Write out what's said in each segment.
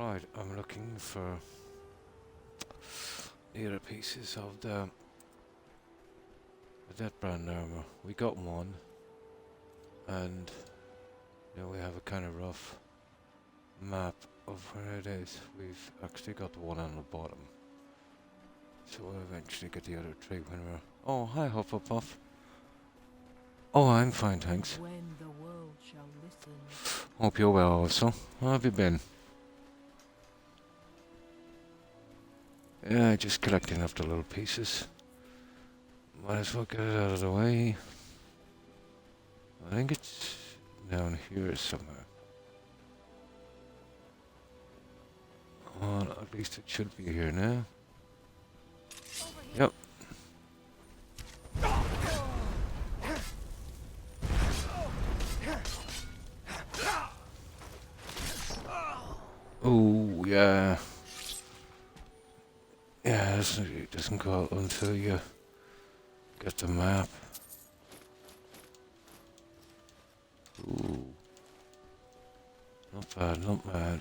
Right, I'm looking for the other pieces of that brand armor. We got one, and we have a kind of rough map of where it is. We've actually got the one on the bottom, so we'll eventually get the other three when we're. Oh, hi, Hufflepuff. Oh, I'm fine, thanks. When the world shall listen. Hope you're well, also. How have you been? Yeah, just collecting up the little pieces. Might as well get it out of the way. I think it's down here somewhere. Well, at least it should be here now. Yep. Oh, yeah. Yeah, it doesn't go out until you get the map. Ooh. Not bad, not bad.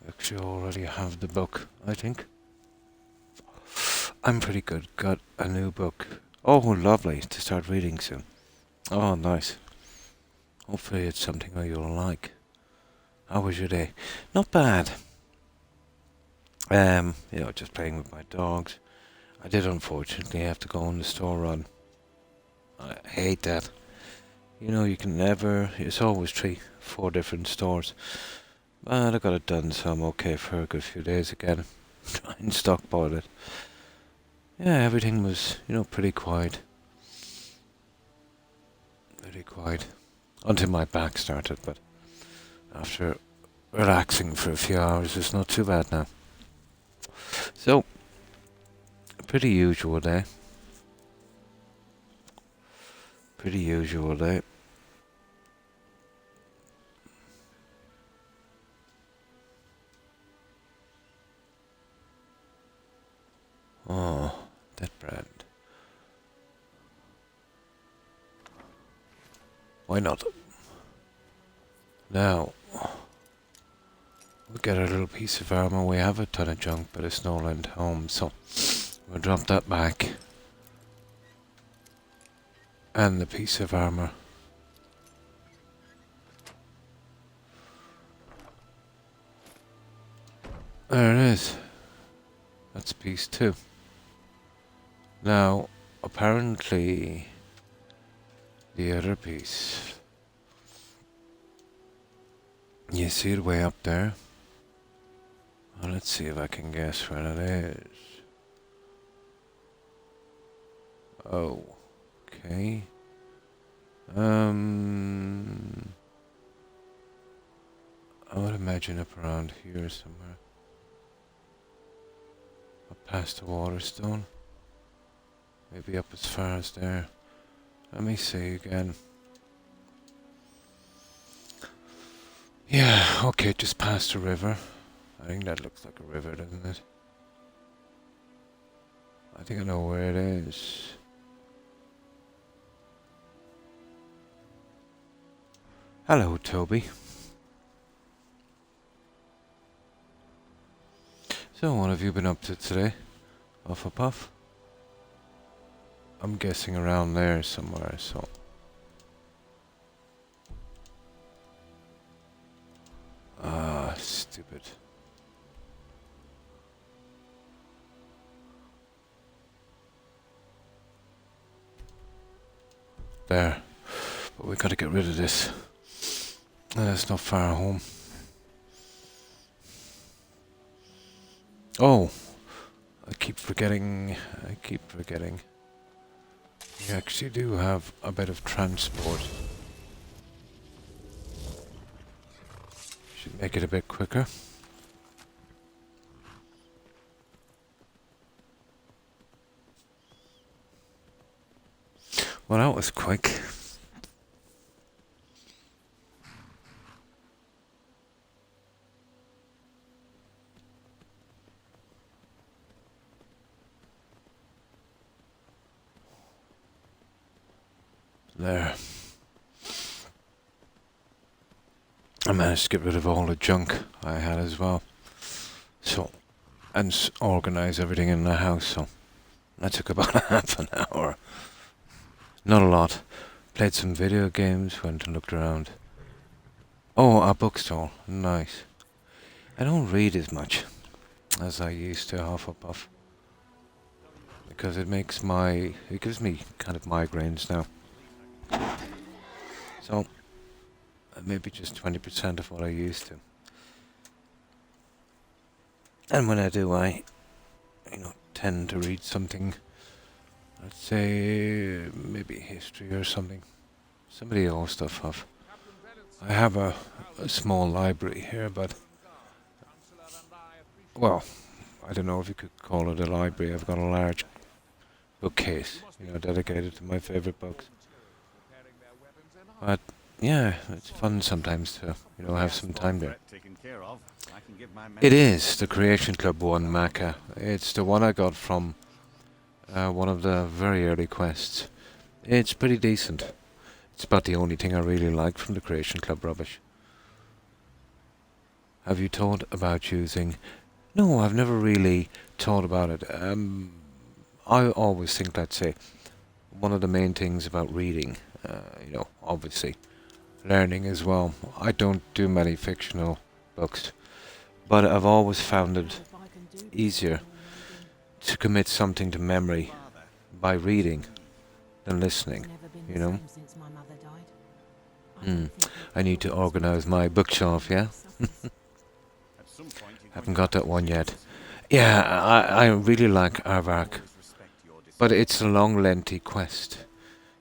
Actually already have the book, I think. I'm pretty good. Got a new book. Oh, lovely. To start reading soon. Oh, nice. Hopefully it's something that you'll like. How was your day? Not bad. Just playing with my dogs. I did unfortunately have to go on the store run. I hate that. You can never... It's always 3-4 different stores. But I got it done, so I'm okay for a good few days again. Try and stockpile it. Yeah, everything was, pretty quiet. Very quiet. Until my back started, but after relaxing for a few hours, it's not too bad now. So, pretty usual day. Pretty usual day. Oh, that brand. Why not? Now, we'll get a little piece of armor. We have a ton of junk, but it's no lent home, so we'll drop that back. And the piece of armor. There it is. That's piece 2. Now, apparently, the other piece. You see it way up there? Well, let's see if I can guess where it is. Oh, okay. I would imagine up around here somewhere. Up past the Waterstone. Maybe up as far as there. Let me see again. Yeah, okay, just past the river. I think that looks like a river, doesn't it? I think I know where it is. Hello, Toby. So, what have you been up to today, Hufflepuff? I'm guessing around there somewhere, so... Ah, stupid. There. But we gotta get rid of this. It's not far home. Oh! I keep forgetting. We actually do have a bit of transport. Should make it a bit quicker. Well, that was quick. There. I managed to get rid of all the junk I had as well. So, and organize everything in the house. So that took about half an hour. Not a lot. Played some video games, went and looked around. Oh, a bookstore. Nice. I don't read as much as I used to, Hufflepuff. Because it gives me kind of migraines now. So, maybe just 20% of what I used to. And when I do, I tend to read something, let's say, maybe history or something. Some of the old stuff I have a small library here, but, well, I don't know if you could call it a library. I've got a large bookcase, dedicated to my favorite books. But, yeah, it's fun sometimes to, have some time there. It is the Creation Club one, Maca. It's the one I got from one of the very early quests. It's pretty decent. It's about the only thing I really like from the Creation Club rubbish. Have you thought about using... No, I've never really thought about it. I always think, let's say, one of the main things about reading, obviously, learning as well. I don't do many fictional books, but I've always found it easier to commit something to memory by reading than listening, I need to organize my bookshelf, yeah? Haven't got that one yet. Yeah, I really like Aardvark, but it's a long, lengthy quest,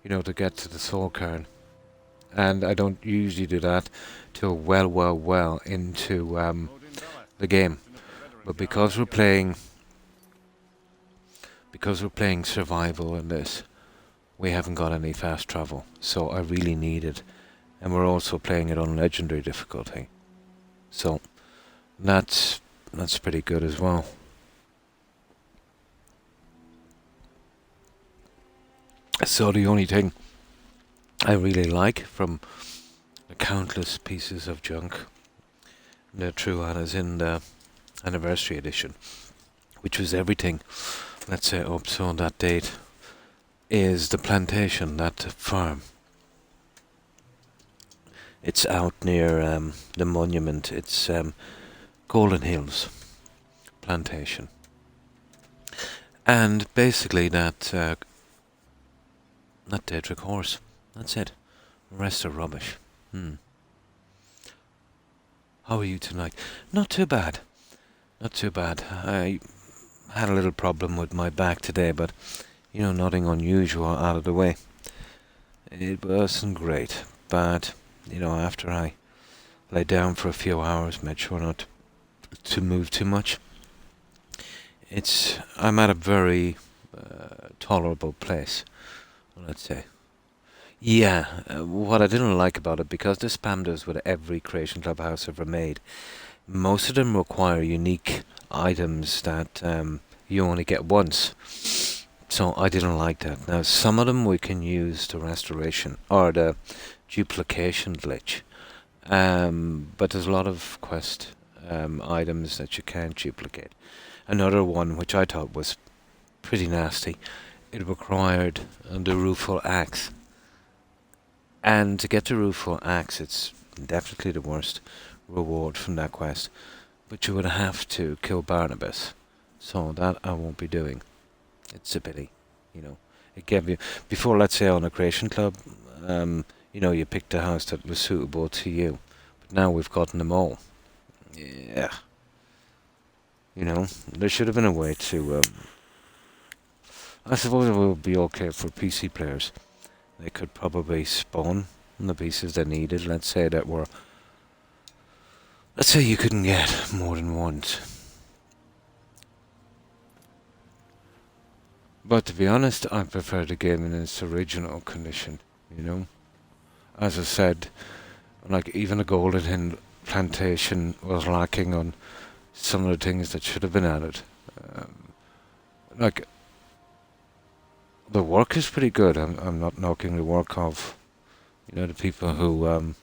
to get to the soul cairn. And I don't usually do that till well into the game. But because we're playing survival in this, we haven't got any fast travel, so I really need it. And we're also playing it on legendary difficulty, so that's pretty good as well. So the only thing I really like from the countless pieces of junk, the true Anna's in the anniversary edition, which was everything, let's say up to that date, is the plantation, that farm. It's out near the monument. It's Golden Hills plantation. And basically that Daedric horse. That's it. The rest are rubbish. How are you tonight? Not too bad. Not too bad. I had a little problem with my back today, but, nothing unusual out of the way. It wasn't great, but, after I lay down for a few hours, made sure not to move too much, I'm at a very tolerable place, let's say. Yeah, what I didn't like about it, because this spam does with every Creation Club house ever made, most of them require unique items that you only get once. So I didn't like that. Now, some of them we can use the restoration or the duplication glitch, but there's a lot of quest items that you can't duplicate. Another one, which I thought was pretty nasty, it required the rueful axe. And to get the rueful axe, it's definitely the worst reward from that quest. But you would have to kill Barnabas, so that I won't be doing. It's a pity, It gave you, before, let's say on a Creation Club, you picked a house that was suitable to you. But now we've gotten them all. Yeah. There should have been a way to, I suppose it would be okay for PC players. They could probably spawn the pieces they needed. Let's say you couldn't get more than once. But to be honest, I prefer the game in its original condition, As I said, like even the Golden Hill plantation was lacking on some of the things that should have been added. The work is pretty good. I'm not knocking the work of, the people who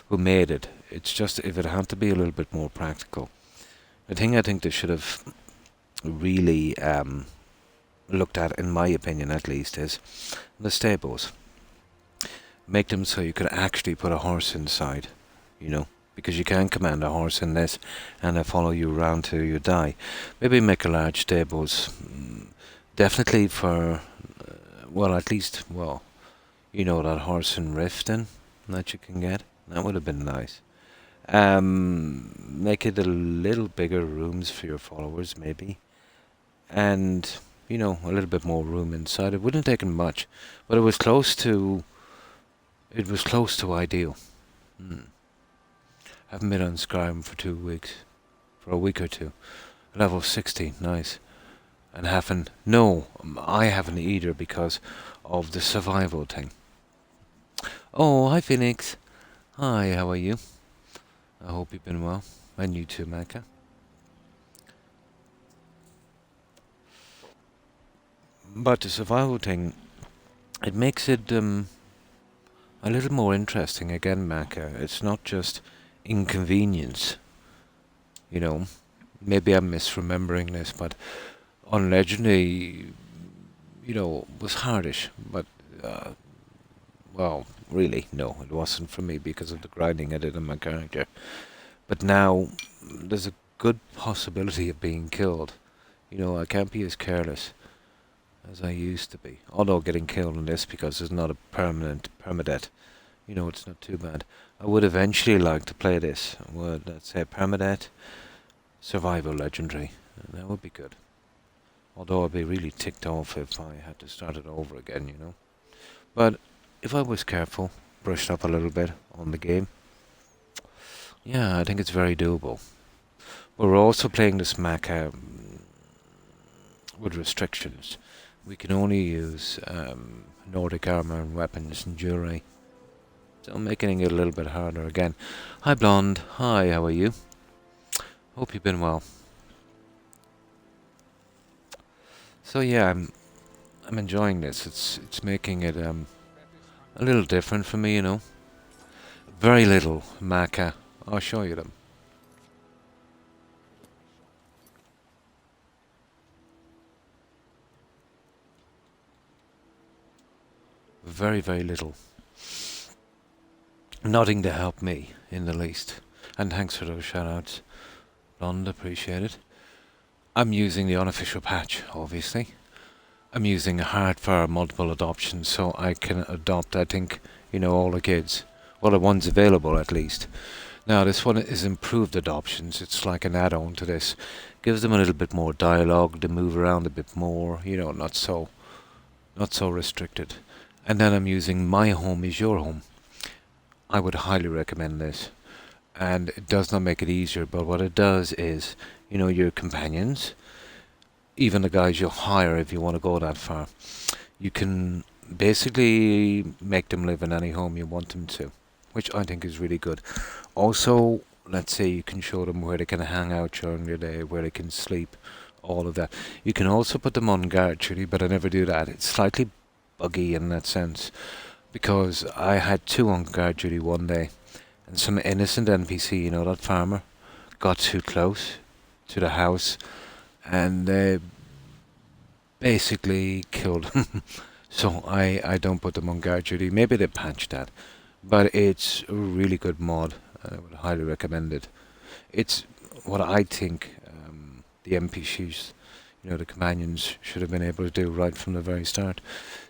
who made it. It's just if it had to be a little bit more practical. The thing I think they should have really looked at, in my opinion at least, is the stables. Make them so you could actually put a horse inside, you know, because you can command a horse in this and they follow you around till you die. Maybe make a large stables, definitely for, well, at least, well, you know, that horse and rifting that you can get. That would have been nice. Make it a little bigger rooms for your followers, maybe, and you know, a little bit more room inside. It wouldn't have taken much, but it was close to. It was close to ideal. Hmm. Haven't been on Skyrim for 2 weeks, for a week or two. Level 60, nice. And haven't. No, I haven't either because of the survival thing. Oh, hi Phoenix. Hi, how are you? I hope you've been well. And you too, Mecca. But the survival thing, it makes it a little more interesting again, Mecca. It's not just inconvenience, you know. Maybe I'm misremembering this, but on Legendary, you know, was hardish. But, well, really, no, it wasn't for me because of the grinding I did on my character. But now, there's a good possibility of being killed. You know, I can't be as careless as I used to be. Although getting killed in this because it's not a permanent permadeath, you know, it's not too bad. I would eventually like to play this. Would, let's say, permadeath, survival legendary. That would be good. Although I'd be really ticked off if I had to start it over again, you know. But if I was careful, brushed up a little bit on the game, yeah, I think it's very doable. But we're also playing this mech with restrictions. We can only use Nordic armor and weapons and jewelry. So making it a little bit harder again. Hi Blonde, hi, how are you? Hope you've been well. So yeah, I'm enjoying this. It's making it a little different for me, you know. Very little maca. I'll show you them. Very, very little. Nothing to help me in the least. And thanks for those shoutouts. Blonde, appreciate it. I'm using the unofficial patch, obviously. I'm using hard for multiple adoptions, so I can adopt, I think, you know, all the kids. Well, the ones available, at least. Now, this one is improved adoptions. It's like an add-on to this. Gives them a little bit more dialogue, to move around a bit more, you know, not so restricted. And then I'm using My Home is Your Home. I would highly recommend this. And it does not make it easier, but what it does is, you know, your companions, even the guys you'll hire if you want to go that far, you can basically make them live in any home you want them to, which I think is really good. Also, let's say you can show them where they can hang out during the day, where they can sleep, all of that. You can also put them on guard duty, but I never do that. It's slightly buggy in that sense, because I had two on guard duty one day, and some innocent NPC, you know, that farmer, got too close to the house, and they basically killed him. So I don't put them on guard duty. Maybe they patched that, but it's a really good mod. I would highly recommend it. It's what I think the NPCs, you know, the companions should have been able to do right from the very start.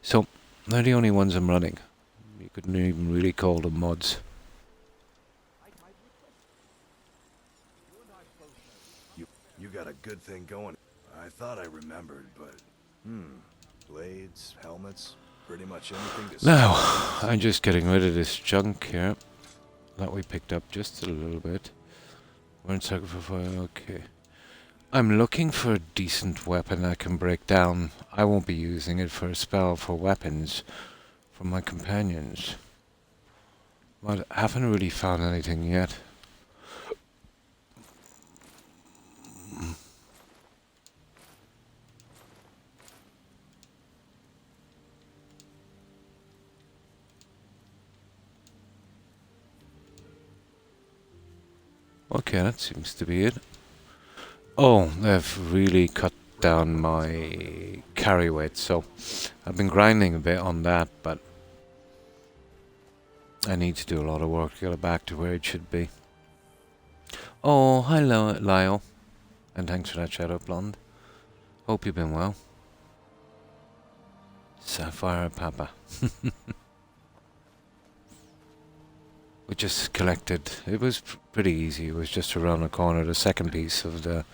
So they're the only ones I'm running. You couldn't even really call them mods. You got a good thing going. I thought I remembered, but blades, helmets, pretty much anything to Now, I'm just getting rid of this junk here that we picked up just a little bit. One second for fire, okay. I'm looking for a decent weapon I can break down. I won't be using it for a spell for weapons for my companions. But I haven't really found anything yet. Okay, that seems to be it. Oh, they've really cut down my carry weight, so I've been grinding a bit on that, but I need to do a lot of work to get it back to where it should be. Oh, hi Lyle, and thanks for that Shadow Blonde. Hope you've been well. Sapphire Papa. We just collected, it was pretty easy, it was just around the corner, the second piece of the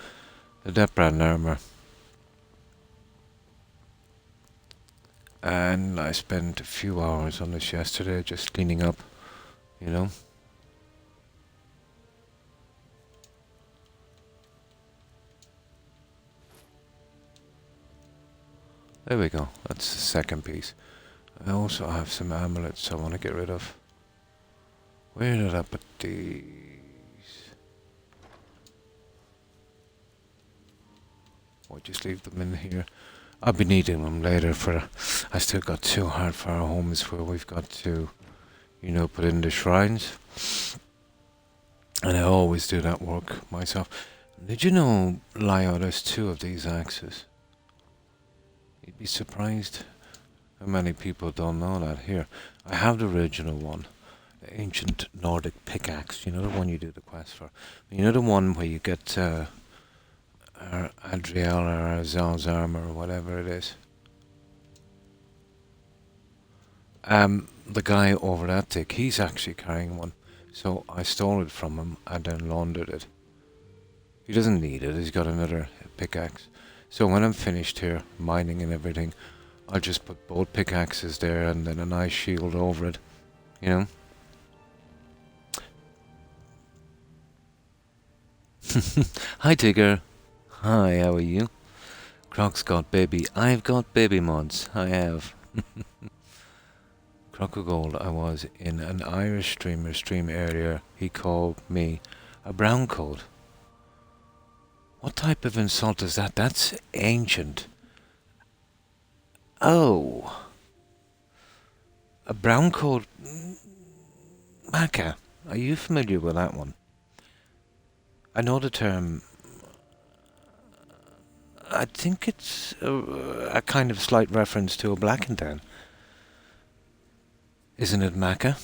Deathbrand armor. And I spent a few hours on this yesterday, just cleaning up, you know. There we go, that's the second piece. I also have some amulets I want to get rid of. Where did I put these? Or just leave them in here. I'll be needing them later for... I still got 2 hard fire homes where we've got to, you know, put in the shrines. And I always do that work myself. Did you know, Lyle, there's 2 of these axes? You'd be surprised how many people don't know that. Here, I have the original one. The ancient Nordic pickaxe. You know, the one you do the quest for. You know the one where you get Adriel or Azal's armor or whatever it is? The guy over that tick, he's actually carrying one. So I stole it from him and then laundered it. He doesn't need it, he's got another pickaxe. So when I'm finished here, mining and everything, I'll just put both pickaxes there and then a nice shield over it, you know? Hi Tigger. Hi, how are you? Croc's got baby. I've got baby mods. I have. Croc of Gold, I was in an Irish streamer stream earlier. He called me a brown coat. What type of insult is that? That's ancient. Oh. A brown coat. Maca. Are you familiar with that one? I know the term. I think it's a kind of slight reference to a black and tan. Isn't it, Maca?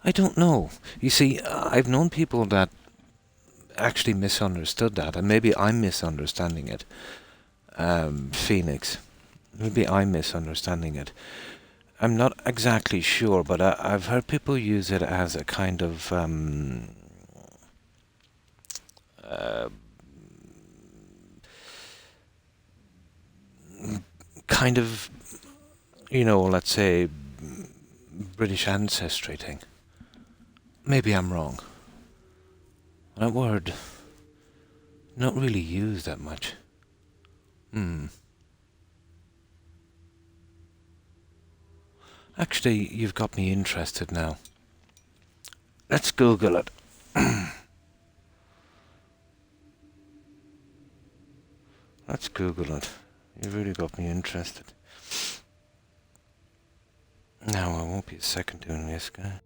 I don't know. You see, I've known people that actually misunderstood that, and maybe I'm misunderstanding it. Phoenix. Maybe I'm misunderstanding it. I'm not exactly sure, but I've heard people use it as a kind of kind of, you know, let's say British ancestry thing. Maybe I'm wrong. That word not really used that much. Actually, you've got me interested now. Let's Google it. Let's Google it. You really got me interested. No, I won't be a second doing this, guy.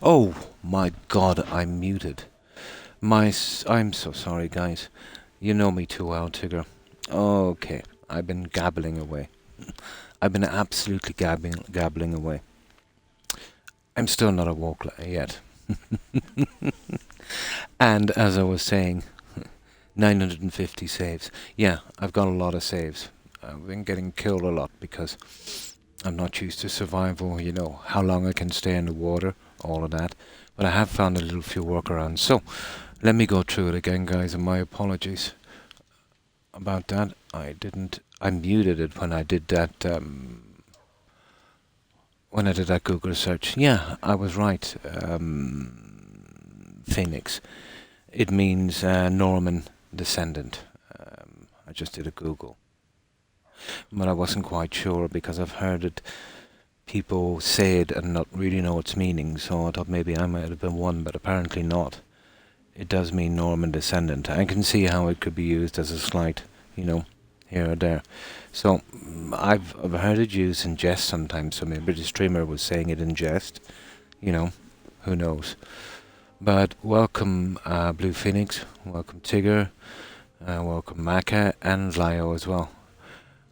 Oh my god, I'm muted. I'm so sorry, guys. You know me too well, Tigger. Okay, I've been gabbling away. I've been absolutely gabbling away. I'm still not awoke yet. And as I was saying, 950 saves. Yeah, I've got a lot of saves. I've been getting killed a lot because I'm not used to survival, you know, how long I can stay in the water, all of that. But I have found a little few workarounds. So, let me go through it again, guys, and my apologies about that. I muted it when I did that, Google search. Yeah, I was right, Phoenix. It means Norman descendant. I just did a Google. But I wasn't quite sure because I've heard it people say it and not really know its meaning, so I thought maybe I might have been one, but apparently not. It does mean Norman descendant. I can see how it could be used as a slight, you know, here or there. So I've heard it used in jest sometimes. So maybe the streamer was saying it in jest, you know, who knows. But welcome Blue Phoenix, welcome Tigger, welcome Maka and Lio as well.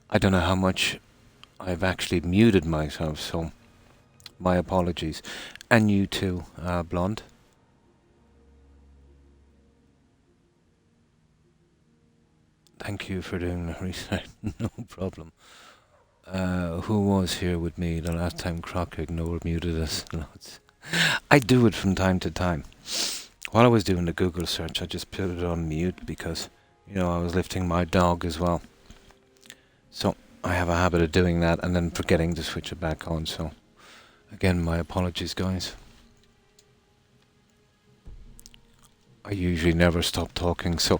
I don't know how much I've actually muted myself, so my apologies. And you too, Blonde. Thank you for doing the research. No problem. Who was here with me the last time Croc ignored muted us? I do it from time to time. While I was doing the Google search, I just put it on mute because, you know, I was lifting my dog as well. So I have a habit of doing that and then forgetting to switch it back on. So again, my apologies, guys. I usually never stop talking, so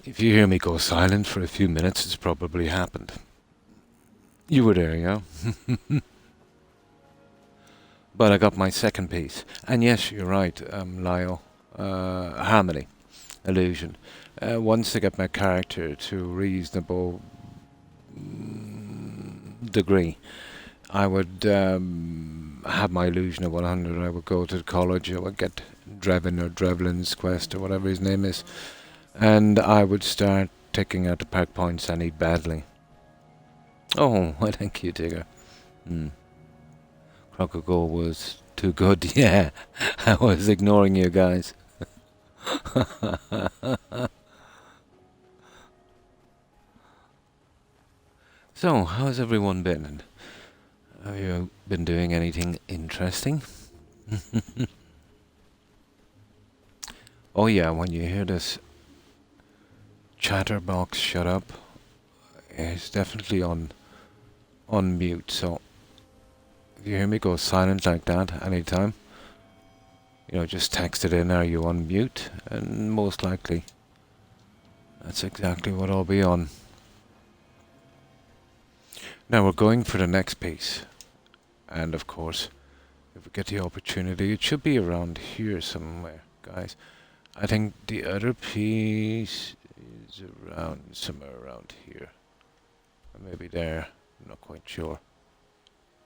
if you hear me go silent for a few minutes, it's probably happened. You were there, yeah? But I got my second piece. And yes, you're right, Lyle. Harmony. Illusion. Once I get my character to reasonable degree, I would have my illusion of 100. I would go to college. I would get Drevin or Drevlin's quest or whatever his name is. And I would start taking out the perk points I need badly. Oh, well, thank you, Tigger. Crocogo was too good. Yeah, I was ignoring you guys. So, how's everyone been? Have you been doing anything interesting? Oh yeah, when you hear this chatterbox shut up, it's definitely on mute, so if you hear me go silent like that anytime, you know, just text it in, are you on mute? And most likely that's exactly what I'll be on. Now we're going for the next piece, and of course, if we get the opportunity, it should be around here somewhere, guys. I think the other piece is around somewhere around here, or maybe there. I'm not quite sure,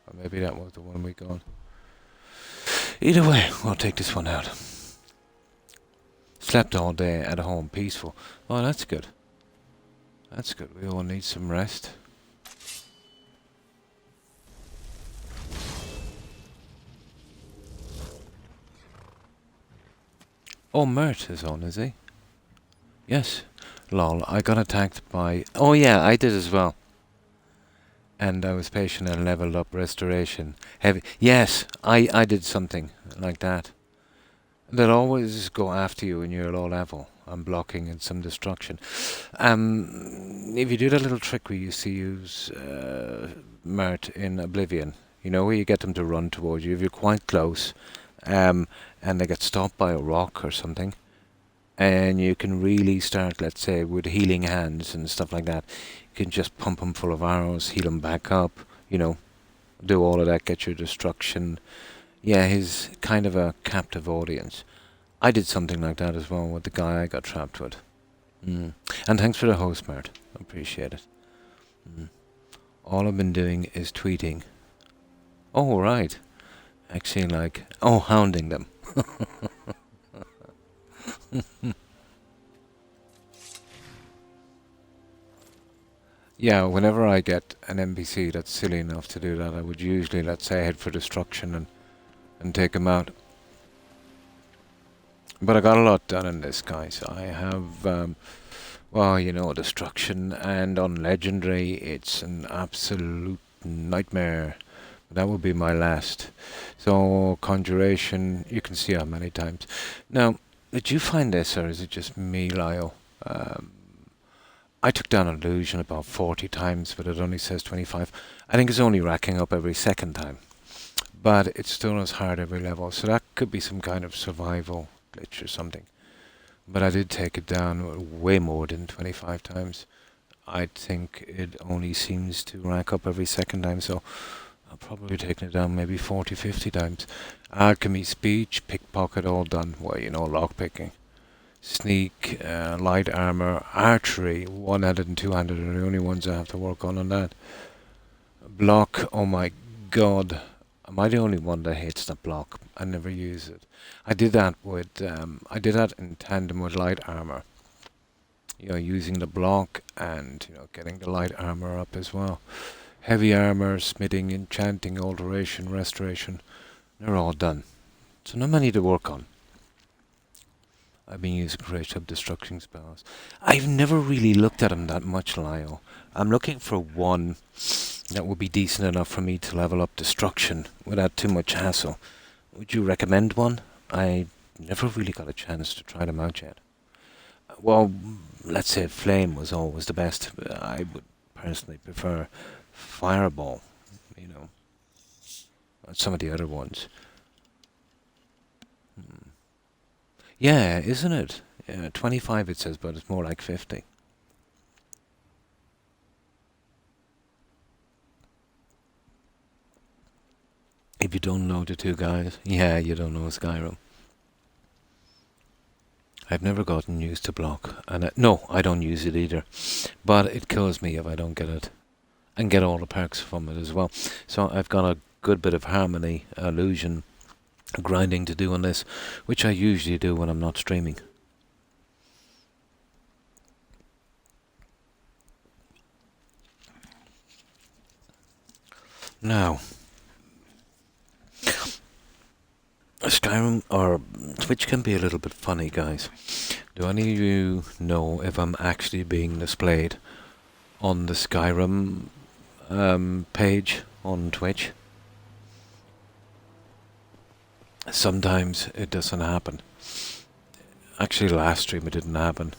or maybe that was the one we got. Either way, we'll take this one out. Slept all day at home, peaceful. Oh, that's good. That's good. We all need some rest. Oh, Mert is on, is he? Yes. Lol, I got attacked by... Oh yeah, I did as well. And I was patient and leveled up restoration. Heavy. Yes, I did something like that. They'll always go after you when you're low level. I'm blocking and some destruction. If you do that little trick we used to use Mert in Oblivion, you know, where you get them to run towards you. If you're quite close, and they get stopped by a rock or something, and you can really start, let's say, with healing hands and stuff like that. You can just pump them full of arrows, heal them back up, you know, do all of that, get your destruction. Yeah, he's kind of a captive audience. I did something like that as well with the guy I got trapped with. And thanks for the host, Mert. Appreciate it. All I've been doing is tweeting. Oh, right. actually like, oh, hounding them. Yeah, whenever I get an NPC that's silly enough to do that, I would usually, let's say, head for destruction and take him out. But I got a lot done in this, guys. I have, well, you know, destruction, and on legendary, it's an absolute nightmare. That would be my last. So, conjuration, you can see how many times. Now, did you find this, or is it just me, Lyle? I took down illusion about 40 times, but it only says 25. I think it's only racking up every second time. But it's still as hard every level, so that could be some kind of survival glitch or something. But I did take it down way more than 25 times. I think it only seems to rack up every second time, so I'll probably taken it down maybe 40, 50 times. Alchemy, speech, pickpocket, all done. Well, you know, lockpicking. Sneak, light armor, archery, one-handed and two-handed are the only ones I have to work on that. Block, oh my god. Am I the only one that hates the block? I never use it. I did that in tandem with light armor. You know, using the block and, you know, getting the light armor up as well. Heavy armor, smithing, enchanting, alteration, restoration. They're all done. So not many to work on. I've been using creative destruction spells. I've never really looked at them that much, Lyle. I'm looking for one that would be decent enough for me to level up destruction without too much hassle. Would you recommend one? I never really got a chance to try them out yet. Well, let's say flame was always the best. I would personally prefer fireball, you know, some of the other ones. Yeah, isn't it? 25 it says, but it's more like 50. If you don't know the two guys, yeah, you don't know Skyrim. I've never gotten used to block, and no, I don't use it either. But it kills me if I don't get it, and get all the perks from it as well. So I've got a good bit of harmony, illusion, grinding to do on this, which I usually do when I'm not streaming. Now, Skyrim or Twitch can be a little bit funny, guys. Do any of you know if I'm actually being displayed on the Skyrim page on Twitch? Sometimes it doesn't happen. Actually, last stream it didn't happen.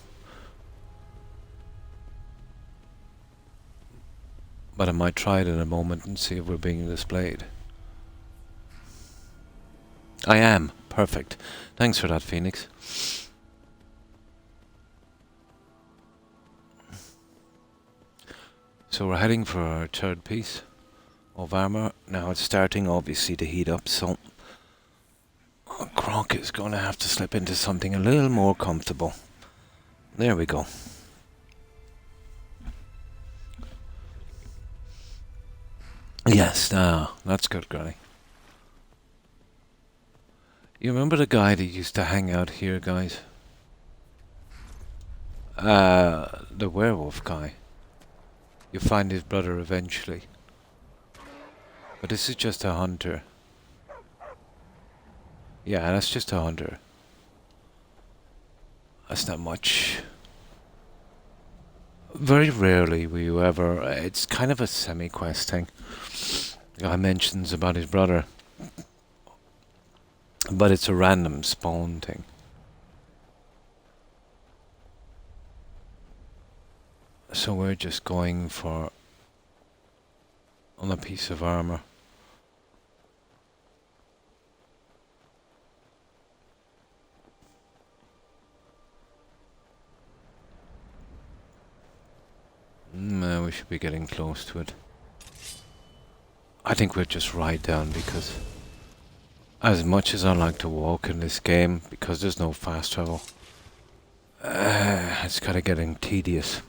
But I might try it in a moment and see if we're being displayed. I am. Perfect. Thanks for that, Phoenix. So we're heading for our third piece of armor. Now it's starting obviously to heat up, so Croc is going to have to slip into something a little more comfortable. There we go. Yes, that's good, Granny. You remember the guy that used to hang out here, guys? The werewolf guy. You find his brother eventually. But this is just a hunter. Yeah, that's just a hunter. That's not much. Very rarely will you ever... It's kind of a semi-quest thing. The guy mentions about his brother. But it's a random spawn thing. So we're just going for... on a piece of armor. We should be getting close to it. I think we'll just ride down because as much as I like to walk in this game, because there's no fast travel, it's kind of getting tedious.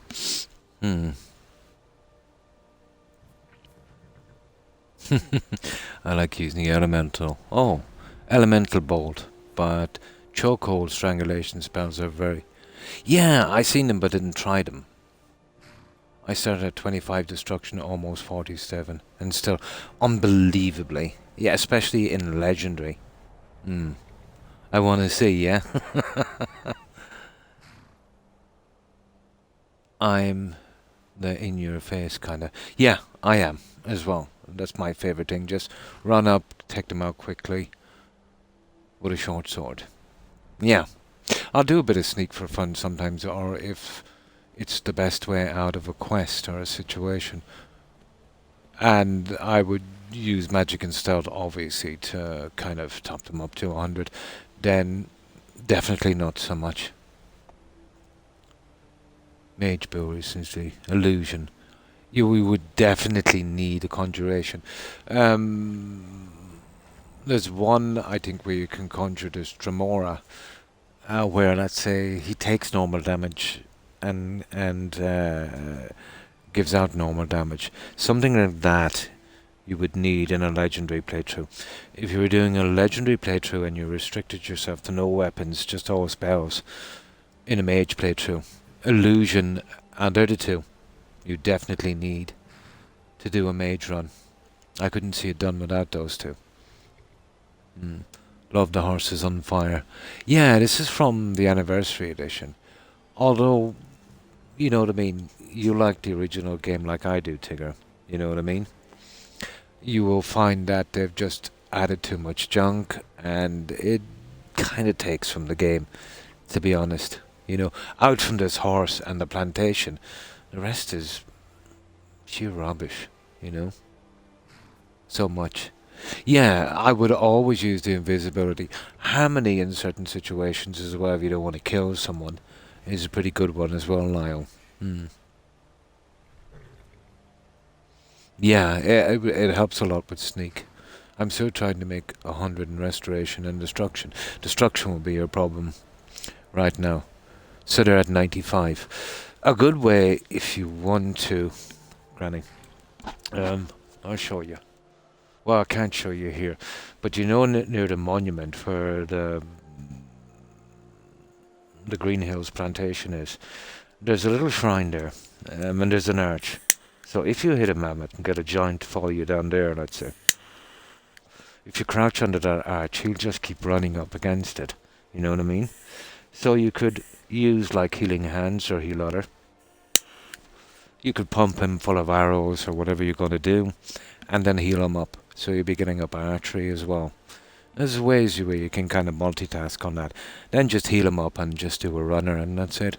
I like using the elemental. Oh, elemental bolt. But chokehold strangulation spells are very... Yeah, I seen them but didn't try them. I started at 25 destruction, almost 47. And still, unbelievably. Yeah, especially in legendary. I want to see, yeah. I'm the in-your-face kind of... Yeah, I am as well. That's my favourite thing. Just run up, take them out quickly with a short sword. Yeah. I'll do a bit of sneak for fun sometimes, or if it's the best way out of a quest or a situation. And I would use magic and stealth, obviously, to kind of top them up to 100. Then, definitely not so much. Mage Breweries is the illusion. We would definitely need a conjuration. There's one, I think, where you can conjure this Tremora, where, let's say, he takes normal damage and gives out normal damage. Something like that you would need in a legendary playthrough. If you were doing a legendary playthrough and you restricted yourself to no weapons, just all spells, in a mage playthrough, illusion and they're the two you definitely need to do a mage run. I couldn't see it done without those two. Love the Horses on Fire. Yeah, this is from the anniversary edition. Although, you know what I mean, you like the original game like I do, Tigger. You know what I mean? You will find that they've just added too much junk and it kind of takes from the game, to be honest. You know, out from this horse and the plantation, the rest is sheer rubbish, you know? So much. Yeah, I would always use the invisibility. Harmony in certain situations as well, if you don't want to kill someone, is a pretty good one as well, Lyle. Yeah, it helps a lot with sneak. I'm still trying to make 100 in restoration and destruction. Destruction will be your problem right now. So they're at 95. A good way, if you want to, Granny, I'll show you. Well, I can't show you here, but you know near the monument where the Green Hills plantation is, there's a little shrine there, and there's an arch. So if you hit a mammoth and get a giant to follow you down there, let's say, if you crouch under that arch, he'll just keep running up against it. You know what I mean? So you could use like healing hands or heal other. You could pump him full of arrows or whatever you're going to do, and then heal him up. So you'll be getting up archery as well. There's ways where you can kind of multitask on that. Then just heal him up and just do a runner, and that's it.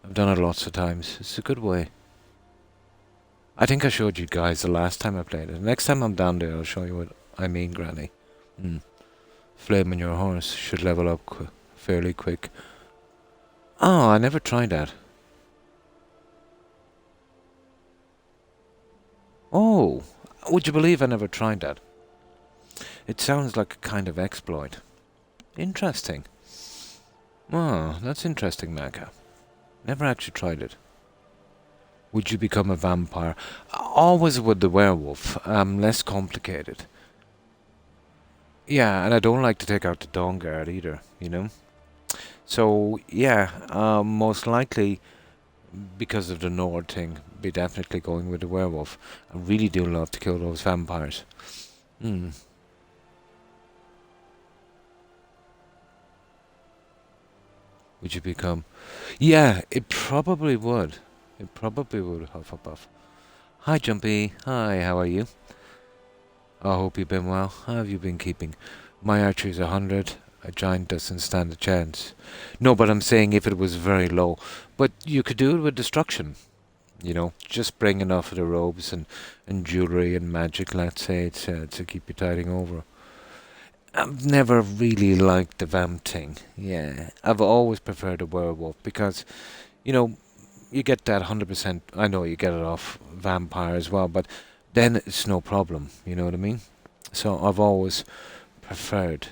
I've done it lots of times. It's a good way. I think I showed you guys the last time I played it. Next time I'm down there, I'll show you what I mean, Granny. Flaming your horse should level up fairly quick. Oh, I never tried that. Oh, would you believe I never tried that? It sounds like a kind of exploit. Interesting. Oh, that's interesting, Maka. Never actually tried it. Would you become a vampire? Always with the werewolf. Less complicated. Yeah, and I don't like to take out the Dawn Guard either, you know? So, yeah, most likely, because of the Nord thing, be definitely going with the werewolf. I really do love to kill those vampires. Would you become... Yeah, it probably would. It probably would, Hufflepuff. Hi, Jumpy. Hi, how are you? I hope you've been well. How have you been keeping? My archery's 100. A giant doesn't stand a chance. No, but I'm saying if it was very low. But you could do it with destruction. You know, just bring enough of the robes and jewellery and magic, let's say, to keep you tiding over. I've never really liked the vamp thing. Yeah, I've always preferred a werewolf because, you know, you get that 100%. I know you get it off vampire as well, but then it's no problem. You know what I mean? So I've always preferred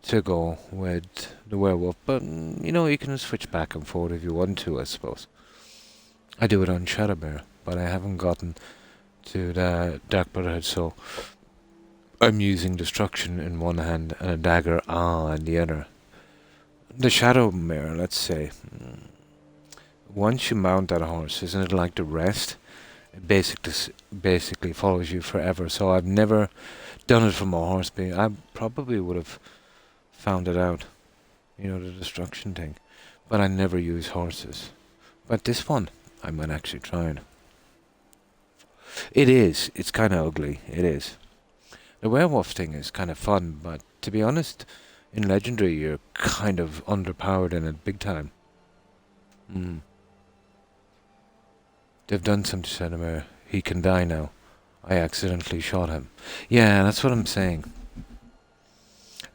to go with the werewolf, but you know, you can switch back and forth if you want to, I suppose. I do it on Shadowbear, but I haven't gotten to the Dark Brotherhood, so I'm using destruction in one hand and a dagger in the other. The shadow mirror, let's say. Once you mount that horse, isn't it like the rest? It basically follows you forever. So I've never done it from a horse being. I probably would have found it out, the destruction thing. But I never use horses. But this one, I might actually try it. It is. It's kind of ugly. It is. The werewolf thing is kind of fun, but to be honest, in Legendary you're kind of underpowered in it big time. They've done something to Sedimir. He can die now. I accidentally shot him. Yeah, that's what I'm saying.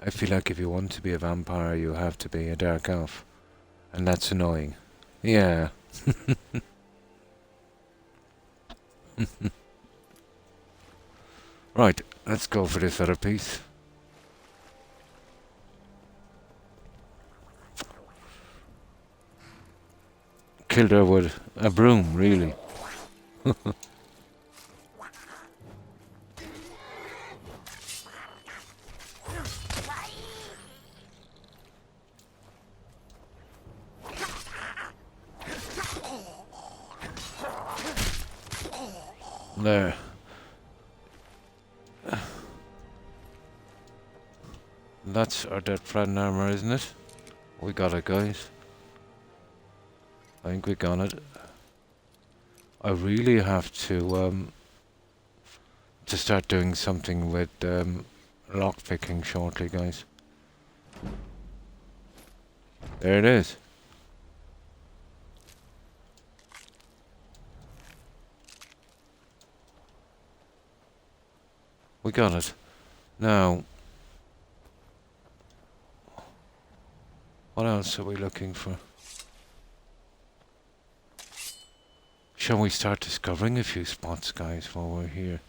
I feel like if you want to be a vampire, you have to be a dark elf. And that's annoying. Yeah. Right, let's go for this other piece. Killed her with a broom, really. There. That's our dead friend armor, isn't it? We got it, guys. I think we got it. I really have to start doing something with lockpicking shortly, guys. There it is. We got it. Now, what else are we looking for? Shall we start discovering a few spots, guys, while we're here?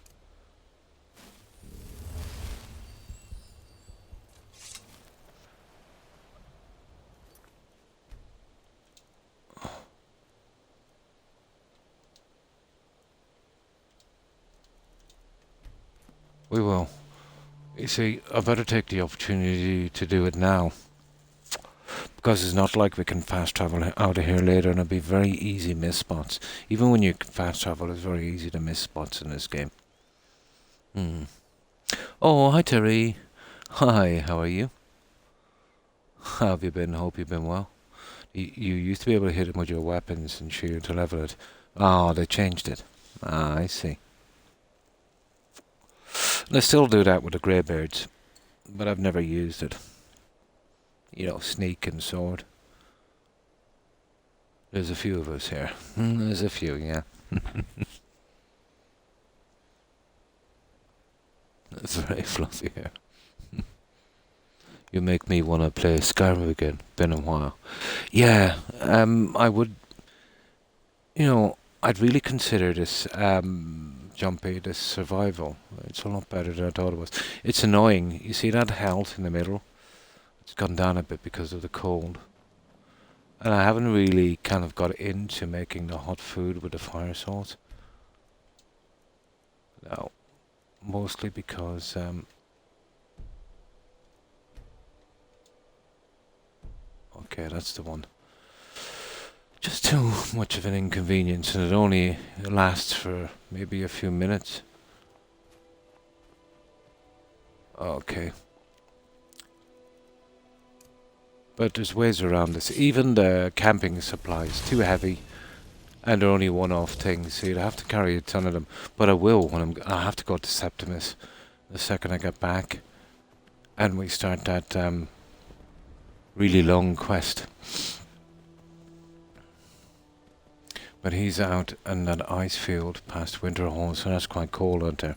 We will. You see, I better take the opportunity to do it now. Because it's not like we can fast travel out of here later and it'll be very easy miss spots. Even when you fast travel, it's very easy to miss spots in this game. Oh, hi Terry. Hi, how are you? How have you been? Hope you've been well. You used to be able to hit him with your weapons and shield to level it. Oh, they changed it. Ah, I see. They still do that with the greybeards, but I've never used it. Sneak and sword. There's a few of us here. There's a few, yeah. That's very fluffy here. You make me want to play Skyrim again. Been a while. Yeah, I would. I'd really consider this jumpy, this survival. It's a lot better than I thought it was. It's annoying. You see that health in the middle? It's gone down a bit because of the cold. And I haven't really kind of got into making the hot food with the fire salt. No. Mostly because okay, that's the one. Just too much of an inconvenience, and it only lasts for maybe a few minutes. Okay. But there's ways around this. Even the camping supplies, too heavy, and they're only one-off things, so you'd have to carry a ton of them. But I will when I have to go to Septimus the second I get back, and we start that really long quest. But he's out in that ice field past Winterhall, so that's quite cold out there.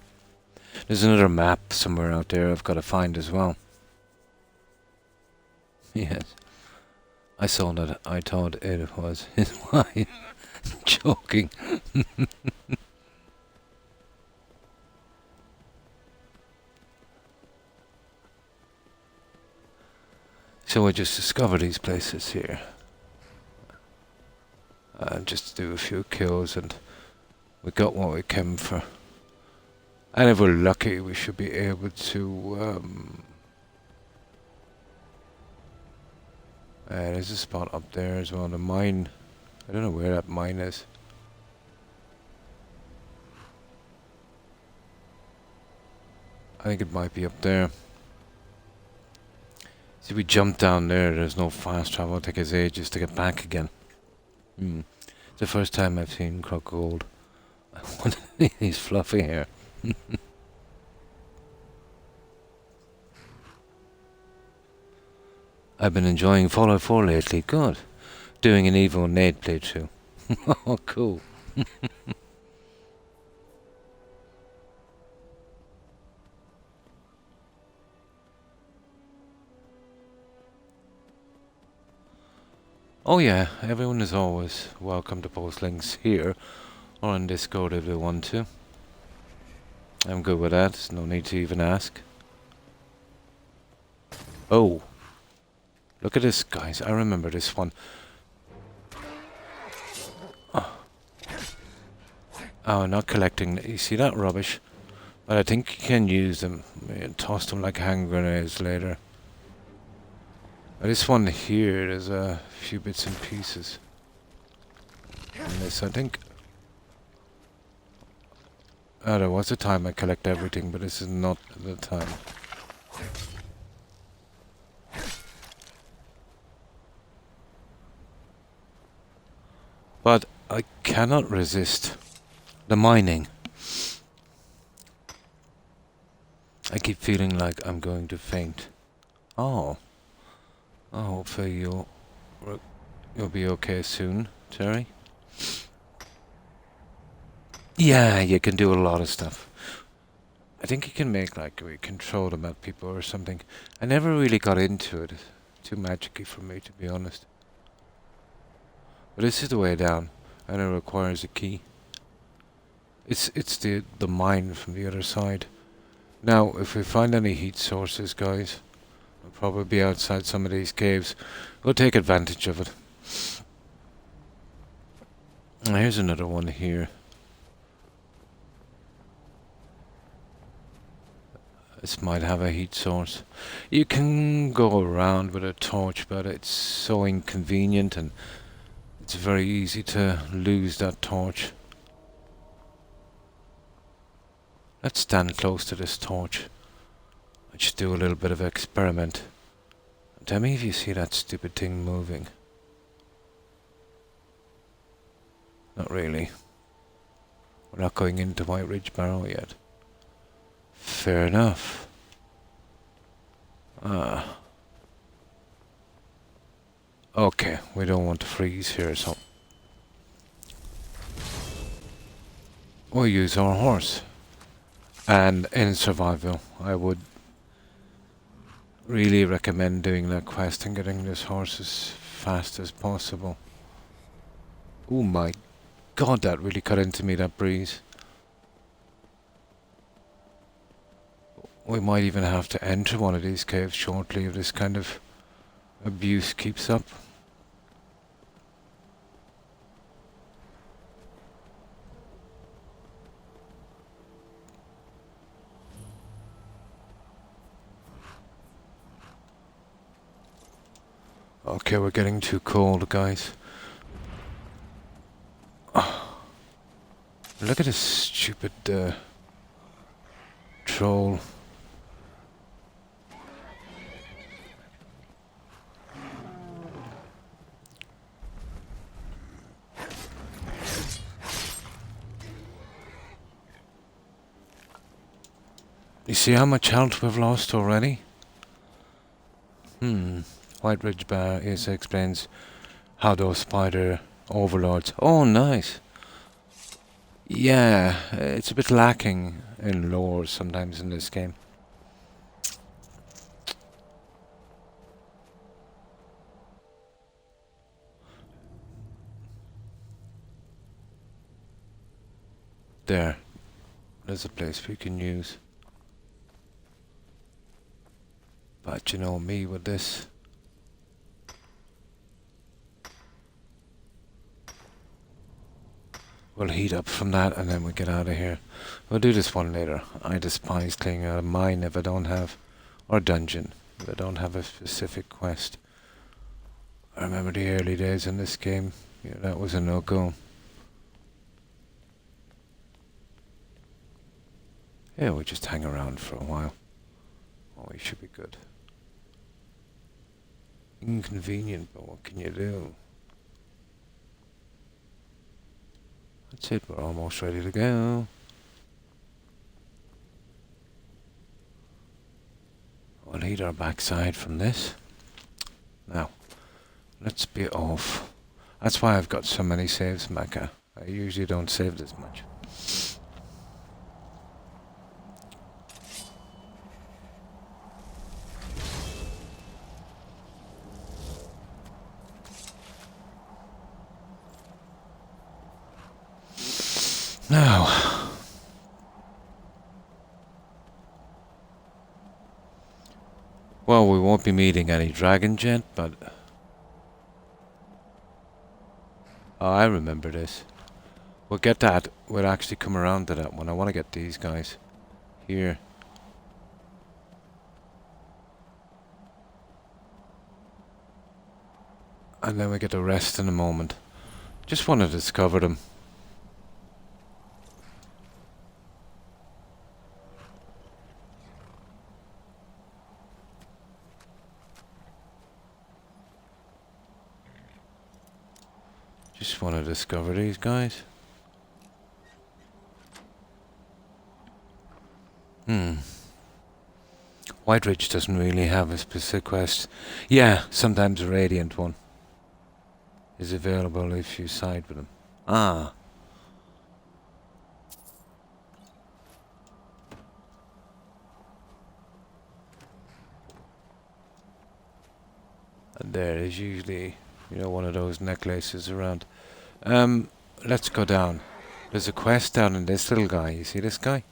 There's another map somewhere out there I've got to find as well. Yes. I saw that. I thought it was his wife. Joking. So I just discovered these places here. Just to do a few kills, and we got what we came for. And if we're lucky, we should be able to... there's a spot up there as well, the mine. I don't know where that mine is. I think it might be up there. See, we jump down there, there's no fast travel, it'll take us ages to get back again. It's the first time I've seen Croc Gold. He's fluffy hair. I've been enjoying Fallout 4 lately, good. Doing an Evo Nate playthrough. Oh, cool. Oh yeah, everyone is always welcome to post links here or on Discord if they want to. I'm good with that, there's no need to even ask. Oh, look at this, guys, I remember this one. Oh, not collecting, you see that rubbish? But I think you can use them and toss them like hand grenades later. This one here, there's a few bits and pieces. And this, I think... Oh, there was a time I collect everything, but this is not the time. But I cannot resist the mining. I keep feeling like I'm going to faint. Oh. Hopefully you'll be okay soon, Terry. Yeah, you can do a lot of stuff. I think you can make like we can throw them at people or something. I never really got into it. Too magicy for me, to be honest. But this is the way down, and it requires a key. It's the mine from the other side. Now, if we find any heat sources, guys, we'll probably be outside some of these caves. We'll take advantage of it. And here's another one here. This might have a heat source. You can go around with a torch, but it's so inconvenient and it's very easy to lose that torch. Let's stand close to this torch. Let's just do a little bit of experiment. Tell me if you see that stupid thing moving. Not really. We're not going into White Ridge Barrow yet. Fair enough. Okay, we don't want to freeze here, so we'll use our horse. And in survival, I would really recommend doing that quest and getting this horse as fast as possible. Oh my god, that really cut into me, that breeze. We might even have to enter one of these caves shortly if this kind of abuse keeps up. Okay, we're getting too cold, guys. Look at this stupid troll. You see how much health we've lost already? White Ridge Bar explains how those spider overlords... Oh, nice! Yeah, it's a bit lacking in lore sometimes in this game. There's a place we can use. But you know me with this. We'll heat up from that and then we'll get out of here. We'll do this one later. I despise clearing out a mine if I don't have, or dungeon, if I don't have a specific quest. I remember the early days in this game. Yeah, that was a no-go. Yeah, we just hang around for a while. Oh, we should be good. Inconvenient, but what can you do? That's it, we're almost ready to go. We'll heat our backside from this. Now, let's be off. That's why I've got so many saves, Mecca. I usually don't save this much. Now, well, we won't be meeting any dragon yet, but oh, I remember this. We'll get that. We'll actually come around to that one. I want to get these guys here. And then we get the rest in a moment. Just want to discover them. Just want to discover these guys. White Ridge doesn't really have a specific quest. Yeah, sometimes a Radiant one is available if you side with them. Ah. And there is usually, you know, one of those necklaces around. Let's go down. There's a quest down in this little guy. You see this guy?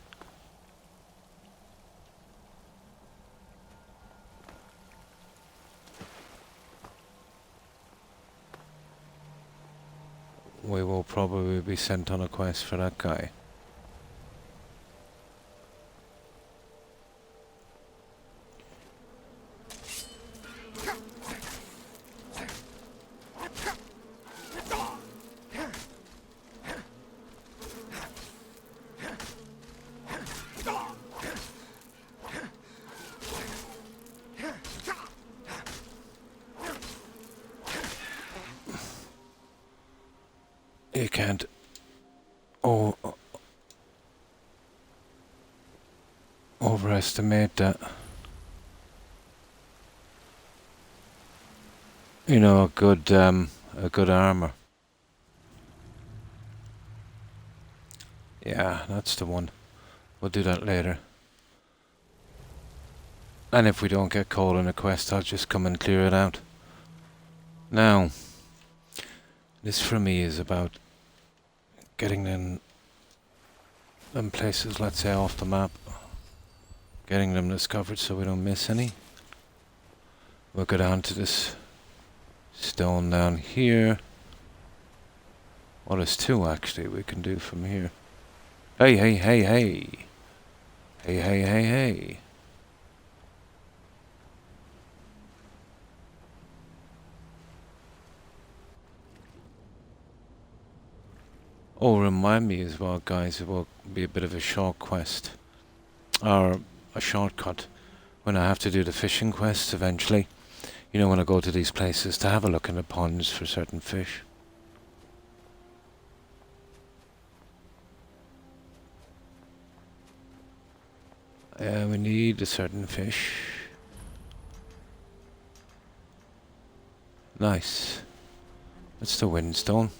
We will probably be sent on a quest for that guy. You can't overestimate that. You know, a good armor. Yeah, that's the one. We'll do that later. And if we don't get coal in a quest, I'll just come and clear it out. Now, this for me is about getting them places, let's say, off the map. Getting them discovered so we don't miss any. We'll go down to this stone down here. Well, there's two actually we can do from here. Hey, hey, hey, hey. Hey, hey, hey, hey. Oh, remind me as well, guys, it will be a bit of a short quest. Or a shortcut when I have to do the fishing quests eventually. You know, when I go to these places to have a look in the ponds for certain fish. We need a certain fish. Nice. That's the windstone.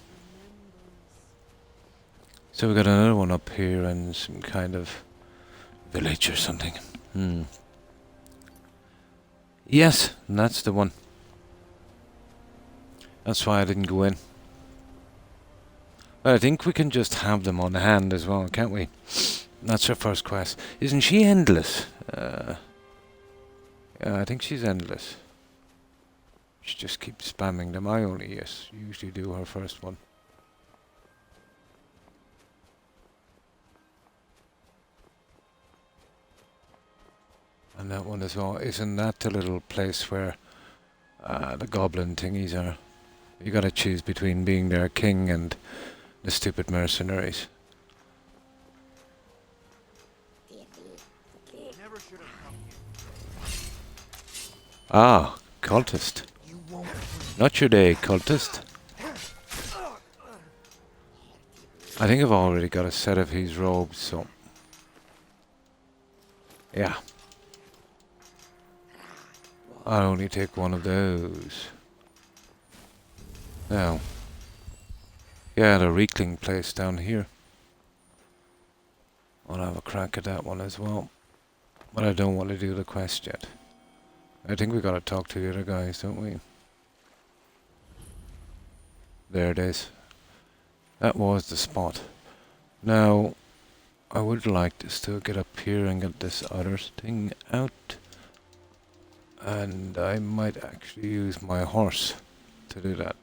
So we got another one up here and some kind of village or something. Yes, that's the one. That's why I didn't go in. But I think we can just have them on hand as well, can't we? That's her first quest. Isn't she endless? Yeah, I think she's endless. She just keeps spamming them. I only, usually do her first one. And that one as well. Isn't that the little place where the goblin thingies are? You gotta choose between being their king and the stupid mercenaries. Never should have come Ah, cultist. here. You won't. Not your day, cultist. I think I've already got a set of his robes, so... yeah. I'll only take one of those. Now. Yeah, the Reekling place down here. I'll have a crack at that one as well. But I don't want to do the quest yet. I think we gotta talk to the other guys, don't we? There it is. That was the spot. Now, I would like to still get up here and get this other thing out. And I might actually use my horse to do that.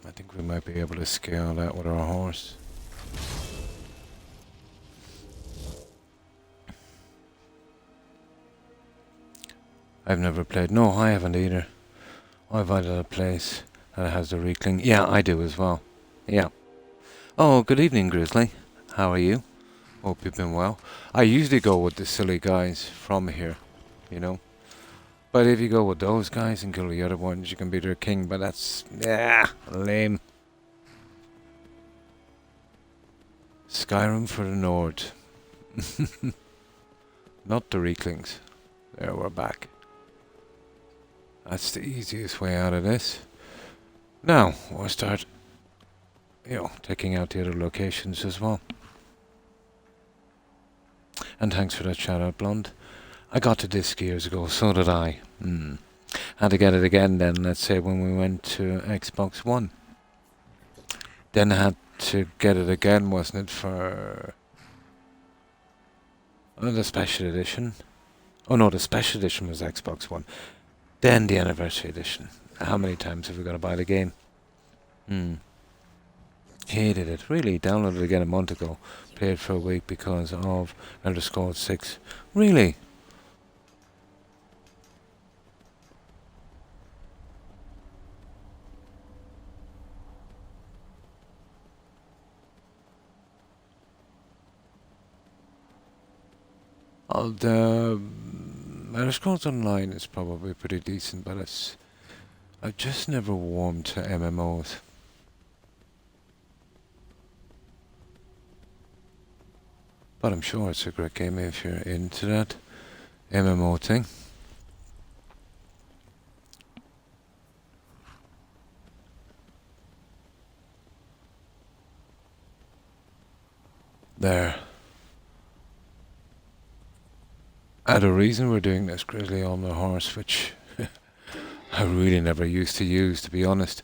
I think we might be able to scale that with our horse. I've never played. No, I haven't either. I've had a place that has the Reekling. Yeah, I do as well. Yeah. Oh, good evening, Grizzly. How are you? Hope you've been well. I usually go with the silly guys from here, you know. But if you go with those guys and kill the other ones, you can be their king. But that's, yeah, lame. Skyrim for the Nord. Not the Reeklings. There, we're back. That's the easiest way out of this. Now, we'll start, taking out the other locations as well. And thanks for that shout out, Blonde. I got to disc years ago, so did I. Had to get it again then, let's say, when we went to Xbox One. Then I had to get it again, wasn't it, for the special edition? Oh no, the special edition was Xbox One. Then the anniversary edition. How many times have we got to buy the game? Hated it. Really, downloaded it again a month ago. Played for a week because of Elder Scrolls 6. Really? The Elder Scrolls Online is probably pretty decent, but I've just never warmed to MMOs. But I'm sure it's a great game if you're into that MMO thing. There. The reason we're doing this Grizzly on the horse, which I really never used to use, to be honest,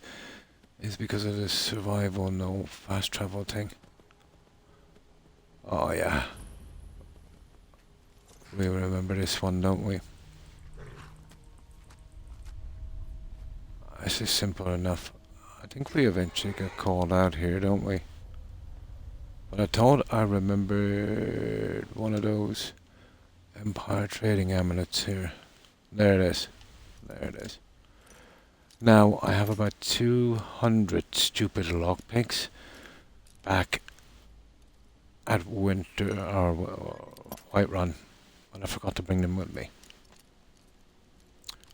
is because of this survival, no fast travel thing. Oh yeah. We remember this one, don't we? This is simple enough. I think we eventually get called out here, don't we? But I thought I remembered one of those Empire trading amulets here. There it is. There it is. Now, I have about 200 stupid lockpicks back at Winter or Whiterun, and I forgot to bring them with me.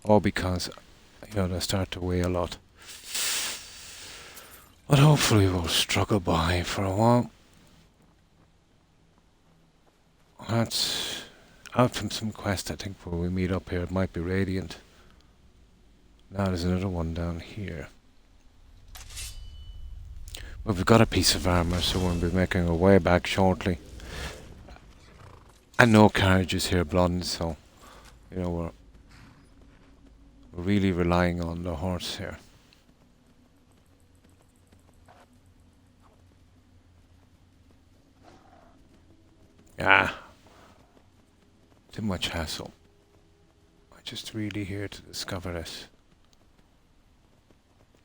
All because, they start to weigh a lot. But hopefully we'll struggle by for a while. That's out from some quest, I think, where we meet up here. It might be Radiant. Now there's another one down here. But we've got a piece of armour, so we'll be making our way back shortly. And no carriages here, Blonde, so, we're really relying on the horse here. Too much hassle. I'm just really here to discover this.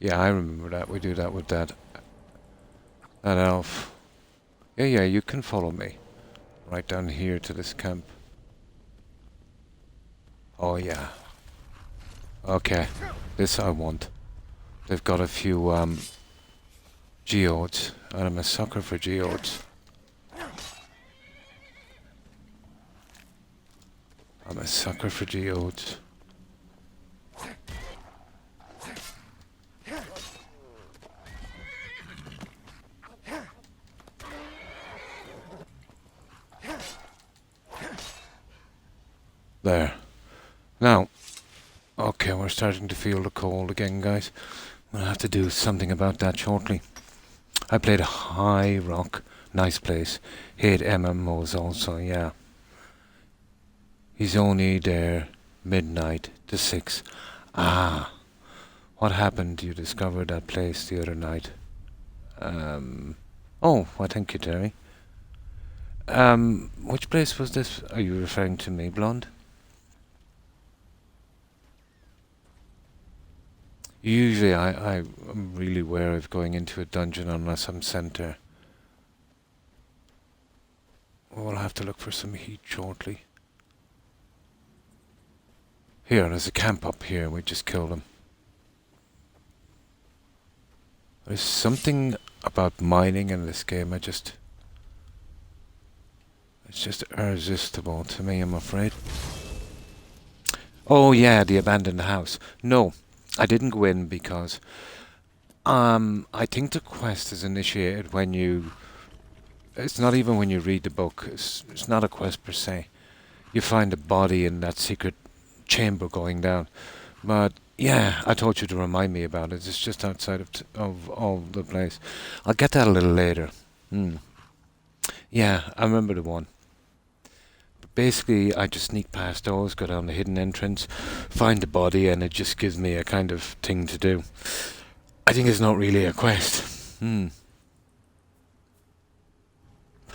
Yeah, I remember that. We do that with that elf. Yeah, you can follow me. Right down here to this camp. Oh yeah. Okay. This I want. They've got a few geodes, and I'm a sucker for geodes. I'm a sucker for geodes. There. Now, okay, we're starting to feel the cold again, guys. We'll have to do something about that shortly. I played High Rock. Nice place. Hate MMOs also, yeah. He's only there midnight to 6. Ah, what happened? You discovered that place the other night. Oh, well, thank you, Terry. Which place was this? Are you referring to me, Blonde? Usually I'm really wary of going into a dungeon unless I'm sent there. We'll have to look for some heat shortly. Here, there's a camp up here. We just killed him. There's something about mining in this game. It's just irresistible to me, I'm afraid. Oh yeah, the abandoned house. No, I didn't go in because I think the quest is initiated when you... It's not even when you read the book. It's not a quest per se. You find a body in that secret chamber going down. But yeah, I told you to remind me about it. It's just outside of the place. I'll get that a little later. Yeah, I remember the one. But basically, I just sneak past those, go down the hidden entrance, find the body, and it just gives me a kind of thing to do. I think it's not really a quest.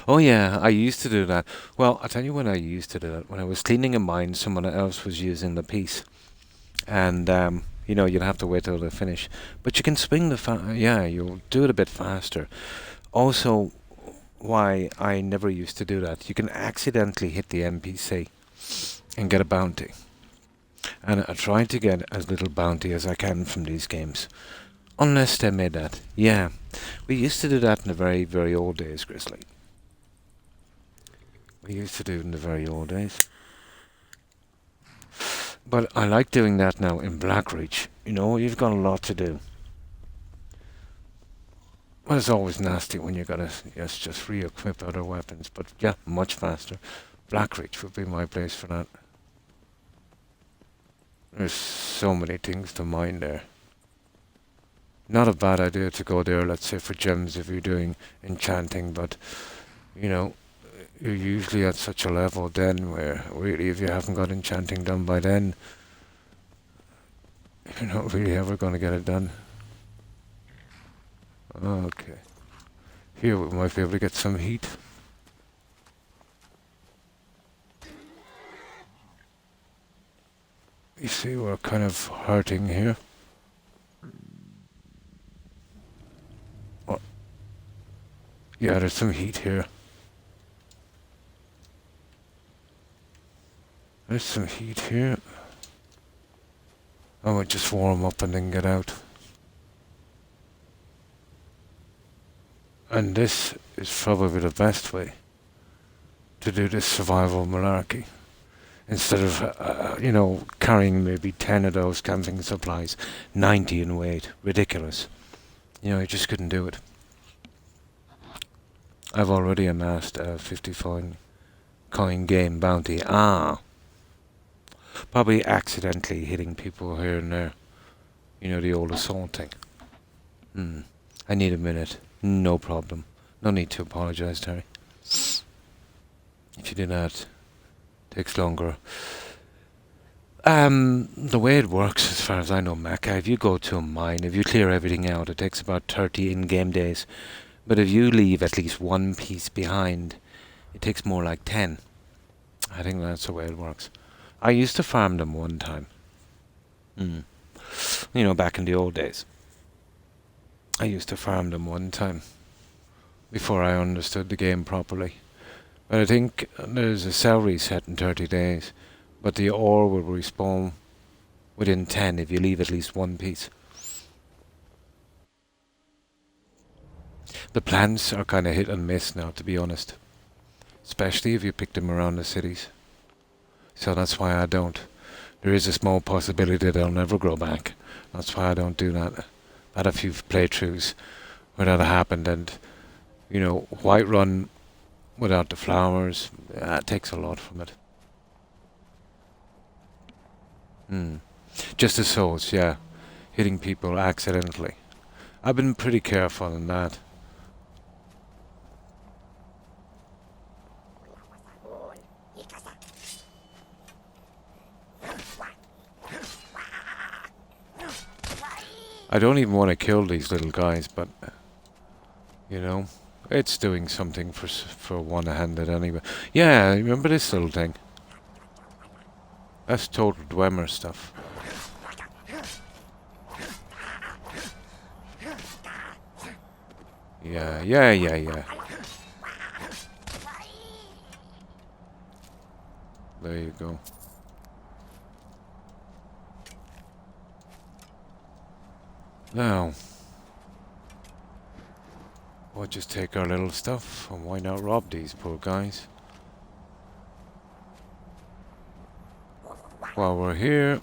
Oh yeah, I used to do that. Well, I'll tell you when I used to do it. When I was cleaning a mine, someone else was using the piece. And, you know, you'd have to wait till they finish. But you can swing yeah, you'll do it a bit faster. Also, why I never used to do that, you can accidentally hit the NPC and get a bounty. And I try to get as little bounty as I can from these games. Unless they made that. Yeah, we used to do that in the very, very old days, Grizzly. We used to do it in the very old days. But I like doing that now in Blackreach. You know, you've got a lot to do. Well, it's always nasty when you gotta, yes, just re-equip other weapons. But yeah, much faster. Blackreach would be my place for that. There's so many things to mine there. Not a bad idea to go there, let's say, for gems if you're doing enchanting, but, you know, you're usually at such a level then where really if you haven't got enchanting done by then, you're not really ever going to get it done. Okay. Here we might be able to get some heat. You see, we're kind of hurting here. Oh. Yeah, there's some heat here. There's some heat here. I might just warm up and then get out. And this is probably the best way to do this survival malarkey. Instead of, you know, carrying maybe 10 of those camping supplies, 90 in weight. Ridiculous. You know, you just couldn't do it. I've already amassed a 55 coin game bounty. Probably accidentally hitting people here and there. You know, the old assault thing. I need a minute. No problem. No need to apologize, Terry. If you do that, it takes longer. The way it works, as far as I know, Macca, if you go to a mine, if you clear everything out, it takes about 30 in-game days. But if you leave at least one piece behind, it takes more like 10. I think that's the way it works. I used to farm them one time. You know, back in the old days. I used to farm them one time. Before I understood the game properly. But I think there's a cell reset in 30 days. But the ore will respawn within 10 if you leave at least one piece. The plants are kind of hit and miss now, to be honest. Especially if you pick them around the cities. So that's why I don't. There is a small possibility that they'll never grow back. That's why I don't do that. I had a few playthroughs where that happened, and you know, Whiterun without the flowers, it takes a lot from it. Just the souls, yeah. Hitting people accidentally. I've been pretty careful in that. I don't even want to kill these little guys, but you know, it's doing something for one-handed anyway. Yeah, remember this little thing? That's total Dwemer stuff. Yeah. There you go. Now, we'll just take our little stuff and why not rob these poor guys? While we're here,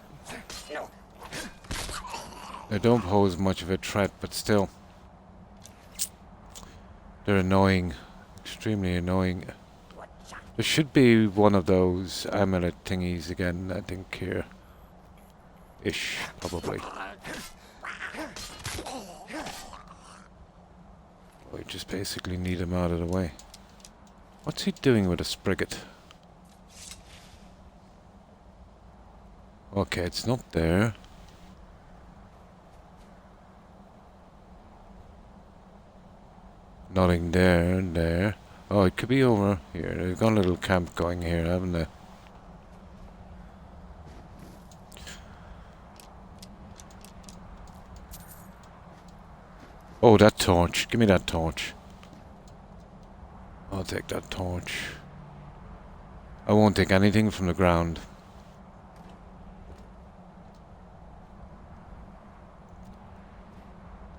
they don't pose much of a threat, but still, they're annoying, extremely annoying. There should be one of those amulet thingies again, I think, here. Ish, probably. We just basically need him out of the way. What's he doing with a Sprigget? Okay, it's not there. Nothing there and there. Oh, it could be over here. They've got a little camp going here, haven't they? Oh, that torch. Give me that torch. I'll take that torch. I won't take anything from the ground.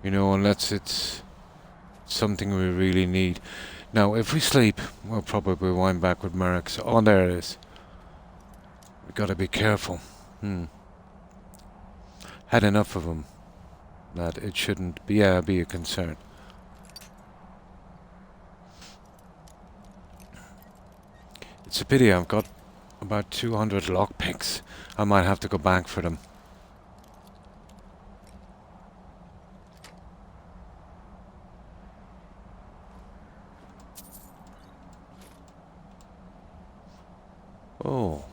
You know, unless it's something we really need. Now, if we sleep, we'll probably wind back with Merrick's. Oh, there it is. We gotta be careful. Had enough of them. That it shouldn't be a concern. It's a pity I've got about 200 lockpicks. I might have to go back for them. Oh.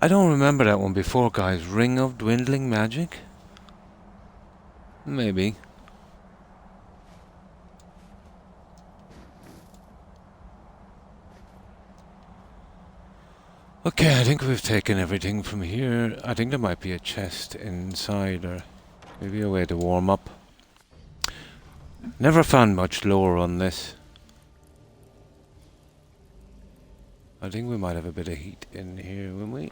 I don't remember that one before, guys. Ring of Dwindling Magic? Maybe. Okay, I think we've taken everything from here. I think there might be a chest inside, or maybe a way to warm up. Never found much lore on this. I think we might have a bit of heat in here, won't we?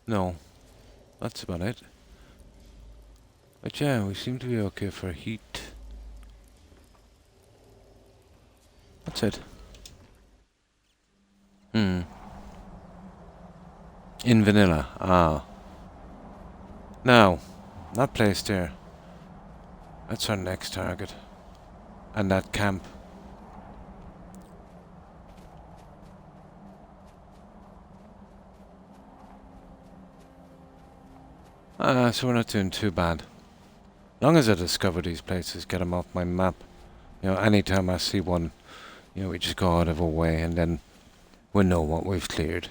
No, that's about it. But yeah, we seem to be okay for heat. That's it. In vanilla, Now, that place there. That's our next target. And that camp. So we're not doing too bad. Long as I discover these places, get them off my map. You know, anytime I see one, you know, we just go out of our way and then we know what we've cleared.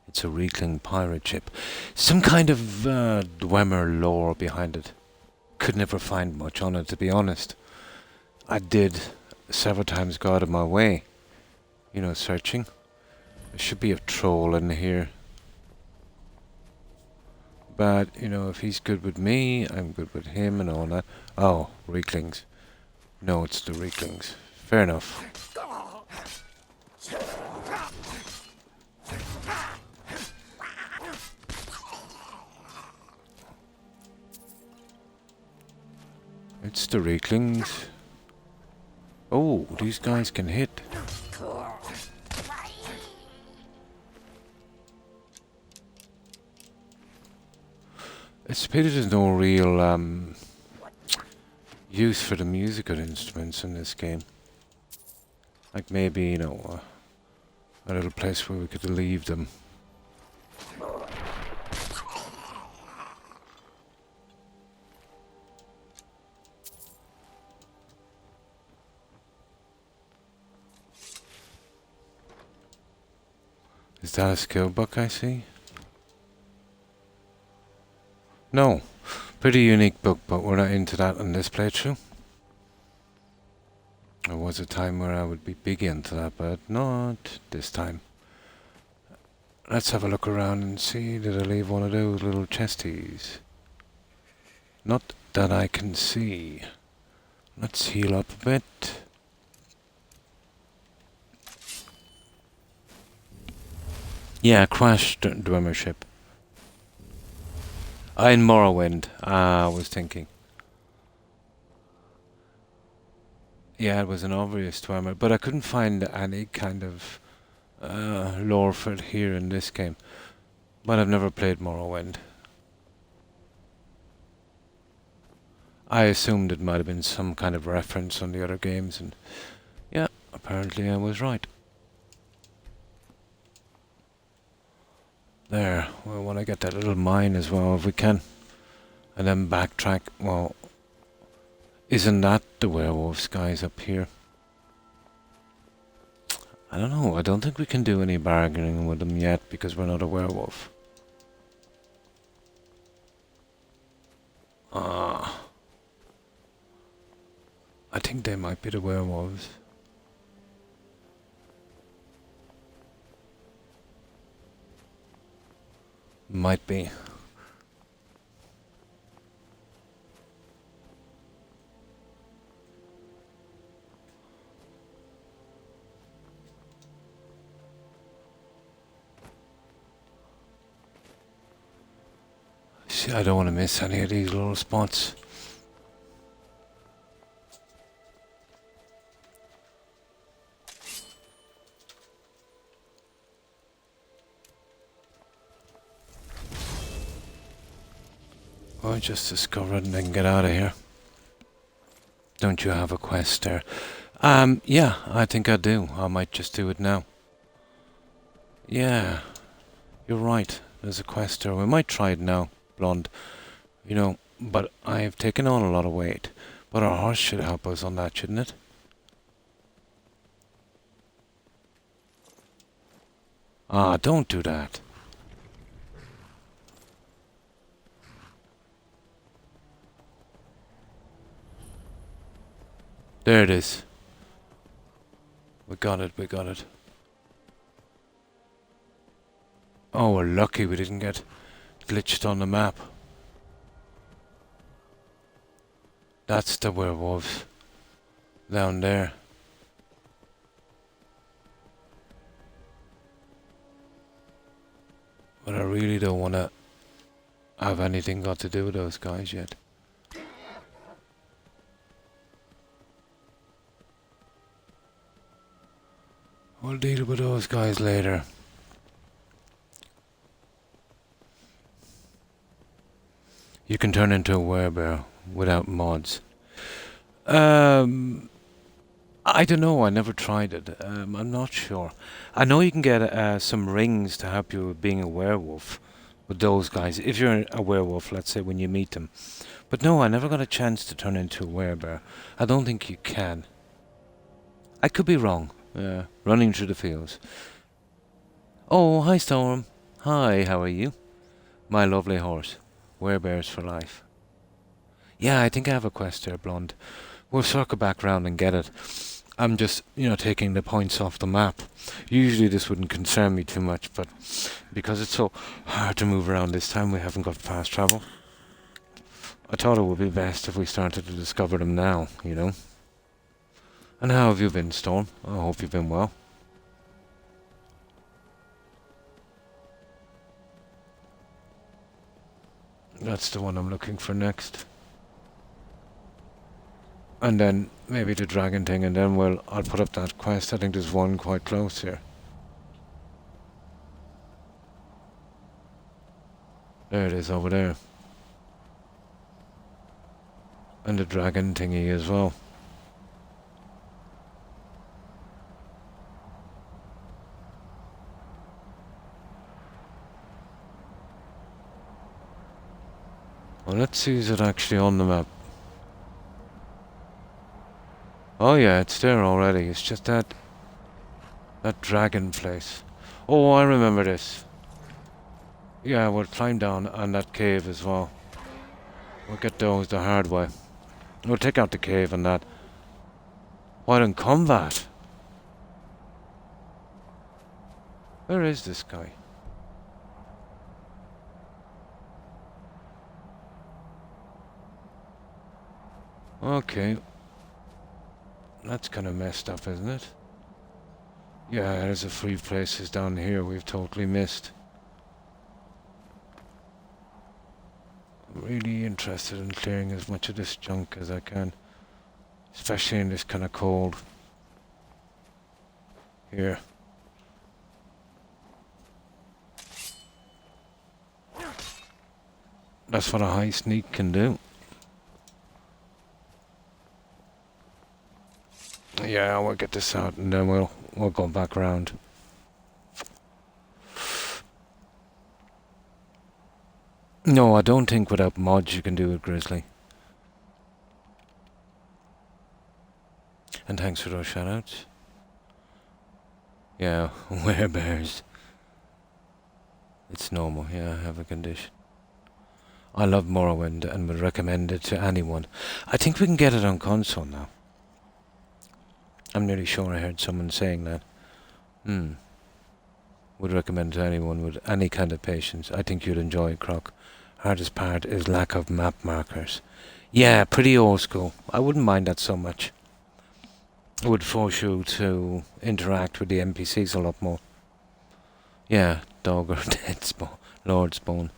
It's a Reekling pirate ship. Some kind of Dwemer lore behind it. Could never find much on it, to be honest. I did several times go out of my way, you know, searching. There should be a troll in here. But, you know, if he's good with me, I'm good with him and all that. Oh, Reeklings. No, it's the Reeklings. Fair enough. It's the Reeklings. Oh, these guys can hit. It's a pity there's no real use for the musical instruments in this game. Like maybe, you know, a little place where we could leave them. Is that a skill book I see? No. Pretty unique book, but we're not into that in this playthrough. There was a time where I would be big into that, but not this time. Let's have a look around and see, did I leave one of those little chesties? Not that I can see. Let's heal up a bit. Yeah, crashed Dwemer ship. In Morrowind, I was thinking. Yeah, it was an obvious Dwemer, but I couldn't find any kind of lore for it here in this game. But I've never played Morrowind. I assumed it might have been some kind of reference on the other games, and yeah, apparently I was right. There, we want to get that little mine as well if we can. And then backtrack. Well, isn't that the werewolves guys up here? I don't know, I don't think we can do any bargaining with them yet because we're not a werewolf. I think they might be the werewolves. Might be. See, I don't want to miss any of these little spots. Or just discover it and then get out of here. Don't you have a quest there? Yeah, I think I do. I might just do it now. Yeah, you're right. There's a quest there. We might try it now, Blonde. You know, but I've taken on a lot of weight. But our horse should help us on that, shouldn't it? Ah, don't do that. There it is. We got it, we got it. Oh, we're lucky we didn't get glitched on the map. That's the werewolves. Down there. But I really don't want to have anything got to do with those guys yet. We'll deal with those guys later. You can turn into a werebear without mods. I don't know, I never tried it. I'm not sure. I know you can get some rings to help you with being a werewolf with those guys. If you're a werewolf, let's say, when you meet them. But no, I never got a chance to turn into a werebear. I don't think you can. I could be wrong. Running through the fields. Oh, hi Storm. Hi, how are you? My lovely horse. Werebears for life. Yeah, I think I have a quest there, Blonde. We'll circle back round and get it. I'm just, taking the points off the map. Usually this wouldn't concern me too much, but because it's so hard to move around this time, we haven't got fast travel. I thought it would be best if we started to discover them now, And how have you been, Storm? I hope you've been well. That's the one I'm looking for next. And then maybe the dragon thing, and then I'll put up that quest. I think there's one quite close here. There it is over there. And the dragon thingy as well. Well, let's see, is it actually on the map? Oh yeah, it's there already. It's just that dragon place. Oh, I remember this. Yeah, we'll climb down on that cave as well. We'll get those the hard way. We'll take out the cave and that. Why in combat? Where is this guy? Okay. That's kind of messed up, isn't it? Yeah, there's a few places down here we've totally missed. I'm really interested in clearing as much of this junk as I can. Especially in this kind of cold. Here. That's what a high sneak can do. Yeah, we'll get this out and then we'll go back around. No, I don't think without mods you can do it, Grizzly. And thanks for those shoutouts. Yeah, werebears. It's normal, yeah, I have a condition. I love Morrowind and would recommend it to anyone. I think we can get it on console now. I'm nearly sure I heard someone saying that. Would recommend to anyone with any kind of patience. I think you'd enjoy it, Croc. Hardest part is lack of map markers. Yeah, pretty old school. I wouldn't mind that so much. It would force you to interact with the NPCs a lot more. Yeah, dog or dead spawn, Lord spawn.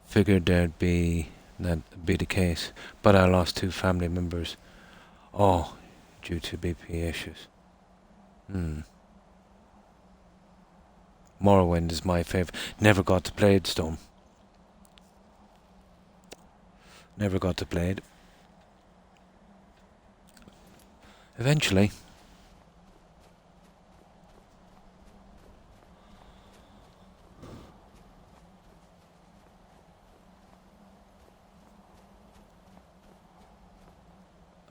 Figured that'd be the case, but I lost 2 family members. Oh, due to BP issues. Morrowind is my favourite. Never got to play it, Storm. Never got to play it. Eventually.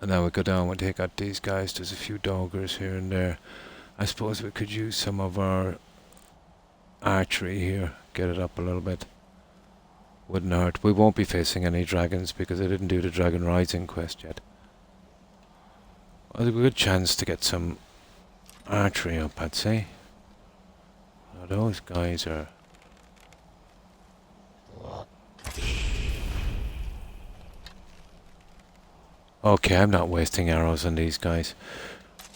And now we go down, we'll take out these guys. There's a few doggers here and there. I suppose we could use some of our archery here. Get it up a little bit. Wouldn't hurt. We won't be facing any dragons because I didn't do the Dragon Rising quest yet. Well, there's a good chance to get some archery up, I'd say. Now those guys are... Okay, I'm not wasting arrows on these guys.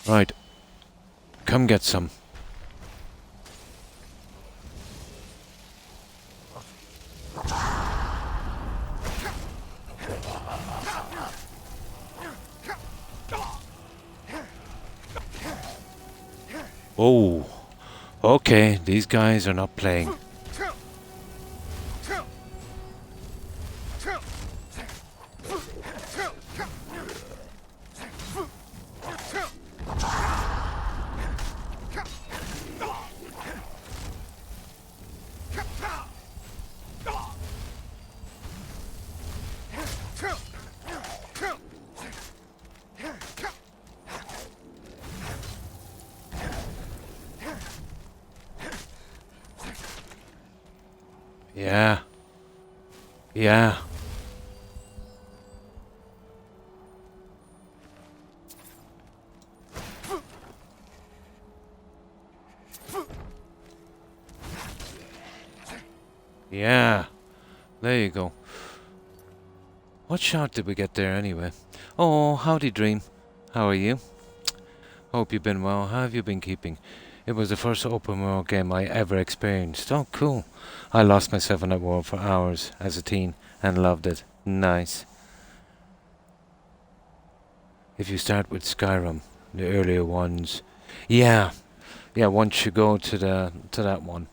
Right. Come get some. Oh. Okay, these guys are not playing. Yeah. Yeah. Yeah, there you go. What shot did we get there anyway? Oh, howdy Dream. How are you? Hope you've been well. How have you been keeping? It was the first open world game I ever experienced. Oh, cool. I lost myself in that world for hours as a teen and loved it. Nice. If you start with Skyrim, the earlier ones, yeah, once you go to that one,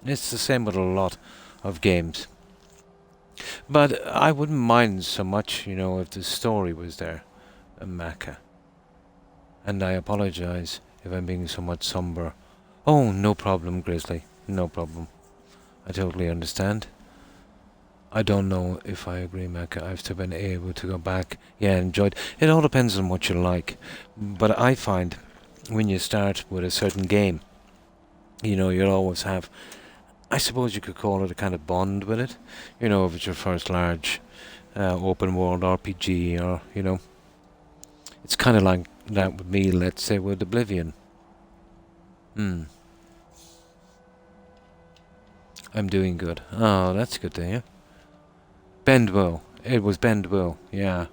it's the same with a lot of games. But I wouldn't mind so much, if the story was there, Mecca. And I apologize if I'm being somewhat somber. Oh, no problem, Grizzly. No problem. I totally understand. I don't know if I agree, Mecca. I've still been able to go back. Yeah, enjoyed. It all depends on what you like. But I find when you start with a certain game, you'll always have, I suppose you could call it a kind of bond with it. If it's your first large open world RPG or, it's kind of like that with me, let's say, with Oblivion. I'm doing good. Oh, that's good to hear. Bendwell. It was Bendwell, yeah.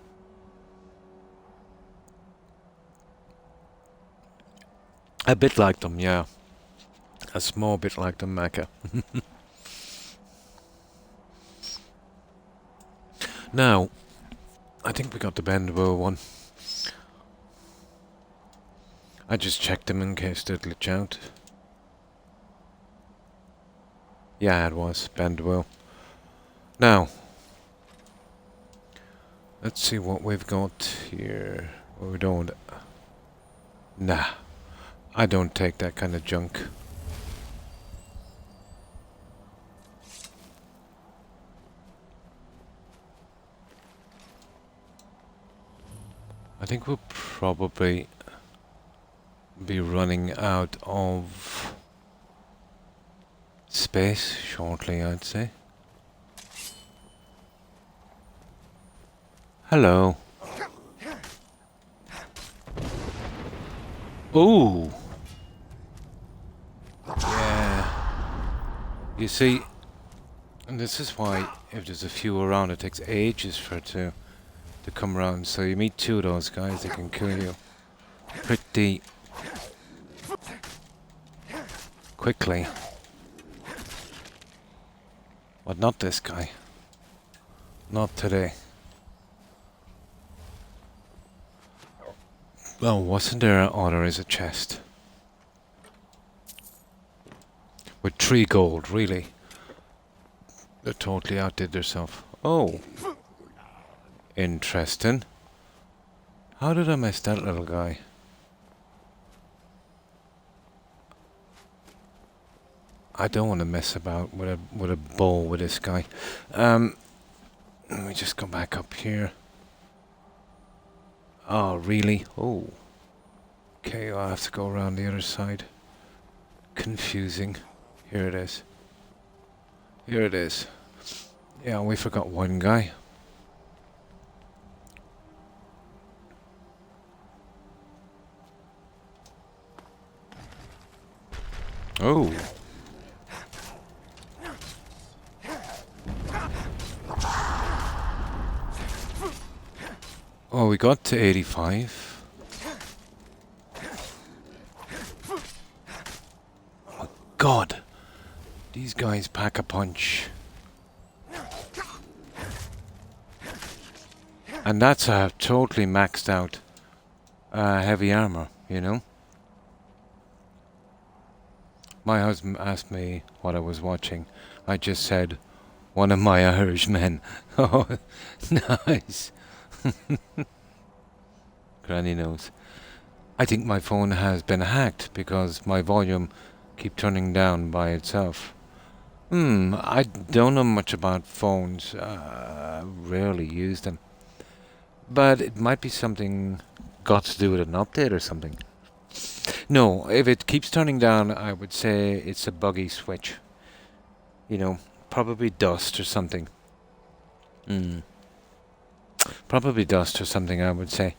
A bit like them, yeah. A small bit like them, Mecca. Now, I think we got the Bendwell one. I just checked them in case they'd glitch out. Yeah, it was Bendwell. Now, let's see what we've got here. What we don't. Nah, I don't take that kind of junk. I think we'll probably be running out of space shortly, I'd say. Hello. Ooh. Yeah. You see, and this is why if there's a few around, it takes ages for it to come around. So you meet two of those guys, they can kill you pretty quickly. But not this guy. Not today. Well, wasn't there? Oh, there is a chest. With 3 gold, really? They totally outdid themselves. Oh. Interesting. How did I miss that little guy? I don't want to mess about with a bow with this guy. Let me just go back up here. Oh, really? Oh. Okay, I'll have to go around the other side. Confusing. Here it is. Here it is. Yeah, we forgot one guy. Oh. Oh, we got to 85. Oh, God. These guys pack a punch. And that's a totally maxed out heavy armor, My husband asked me what I was watching. I just said, one of my Irish men. Oh, nice. Granny knows. I think my phone has been hacked because my volume keeps turning down by itself. I don't know much about phones. Rarely use them. But it might be something got to do with an update or something. No, if it keeps turning down, I would say it's a buggy switch. Probably dust or something. Probably dust or something, I would say.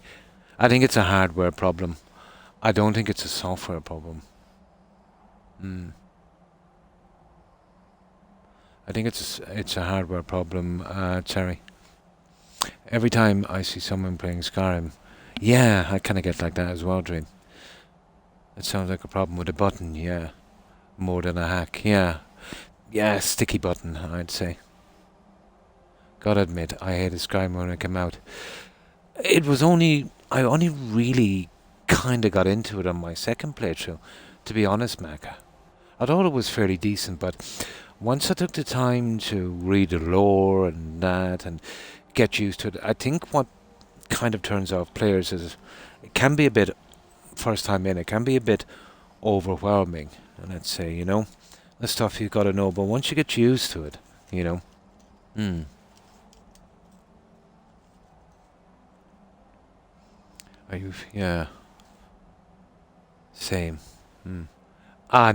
I think it's a hardware problem. I don't think it's a software problem. I think it's a hardware problem, Terry. Every time I see someone playing Skyrim, yeah, I kind of get like that as well, Dream. It sounds like a problem with a button, yeah. More than a hack, yeah. Yeah, sticky button, I'd say. Gotta admit, I hated Skyrim when it came out. I only really kind of got into it on my second playthrough, to be honest, Mac. I thought it was fairly decent, but once I took the time to read the lore and that and get used to it, I think what kind of turns off players is it can be a bit, first time in, it can be a bit overwhelming. And let's say, the stuff you've got to know, but once you get used to it, you know. Hmm. Yeah. Same. Hmm.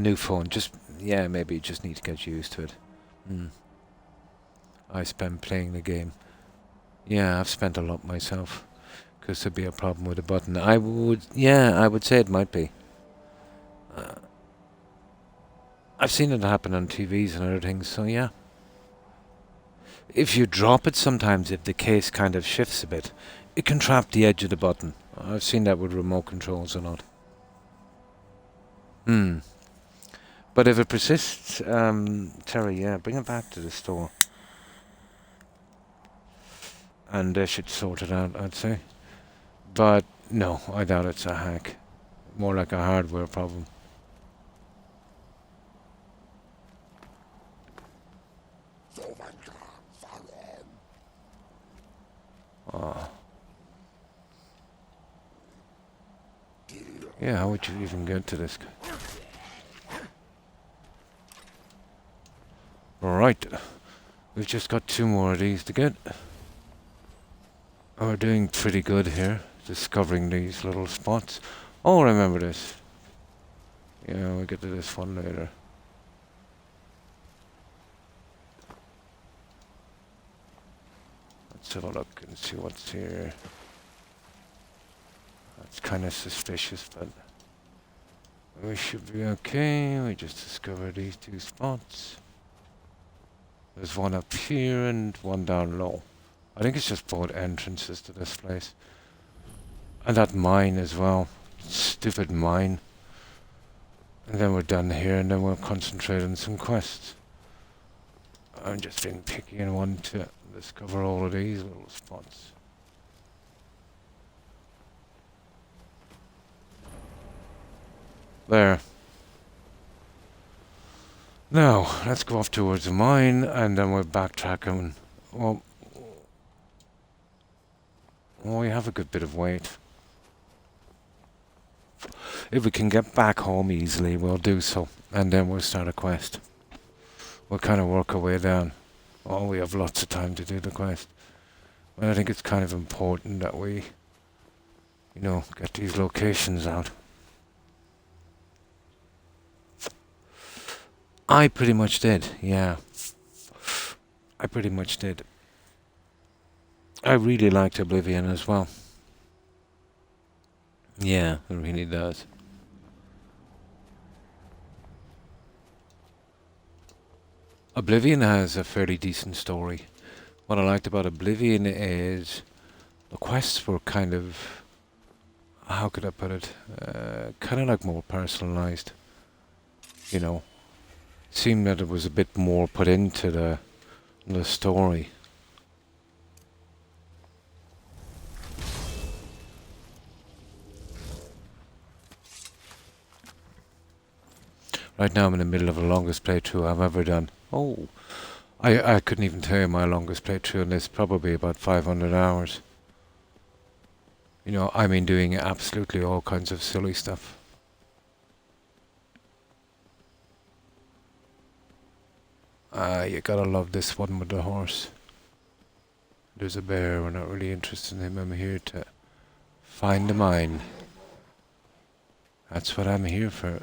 New phone. Maybe you just need to get used to it. Hmm. I spent playing the game. Yeah, I've spent a lot myself. Because there'd be a problem with the button. I would say it might be. I've seen it happen on TVs and other things, so yeah. If you drop it sometimes, if the case kind of shifts a bit, it can trap the edge of the button. I've seen that with remote controls a lot. Hmm. But if it persists, Terry, yeah, bring it back to the store. And they should sort it out, I'd say. But no, I doubt it's a hack. More like a hardware problem. Oh. Yeah, how would you even get to this guy? Right. We've just got 2 more of these to get. We're doing pretty good here, discovering these little spots. Oh, remember this. Yeah, we'll get to this one later. Let's have a look and see what's here. That's kind of suspicious, but we should be okay. We just discovered these 2 spots. There's one up here and one down low. I think it's just both entrances to this place. And that mine as well. Stupid mine. And then we're done here and then we'll concentrate on some quests. I'm just being picky and want to discover all of these little spots. There. Now, let's go off towards the mine and then we're backtracking. Well, we have a good bit of weight. If we can get back home easily, we'll do so. And then we'll start a quest. We'll kind of work our way down. Oh, we have lots of time to do the quest. But I think it's kind of important that we, get these locations out. I pretty much did, yeah. I pretty much did. I really liked Oblivion as well. Yeah, it really does. Oblivion has a fairly decent story. What I liked about Oblivion is the quests were kind of, how could I put it, kind of like more personalized. Seemed that it was a bit more put into the story. Right now I'm in the middle of the longest playthrough I've ever done. Oh, I couldn't even tell you my longest playthrough in this, probably about 500 hours. I mean doing absolutely all kinds of silly stuff. You gotta love this one with the horse. There's a bear, we're not really interested in him, I'm here to find the mine. That's what I'm here for.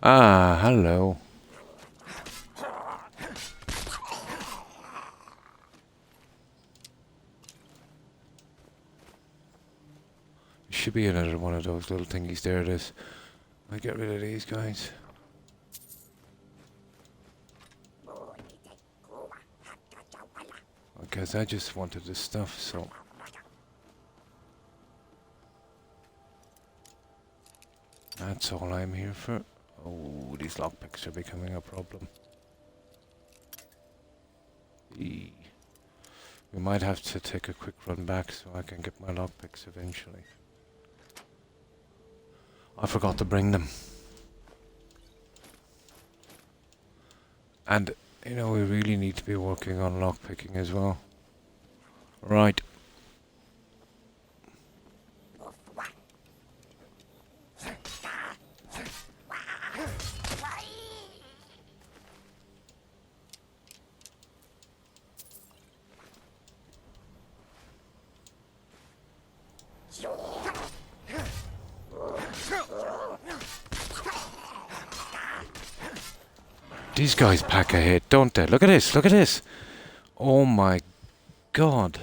Hello. should be another one of those little thingies. There it is. I get rid of these guys. Because I just wanted this stuff, so... That's all I'm here for. Oh, these lockpicks are becoming a problem. We might have to take a quick run back so I can get my lockpicks eventually. I forgot to bring them. And, you know, we really need to be working on lockpicking as well. Right. These guys pack a hit, don't they? Look at this, look at this. Oh my god.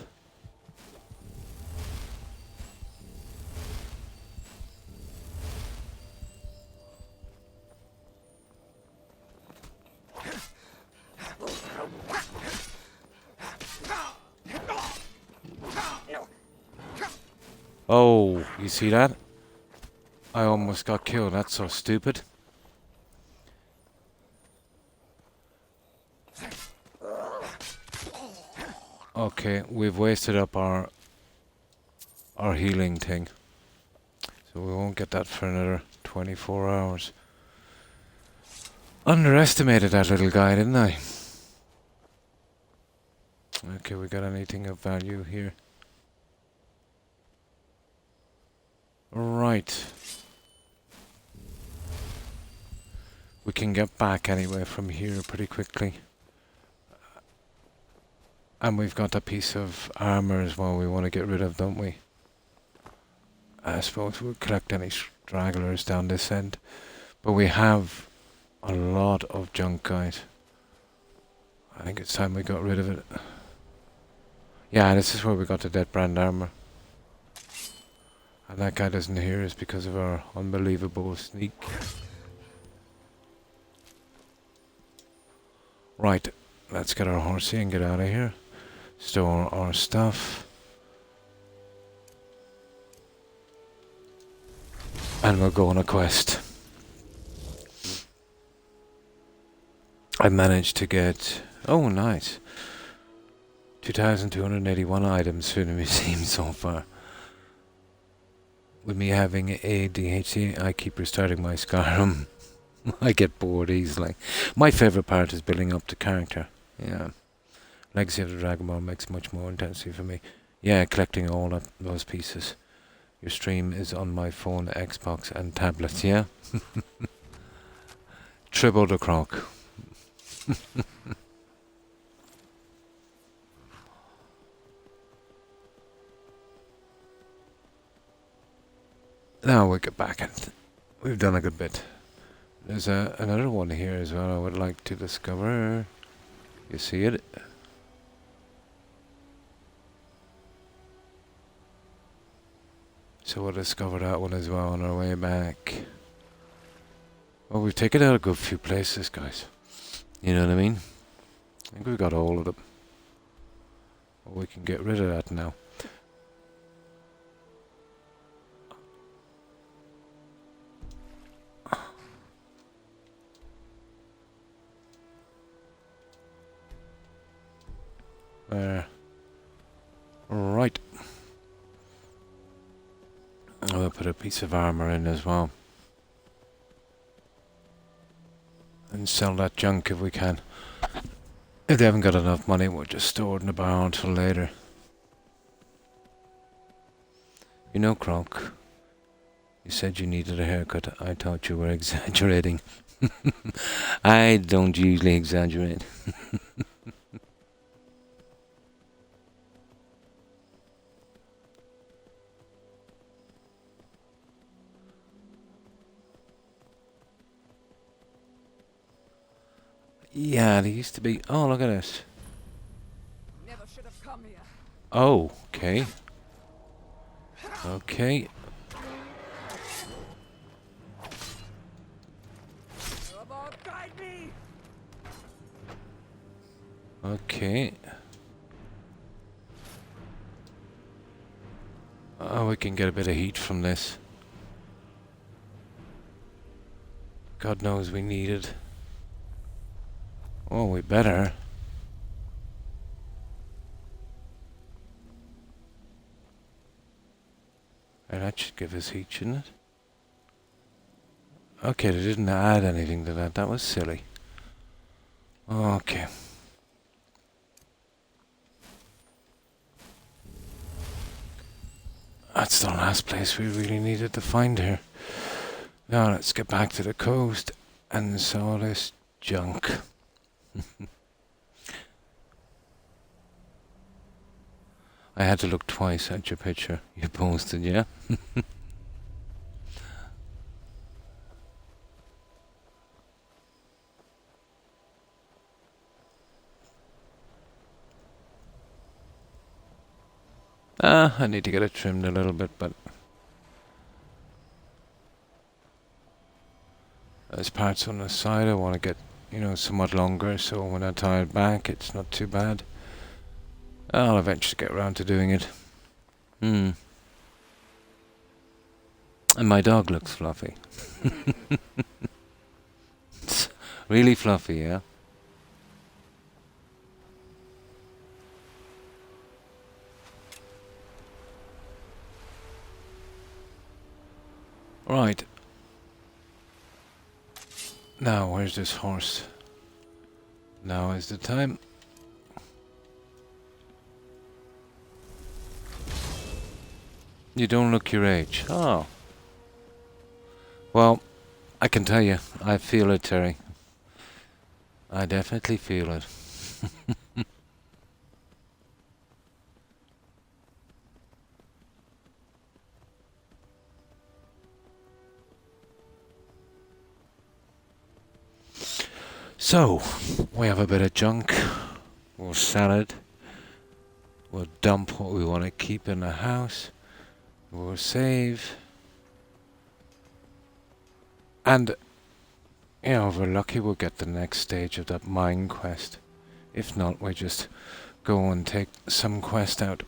Oh, you see that? I almost got killed, that's so stupid. Okay, we've wasted up our healing thing. So we won't get that for another 24 hours. Underestimated that little guy, didn't I? Okay, we got anything of value here? Right. We can get back anyway from here pretty quickly. And we've got a piece of armor as well we want to get rid of, don't we? I suppose we'll collect any stragglers down this end. But we have a lot of junk, guys. I think it's time we got rid of it. Yeah, this is where we got the Dead Brand armor. And that guy doesn't hear us because of our unbelievable sneak. Right, let's get our horsey and get out of here. Store our stuff. And we'll go on a quest. I managed to get... Oh, nice. 2,281 items through the museum so far. With me having ADHD, I keep restarting my Skyrim. I get bored easily. My favourite part is building up the character. Yeah. Legacy of the Dragon Ball makes much more intensity for me. Yeah, collecting all those pieces. Your stream is on my phone, Xbox and tablets, yeah? Triple the Croc. Now we get back at it. We've done a good bit. There's another one here as well I would like to discover. You see it? So we'll discover that one as well on our way back. Well, we've taken out a good few places, guys. You know what I mean? I think we've got all of them. Well, we can get rid of that now. Right. I'll put a piece of armor in as well. And sell that junk if we can. If they haven't got enough money, we'll just store it in the bar until later. You know, Croc, you said you needed a haircut. I thought you were exaggerating. I don't usually exaggerate. Yeah, there used to be... Oh, look at this. Never should have come here. Oh, okay. Okay. Guide me! Okay. Oh, we can get a bit of heat from this. God knows we need it. Oh, we better. And that should give us heat, shouldn't it? Okay, they didn't add anything to that. That was silly. Okay. That's the last place we really needed to find her. Now let's get back to the coast and saw this junk. I had to look twice at your picture you posted, yeah? I need to get it trimmed a little bit, but there's parts on the side I want to get, you know, somewhat longer, so when I tie it back, it's not too bad. I'll eventually get around to doing it. And my dog looks fluffy. It's really fluffy, yeah? Right. Now, where's this horse? Now is the time. You don't look your age. Oh. Well, I can tell you, I feel it, Terry. I definitely feel it. So, we have a bit of junk. We'll sell it. We'll dump what we want to keep in the house. We'll save. And, you know, if we're lucky, we'll get the next stage of that mine quest. If not, we just go and take some quest out.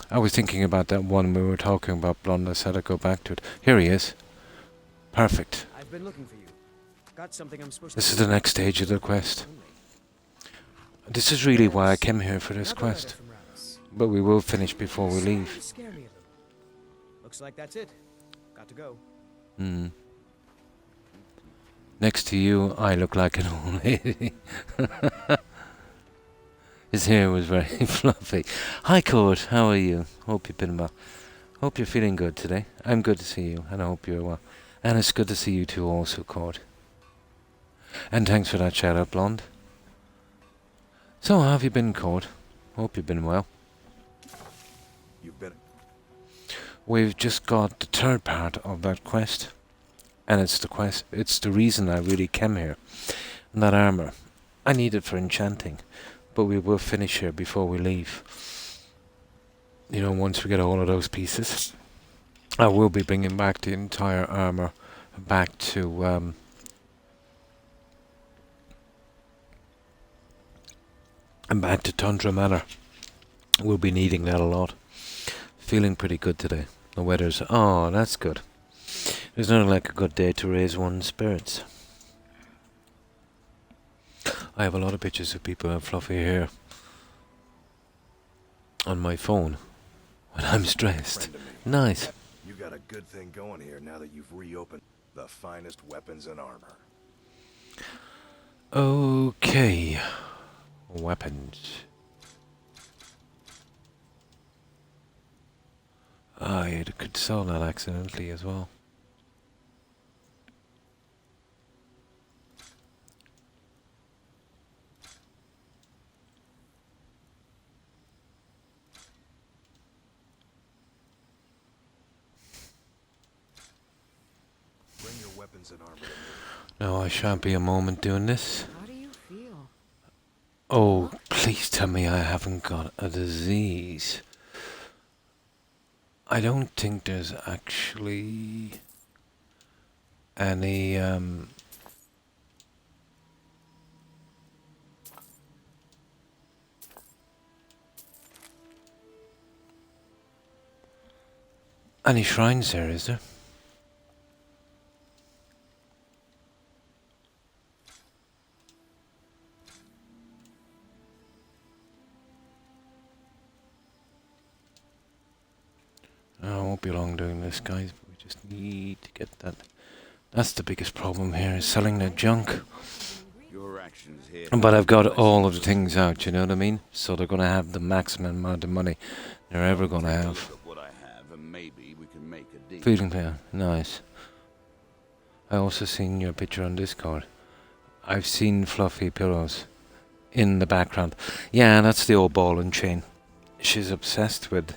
I was thinking about that one we were talking about, Blonde. I said I'd go back to it. Here he is. Perfect. I've been looking for you. Got something I'm supposed This to is the next stage of the quest. This is really why I came here for this quest. But we will finish before we leave. Scare me a little. Looks like that's it. Got to go. Next to you, I look like an old lady. His hair was very fluffy. Hi, Cord. How are you? Hope you've been well. Hope you're feeling good today. I'm good to see you, and I hope you're well. And it's good to see you too also, Cord. And thanks for that shout out, Blonde. So, how have you been, Cord? Hope you've been well. You've been... We've just got the third part of that quest. And it's the reason I really came here. And that armor. I need it for enchanting. But we will finish here before we leave. You know, once we get all of those pieces. I will be bringing back the entire armor back to and back to Tundra Manor. We'll be needing that a lot. Feeling pretty good today. The weather's... Oh, that's good. There's nothing like a good day to raise one's spirits. I have a lot of pictures of people who have fluffy hair on my phone when I'm stressed. Nice. You got a good thing going here now that you've reopened the finest weapons and armor. Okay. Weapons. I could sell that accidentally as well. Bring your weapons and armor to me. No, I shan't be a moment doing this. How do you feel? Oh, please tell me I haven't got a disease. I don't think there's actually any Any shrines there, is there? I won't be long doing this, guys, but we just need to get that. That's the biggest problem here, is selling the junk. Your actions here. But I've got all of the things out, you know what I mean? So they're going to have the maximum amount of money they're ever going to Take a have. look at what I have, and maybe we can make a deal. Feeling clear, nice. I also seen your picture on Discord. I've seen fluffy pillows in the background. Yeah, that's the old ball and chain. She's obsessed with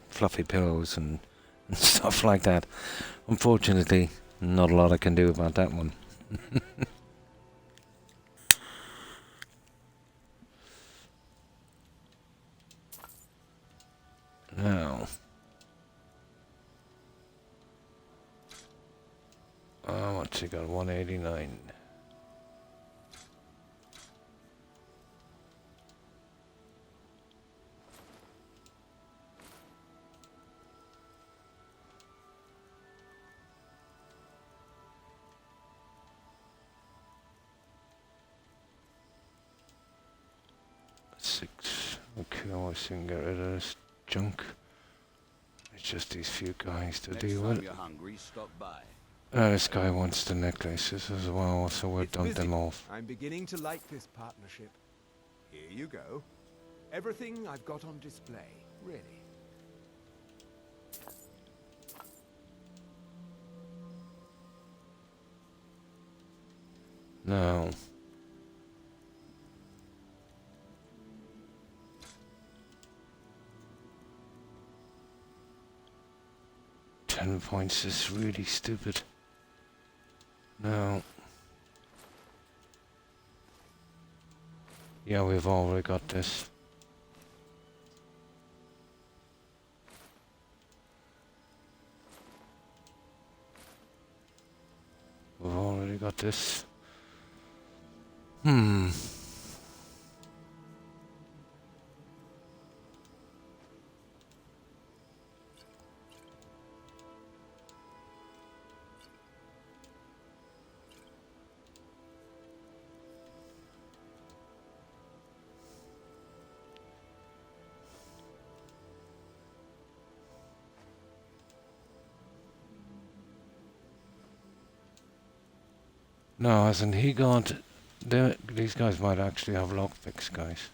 fluffy pillows and stuff like that. Unfortunately, not a lot I can do about that one. Now, what's he got? 189. Six. Okay, I always can get rid of this junk. It's just these few guys to Next deal time with. you're hungry, stop by. This guy wants the necklaces as well, so we'll It's dump busy. them off. I'm beginning to like this partnership. Here you go. Everything I've got on display, really. No. £10 is really stupid. No. Yeah, we've already got this. We've already got this. Hmm. No, hasn't he got... These guys might actually have lockpicks, guys.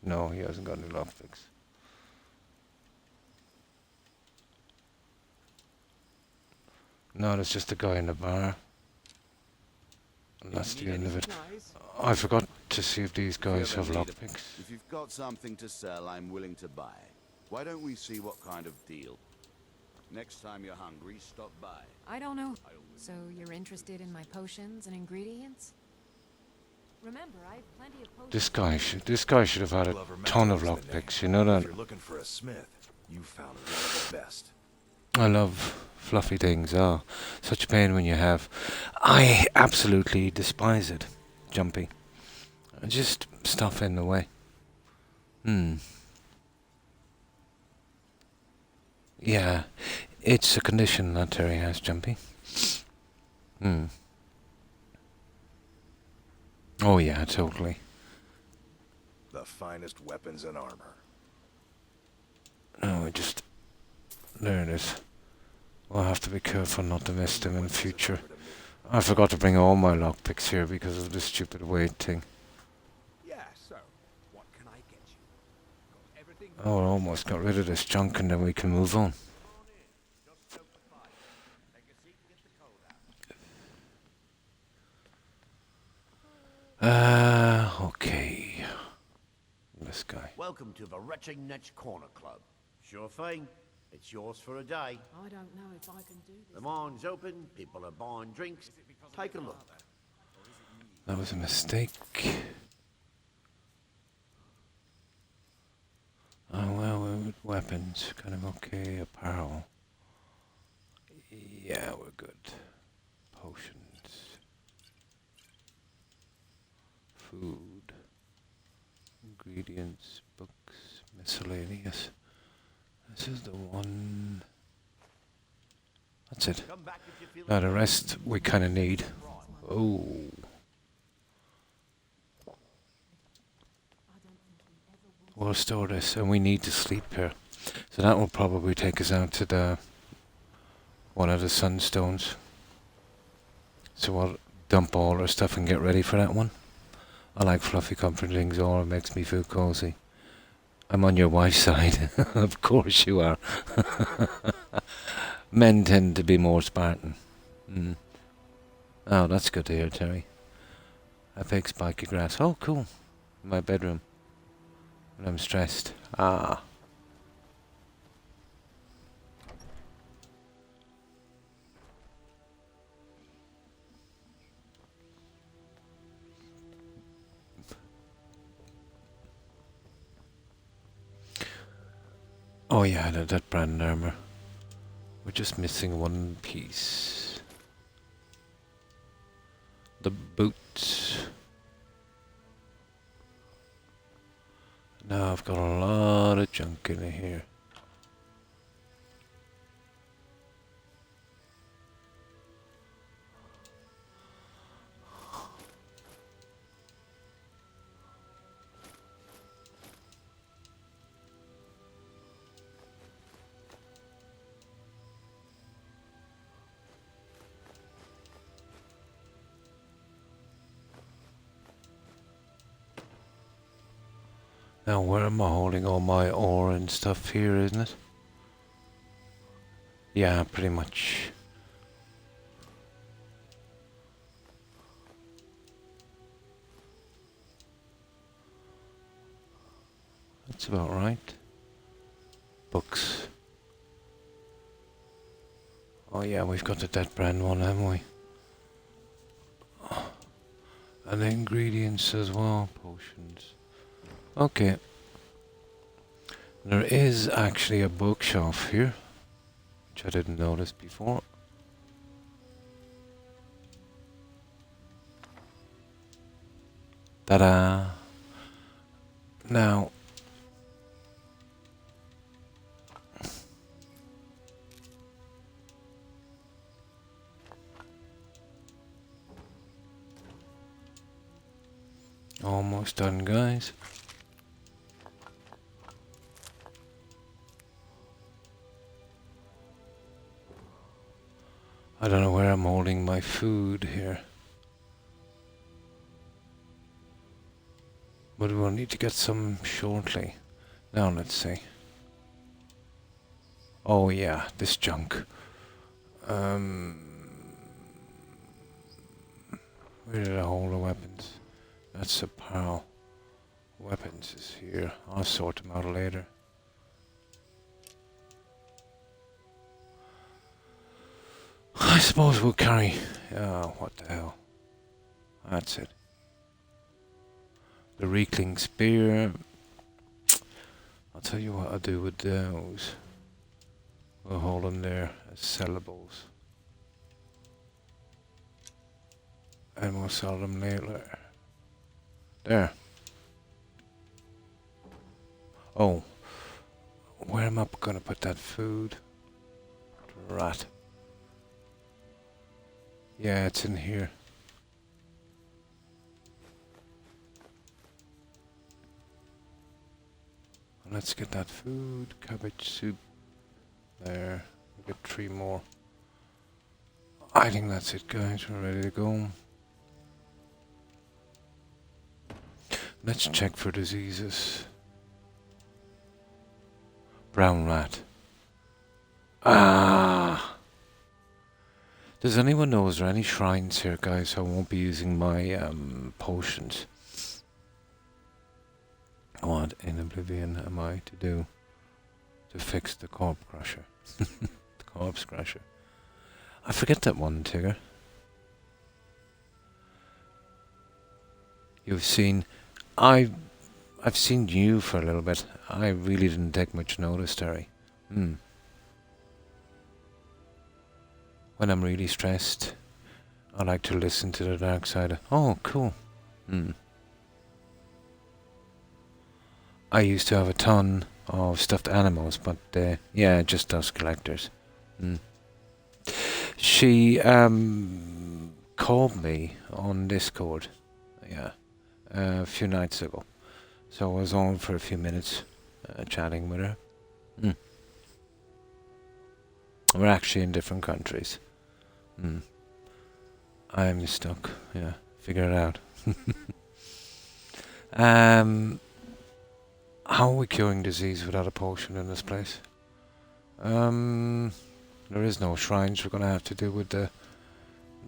No, he hasn't got any lockpicks. No, that's just the guy in the bar. And that's the end of it. Nice. I forgot to see if these If you guys ever have need a- lockpicks. If you've got something to sell, I'm willing to buy. Why don't we see what kind of deal? Next time you're hungry, stop by. I don't know. I always- So you're interested in my potions and ingredients? Remember, I have plenty of potions. This guy should have had a Glover ton of Mentor is the lockpicks, you name. know If that? you're looking for a smith, you found one of the best. I love fluffy things. Oh, such a pain when you have. I absolutely despise it. Jumpy. Just stuff in the way. Yeah, it's a condition that Terry has, Jumpy. Oh yeah, totally. The finest weapons and armor. No, there it is. We'll have to be careful not to miss them in the future. I forgot to bring all my lockpicks here because of this stupid weight thing. Yeah, so, what can I get you? Got everything. Oh, I almost got rid of this junk and then we can move on. Okay. This guy. Welcome to the Retching Netch Corner Club. Sure thing. It's yours for a day. I don't know if I can do The this. mine's open, people are buying drinks. Take a look. That was a mistake. Oh well, with weapons, kind of okay. Apparel. Yeah, we're good. Potions. Food. Ingredients, books, miscellaneous. This is the one That's it. Come back if you feel Now the rest we kind of need. Oh. We'll store this, and we need to sleep here. So that will probably take us out to the one of the sunstones. So we'll dump all our stuff and get ready for that one. I like fluffy comfort things, all it makes me feel cozy. I'm on your wife's side. Of course you are. Men tend to be more Spartan. Mm. Oh, that's good to hear, Terry. A big spiky grass. Oh, cool. In my bedroom. When I'm stressed. Ah. Oh yeah, that brand armor. We're just missing one piece. The boots. Now I've got a lot of junk in here. Now where am I holding all my ore and stuff here, isn't it? Yeah, pretty much. That's about right. Books. Oh yeah, we've got the Dead Brand one, haven't we? And the ingredients as well, potions. Okay. There is actually a bookshelf here, which I didn't notice before. Ta-da! Now, almost done, guys. I don't know where I'm holding my food here. But we'll need to get some shortly. Now let's see. Oh yeah, this junk. Where did I hold the weapons? That's a pile. Weapons is here. I'll sort them out later. I suppose we'll carry... Oh, what the hell. That's it. The Reekling Spear. I'll tell you what I'll do with those. We'll hold them there as sellables. And we'll sell them later. There. Oh. Where am I gonna put that food? Rat. Yeah, it's in here. Let's get that food. Cabbage soup. There. We get 3 more. I think that's it, guys. We're ready to go. Let's check for diseases. Brown rat. Ah! Does anyone know, is there any shrines here, guys? So I won't be using my potions. What in oblivion am I to do to fix the corpse crusher? The corpse crusher. I forget that one, Tigger. You've seen... I've seen you for a little bit. I really didn't take much notice, Terry. When I'm really stressed, I like to listen to the dark side. Oh, cool. I used to have a ton of stuffed animals, but yeah, just those collectors. She called me on Discord, yeah, a few nights ago. So I was on for a few minutes chatting with her. Mm. We're actually in different countries. Mm. I'm stuck, yeah, figure it out. How are we curing disease without a potion in this place? There is no shrines. We're gonna have to do with the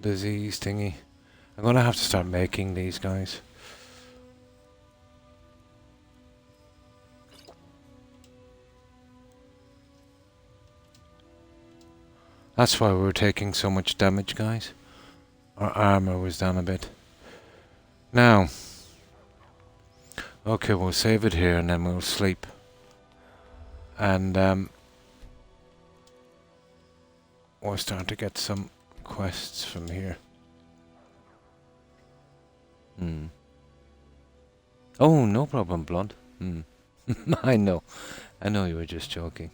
disease thingy. I'm gonna have to start making these guys. That's why we were taking so much damage, guys. Our armor was down a bit. Now, okay, we'll save it here and then we'll sleep. And we'll start to get some quests from here. Hmm. Oh, no problem, Blood. Hmm. I know you were just joking.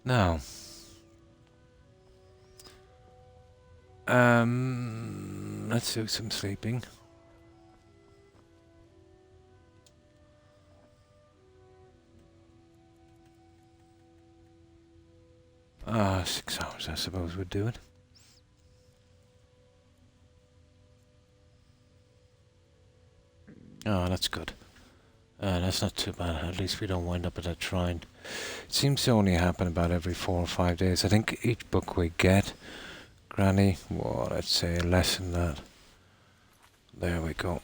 Now, let's do some sleeping. Ah, 6 hours, I suppose would do it. Oh, that's good. That's not too bad. At least we don't wind up at a shrine. It seems to only happen about every 4 or 5 days. I think each book we get, Granny, well, let's say less than that. There we go.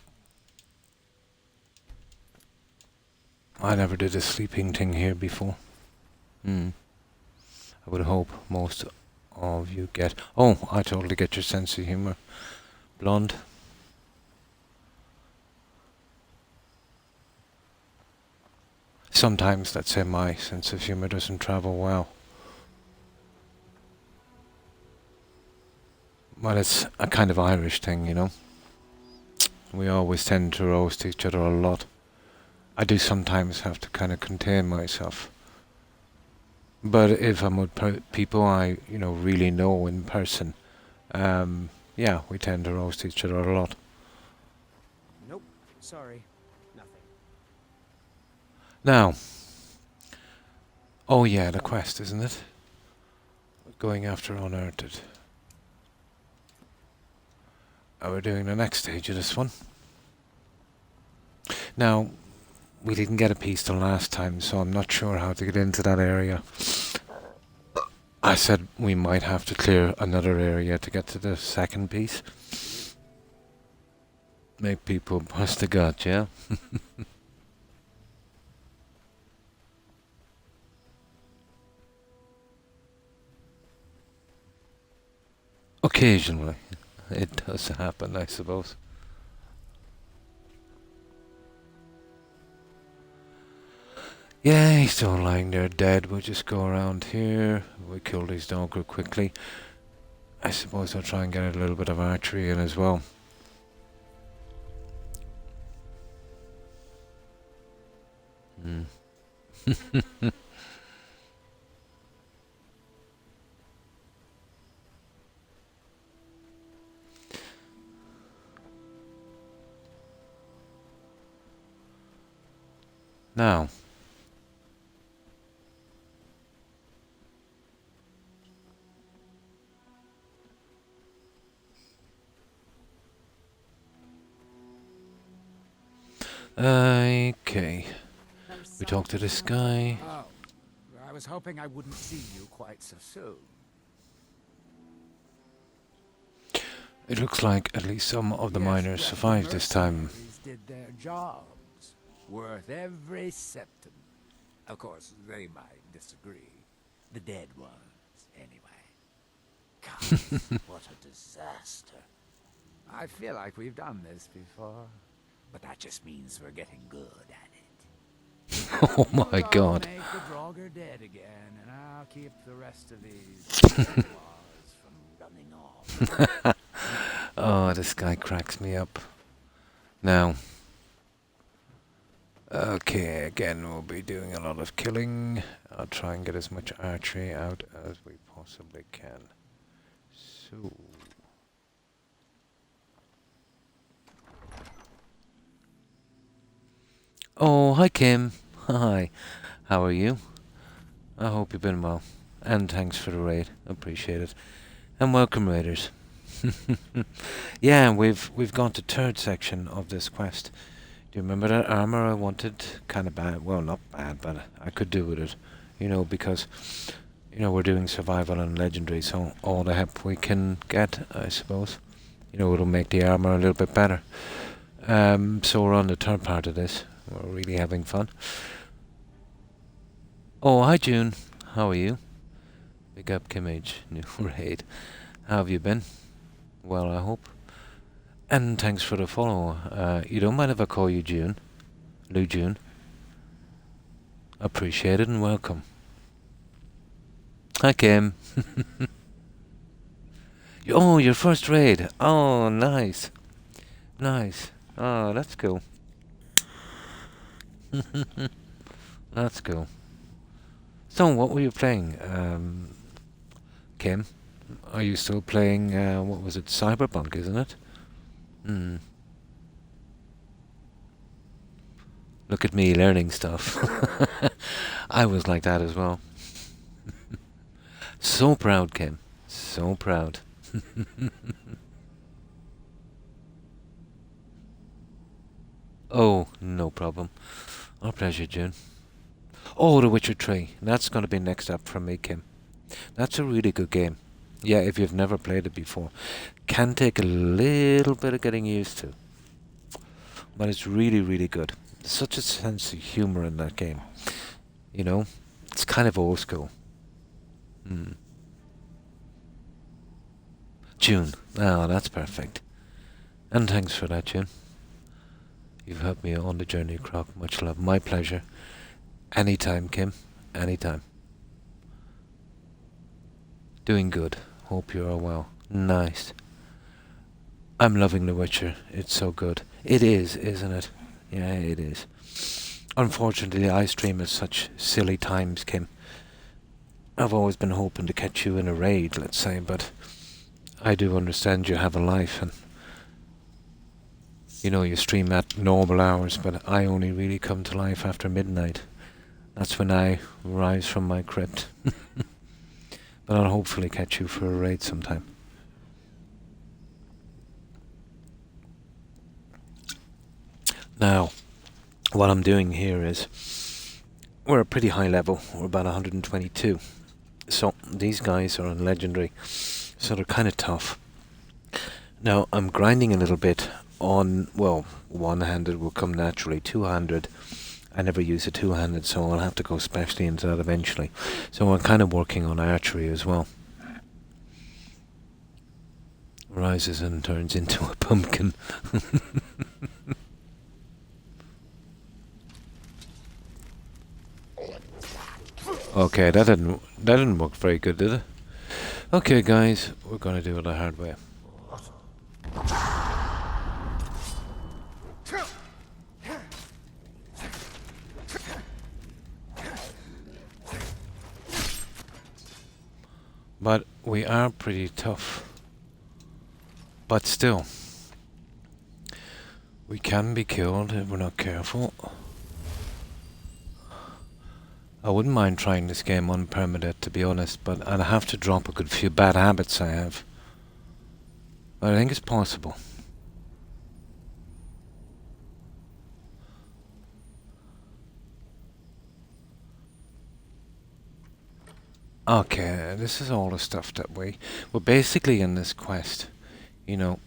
I never did a sleeping thing here before. I would hope most of you get... Oh, I totally get your sense of humor. Blonde. Sometimes, let's say, my sense of humor doesn't travel well. Well, it's a kind of Irish thing, you know. We always tend to roast each other a lot. I do sometimes have to kind of contain myself. But if I'm with people I, really know in person, yeah, we tend to roast each other a lot. Nope, sorry, nothing. Now, oh yeah, the quest, isn't it? Going after Unearthed. We're doing the next stage of this one. Now, we didn't get a piece the last time, so I'm not sure how to get into that area. I said we might have to clear another area to get to the second piece. Make people bust the gut, yeah? Occasionally. It does happen, I suppose. Yeah, he's still lying there dead. We'll just go around here. We kill these dog real quickly. I suppose I'll try and get a little bit of archery in as well. Now, okay, we talk to this guy. Oh, I was hoping I wouldn't see you quite so soon. It looks like at least some of the miners Yes, survived this time. mercenaries did their jobs, worth every septim. Of course, they might disagree. The dead ones, anyway. God, what a disaster. I feel like we've done this before, but that just means we're getting good at it. Oh my god. I'll make the Draugr dead again, and I'll keep the rest of these claws from running off. Oh, this guy cracks me up. Now, Okay, again, we'll be doing a lot of killing. I'll try and get as much archery out as we possibly can. So... Oh, hi Kim. Hi. How are you? I hope you've been well. And thanks for the raid. Appreciate it. And welcome, raiders. Yeah, we've gone to third section of this quest. Do you remember that armor I wanted? Kind of bad. Well, not bad, but I could do with it. You know, because, you know, we're doing survival and legendary, so all the help we can get, I suppose. You know, it'll make the armor a little bit better. So we're on the third part of this. We're really having fun. Oh, hi June. How are you? Big up Kim H. New raid. How have you been? Well, I hope. And thanks for the follow. You don't mind if I call you June? Lou June? Appreciate it and welcome. Hi Kim. Oh, your first raid. Oh, nice. Nice. Oh, that's cool. That's cool. So, what were you playing, Kim? Are you still playing, what was it, Cyberpunk, isn't it? Look at me learning stuff. I was like that as well. So proud, Kim. So proud. Oh, no problem. Our pleasure, June. Oh, The Witcher 3. That's going to be next up from me, Kim. That's a really good game. Yeah, if you've never played it before. Can take a little bit of getting used to. But it's really, really good. There's such a sense of humour in that game. You know? It's kind of old school. June. Oh, that's perfect. And thanks for that, June. You've helped me on the journey, Croc. Much love. My pleasure. Anytime, Kim. Anytime. Doing good. Hope you're all well. Nice. I'm loving The Witcher. It's so good. It is, isn't it? Yeah, it is. Unfortunately, I stream at such silly times, Kim. I've always been hoping to catch you in a raid, let's say, but I do understand you have a life and you know you stream at normal hours, but I only really come to life after midnight. That's when I rise from my crypt. But I'll hopefully catch you for a raid sometime. Now, what I'm doing here is, we're at pretty high level, we're about 122. So, these guys are on legendary, so they're kind of tough. Now, I'm grinding a little bit on, well, one-handed will come naturally, two-handed, I never use a two-handed, so I'll have to go specially into that eventually. So I'm kind of working on archery as well. Rises and turns into a pumpkin. Okay, that didn't work very good, did it? Okay, guys, we're gonna do it the hard way. But we are pretty tough. But still, we can be killed if we're not careful. I wouldn't mind trying this game on permadeath, to be honest, but I'd have to drop a good few bad habits I have. But I think it's possible. Okay, this is all the stuff that we're basically in this quest. You know,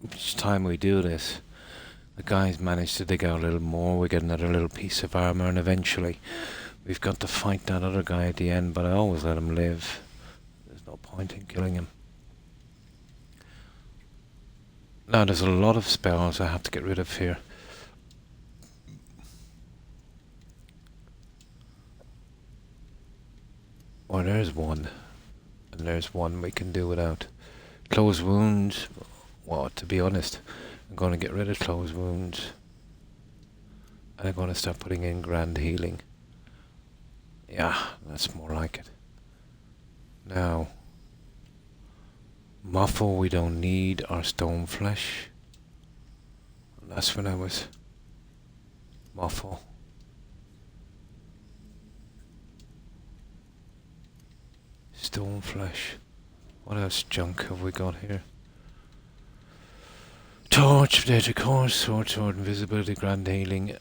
each time we do this, the guys manage to dig out a little more, we get another little piece of armor, and eventually we've got to fight that other guy at the end, but I always let him live. There's no point in killing him. Now, there's a lot of spells I have to get rid of here. Oh, there's one. And there's one we can do without. Close wounds. Well, to be honest, I'm going to get rid of close wounds. I'm going to start putting in grand healing. Yeah, that's more like it. Now, muffle we don't need, our stone flesh. That's when I was muffle. Stone flesh. What else junk have we got here? Torch, data core, sword, invisibility, grand healing.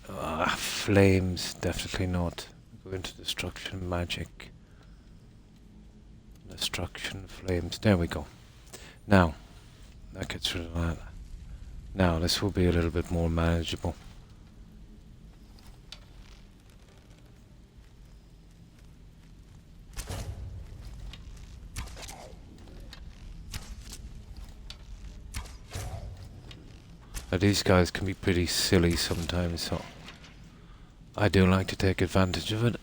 Flames, definitely not. Go into destruction, magic. Destruction, flames. There we go. Now, that gets rid of that. Now, this will be a little bit more manageable. Now, these guys can be pretty silly sometimes, so I do like to take advantage of it.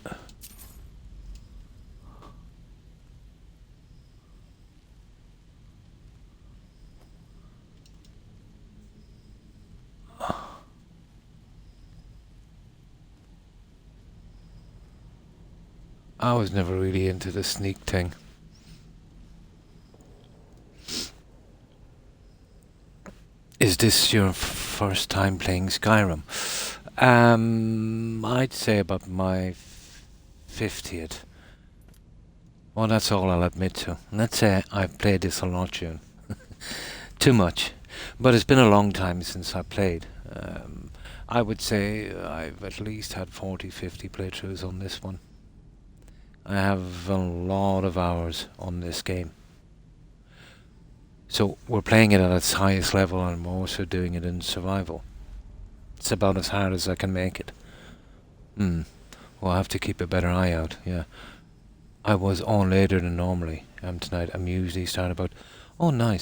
I was never really into the sneak thing. Is this your first time playing Skyrim? I'd say about my 50th. Well, that's all I'll admit to. Let's say I've played this a lot, June. Too much. But it's been a long time since I played. I would say I've at least had 40, 50 playthroughs on this one. I have a lot of hours on this game. So we're playing it at its highest level, and we're also doing it in survival. It's about as hard as I can make it. Well, I have to keep a better eye out, yeah. I was on later than normally tonight. I'm usually starting about, 9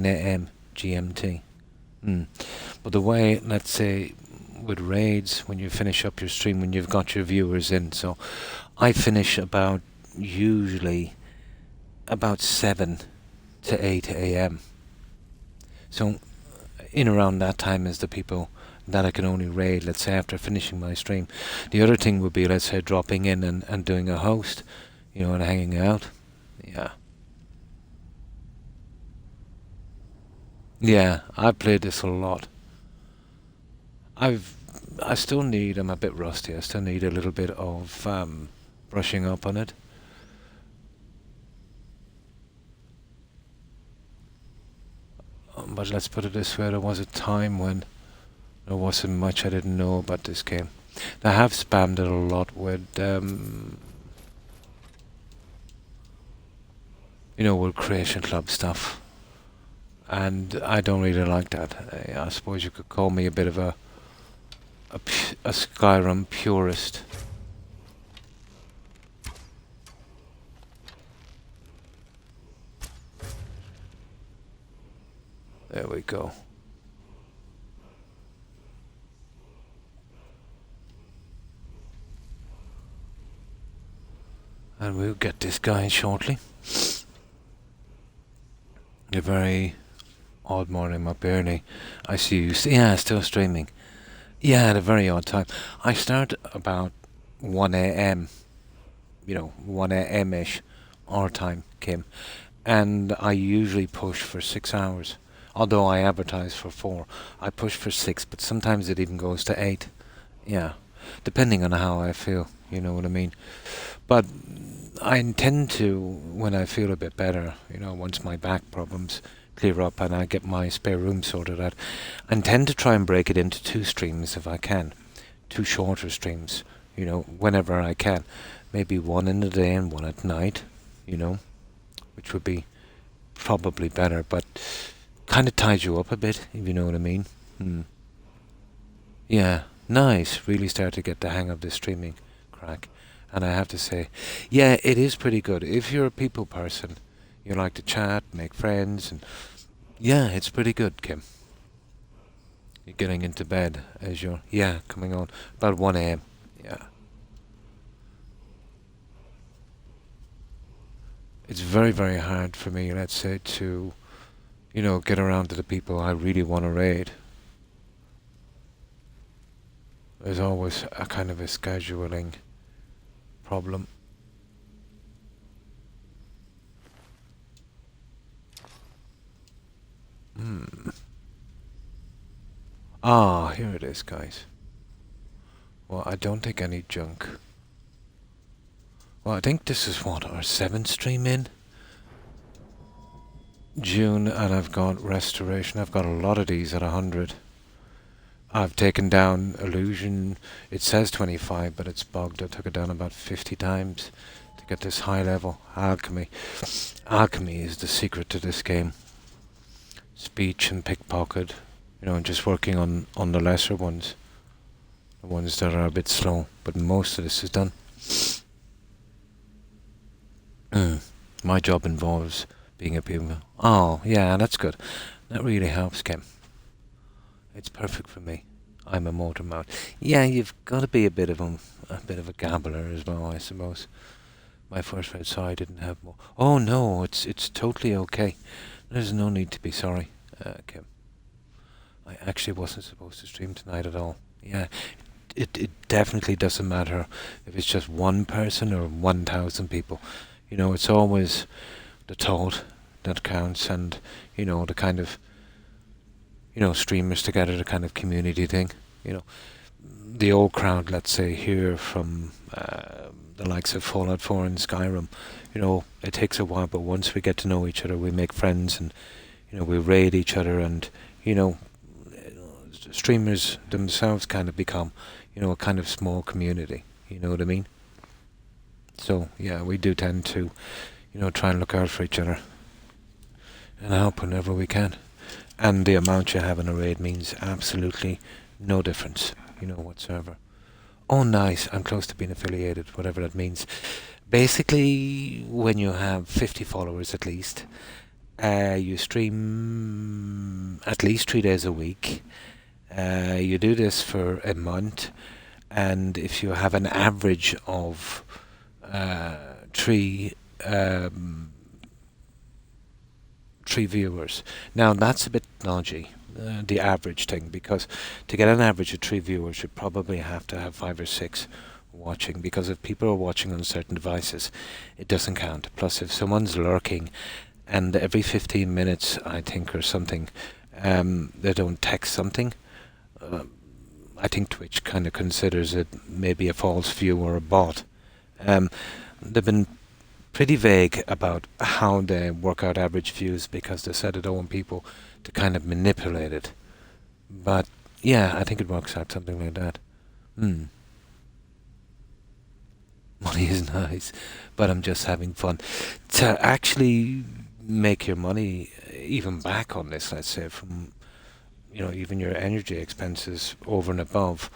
AM GMT. But the way, let's say, with raids, when you finish up your stream, when you've got your viewers in, so I finish usually about 7 to 8 AM. So in around that time is the people that I can only raid, let's say, after finishing my stream. The other thing would be, let's say, dropping in and doing a host, and hanging out. Yeah. Yeah, I've played this a lot. I'm a bit rusty, I still need a little bit of brushing up on it. But let's put it this way, there was a time when there wasn't much I didn't know about this game. I have spammed it a lot with, with Creation Club stuff. And I don't really like that. I suppose you could call me a bit of a Skyrim purist. There we go. And we'll get this guy shortly. A very odd morning, up early. I see you. Yeah, still streaming. Yeah, at a very odd time. I start about 1 AM. 1 AM-ish our time, Kim. And I usually push for 6 hours. Although I advertise for 4. I push for 6, but sometimes it even goes to 8. Yeah. Depending on how I feel, you know what I mean? But I intend to, when I feel a bit better, once my back problems clear up and I get my spare room sorted out, I intend to try and break it into 2 streams if I can. 2 shorter streams, whenever I can. Maybe 1 in the day and 1 at night, which would be probably better, but kind of ties you up a bit, if you know what I mean. Yeah, nice. Really start to get the hang of this streaming crack. And I have to say, yeah, it is pretty good. If you're a people person, you like to chat, make friends, and yeah, it's pretty good, Kim. You're getting into bed as you're, coming on about 1 AM. Yeah. It's very, very hard for me, let's say, to, get around to the people I really want to raid. There's always a kind of a scheduling problem. Ah, here it is, guys. Well, I don't think any junk. Well, I think this is what, our 7th stream in? June, and I've got restoration. I've got a lot of these at 100. I've taken down illusion. It says 25, but it's bugged. I took it down about 50 times to get this high level. Alchemy. Alchemy is the secret to this game. Speech and pickpocket. You know, and just working on the lesser ones. The ones that are a bit slow. But most of this is done. My job involves being a pupil. Oh, yeah, that's good. That really helps, Kim. It's perfect for me. I'm a motor mount. Yeah, you've got to be a bit of a gambler as well, I suppose. My first red, sorry I didn't have more. Oh no, it's totally okay. There's no need to be sorry, Kim. I actually wasn't supposed to stream tonight at all. Yeah, it definitely doesn't matter if it's just one person or 1,000 people. You know, it's always the thought that counts, and you know, the kind of, you know, streamers together, the kind of community thing. You know, the old crowd, let's say here from the likes of Fallout 4 and Skyrim. You know, it takes a while, but once we get to know each other, we make friends, and you know, we raid each other, and you know, streamers themselves kind of become, you know, a kind of small community. You know what I mean? So yeah, we do tend to, you know, try and look out for each other and help whenever we can. And the amount you have in a raid means absolutely no difference, you know, whatsoever. Oh, nice. I'm close to being affiliated, whatever that means. Basically, when you have 50 followers at least, you stream at least 3 days a week. You do this for a month, and if you have an average of three viewers. Now that's a bit dodgy, the average thing, because to get an average of 3 viewers, you probably have to have 5 or 6 watching, because if people are watching on certain devices, it doesn't count. Plus, if someone's lurking, and every 15 minutes, I think, or something, they don't text something, I think Twitch kind of considers it maybe a false view or a bot. They've been pretty vague about how they work out average views, because they said they don't want people to kind of manipulate it. But yeah, I think it works out something like that. Money is nice, but I'm just having fun. To actually make your money even back on this, let's say, from, you know, even your energy expenses over and above,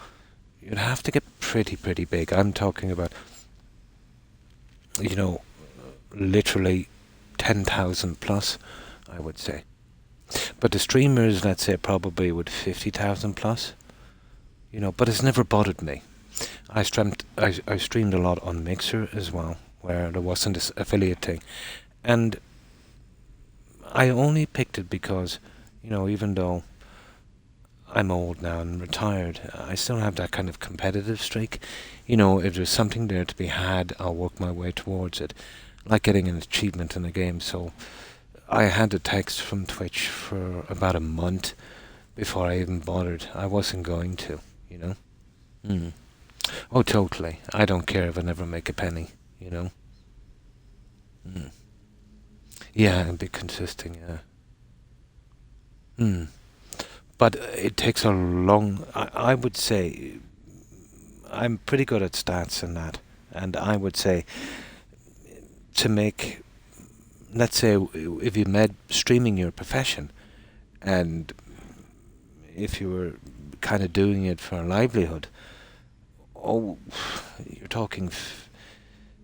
you'd have to get pretty big. I'm talking about, you know, literally 10,000 plus, I would say. But the streamers, let's say, probably would 50,000 plus, you know, but it's never bothered me. I streamed a lot on Mixer as well, where there wasn't this affiliate thing, and I only picked it because, you know, even though I'm old now and retired, I still have that kind of competitive streak. You know, if there's something there to be had, I'll work my way towards it, like getting an achievement in a game. So I had a text from Twitch for about a month before I even bothered. I wasn't going to, you know. Oh, totally. I don't care if I never make a penny, you know. Yeah, and be consistent, yeah. But it takes a long... I would say... I'm pretty good at stats and that. And I would say to make... Let's say if you made streaming your profession, and if you were kind of doing it for a livelihood, oh, you're talking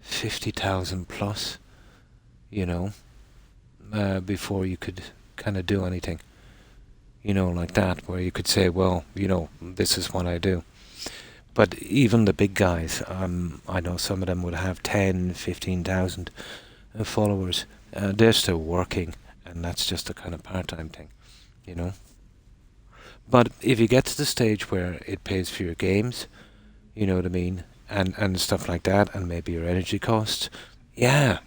50,000 plus, you know, before you could kind of do anything, you know, like that, where you could say, well, you know, this is what I do. But even the big guys, I know some of them would have 10, 15,000 followers. They're still working, and that's just a kind of part-time thing, you know. But if you get to the stage where it pays for your games, you know what I mean, and stuff like that, and maybe your energy costs, yeah,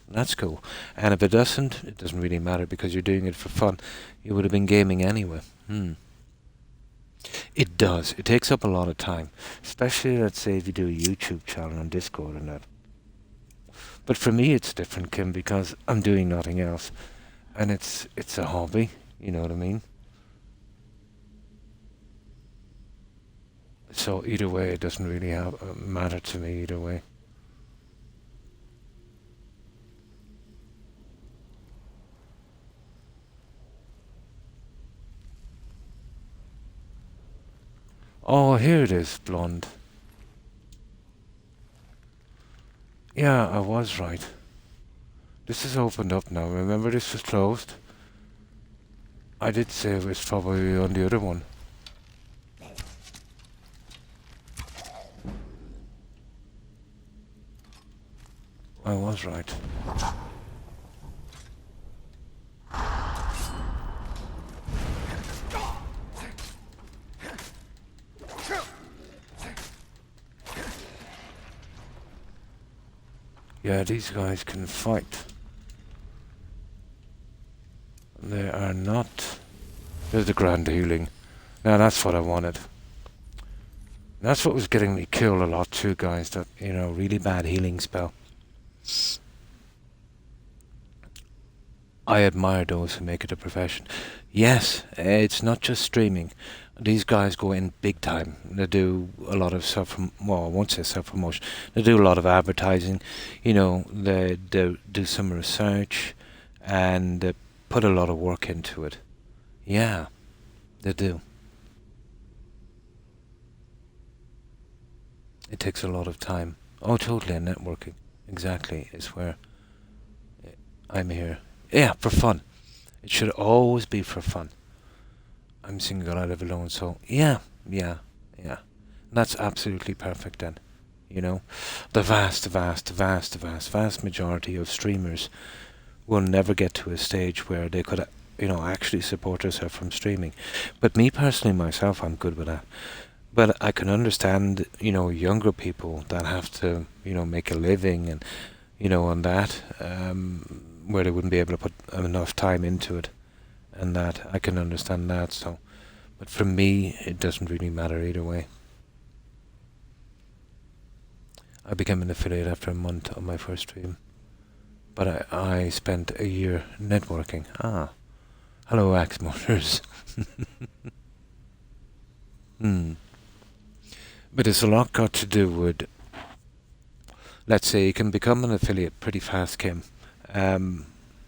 that's cool. And if it doesn't really matter because you're doing it for fun. You would have been gaming anyway. It does. It takes up a lot of time, especially let's say if you do a YouTube channel on Discord and that. But for me, it's different, Kim, because I'm doing nothing else, and it's a hobby. You know what I mean? So either way, it doesn't really matter to me either way. Oh, here it is, blonde. Yeah, I was right. This is opened up now. Remember this was closed? I did say it was probably on the other one. I was right. Yeah, these guys can fight. They are not... There's the grand healing. Now that's what I wanted. That's what was getting me killed a lot too, guys. That, really bad healing spell. I admire those who make it a profession. Yes, it's not just streaming. These guys go in big time. They do a lot of well, I won't say self-promotion. They do a lot of advertising. They do some research, and they put a lot of work into it. Yeah, they do. It takes a lot of time. Oh, totally, and networking. Exactly, is where I'm here. Yeah, for fun. It should always be for fun. I'm single, I live alone, so yeah. That's absolutely perfect then. The vast majority of streamers will never get to a stage where they could, actually support themselves from streaming. But me personally, myself, I'm good with that. But I can understand, younger people that have to, make a living and, on that, where they wouldn't be able to put enough time into it. And that, I can understand that, so. But for me, it doesn't really matter either way. I became an affiliate after a month on my first stream. But I spent a year networking. Hello, Axe Motors. But it's a lot got to do with, let's say, you can become an affiliate pretty fast, Kim.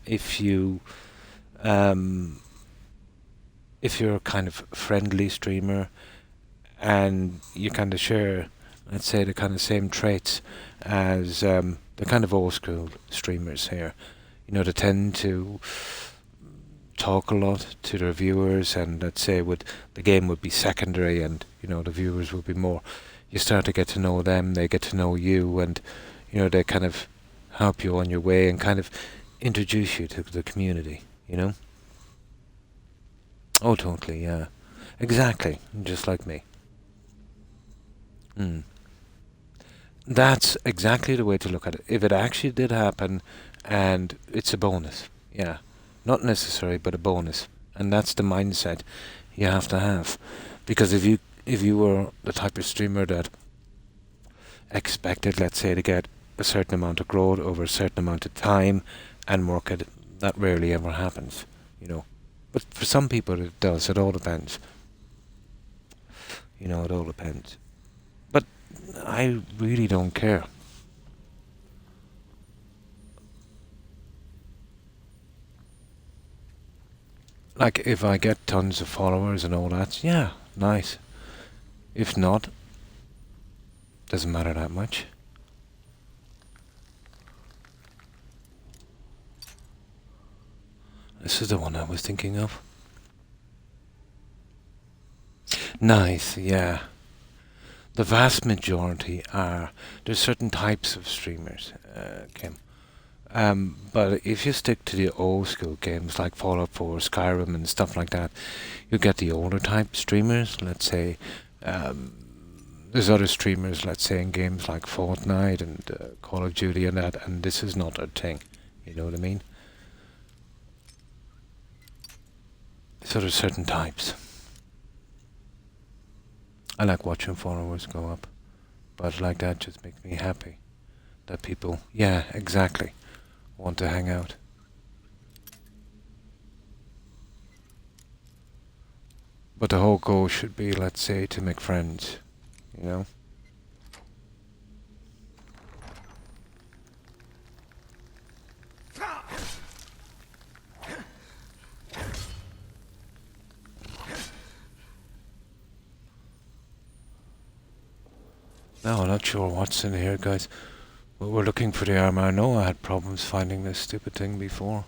If you're a kind of friendly streamer and you kind of share, let's say, the kind of same traits as the kind of old school streamers here, they tend to talk a lot to their viewers, and let's say the game would be secondary and the viewers would be more. You start to get to know them, they get to know you, and they kind of help you on your way and kind of introduce you to the community, Oh, totally, yeah. Exactly, just like me. That's exactly the way to look at it. If it actually did happen, and it's a bonus, yeah. Not necessary, but a bonus. And that's the mindset you have to have. Because if you were the type of streamer that expected, let's say, to get a certain amount of growth over a certain amount of time and work at it, that rarely ever happens, But for some people it does. It all depends. It all depends. But I really don't care. Like, if I get tons of followers and all that, yeah, nice. If not, doesn't matter that much. This is the one I was thinking of. Nice, yeah. The vast majority are... There's certain types of streamers, Kim. But if you stick to the old school games like Fallout 4, Skyrim, and stuff like that, you get the older type streamers. Let's say there's other streamers, let's say in games like Fortnite and Call of Duty and that, and this is not a thing. You know what I mean? So there's certain types. I like watching followers go up, but like that just makes me happy that people, yeah, exactly, want to hang out. But the whole goal should be, let's say, to make friends, you know? No, I'm not sure what's in here, guys. But we're looking for the armor. I know I had problems finding this stupid thing before.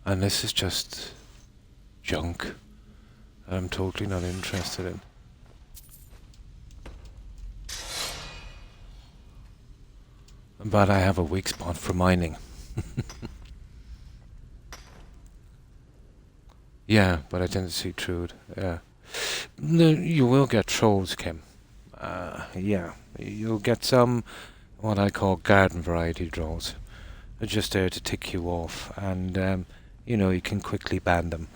And this is just junk that I'm totally not interested in. But I have a weak spot for mining. Yeah, but I didn't see through it. Yeah. No, you will get trolls, Kim. Yeah. You'll get some, what I call garden variety trolls. They're just there to tick you off, and you know, you can quickly ban them.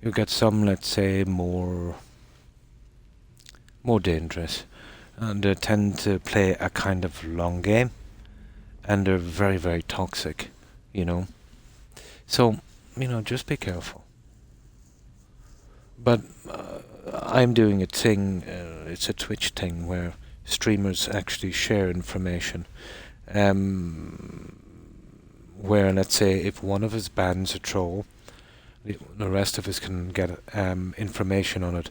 You'll get some, let's say, more dangerous, and they tend to play a kind of long game, and they're very, very toxic, you know. So, you know, just be careful. But I'm doing a thing, it's a Twitch thing, where streamers actually share information. Where, let's say, if one of us bans a troll, the rest of us can get information on it.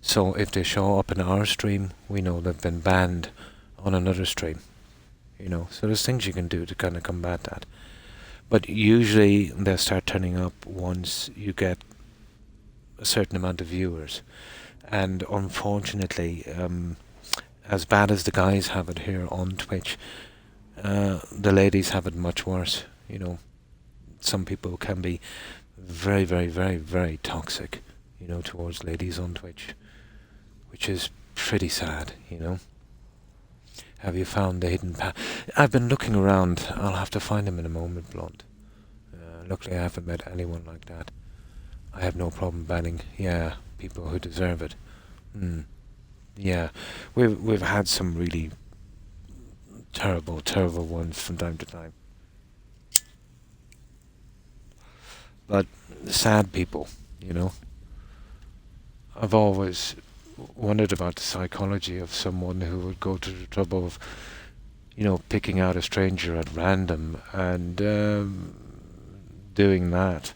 So if they show up in our stream, we know they've been banned on another stream. You know, so there's things you can do to kind of combat that. But usually they'll start turning up once you get a certain amount of viewers. And unfortunately, as bad as the guys have it here on Twitch, the ladies have it much worse. You know, some people can be very, very, very, very toxic, you know, towards ladies on Twitch, which is pretty sad, you know. Have you found the hidden path? I've been looking around. I'll have to find him in a moment, Blonde. Luckily I haven't met anyone like that. I have no problem banning, yeah, people who deserve it. Yeah, we've had some really terrible, terrible ones from time to time. But sad people, you know. I've always wondered about the psychology of someone who would go to the trouble of, you know, picking out a stranger at random and doing that.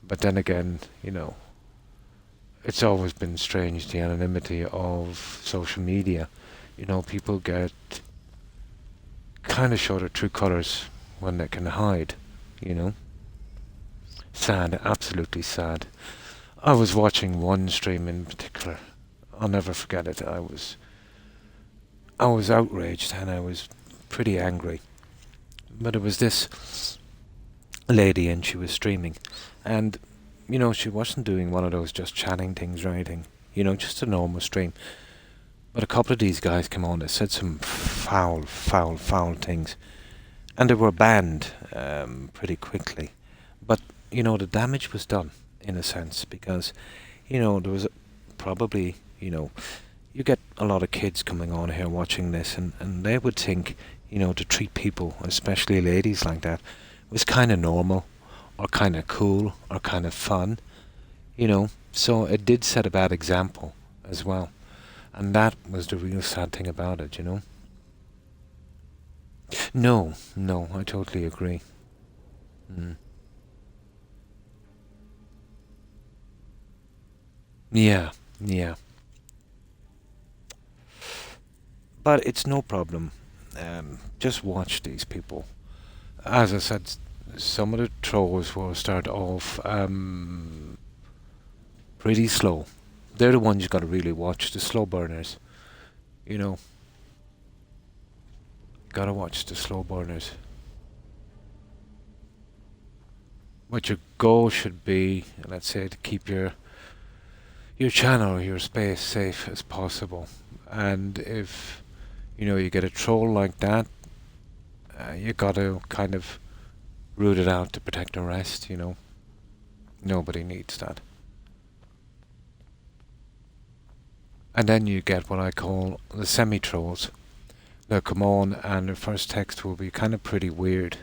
But then again, you know, it's always been strange, the anonymity of social media. You know, people get kind of show their true colours when they can hide, you know. Sad, absolutely sad. I was watching one stream in particular. I'll never forget it. I was outraged and I was pretty angry. But it was this lady and she was streaming. And, you know, she wasn't doing one of those just chatting things or anything. You know, just a normal stream. But a couple of these guys came on, they said some foul, foul, foul things. And they were banned pretty quickly. But, you know, the damage was done, in a sense, because, you know, there was probably, you know, you get a lot of kids coming on here watching this, and they would think, you know, to treat people, especially ladies like that, was kind of normal, or kind of cool, or kind of fun, you know. So it did set a bad example as well. And that was the real sad thing about it, you know. No, I totally agree. Yeah. But it's no problem. Just watch these people. As I said, some of the trolls will start off pretty slow. They're the ones you gotta really watch, the slow burners. You know. Gotta watch the slow burners. But your goal should be, let's say, to keep your channel, your space safe as possible. And if you get a troll like that, you gotta kind of root it out to protect the rest. Nobody needs that. And then you get what I call the semi-trolls. They'll come on and the first text will be kind of pretty weird.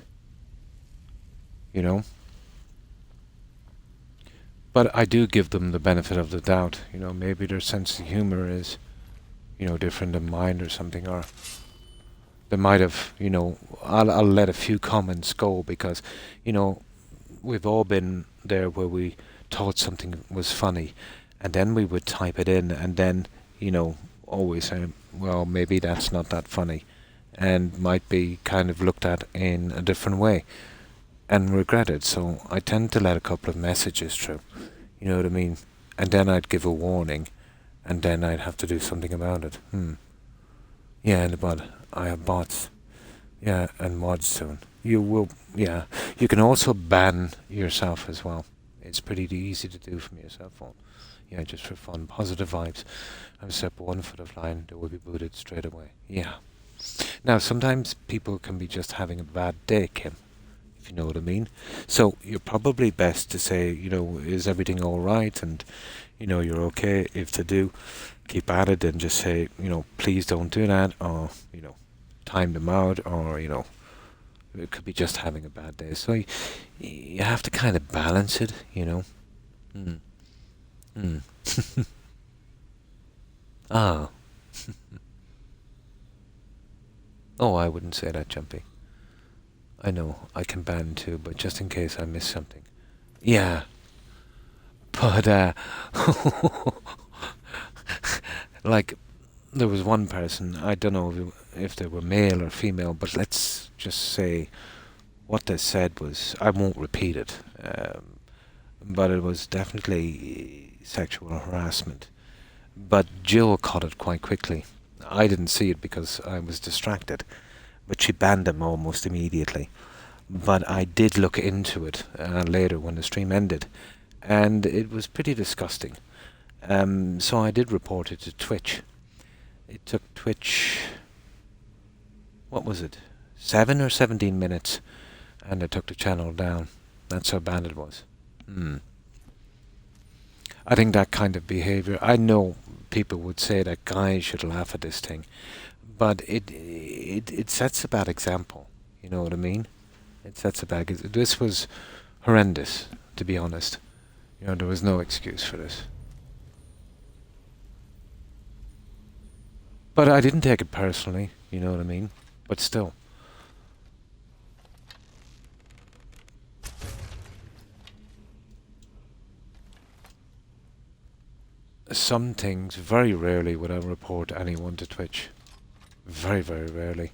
But I do give them the benefit of the doubt. Maybe their sense of humor is, different than mine or something, or they might have, I'll let a few comments go because, we've all been there where we thought something was funny and then we would type it in and then, always say, well, maybe that's not that funny and might be kind of looked at in a different way and regretted. So I tend to let a couple of messages through, you know what I mean? And then I'd give a warning and then I'd have to do something about it. Yeah, but I have bots. Yeah, and mods soon. You will, yeah. You can also ban yourself as well. It's pretty easy to do from your cell phone. Yeah, just for fun. Positive vibes. I've step 1 foot of line, they will be booted straight away. Yeah. Now, sometimes people can be just having a bad day, Kim, if you know what I mean. So you're probably best to say, is everything all right? And, you're okay. If they do, keep at it and just say, please don't do that, or, time them out, or, it could be just having a bad day. So you have to kind of balance it, Ah. Oh, I wouldn't say that, Jumpy. I know, I can ban too, but just in case I miss something. Yeah. But, like, there was one person, I don't know if they were male or female, but let's just say what they said was, I won't repeat it, but it was definitely sexual harassment. But Jill caught it quite quickly. I didn't see it because I was distracted, but she banned him almost immediately. But I did look into it later when the stream ended, and it was pretty disgusting. So I did report it to Twitch. It took Twitch, what was it, 7 or 17 minutes, and I took the channel down. That's how bad it was. I think that kind of behavior, I know people would say that guys should laugh at this thing, but it sets a bad example. You know what I mean? It sets a bad. This was horrendous, to be honest. There was no excuse for this. But I didn't take it personally. You know what I mean? But still. Some things, very rarely would I report anyone to Twitch. Very, very rarely.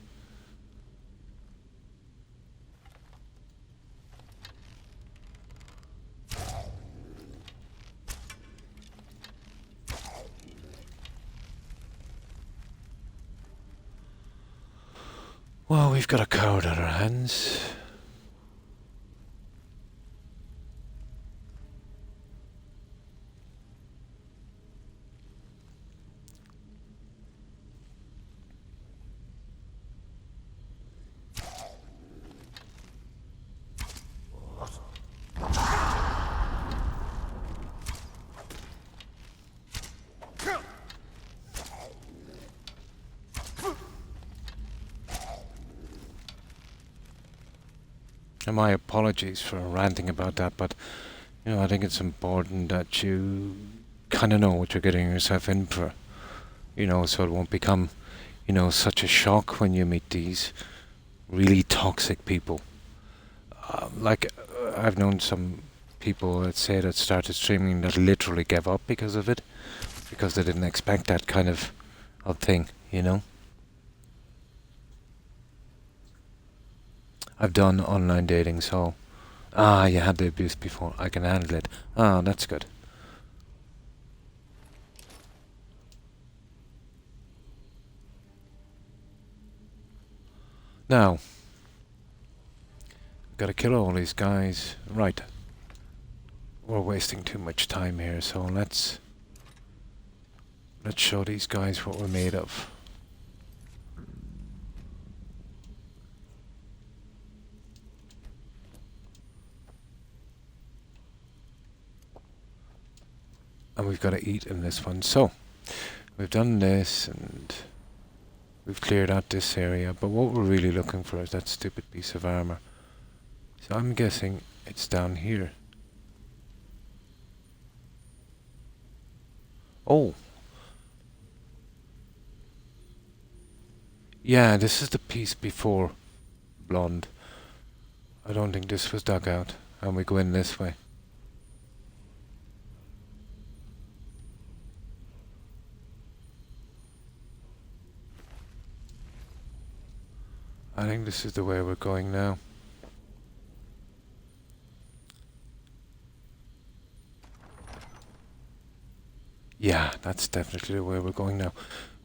Well, we've got a coward on our hands. And my apologies for ranting about that, but I think it's important that you kind of know what you're getting yourself in for, so it won't become, such a shock when you meet these really toxic people. I've known some people, let's say, that started streaming that literally gave up because of it, because they didn't expect that kind of thing, I've done online dating, so... you had the abuse before. I can handle it. That's good. Now, gotta kill all these guys. Right. We're wasting too much time here, so let's show these guys what we're made of. And we've got to eat in this one. So, we've done this and we've cleared out this area, but what we're really looking for is that stupid piece of armor. So I'm guessing it's down here. Oh. Yeah, this is the piece before blonde. I don't think this was dug out. And we go in this way. I think this is the way we're going now. Yeah, that's definitely the way we're going now.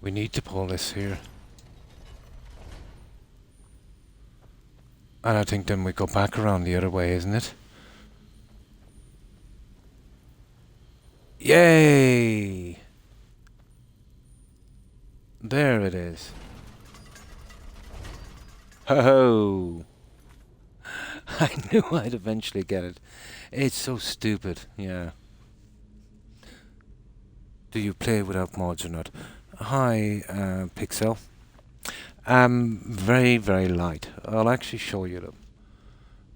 We need to pull this here. And I think then we go back around the other way, isn't it? Yay! There it is. Ho! I knew I'd eventually get it. It's so stupid, yeah. Do you play without mods or not? Hi, Pixel. Very, very light. I'll actually show you them.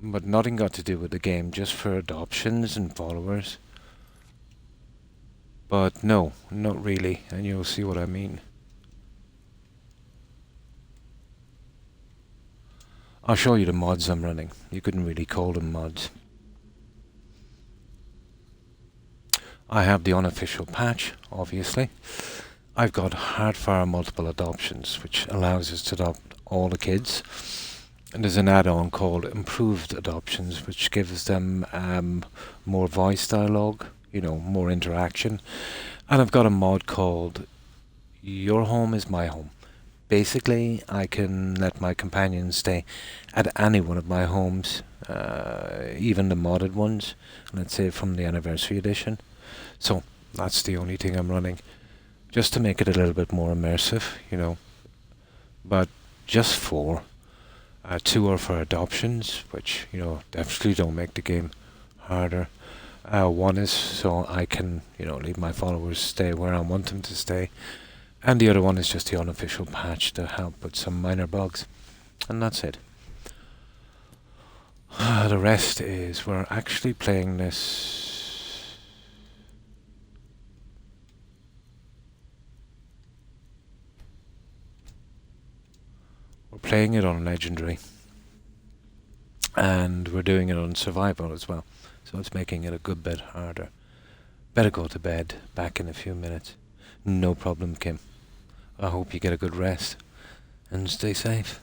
But nothing got to do with the game, just for adoptions and followers. But no, not really, and you'll see what I mean. I'll show you the mods I'm running. You couldn't really call them mods. I have the unofficial patch, obviously. I've got hardfire multiple adoptions, which allows us to adopt all the kids. And there's an add-on called improved adoptions, which gives them more voice dialogue, you know, more interaction. And I've got a mod called Your Home is My Home. Basically, I can let my companions stay at any one of my homes, even the modded ones, let's say from the Anniversary Edition. So, that's the only thing I'm running, just to make it a little bit more immersive, you know. But just 4. 2 are for adoptions, which, you know, definitely don't make the game harder. 1 is so I can, you know, leave my followers stay where I want them to stay. And the other one is just the unofficial patch to help with some minor bugs. And that's it. The rest is we're actually playing this... We're playing it on Legendary. And we're doing it on Survival as well. So it's making it a good bit harder. Better go to bed. Back in a few minutes. No problem, Kim. I hope you get a good rest. And stay safe.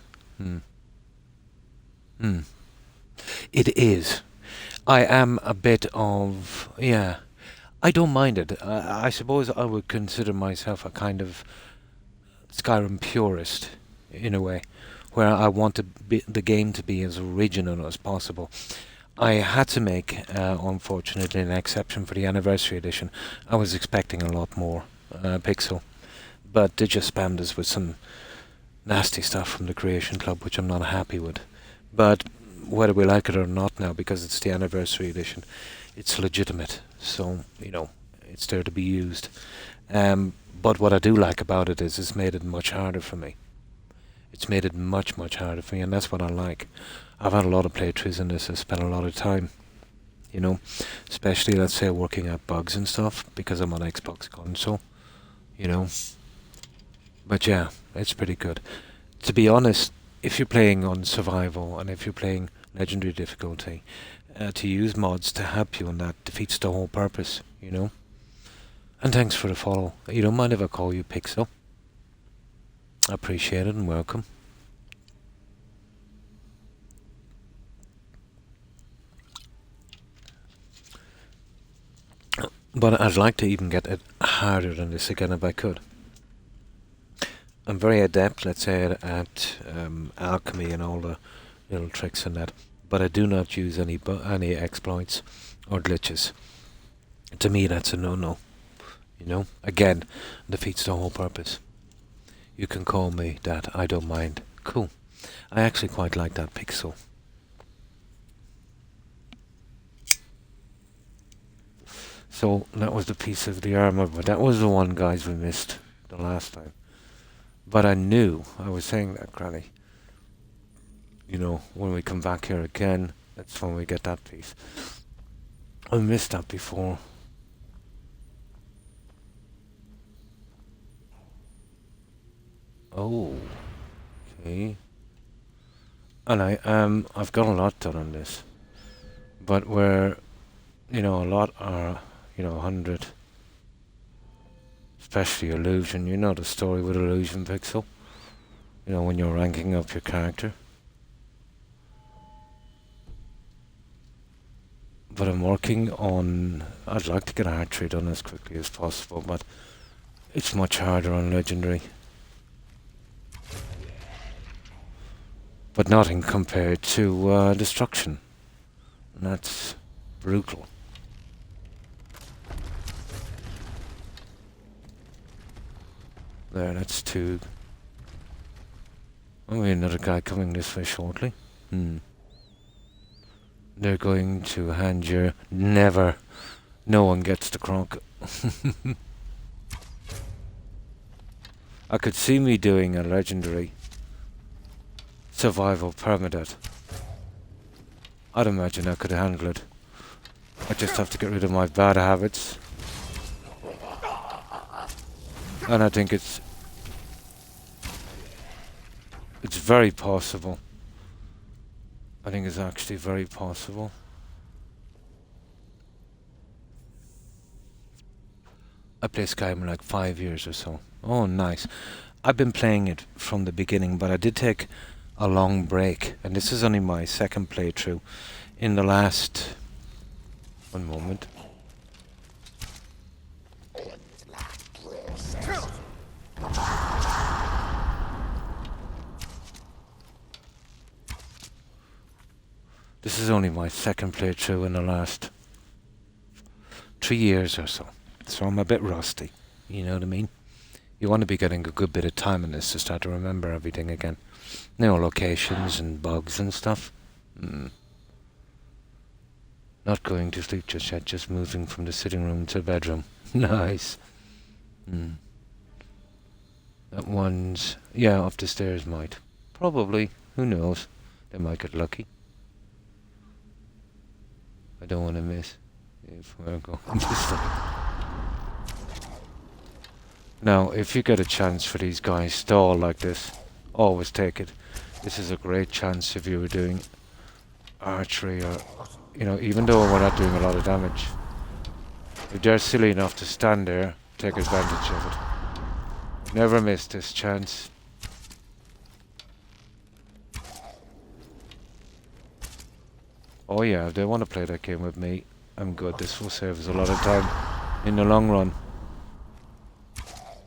It is. I am a bit of... Yeah. I don't mind it. I suppose I would consider myself a kind of Skyrim purist, in a way, where I want the game to be as original as possible. I had to make, unfortunately, an exception for the Anniversary Edition. I was expecting a lot more Pixel, but they just spammed us with some nasty stuff from the Creation Club, which I'm not happy with. But whether we like it or not now, because it's the Anniversary Edition, it's legitimate, so, you know, it's there to be used. But what I do like about it is it's made it much harder for me. It's made it much, much harder for me, and that's what I like. I've had a lot of playthroughs in this. I've spent a lot of time, you know, especially, let's say, working out bugs and stuff, because I'm on Xbox console, you know. But yeah, it's pretty good. To be honest, if you're playing on Survival, and if you're playing Legendary difficulty, to use mods to help you, and that defeats the whole purpose, you know. And thanks for the follow. You don't mind if I call you Pixel? I appreciate it, and welcome. But I'd like to even get it harder than this again if I could. I'm very adept, let's say, at alchemy and all the little tricks and that, but I do not use any exploits or glitches. To me, that's a no-no. You know, again, defeats the whole purpose. You can call me that, I don't mind. Cool. I actually quite like that pixel. So that was the piece of the armor, but that was the one, guys, we missed the last time. But I knew, I was saying that, Granny. You know, when we come back here again, that's when we get that piece. I missed that before. Oh, okay. And I've got a lot done on this. But where, you know, a lot are, you know, 100. Especially illusion, you know the story with illusion pixel. You know, when you're ranking up your character. But I'm working on, I'd like to get archery done as quickly as possible, but it's much harder on legendary. But nothing compared to destruction. And that's brutal. There, that's two. Oh, another guy coming this way shortly. They're going to hand you... Never. No one gets the Croc. I could see me doing a legendary survival permadeath. I'd imagine I could handle it. I just have to get rid of my bad habits. And I think it's very possible. I think it's actually very possible. I played Skyrim like 5 years or so. Oh, nice. I've been playing it from the beginning, but I did take a long break, and this is only my second playthrough. In the last... One moment. This is only my second playthrough in the last 3 years or so. So I'm a bit rusty, you know what I mean? You want to be getting a good bit of time in this to start to remember everything again. You know, locations and bugs and stuff. Not going to sleep just yet, just moving from the sitting room to the bedroom. Nice. That one's... Yeah, up the stairs might. Probably. Who knows? They might get lucky. I don't want to miss if we're going this way. Now, if you get a chance for these guys stall like this, always take it. This is a great chance if you were doing archery or, you know, even though we're not doing a lot of damage. If they're silly enough to stand there, take advantage of it. Never miss this chance. Oh yeah, if they want to play that game with me, I'm good. This will save us a lot of time in the long run.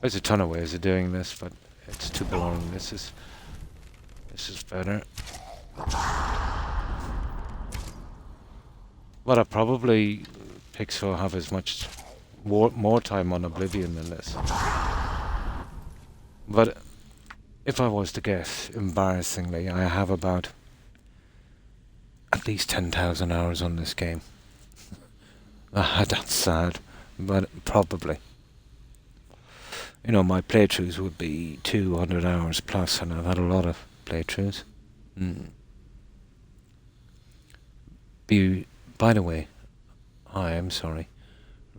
There's a ton of ways of doing this, but it's too boring. This is better. But I probably Pixel have as much more time on Oblivion than this. But if I was to guess, embarrassingly, I have about at least 10,000 hours on this game. That's sad, but probably. You know, my playthroughs would be 200 hours plus, and I've had a lot of playthroughs. By the way, hi, I'm sorry.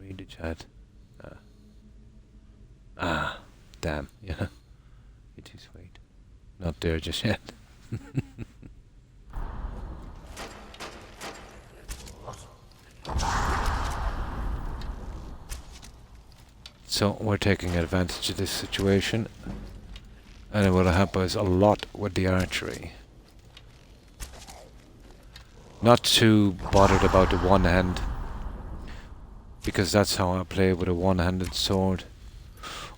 Read the chat. Damn, yeah. It is sweet. Not there just yet. So we're taking advantage of this situation, and it will help us a lot with the archery. Not too bothered about the one hand, because that's how I play with a one-handed sword.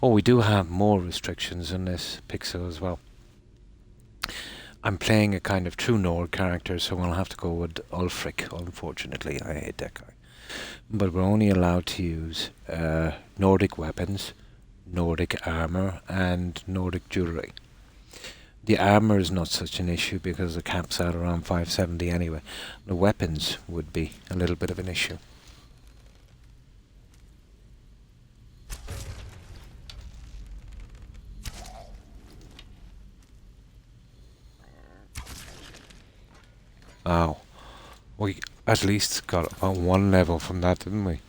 Oh, we do have more restrictions in this pixel as well. I'm playing a kind of true Nord character, so I'll have to go with Ulfric, unfortunately. I hate that guy. But we're only allowed to use Nordic weapons, Nordic armor, and Nordic jewelry. The armor is not such an issue because the cap's out around 570 anyway. The weapons would be a little bit of an issue. Oh, we at least got about one level from that, didn't we?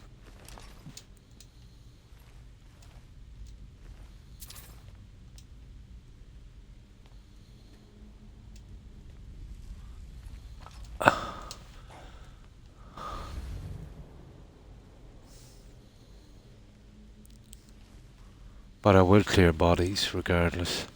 But I will clear bodies regardless,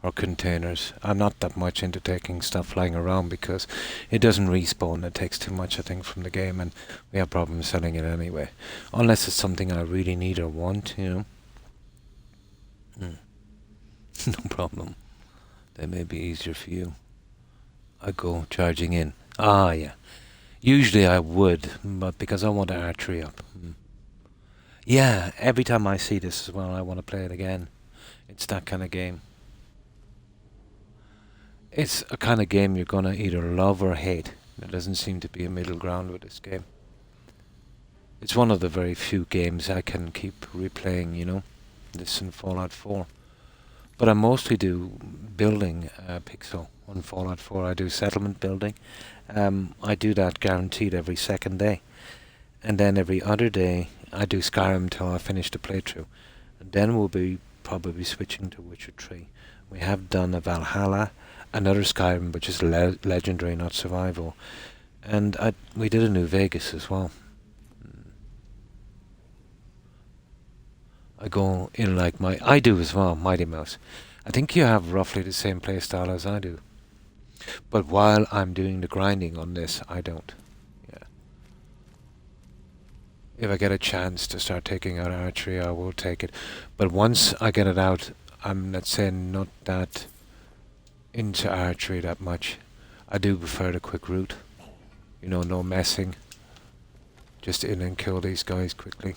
or containers. I'm not that much into taking stuff flying around because it doesn't respawn. It takes too much, I think, from the game, and we have problems selling it anyway. Unless it's something I really need or want, you know. No problem. That may be easier for you. I go charging in. Ah, yeah. Usually I would, but because I want archery up. Yeah, every time I see this as well, I want to play it again. It's that kind of game. It's a kind of game you're going to either love or hate. There doesn't seem to be a middle ground with this game. It's one of the very few games I can keep replaying, you know. This and Fallout 4. But I mostly do building pixel on Fallout 4. I do settlement building. I do that guaranteed every second day. And then every other day I do Skyrim till I finish the playthrough. And then we'll be probably switching to Witcher 3. We have done a Valhalla, another Skyrim, which is legendary, not survival. And we did a New Vegas as well. I go in like I do as well, Mighty Mouse. I think you have roughly the same playstyle as I do. But while I'm doing the grinding on this, I don't. Yeah. If I get a chance to start taking out archery, I will take it. But once I get it out, I'm, let's say, not that into archery that much. I do prefer the quick route. You know, no messing. Just in and kill these guys quickly.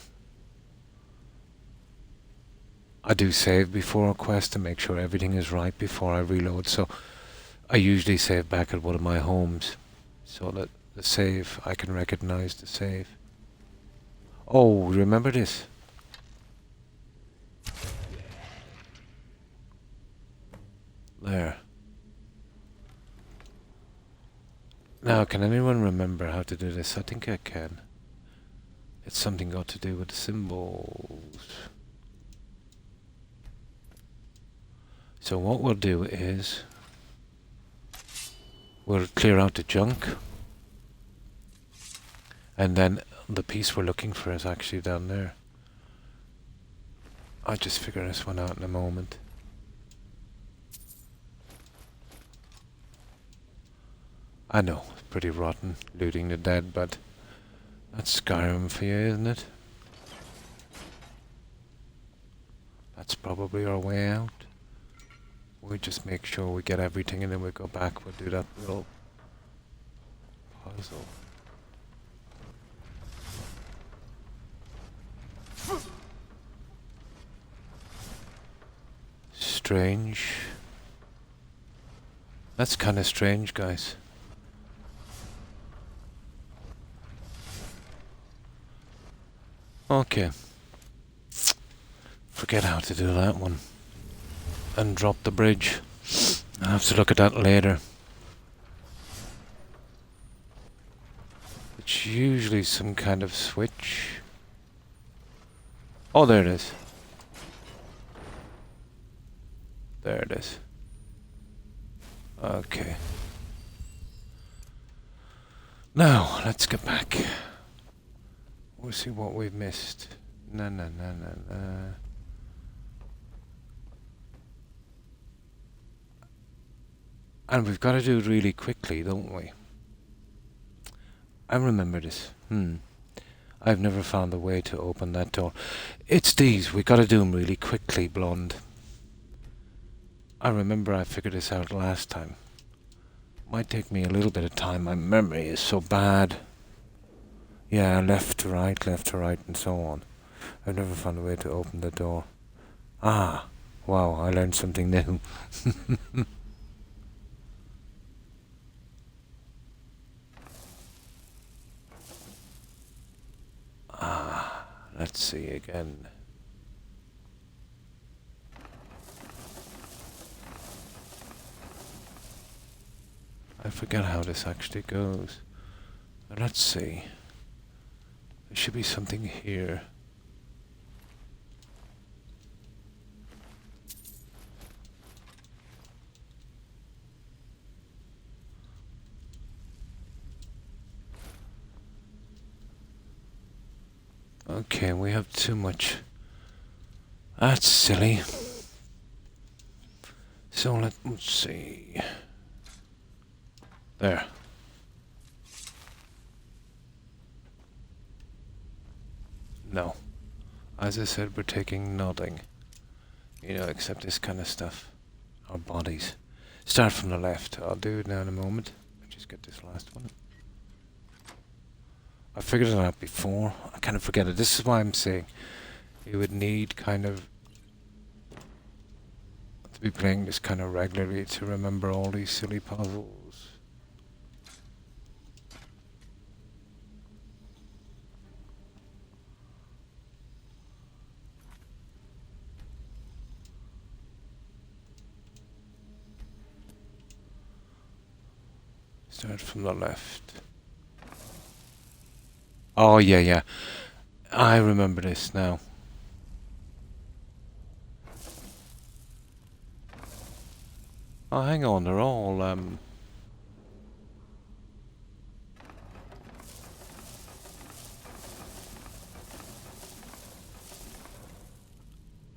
I do save before a quest to make sure everything is right before I reload, so I usually save back at one of my homes so that the save, I can recognize the save. Oh, remember this? There. Now, can anyone remember how to do this? I think I can. It's something got to do with the symbols. So what we'll do is we'll clear out the junk, and then the piece we're looking for is actually down there. I'll just figure this one out in a moment. I know, it's pretty rotten looting the dead, but that's Skyrim for you, isn't it? That's probably our way out. We just make sure we get everything and then we go back, we'll do that little puzzle. Strange. That's kind of strange, guys. Okay. Forget how to do that one. And drop the bridge. I'll have to look at that later. It's usually some kind of switch. Oh, there it is. There it is. Okay. Now, let's get back. We'll see what we've missed. No. And we've got to do it really quickly, don't we? I remember this. I've never found a way to open that door. It's these. We gotta do them really quickly, Blonde. I remember I figured this out last time. Might take me a little bit of time. My memory is so bad. Yeah, left to right, and so on. I've never found a way to open the door. Ah, wow, I learned something new. Ah, let's see again. I forget how this actually goes. Let's see. There should be something here. Okay, we have too much. That's silly. So let's see. There. No. As I said, we're taking nothing. You know, except this kind of stuff. Our bodies. Start from the left. I'll do it now in a moment. Just get this last one. I figured it out before. I kind of forget it. This is why I'm saying you would need kind of to be playing this kind of regularly to remember all these silly puzzles. Start from the left. Oh, yeah. I remember this now. Oh, hang on, they're all,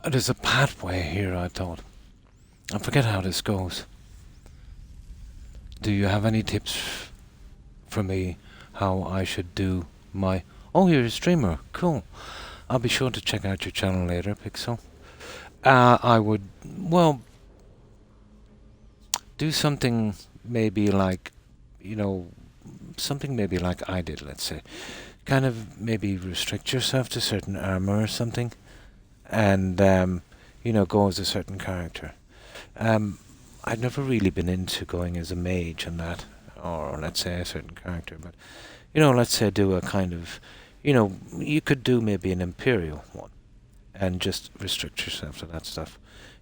there's a pathway here, I thought. I forget how this goes. Do you have any tips for me how I should do my... Oh, you're a streamer. Cool. I'll be sure to check out your channel later, Pixel. I would, well, do something maybe like, you know, something maybe like I did, let's say. Kind of maybe restrict yourself to certain armor or something. And, you know, go as a certain character. I've never really been into going as a mage and that, or let's say a certain character, but, you know, let's say do a kind of, you know, you could do maybe an Imperial one, and just restrict yourself to that stuff.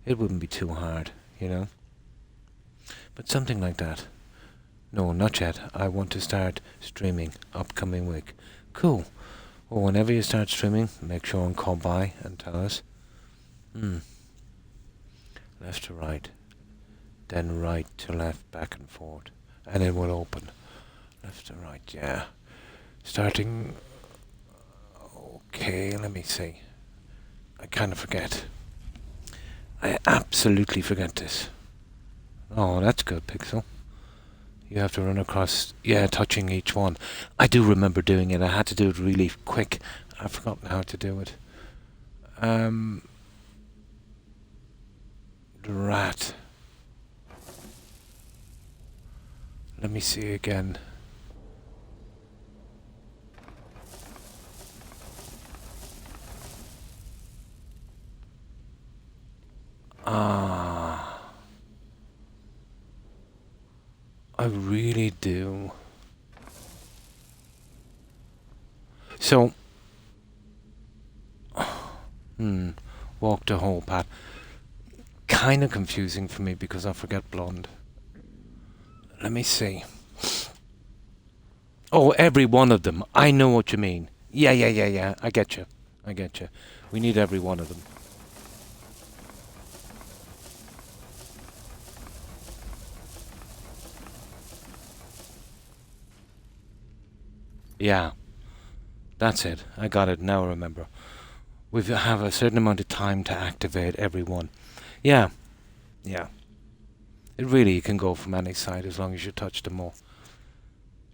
It wouldn't be too hard, you know? But something like that. No, not yet. I want to start streaming upcoming week. Cool. Well, whenever you start streaming, make sure and call by and tell us. Left to right. Then right to left, back and forth. And it will open. Left to right, yeah. Starting... Okay, let me see. I kind of forget. I absolutely forget this. Oh, that's good, Pixel. You have to run across... Yeah, touching each one. I do remember doing it. I had to do it really quick. I've forgotten how to do it. The rat. Let me see again. I really do. So, walk the whole path. Kind of confusing for me because I forget blonde. Let me see. Oh, every one of them. I know what you mean. Yeah. I get you. We need every one of them. Yeah. That's it. I got it. Now I remember. We have a certain amount of time to activate every one. Yeah. It really can go from any side as long as you touch them all.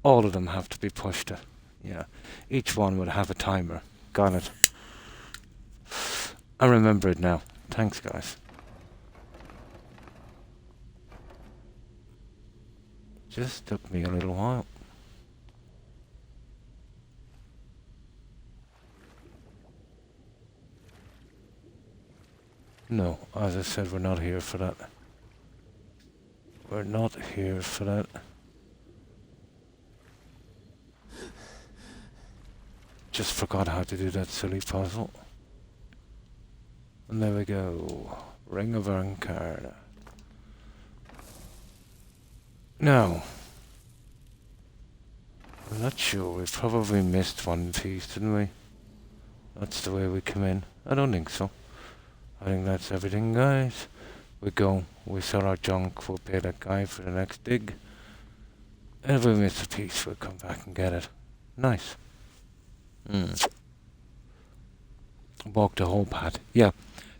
All of them have to be pushed Yeah. Each one would have a timer. Got it. I remember it now. Thanks, guys. Just took me a little while. No, as I said, we're not here for that. We're not here for that. Just forgot how to do that silly puzzle. And there we go. Ring of Ankara. Now, I'm not sure. We probably missed one piece, didn't we? That's the way we come in. I don't think so. I think that's everything, guys. We go. We sell our junk. We'll pay that guy for the next dig. And if we miss a piece, we'll come back and get it. Nice. Walk the whole pad. Yeah.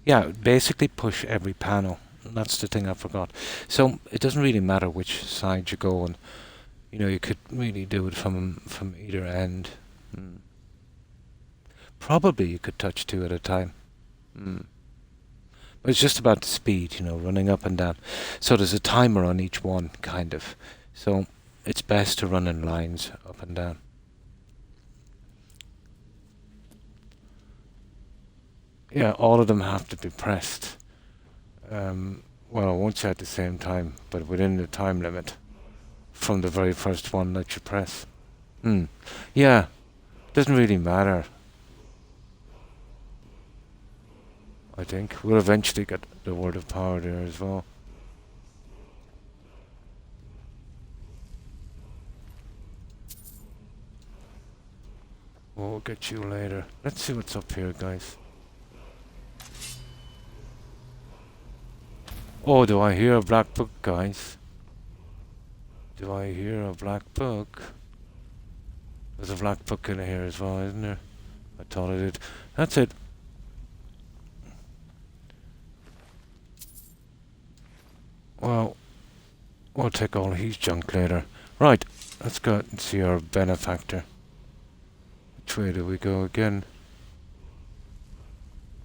Yeah, basically push every panel. That's the thing I forgot. So it doesn't really matter which side you go on. You know, you could really do it from either end. Probably you could touch two at a time. But it's just about the speed, you know, running up and down. So there's a timer on each one, kind of. So it's best to run in lines up and down. Yeah, all of them have to be pressed. Well, I won't say at the same time, but within the time limit from the very first one that you press. Yeah, doesn't really matter. I think we'll eventually get the word of power there as well. We'll get you later. Let's see what's up here, guys. Oh, do I hear a black book, guys? Do I hear a black book? There's a black book in here as well, isn't there? I thought I did. That's it. Well, we'll take all his junk later. Right, let's go and see our benefactor. Which way do we go again?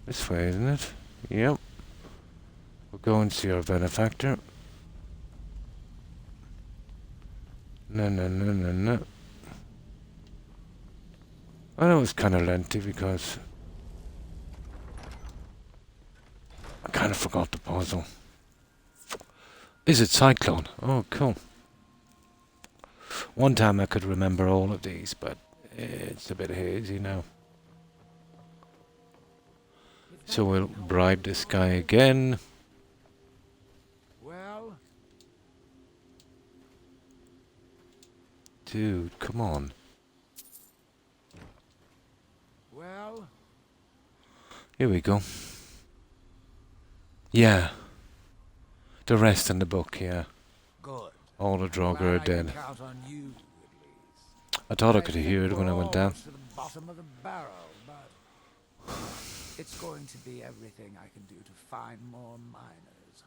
This way, isn't it? Yep. We'll go and see our benefactor. No. I know it's kind of lengthy because I kind of forgot the puzzle. Is it Cyclone? Oh, cool. One time I could remember all of these, but it's a bit hazy now. So we'll bribe this guy again. Well, Dude, come on. well, Here we go. Yeah. The rest in the book, yeah. good. All the Draugr are Glad I can dead. count on you, at least. I thought I could hear it when I went down. To the bottom of the barrel, but it's going to be everything I can do to find more miners.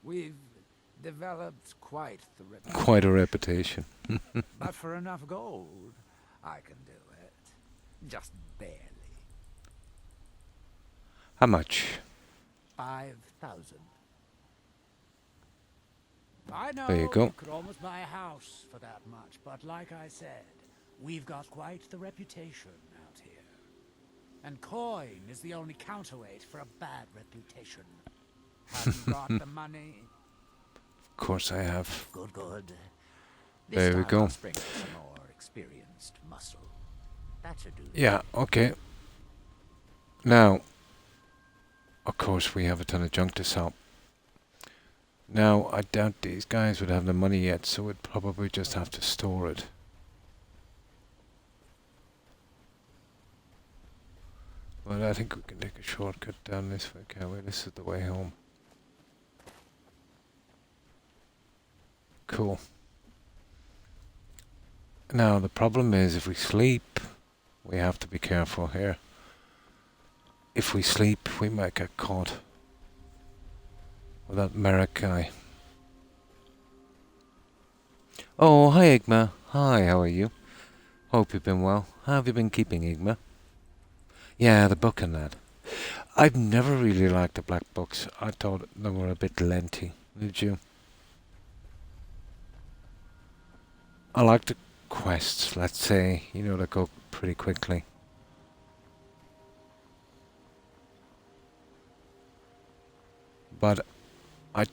We've developed quite the reputation. Quite a reputation. But for enough gold, I can do it. Just barely. How much? 5,000. I know There you go. could almost buy a house for that much, but like I said, we've got quite the reputation out here. And coin is the only counterweight for a bad reputation. Have you got the money? Of course I have. Good. There we time go. I'll sprinkle some more experienced muscle. That should do. Yeah, okay. Now, of course we have a ton of junk to sell. Now, I doubt these guys would have the money yet, so we'd probably just have to store it. But I think we can take a shortcut down this way, can't we? This is the way home. Cool. Now, the problem is if we sleep, we have to be careful here. If we sleep, we might get caught with that Merrick guy. Oh, hi Igma. Hi, how are you? Hope you've been well. How have you been keeping, Igma? Yeah, the book and that. I've never really liked the black books. I thought they were a bit lengthy. Did you? I like the quests, let's say. You know, they go pretty quickly. But I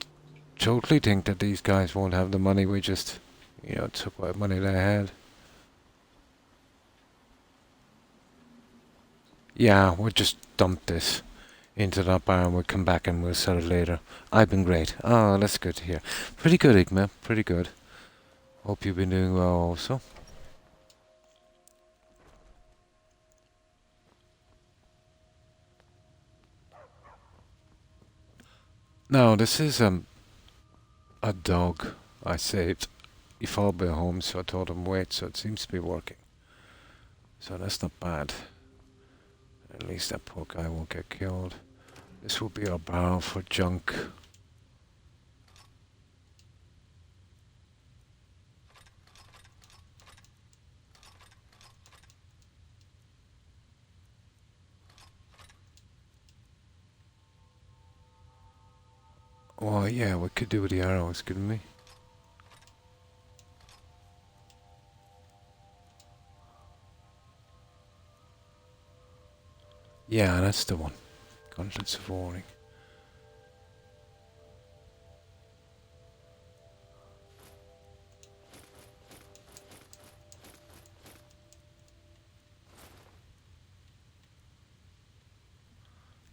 totally think that these guys won't have the money. We just, took what money they had. Yeah, we'll just dump this into that barn. We'll come back and we'll sell it later. I've been great. Oh, that's good to hear. Pretty good, Igma. Pretty good. Hope you've been doing well also. Now, this is a dog I saved. He followed me home, so I told him wait, so it seems to be working. So that's not bad. At least that poor guy won't get killed. This will be our barrel for junk. Oh yeah, we could do with the arrows, couldn't we? Yeah, that's the one. Gauntlets of Warring.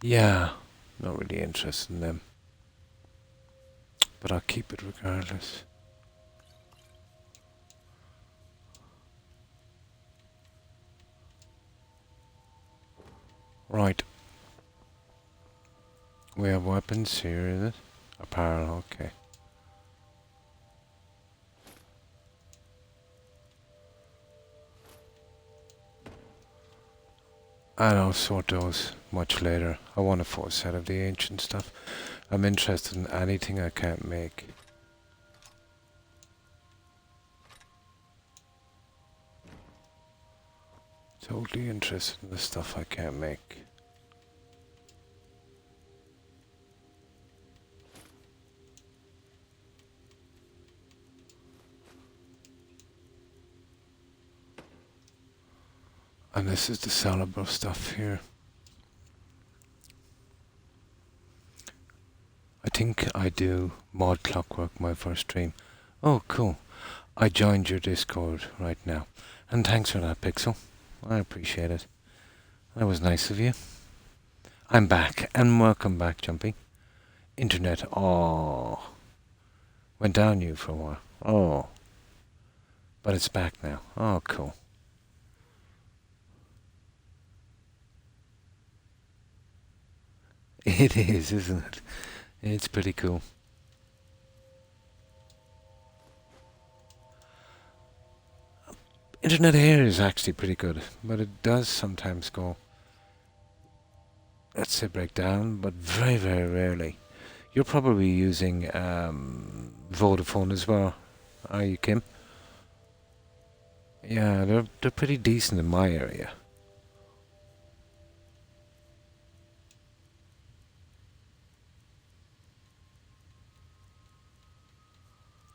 Yeah, not really interested in them. But I'll keep it regardless. Right. We have weapons here, is it? Apparel, okay. And I'll sort those much later. I want a full set of the ancient stuff. I'm interested in anything I can't make. Totally interested in the stuff I can't make. And this is the sellable stuff here. I think I do mod clockwork my first stream. Oh, cool. I joined your Discord right now. And thanks for that, Pixel. I appreciate it. That was nice of you. I'm back, and welcome back, Jumpy. Internet, oh. Went down you for a while. Oh. But it's back now. Oh, cool. It is, isn't it? It's pretty cool. Internet here is actually pretty good, but it does sometimes go, let's say, break down, but very, very rarely. You're probably using Vodafone as well, are you, Kim? Yeah, they're pretty decent in my area.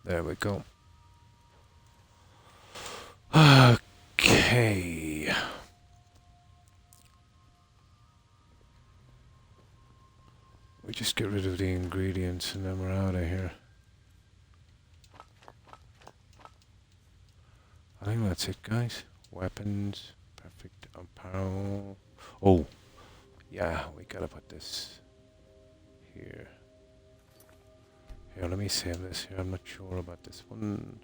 There we go. Okay. We just get rid of the ingredients and then we're out of here. I think that's it, guys. Weapons, perfect apparel. Oh, yeah, we gotta put this here. Here, let me save this here. I'm not sure about this one.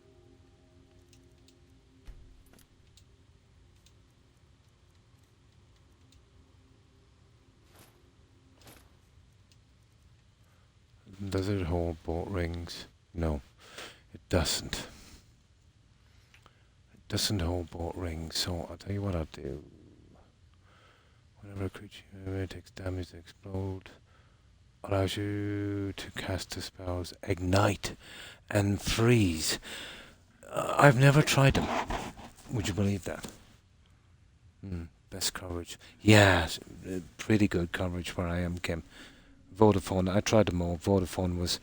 Does it hold bolt rings? No, it doesn't. It doesn't hold bolt rings, so I'll tell you what I'll do. Whenever a creature takes damage to explode, allows you to cast the spells Ignite and Freeze. I've never tried them. Would you believe that? Best coverage. Yeah, pretty good coverage where I am, Kim. Vodafone, I tried them all. Vodafone was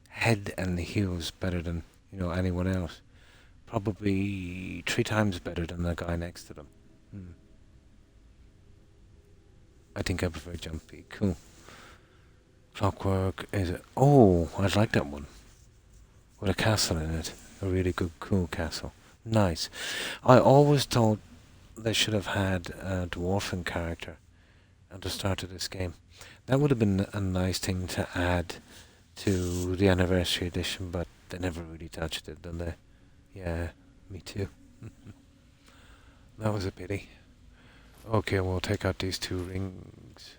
head and heels better than, anyone else. Probably 3 times better than the guy next to them. I think I prefer Jumpy. Cool. Clockwork is it? Oh, I like that one. With a castle in it. A really good, cool castle. Nice. I always thought they should have had a dwarfen character at the start of this game. That would have been a nice thing to add to the anniversary edition, but they never really touched it, did they? Yeah, me too. That was a pity. Okay, we'll take out these 2 rings.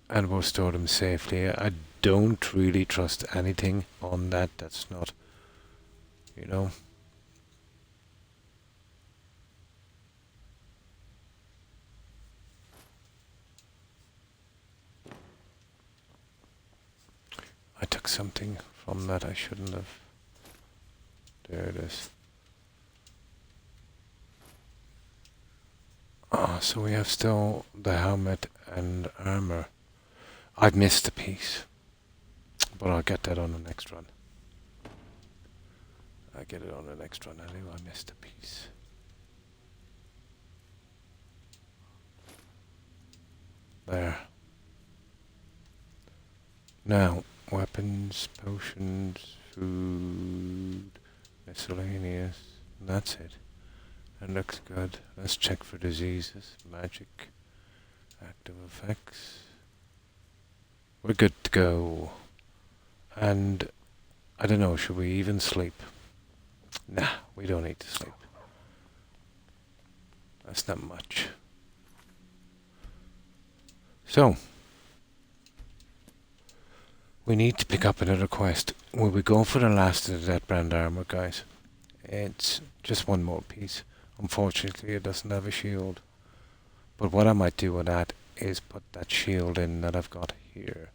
And we'll store them safely. I don't really trust anything on that that's not, I took something from that I shouldn't have. There it is. So we have still the helmet and armor. I've missed a piece, but I'll get that on the next run. I get it on the next run anyway. I missed a piece. There. Now, weapons, potions, food, miscellaneous. That's it. It looks good. Let's check for diseases. Magic. Active effects. We're good to go. And, I don't know, should we even sleep? Nah, we don't need to sleep. That's not much. So, we need to pick up another quest. Will we go for the last of the Death Brand armor, guys? It's just one more piece. Unfortunately, it doesn't have a shield. But what I might do with that is put that shield in that I've got here.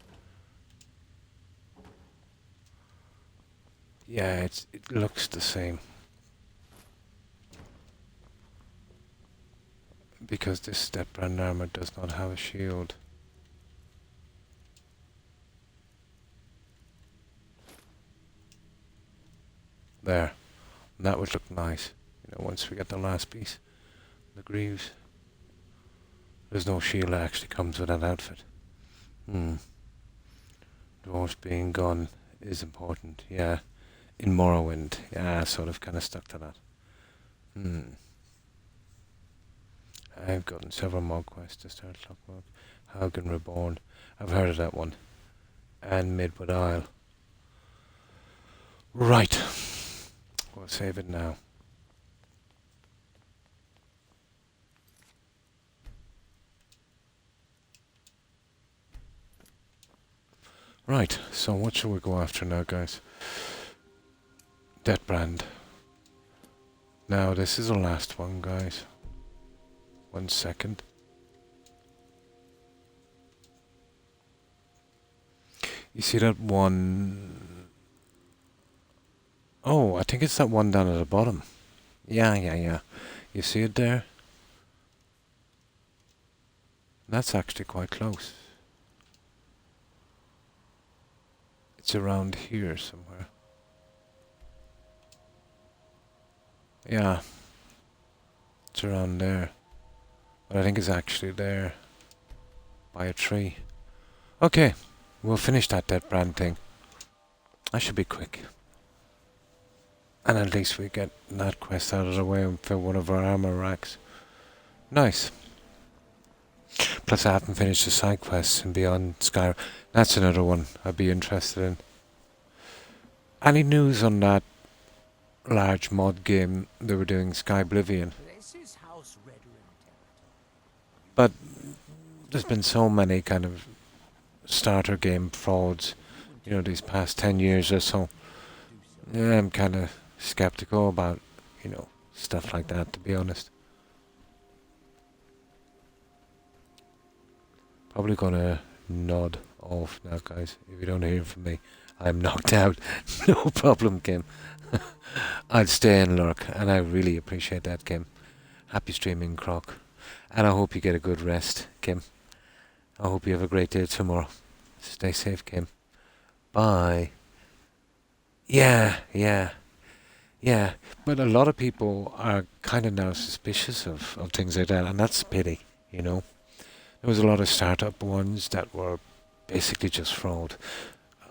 Yeah, it looks the same. Because this Death Brand armor does not have a shield. There. And that would look nice. Once we get the last piece. The greaves. There's no shield that actually comes with that outfit. Dwarves being gone is important, yeah. In Morrowind, yeah, I sort of kind of stuck to that. I've gotten several more quests to start Clockwork. Haugen Reborn. I've heard of that one. And Midwood Isle. Right. We'll save it now. Right, so what shall we go after now, guys? Death Brand. Now, this is the last one, guys. 1 second. You see that one? Oh, I think it's that one down at the bottom. Yeah. You see it there? That's actually quite close. It's around here somewhere. Yeah. It's around there. But I think it's actually there. By a tree. Okay. We'll finish that Death Brand thing. I should be quick. And at least we get that quest out of the way and fill one of our armor racks. Nice. Plus I haven't finished the side quests and beyond Skyrim. That's another one I'd be interested in. Any news on that large mod game they were doing, Sky Oblivion? But there's been so many kind of starter game frauds, these past 10 years or so. Yeah, I'm kind of skeptical about, stuff like that, to be honest. Probably gonna nod off now, guys. If you don't hear from me, I'm knocked out. No problem, Kim. I'd stay and lurk, and I really appreciate that, Kim. Happy streaming, Croc. And I hope you get a good rest, Kim. I hope you have a great day tomorrow. Stay safe, Kim. Bye. Yeah, yeah, yeah. But a lot of people are kind of now suspicious of things like that, and that's a pity, you know. There was a lot of startup ones that were basically just fraud.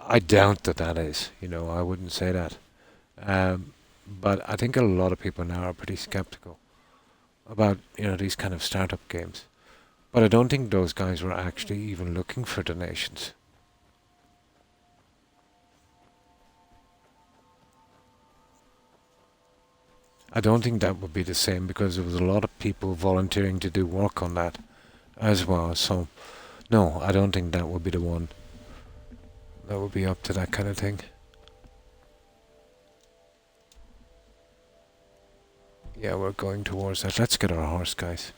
I doubt that that is, you know, I wouldn't say that. But I think a lot of people now are pretty skeptical about, you know, these kind of startup games. But I don't think those guys were actually even looking for donations. I don't think that would be the same because there was a lot of people volunteering to do work on that as well. So, no, I don't think that would be the one that would be up to that kind of thing. Yeah, we're going towards that. Let's get our horse, guys.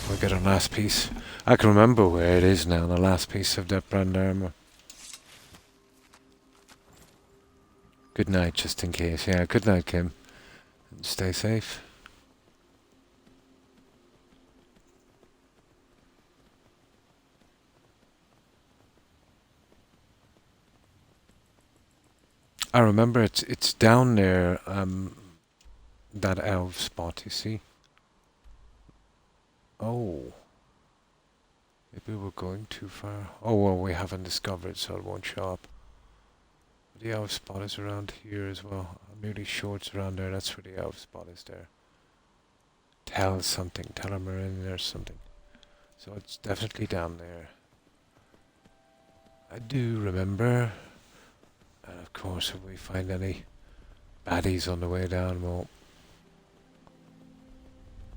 We'll get our last piece. I can remember where it is now, the last piece of that brand armor. Good night, just in case. Yeah, good night, Kim. And stay safe. I remember it's down there, that elf spot, you see. Oh. Maybe we're going too far. Oh, well, we haven't discovered, so it won't show up. The elf spot is around here as well. Nearly sure it's around there. That's where the elf spot is there. Tell something. Tell him we're in there something. So it's definitely down there. I do remember. And of course, if we find any baddies on the way down,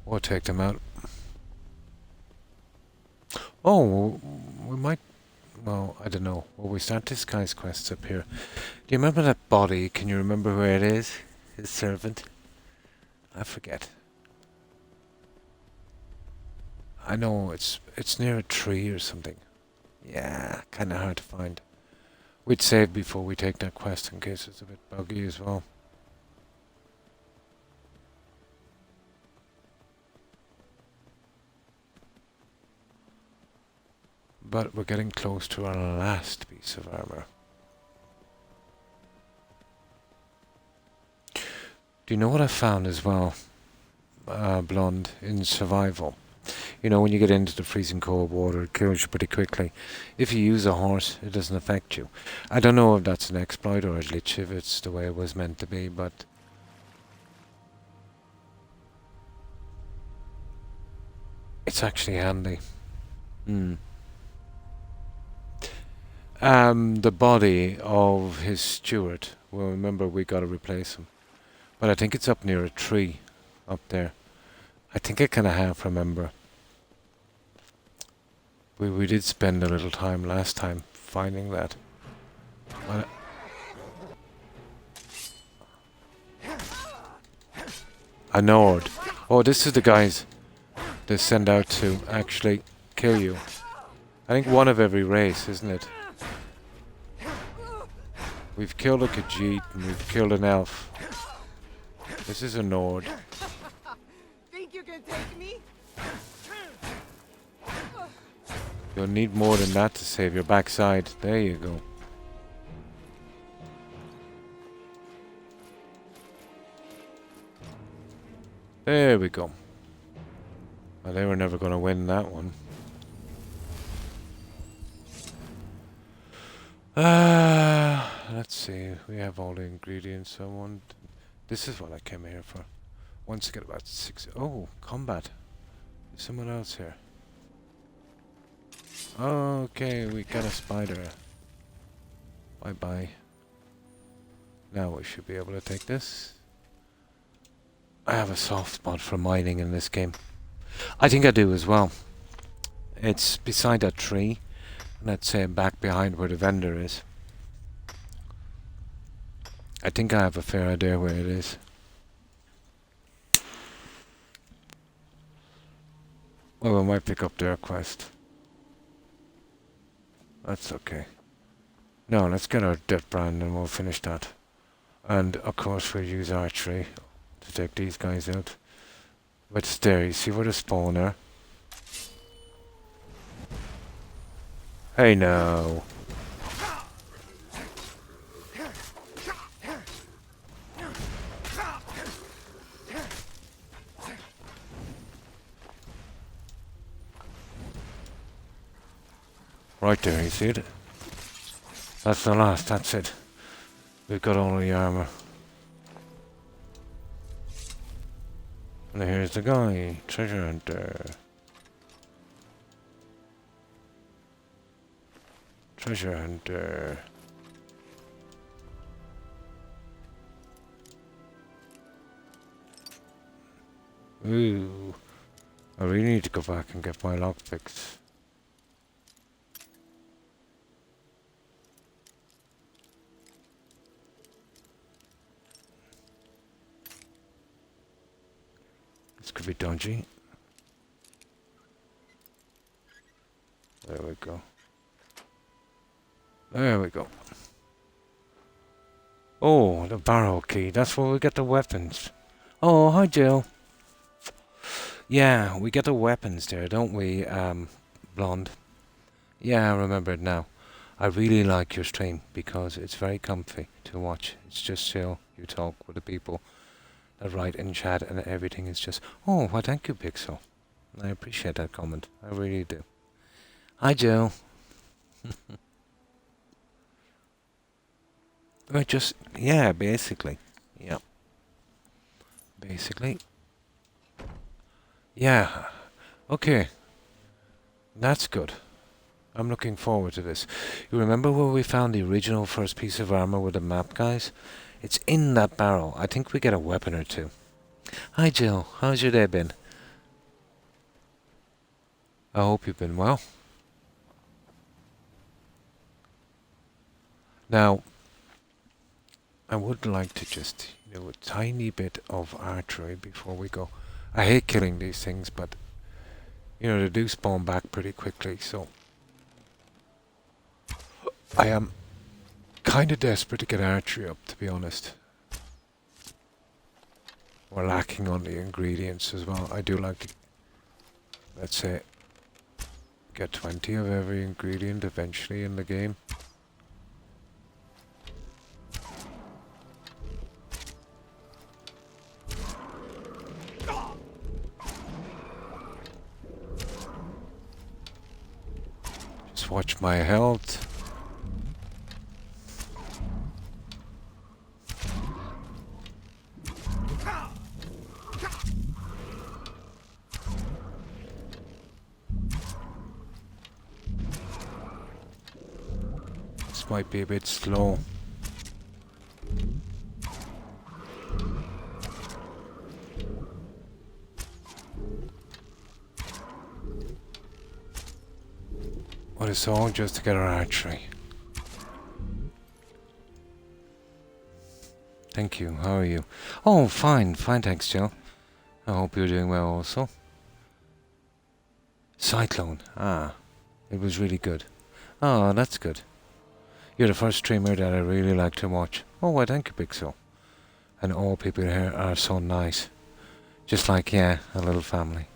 we'll take them out. Oh, we might. Well, I don't know. Will we start this guy's quests up here? Do you remember that body? Can you remember where it is? His servant? I forget. I know it's near a tree or something. Yeah, kind of hard to find. We'd save before we take that quest in case it's a bit buggy as well. But we're getting close to our last piece of armor. Do you know what I found as well, Blonde, in survival? You know, when you get into the freezing cold water, it kills you pretty quickly. If you use a horse, it doesn't affect you. I don't know if that's an exploit or a glitch, if it's the way it was meant to be, but it's actually handy. The body of his steward. Well, remember, we gotta replace him. But I think it's up near a tree, up there. I think I kinda half remember. We did spend a little time last time finding that. But I know it. Oh, this is the guys they send out to actually kill you. I think one of every race, isn't it? We've killed a Khajiit and we've killed an elf. This is a Nord. Think you can take me? You'll need more than that to save your backside. There you go. There we go. Well, they were never going to win that one. Let's see. We have all the ingredients I want. This is what I came here for. Once I get about 6... Oh, combat. There's someone else here. Okay, we got a spider. Bye-bye. Now we should be able to take this. I have a soft spot for mining in this game. I think I do as well. It's beside that tree. Let's say back behind where the vendor is. I think I have a fair idea where it is. Well, we might pick up their quest. That's okay. No, let's get our death brand and we'll finish that. And of course we'll use archery to take these guys out. But it's there, you see where the spawn are? Hey no. Right there, you see it? That's the last, that's it. We've got all the armor. And here's the guy, treasure hunter. Treasure hunter. Ooh. I really need to go back and get my lockpicks. This could be dodgy. There we go. There we go. Oh, the barrel key. That's where we get the weapons. Oh, hi, Jill. Yeah, we get the weapons there, don't we, Blonde? Yeah, I remember it now. I really like your stream because it's very comfy to watch. It's just chill. You talk with the people that write in chat and everything is just... Oh, well, thank you, Pixel. I appreciate that comment. I really do. Hi, Jill. We're just... Yeah, basically. Yeah. Basically. Yeah. Okay. That's good. I'm looking forward to this. You remember where we found the original first piece of armor with the map, guys? It's in that barrel. I think we get a weapon or two. Hi, Jill. How's your day been? I hope you've been well. Now, I would like to just, a tiny bit of archery before we go. I hate killing these things, but, they do spawn back pretty quickly, so... I am kind of desperate to get archery up, to be honest. We're lacking on the ingredients as well. I do like to, let's say, get 20 of every ingredient eventually in the game. Just watch my health. Might be a bit slow. But it's all just to get our archery. Thank you. How are you? Oh, fine. Fine, thanks, Jill. I hope you're doing well also. Cyclone. Ah, it was really good. Oh, that's good. You're the first streamer that I really like to watch. Oh, well, thank you, Pixel. And all people here are so nice. Just like, yeah, a little family.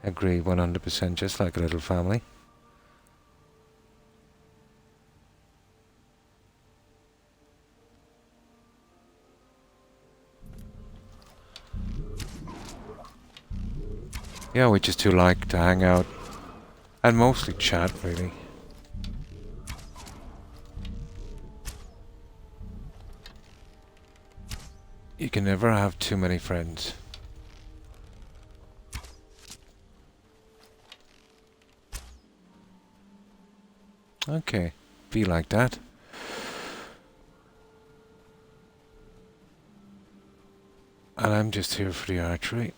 Agree, 100%, just like a little family. Yeah, we just do like to hang out. And mostly chat, really. You can never have too many friends. Okay, be like that. And I'm just here for the archery.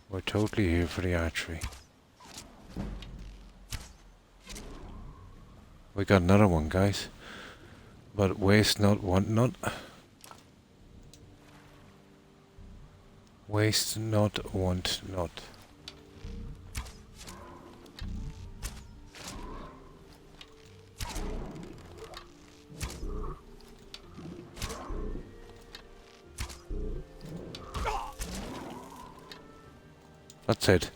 We're totally here for the archery. We got another one, guys. But waste not, want not. Waste not, want not. That's it.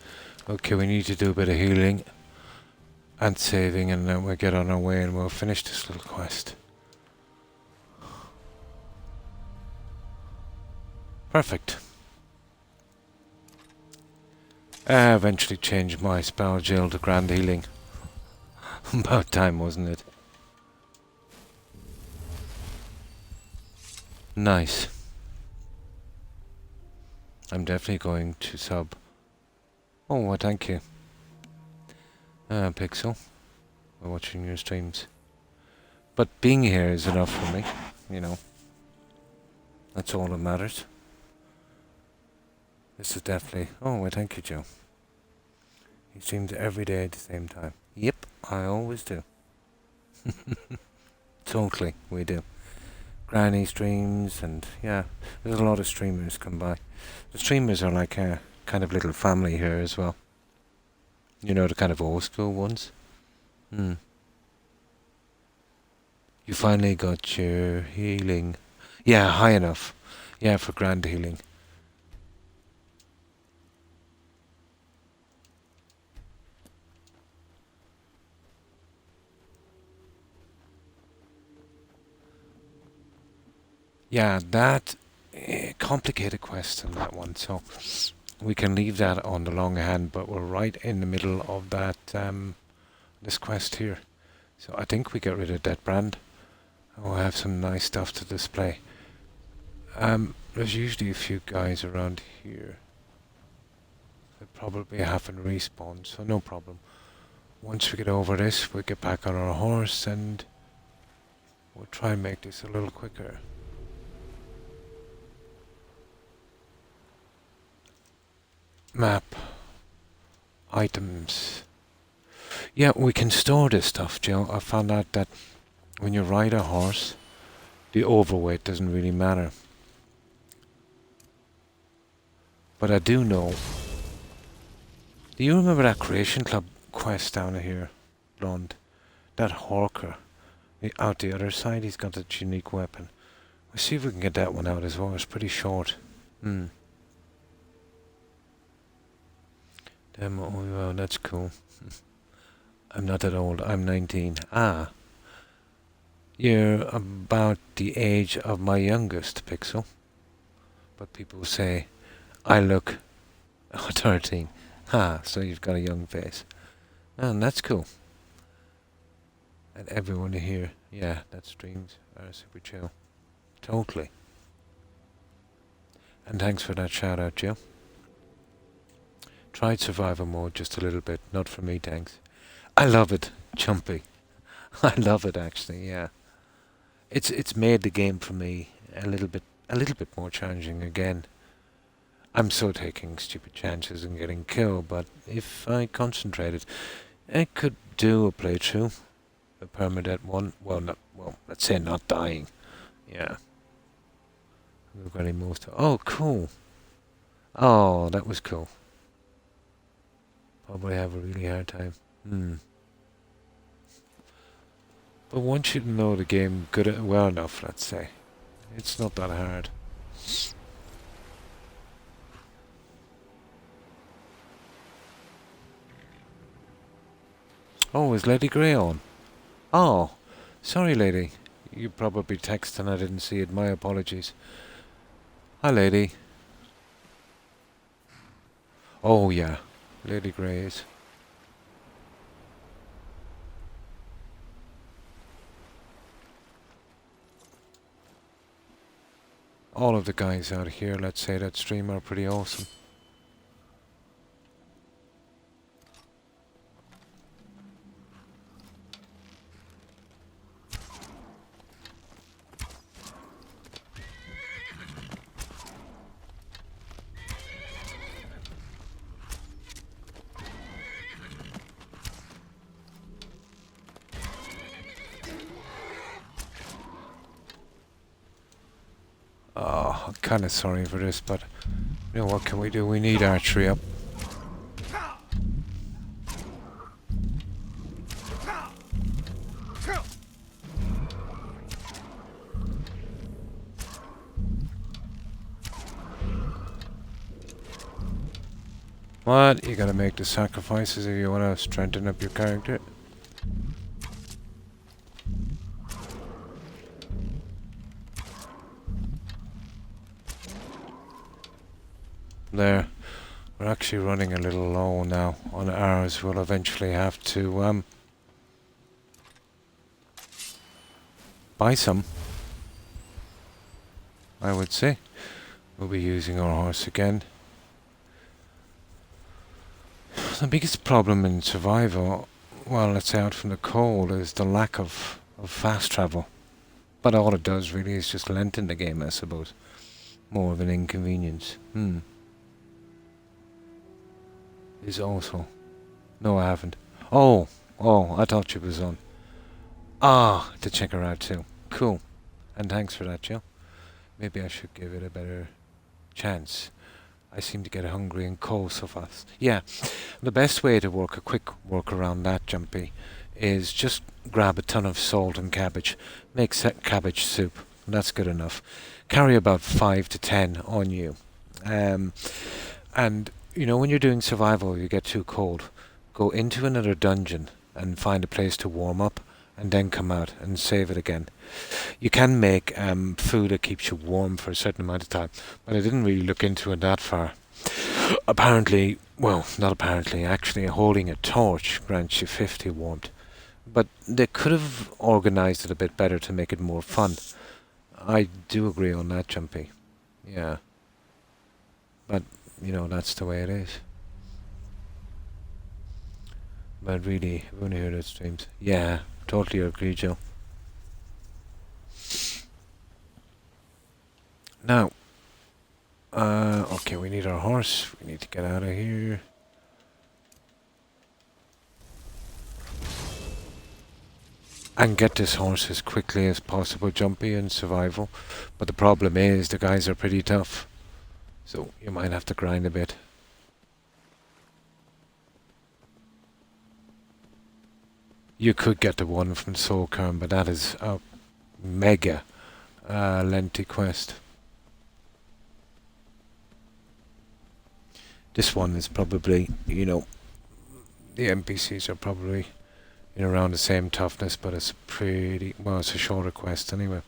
Okay, we need to do a bit of healing and saving, and then we'll get on our way and we'll finish this little quest. Perfect. I eventually changed my spell gel to grand healing. About time, wasn't it? Nice. I'm definitely going to sub. Oh, well, thank you. Pixel. For watching your streams. But being here is enough for me, you know. That's all that matters. This is definitely... Oh, well, thank you, Joe. He streams every day at the same time. Yep, I always do. Totally, we do. Granny streams, and yeah, there's a lot of streamers come by. The streamers are like a kind of little family here as well. You know, the kind of old school ones. You finally got your healing. Yeah, high enough. Yeah, for grand healing. Yeah, that complicated question, that one. So we can leave that on the long hand, but we're right in the middle of that this quest here. So I think we get rid of that brand. We'll have some nice stuff to display. There's usually a few guys around here. They probably haven't respawned, so no problem. Once we get over this, we'll get back on our horse and we'll try and make this a little quicker. Map. Items. Yeah, we can store this stuff, Joe. I found out that when you ride a horse, the overweight doesn't really matter. But I do know... Do you remember that Creation Club quest down here, Blonde? That Hawker. Out the other side, he's got that unique weapon. We'll see if we can get that one out as well. It's pretty short. Demo, oh wow, that's cool. I'm not that old, I'm 19. Ah. You're about the age of my youngest, Pixel. But people say, I look 13. Ah, so you've got a young face. And that's cool. And everyone here, yeah, that streams are super chill. Totally. And thanks for that shout out, Joe. Tried survival mode just a little bit, not for me, thanks. I love it, Chumpy. I love it actually, yeah. It's made the game for me a little bit more challenging again. I'm so taking stupid chances and getting killed, but if I concentrated, I could do a playthrough, a permadeath one. Well, let's say not dying. Yeah. We've got any moves to... Oh, cool. Oh, that was cool. Probably have a really hard time. But once you know the game well enough, let's say, it's not that hard. Oh, is Lady Grey on? Oh, sorry, lady. You probably texted and I didn't see it. My apologies. Hi, lady. Oh, yeah. Lady Grey is. All of the guys out here, let's say, that stream are pretty awesome. Oh, I'm kind of sorry for this, but you know what can we do? We need archery up. What? You gotta make the sacrifices if you wanna strengthen up your character. There. We're actually running a little low now on ours. We'll eventually have to buy some, I would say. We'll be using our horse again. The biggest problem in survival, well, let's say out from the cold, is the lack of fast travel. But all it does really is just lengthen the game, I suppose. More of an inconvenience. Is also... No, I haven't. Oh, I thought she was on. Ah, to check her out too. Cool. And thanks for that, Joe. Maybe I should give it a better chance. I seem to get hungry and cold so fast. Yeah, the best way to work a quick work around that, Jumpy, is just grab a ton of salt and cabbage. Make cabbage soup. That's good enough. Carry about 5 to 10 on you. And, you know, when you're doing survival, you get too cold. Go into another dungeon and find a place to warm up, and then come out and save it again. You can make food that keeps you warm for a certain amount of time, but I didn't really look into it that far. Apparently, well, not apparently, actually holding a torch grants you 50 warmth. But they could have organised it a bit better to make it more fun. I do agree on that, Jumpy. Yeah. But, you know, that's the way it is. But really, we want to hear those streams. Yeah, totally agree, Joe. Now, okay, we need our horse. We need to get out of here. And get this horse as quickly as possible, Jumpy, in survival. But the problem is, the guys are pretty tough. So, you might have to grind a bit. You could get the one from Soulkern, but that is a mega lengthy quest. This one is probably, you know, the NPCs are probably in around the same toughness, but it's pretty, well, it's a shorter quest anyway.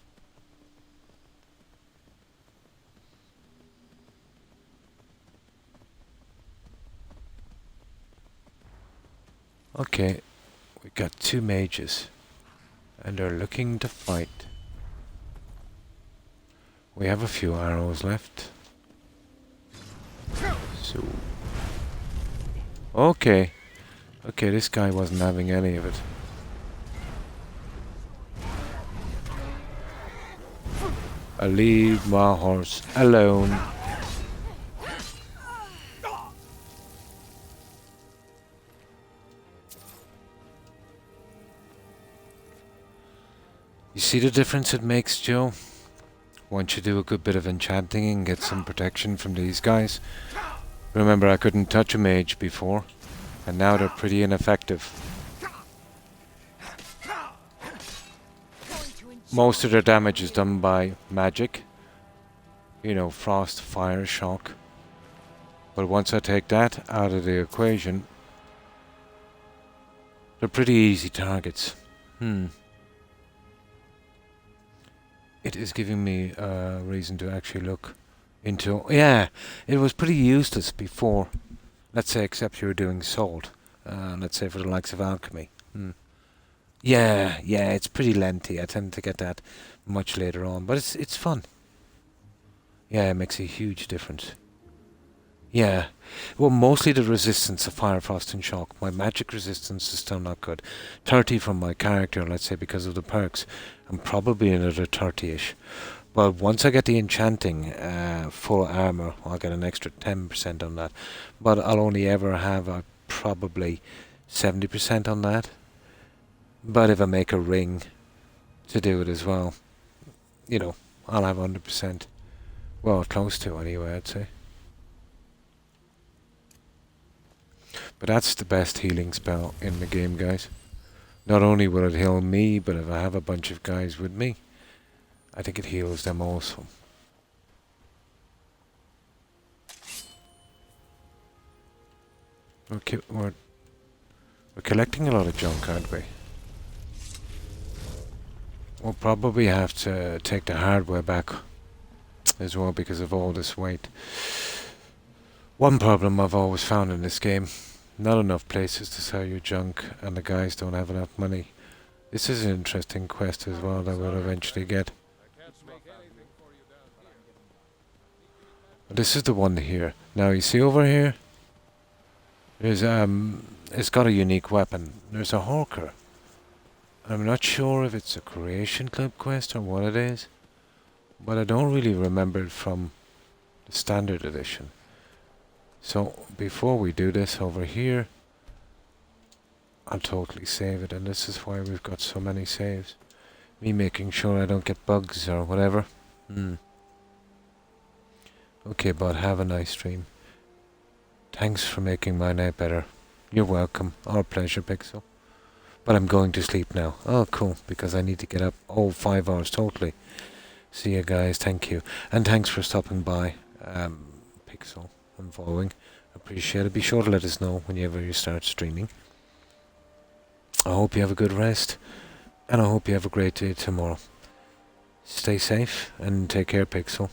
Okay, we got 2 mages, and they're looking to fight. We have a few arrows left. So, okay, this guy wasn't having any of it. I leave my horse alone. You see the difference it makes, Joe? Once you do a good bit of enchanting and get some protection from these guys. Remember, I couldn't touch a mage before, and now they're pretty ineffective. Most of their damage is done by magic. You know, frost, fire, shock. But once I take that out of the equation, they're pretty easy targets. It is giving me a reason to actually look into... Yeah, it was pretty useless before. Let's say, except you were doing salt. Let's say for the likes of alchemy. Yeah, it's pretty lengthy. I tend to get that much later on. But it's fun. Yeah, it makes a huge difference. Yeah. Well, mostly the resistance of fire, frost and shock. My magic resistance is still not good. 30 from my character, let's say, because of the perks. And probably another 30-ish. But once I get the enchanting full armor, I'll get an extra 10% on that. But I'll only ever have probably 70% on that. But if I make a ring to do it as well, you know, I'll have 100%. Well, close to anyway, I'd say. But that's the best healing spell in the game, guys. Not only will it heal me, but if I have a bunch of guys with me, I think it heals them also. We're collecting a lot of junk, aren't we? We'll probably have to take the hardware back as well because of all this weight. One problem I've always found in this game, not enough places to sell your junk and the guys don't have enough money. This is an interesting quest as well that we'll eventually get. This is the one here. Now you see over here? There's it's got a unique weapon. There's a hawker. I'm not sure if it's a Creation Club quest or what it is, but I don't really remember it from the standard edition. So before we do this over here, I'll totally save it, and this is why we've got so many saves. Me making sure I don't get bugs or whatever. Okay, bud, have a nice stream. Thanks for making my night better. You're welcome. Our pleasure, Pixel. But I'm going to sleep now. Oh, cool, because I need to get up. Oh, 5 hours, totally. See you guys, thank you. And thanks for stopping by, Pixel, and following. Appreciate it. Be sure to let us know whenever you start streaming. I hope you have a good rest, and I hope you have a great day tomorrow. Stay safe, and take care, Pixel.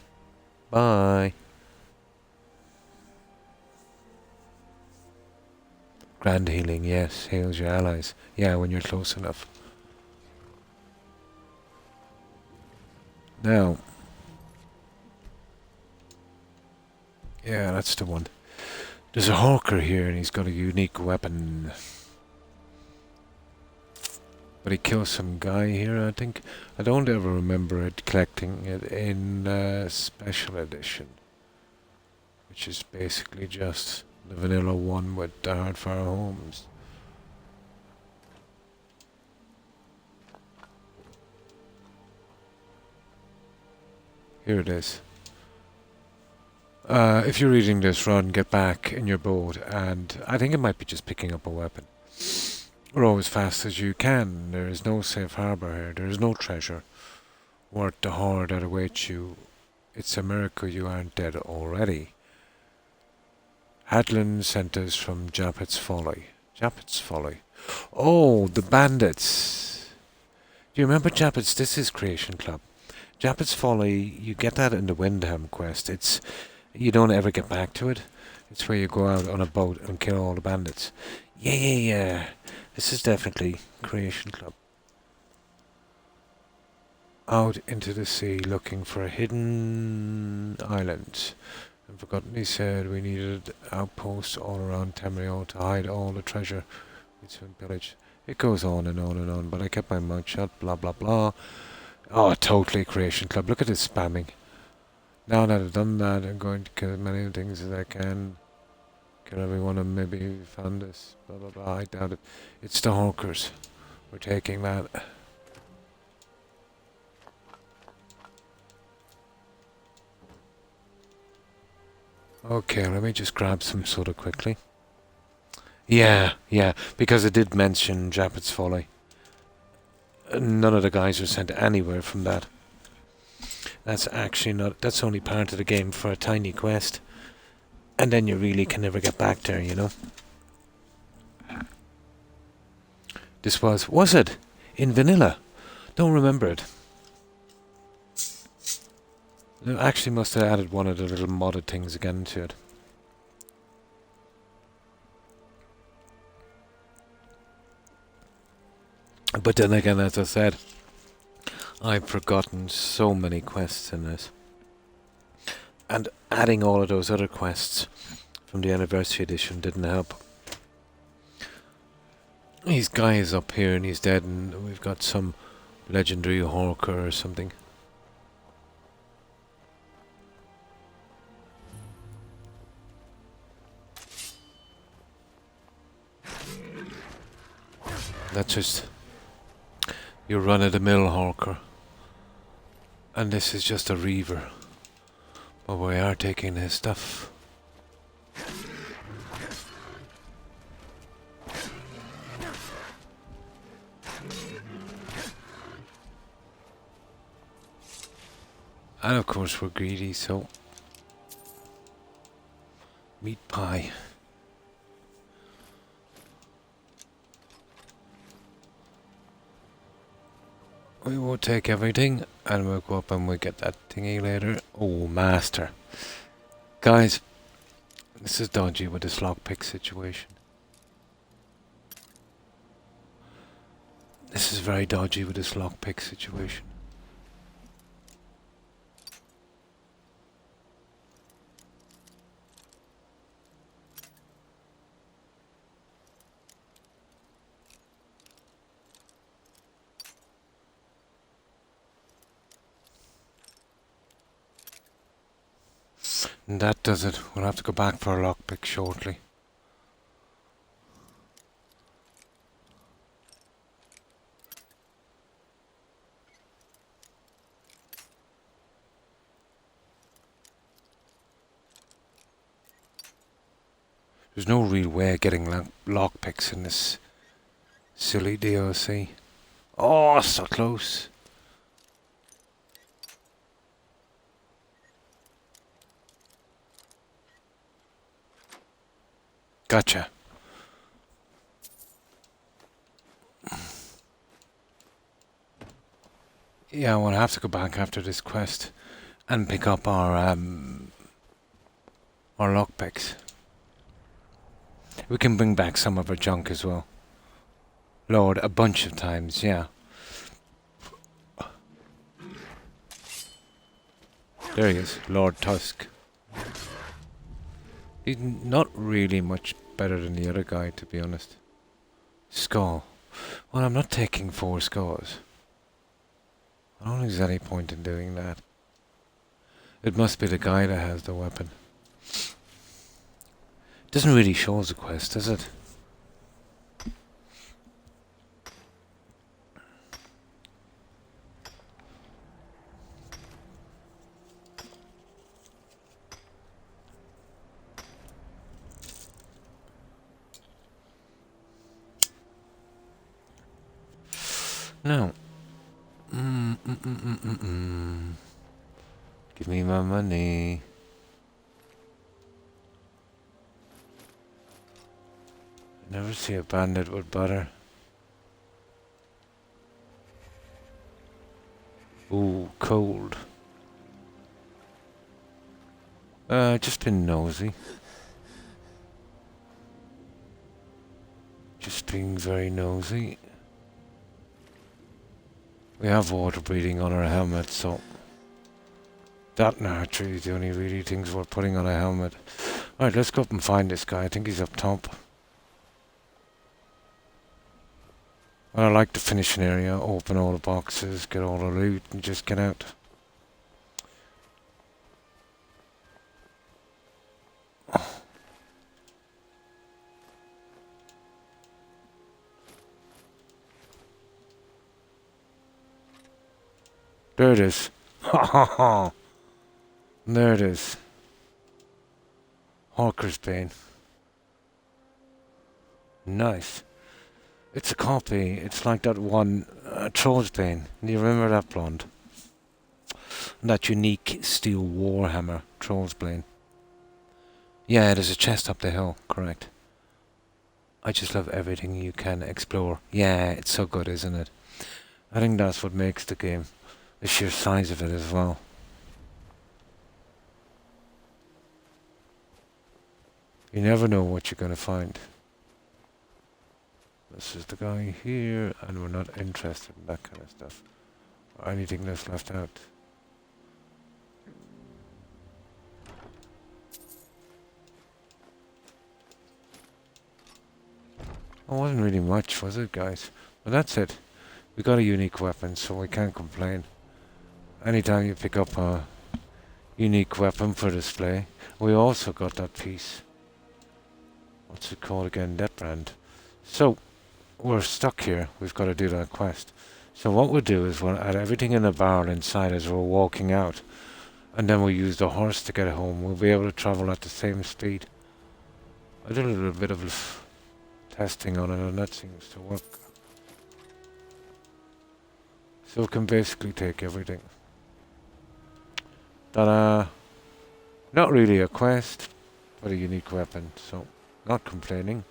Bye. Grand healing, yes, heals your allies. Yeah, when you're close enough. Now, yeah, that's the one. There's a hawker here and he's got a unique weapon. But he kills some guy here, I think. I don't ever remember it collecting it in Special Edition. Which is basically just the vanilla one with the Hardfire Homes. Here it is. If you're reading this, run, get back in your boat, and I think it might be just picking up a weapon. Row as fast as you can. There is no safe harbour here. There is no treasure worth the horror that awaits you. It's a miracle you aren't dead already. Hadlin sent us from Japet's Folly. Japet's Folly. Oh, the bandits. Do you remember Japet's? This is Creation Club. Japet's Folly, you get that in the Windham quest. It's, you don't ever get back to it. It's where you go out on a boat and kill all the bandits. Yeah. This is definitely Creation Club. Out into the sea looking for a hidden island. And Forgotten he said we needed outposts all around Tamriel to hide all the treasure we'd soon pillage. It goes on and on and on, but I kept my mouth shut, blah blah blah. Oh, totally Creation Club. Look at this spamming. Now that I've done that, I'm going to kill as many things as I can. Kill everyone and maybe found this. Blah blah blah. I doubt it. It's the hawkers. We're taking that. Okay, let me just grab some soda quickly. Yeah, because it did mention Japet's Folly. None of the guys are sent anywhere from that. That's actually not... That's only part of the game for a tiny quest. And then you really can never get back there, you know? This was it? In vanilla? Don't remember it. They actually must have added one of the little modded things again to it. But then again, as I said, I've forgotten so many quests in this. And adding all of those other quests from the Anniversary Edition didn't help. These guys up here and he's dead, and we've got some legendary hawker or something. That's just your run-of-the-mill hawker. And this is just a reaver. But we are taking his stuff. And of course we're greedy, so meat pie. We will take everything and we'll go up and we'll get that thingy later. Oh, master. Guys, this is dodgy with this lockpick situation. This is very dodgy with this lockpick situation. And that does it. We'll have to go back for a lockpick shortly. There's no real way of getting lockpicks in this silly DLC. Oh, so close. Gotcha. Yeah, we'll have to go back after this quest and pick up our lockpicks. We can bring back some of our junk as well. Lord, a bunch of times, yeah. There he is, Lord Tusk. He's not really much better than the other guy, to be honest. Skull. Well, I'm not taking 4 skulls. I don't think there's any point in doing that. It must be the guy that has the weapon. Doesn't really show us the quest, does it? No. Give me my money. Never see a bandit with butter. Ooh, cold. Just been nosy. Just being very nosy. We have water breathing on our helmet, so that and archery is the only really things we're putting on a helmet. Alright, let's go up and find this guy. I think he's up top. I like the finishing area, open all the boxes, get all the loot and just get out. There it is. Ha ha ha. There it is. Hawker's Bane. Nice. It's a copy. It's like that one Troll's Bane. Do you remember that blonde? That unique steel warhammer Troll's Bane. Yeah, there's a chest up the hill. Correct. I just love everything you can explore. Yeah, it's so good, isn't it? I think that's what makes the game. The sheer size of it as well. You never know what you're going to find. This is the guy here, and we're not interested in that kind of stuff. Or anything that's left out. It wasn't really much, was it, guys? But that's it. We got a unique weapon, so we can't complain. Anytime you pick up a unique weapon for display. We also got that piece. What's it called again? That brand. So, we're stuck here. We've got to do that quest. So what we'll do is we'll add everything in the barrel inside as we're walking out. And then we use the horse to get home. We'll be able to travel at the same speed. I did a little bit of testing on it and that seems to work. So it can basically take everything. Ta-da! Not really a quest, but a unique weapon, so not complaining.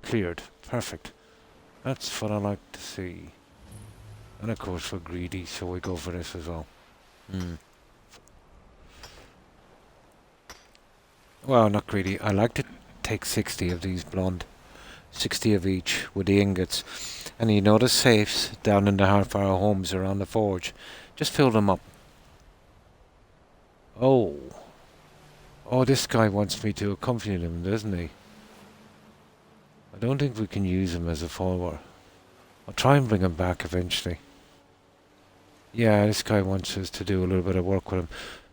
Cleared. Perfect. That's what I like to see. And of course we're greedy, so we go for this as well. Well, not greedy. I like to take 60 of these blonde. 60 of each with the ingots. And you know the safes down in the heart of our homes around the forge. Just fill them up. Oh. Oh, this guy wants me to accompany him, doesn't he? I don't think we can use him as a follower. I'll try and bring him back eventually. Yeah, this guy wants us to do a little bit of work with him.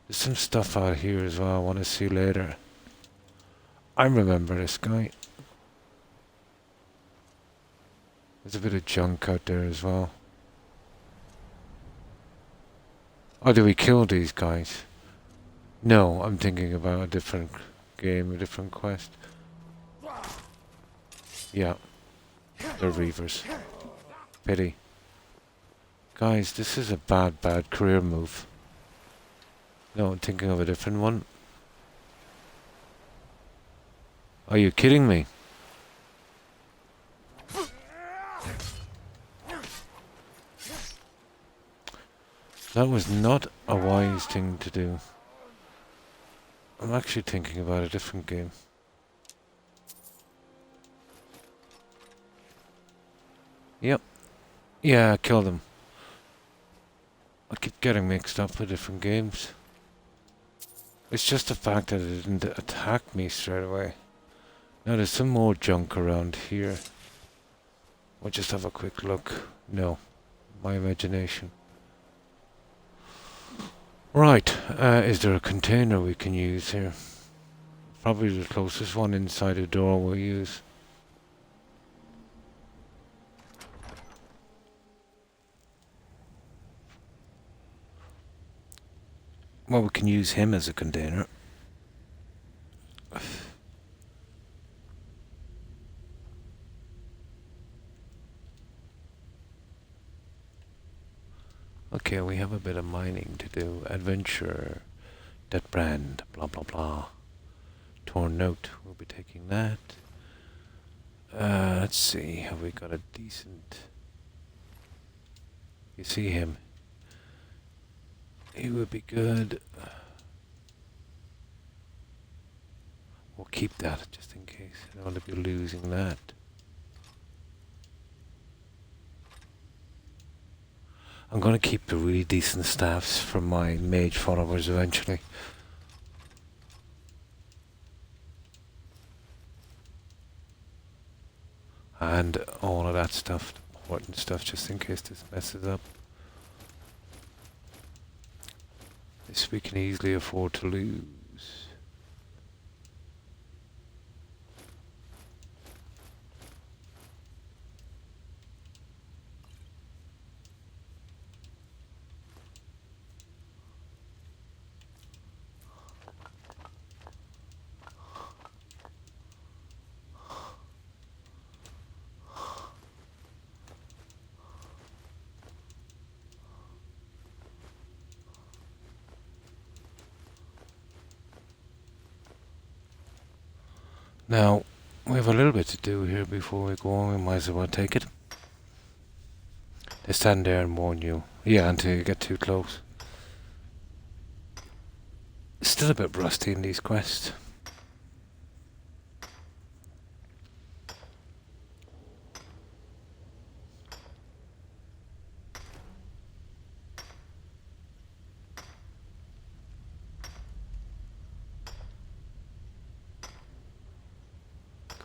There's some stuff out here as well I want to see later. I remember this guy. There's a bit of junk out there as well. Oh, do we kill these guys? No, I'm thinking about a different game, a different quest. Yeah, they're Reavers. Pity. Guys, this is a bad career move. No, I'm thinking of a different one. Are you kidding me? That was not a wise thing to do. I'm actually thinking about a different game. Yep. Yeah, kill them. I keep getting mixed up with different games. It's just the fact that it didn't attack me straight away. Now there's some more junk around here. We'll just have a quick look. No. My imagination. Right. Is there a container we can use here? Probably the closest one inside the door we'll use. Well, we can use him as a container. Okay, we have a bit of mining to do. Adventure, that brand, blah blah blah. Torn note, we'll be taking that. Let's see, have we got a decent... You see him? He would be good. We'll keep that just in case. I don't want to be losing that. I'm going to keep the really decent staffs for my mage followers eventually. And all of that stuff, important stuff, just in case this messes up. This we can easily afford to lose. Now, we have a little bit to do here before we go on. We might as well take it. They stand there and warn you. Yeah, until you get too close. Still a bit rusty in these quests.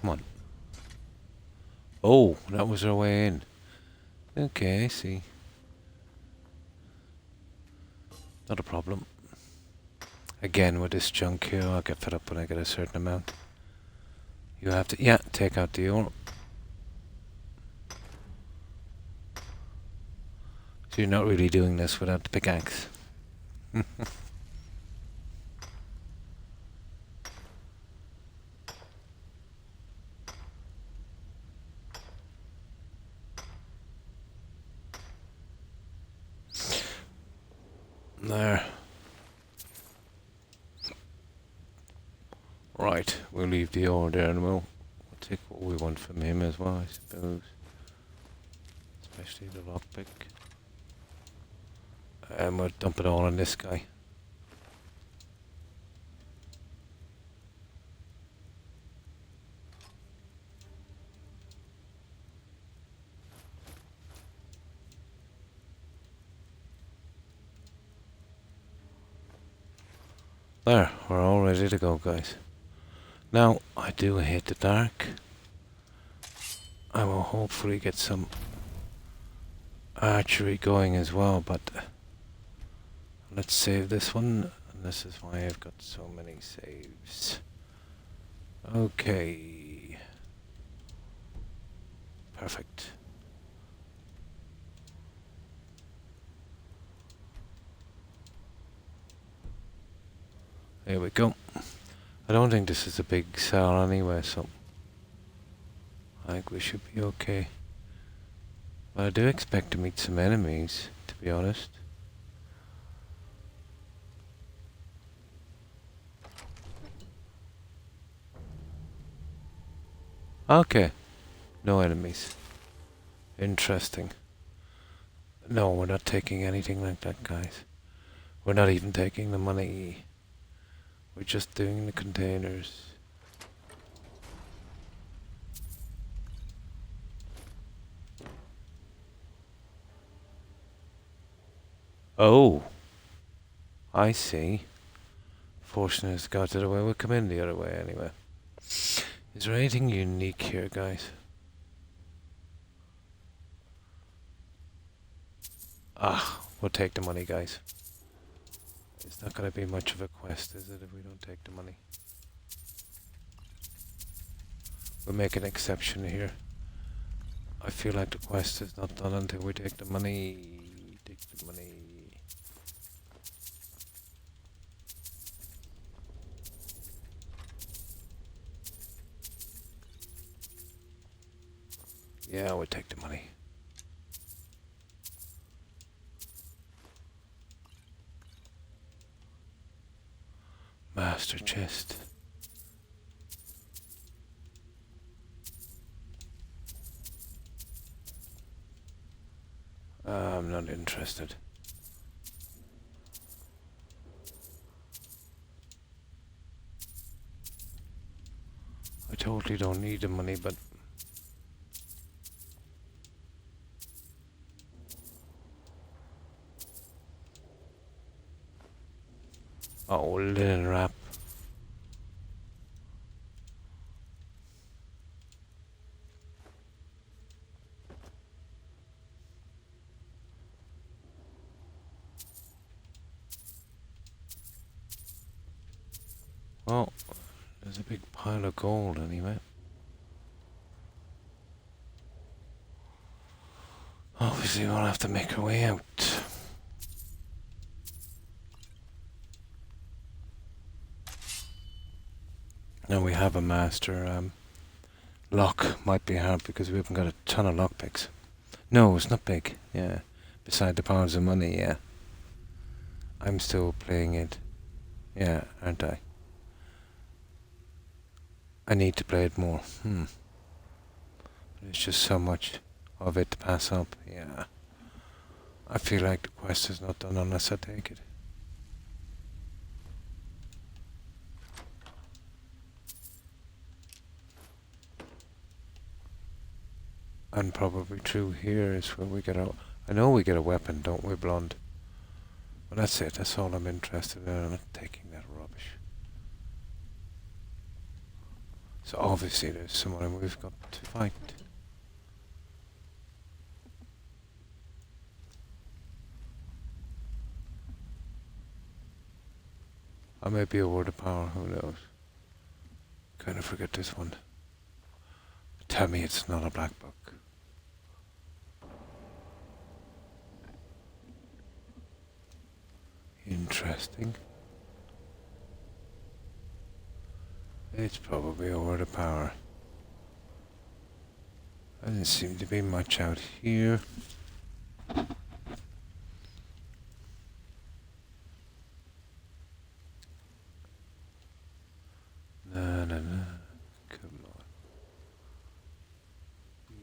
Come on. Oh, that was our way in. Okay, I see. Not a problem. Again, with this junk here, I'll get fed up when I get a certain amount. You have to, yeah, take out the ore. So you're not really doing this without the pickaxe. There. Right, we'll leave the ore there and we'll take what we want from him as well, I suppose. Especially the lockpick. And we'll dump it all on this guy. There, we're all ready to go, guys. Now, I do hate the dark. I will hopefully get some archery going as well, but let's save this one. And this is why I've got so many saves. Okay. Perfect. There we go. I don't think this is a big cell anyway, so I think we should be okay. But I do expect to meet some enemies, to be honest. Okay. No enemies. Interesting. No, we're not taking anything like that, guys. We're not even taking the money. We're just doing the containers. Oh, I see. Fortunate has got it away. We'll come in the other way anyway. Is there anything unique here, guys? Ah, we'll take the money, guys. It's not going to be much of a quest, is it, if we don't take the money? We'll make an exception here. I feel like the quest is not done until we take the money. Take the money. Yeah, we'll take the money. Master chest. I'm not interested. I totally don't need the money, but oh, linen wrap. Well, there's a big pile of gold anyway. Obviously, we'll have to make our way out. Now we have a master lock. Might be hard because we haven't got a ton of lockpicks. No, it's not big. Yeah, beside the piles of money. Yeah, I'm still playing it. Yeah, aren't I? I need to play it more. There's just so much of it to pass up. Yeah, I feel like the quest is not done unless I take it. And probably through here is where we get a... I know we get a weapon, don't we, Blonde? Well, that's it. That's all I'm interested in. I'm not taking that rubbish. So obviously there's someone we've got to fight. I may be a word of power, who knows? Kind of forget this one. Tell me it's not a black book. Interesting. It's probably over the power. Doesn't seem to be much out here. No, no, no. Come on.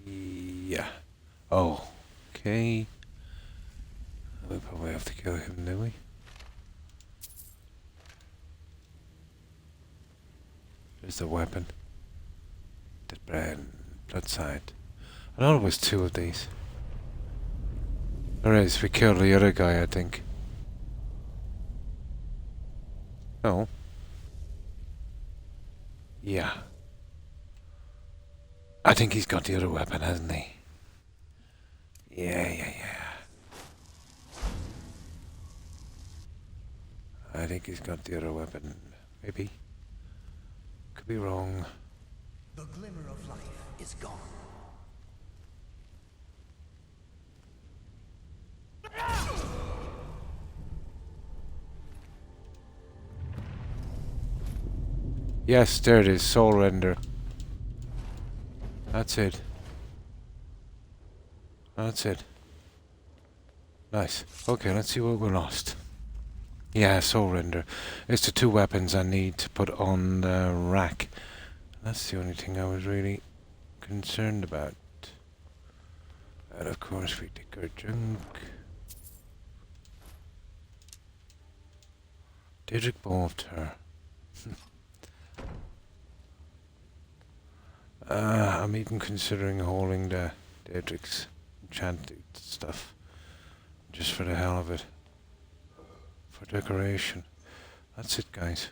Yeah. Oh, okay. We probably have to kill him, do we? There's the weapon. The blood side. I thought it was two of these. There is. We killed the other guy, I think. No. Yeah. I think he's got the other weapon, hasn't he? Yeah. I think he's got the other weapon. Maybe. Could be wrong. The glimmer of life is gone. Yes, there it is. Soul render. That's it. That's it. Nice. Okay, let's see what we lost. Yeah, soul render. It's the two weapons I need to put on the rack. That's the only thing I was really concerned about. And of course we take our junk. Didrik Boved her. I'm even considering holding the Daedric's enchanted stuff. Just for the hell of it. For decoration. That's it, guys.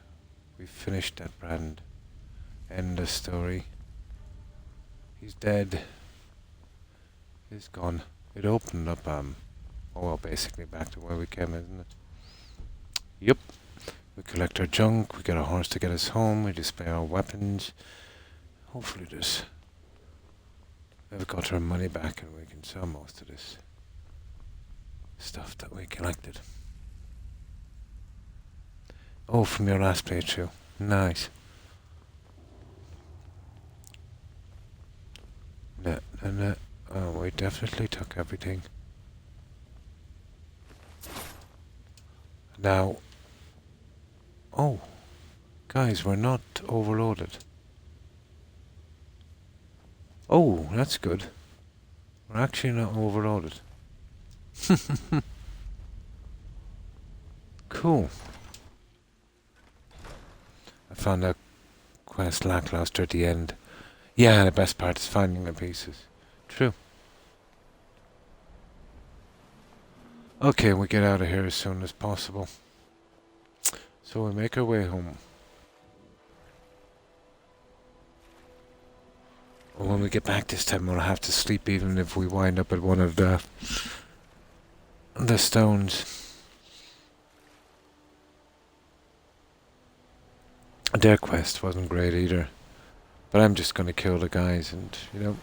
We finished that brand. End the story. He's dead. He's gone. It opened up, oh well, basically back to where we came, isn't it? Yep. We collect our junk, we get a horse to get us home, we display our weapons. Hopefully we've got our money back and we can sell most of this stuff that we collected. Oh, from your last playthrough. Nice. No. Oh, we definitely took everything. Now... Oh, guys, we're not overloaded. Oh, that's good. We're actually not overloaded. Cool. I found that quest lackluster at the end. Yeah, the best part is finding the pieces. True. Okay, we get out of here as soon as possible. So we make our way home. And when we get back this time, we'll have to sleep even if we wind up at one of the stones. Their quest wasn't great either. But I'm just going to kill the guys and, you know,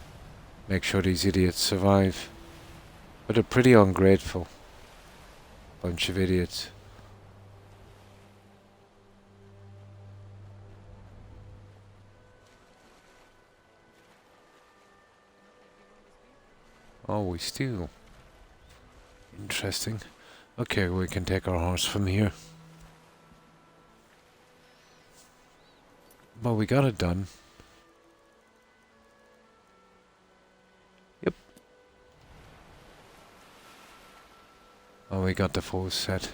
make sure these idiots survive. But they're pretty ungrateful. Bunch of idiots. Oh, we steal. Interesting. Okay, we can take our horse from here. But we got it done. Yep. Oh, we got the full set.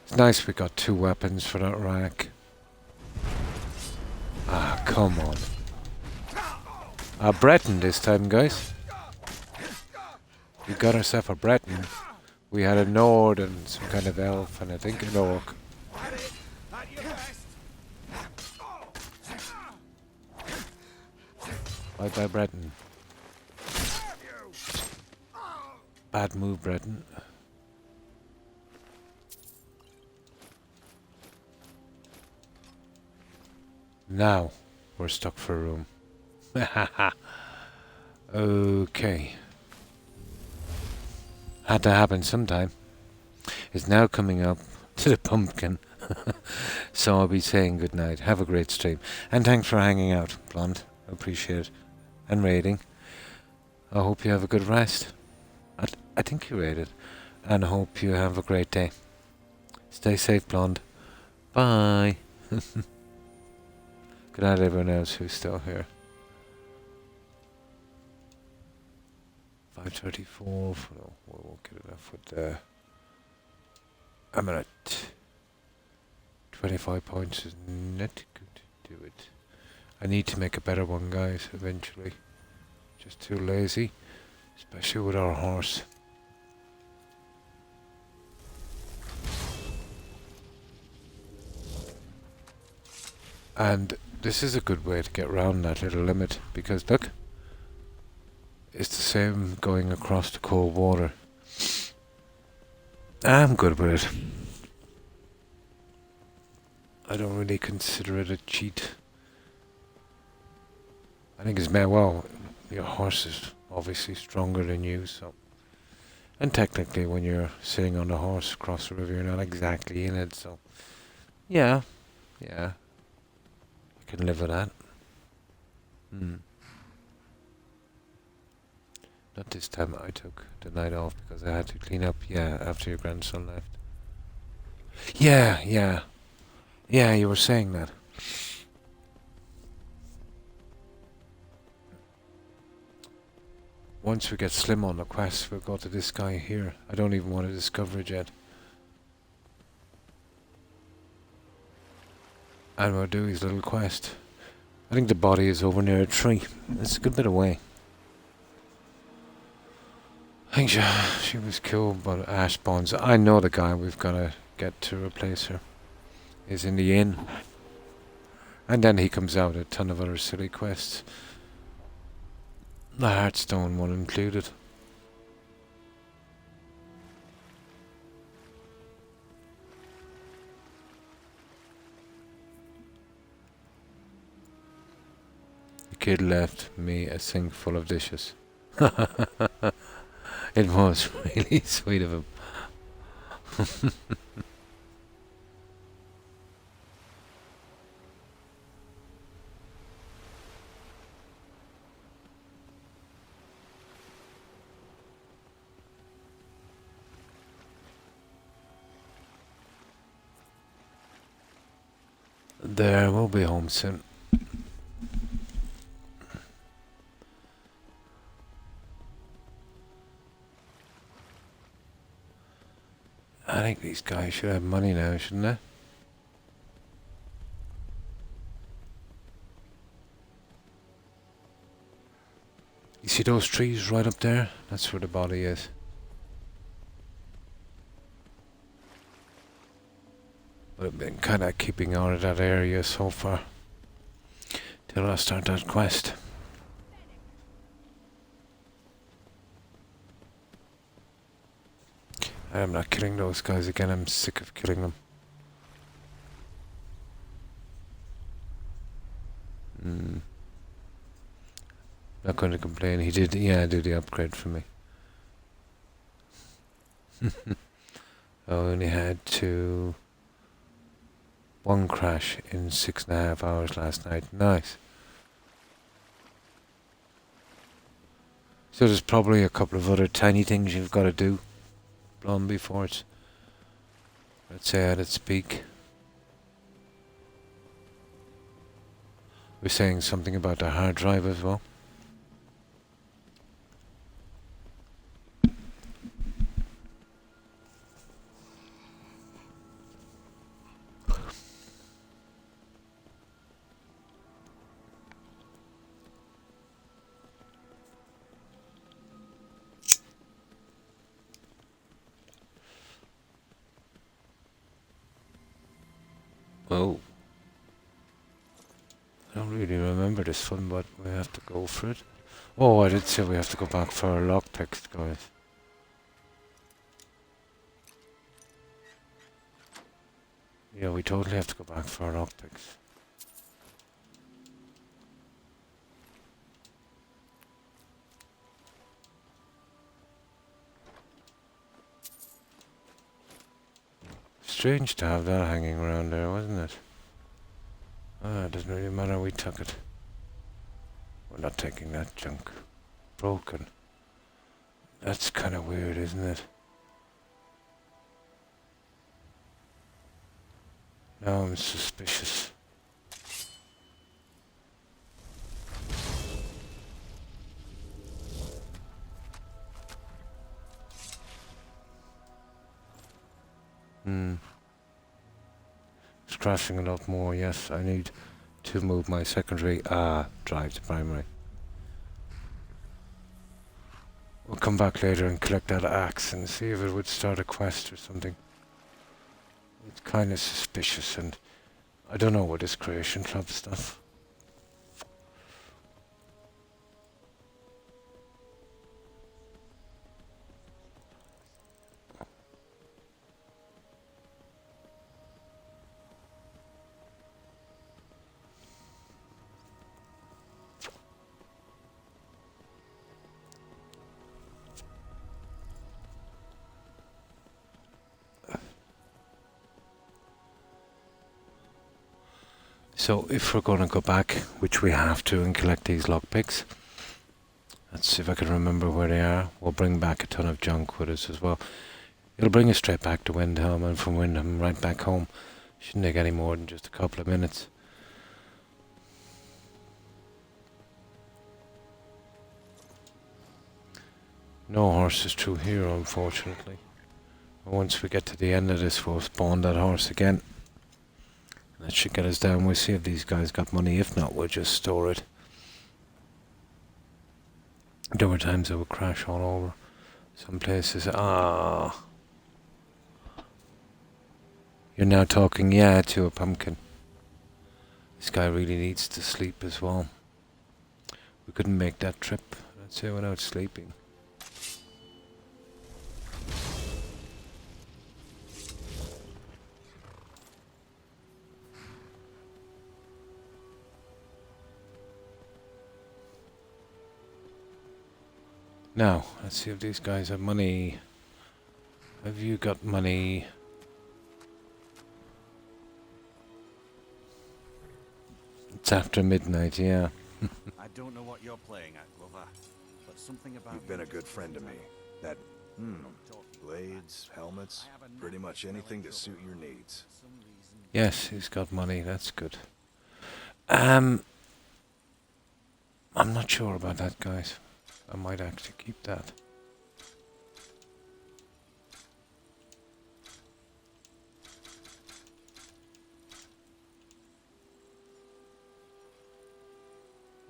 It's nice we got 2 weapons for that rack. Ah, come on. Breton this time, guys. We got ourselves a Breton. We had a Nord and some kind of elf and I think an orc. Bye-bye, Breton. Bad move, Breton. Now, we're stuck for room. Okay. Had to happen sometime. It's now coming up to the pumpkin. So I'll be saying good night. Have a great stream. And thanks for hanging out, Blonde. I appreciate it. And raiding. I hope you have a good rest. I think you raided. And I hope you have a great day. Stay safe, Blonde. Bye. Good night, everyone else who's still here. 5:34. No, we won't get enough with the. I'm at 25 points. Is not good to do it. I need to make a better one, guys. Eventually, just too lazy, especially with our horse. And this is a good way to get around that little limit, because look, it's the same going across the cold water. I'm good with it. I don't really consider it a cheat. I think it's well, your horse is obviously stronger than you, so. And technically when you're sitting on the horse across the river, you're not exactly in it, so. Yeah. I can live with that. Not this time. I took the night off because I had to clean up, after your grandson left. Yeah, you were saying that. Once we get Slim on the quest, we'll go to this guy here. I don't even want to discover it yet. And we'll do his little quest. I think the body is over near a tree. It's a good bit away. I think she was killed by ash spawns. I know the guy we've got to get to replace her is in the inn. And then he comes out with a ton of other silly quests. The Hearthstone one included. The kid left me a sink full of dishes. It was really sweet of him. There, we'll be home soon. I think these guys should have money now, shouldn't they? You see those trees right up there? That's where the body is. But I've been kind of keeping out of that area so far. Till I start that quest. I'm not killing those guys again, I'm sick of killing them. Not going to complain, he did, do the upgrade for me. I only had one crash in 6.5 hours last night, nice. So there's probably a couple of other tiny things you've got to do. Blonde before it's, let's say, at its peak. We're saying something about the hard drive as well. Oh. I don't really remember this one, but we have to go for it. Oh, I did say we have to go back for our lockpicks, guys. Yeah, we totally have to go back for our lockpicks. strange to have that hanging around there, wasn't it? Ah, it doesn't really matter, we took it. We're not taking that junk. Broken. That's kind of weird, isn't it? Now I'm suspicious. It's crashing a lot more, yes. I need to move my secondary drive to primary. We'll come back later and collect that axe and see if it would start a quest or something. It's kind of suspicious, and I don't know what this creation club stuff. So if we're going to go back, which we have to, and collect these lockpicks, let's see if I can remember where they are. We'll bring back a ton of junk with us as well. It'll bring us straight back to Windham, and from Windham right back home. Shouldn't take any more than just a couple of minutes. No horses through here, unfortunately. Once we get to the end of this, we'll spawn that horse again. That should get us down. We'll see if these guys got money. If not, we'll just store it. There were times it would crash all over. Some places. You're now talking, yeah, to a pumpkin. This guy really needs to sleep as well. We couldn't make that trip, let's say, without sleeping. Now, let's see if these guys have money. Have you got money? It's after midnight, yeah. I don't know what you're playing at, Glover, but something about You've been a good friend to me. That, blades, helmets, pretty much anything to suit your needs. Yes, he's got money, that's good. I'm not sure about that, guys. I might actually keep that.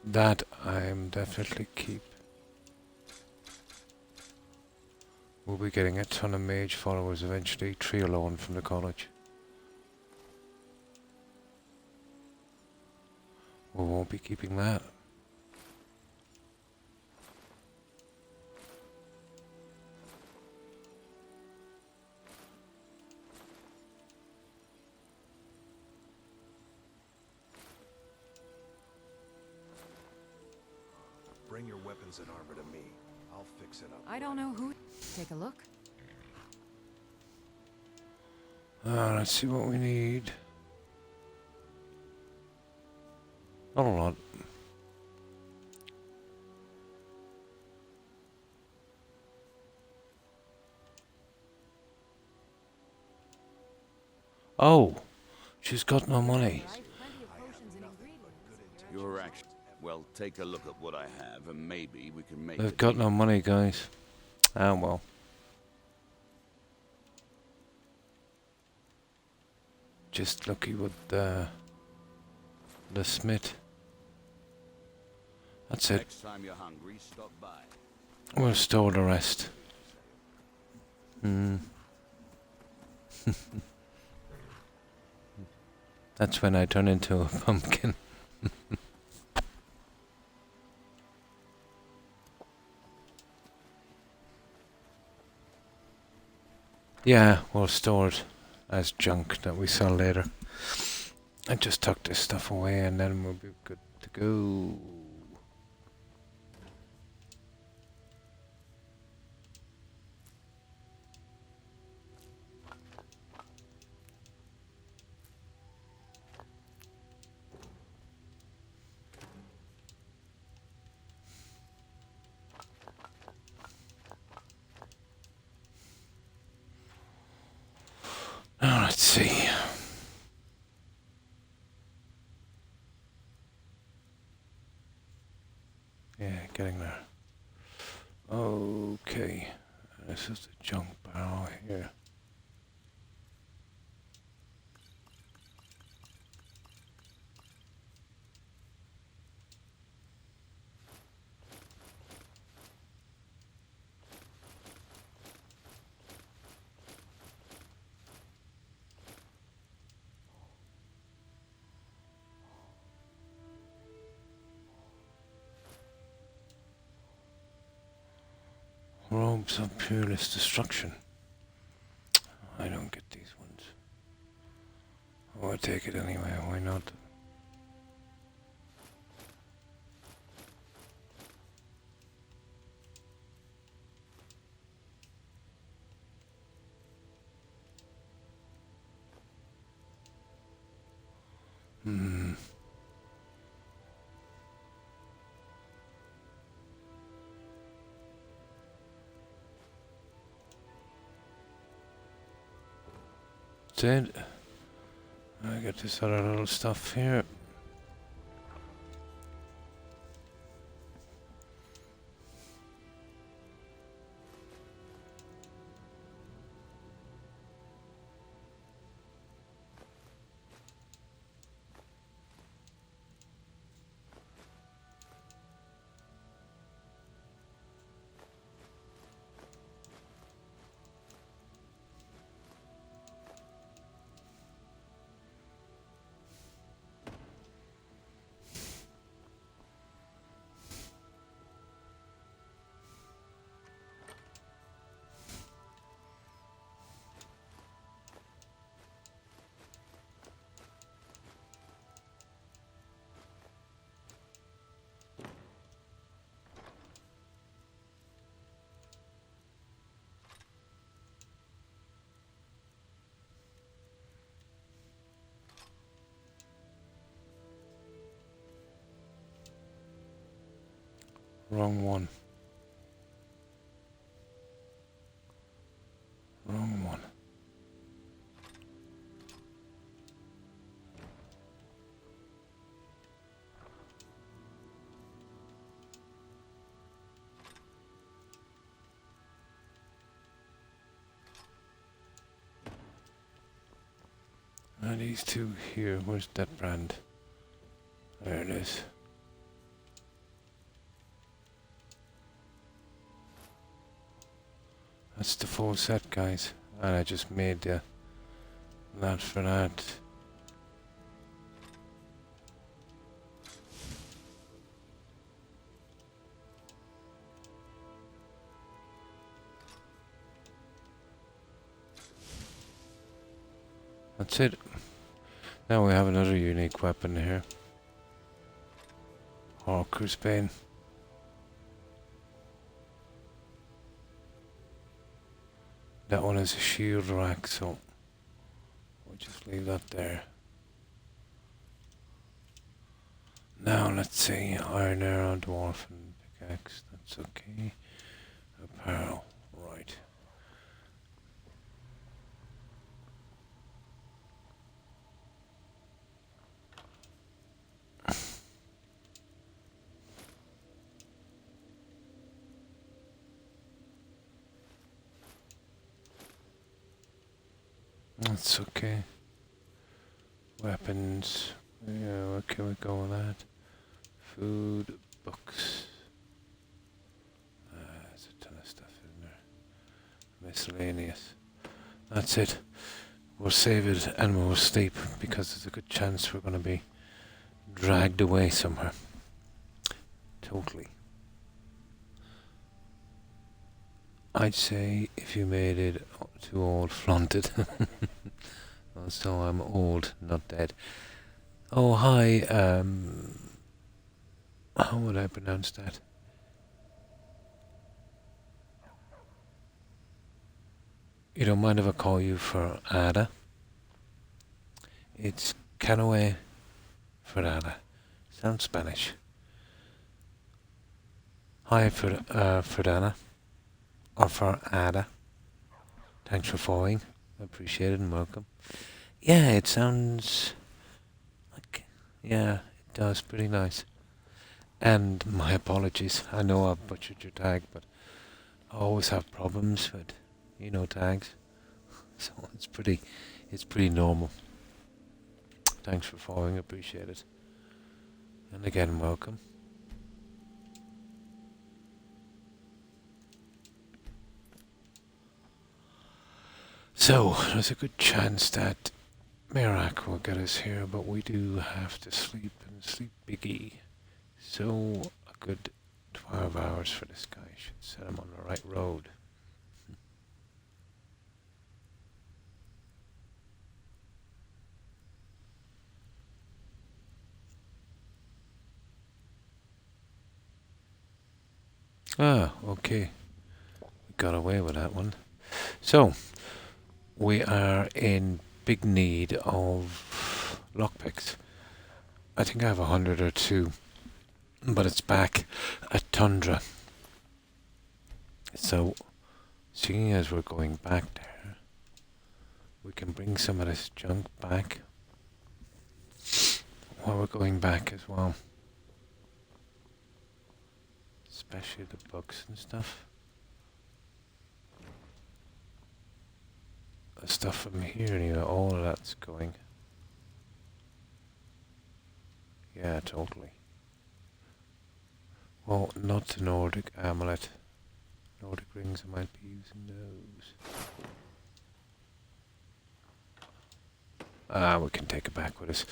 That I'm definitely keep. We'll be getting a ton of mage followers eventually, 3 alone from the college. We won't be keeping that. Bring your weapons and armor to me. I'll fix it up. I don't know who. Take a look. Let's see what we need. Not a lot. Oh, she's got no money. I've plenty of potions and ingredients. Your action. Well, take a look at what I have, and maybe we can make. They've got no money, guys. Ah, well. Just lucky with the smith. That's it. Next time you're hungry, stop by. We'll store the rest. That's when I turn into a pumpkin. Yeah, we'll store it as junk that we sell later. I just tuck this stuff away and then we'll be good to go. see. Yeah, getting there. Okay. This is the junk barrel here. Robes of peerless destruction. I don't get these ones. Oh, I take it anyway, why not? Hmm. Dead. I got this other little stuff here. Wrong one. Wrong one. And these two here, where's that brand? There it is. That's the full set, guys. And I just made that for that. That's it. Now we have another unique weapon here. Hawker's Bane. That one is a shield rack, so we'll just leave that there. Now let's see, iron arrow, dwarf and pickaxe, that's okay. Apparel, right. That's okay. Weapons. Yeah, where can we go with that? Food, books. There's a ton of stuff in there. Miscellaneous. That's it. We'll save it and we'll sleep because there's a good chance we're going to be dragged away somewhere. Totally. I'd say if you made it too old, flaunt it. So I'm old, not dead. Oh, hi, how would I pronounce that? You don't mind if I call you for Ada? It's Canoe for Ada. Sounds Spanish. Hi, Ferdana. Or for Ada. Thanks for following. Appreciate it and welcome. Yeah, it sounds like, yeah, it does, pretty nice. And my apologies, I know I've butchered your tag, but I always have problems with, tags. So it's pretty normal. Thanks for following, appreciate it. And again, welcome. So, there's a good chance that Merak will get us here, but we do have to sleep, and sleep biggie. So, a good 12 hours for this guy should set him on the right road. Ah, okay. We got away with that one. So, we are in big need of lockpicks. I think I have 100 or two, but it's back at Tundra. So, seeing as we're going back there, we can bring some of this junk back while we're going back as well. Especially the books and stuff. The stuff from here, all of that's going. Yeah, totally. Well, not the Nordic amulet. Nordic rings, I might be using those. We can take it back with us.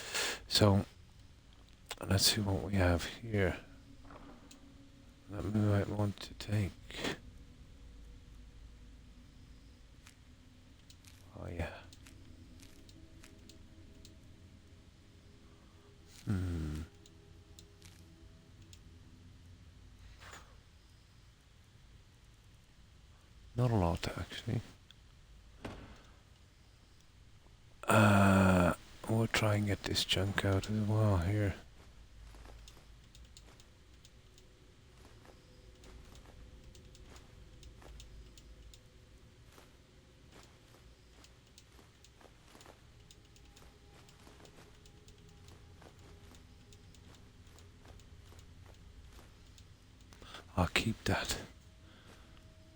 So, let's see what we have here that we might want to take. Oh yeah. Not a lot, actually. We'll try and get this junk out as well here. I'll keep that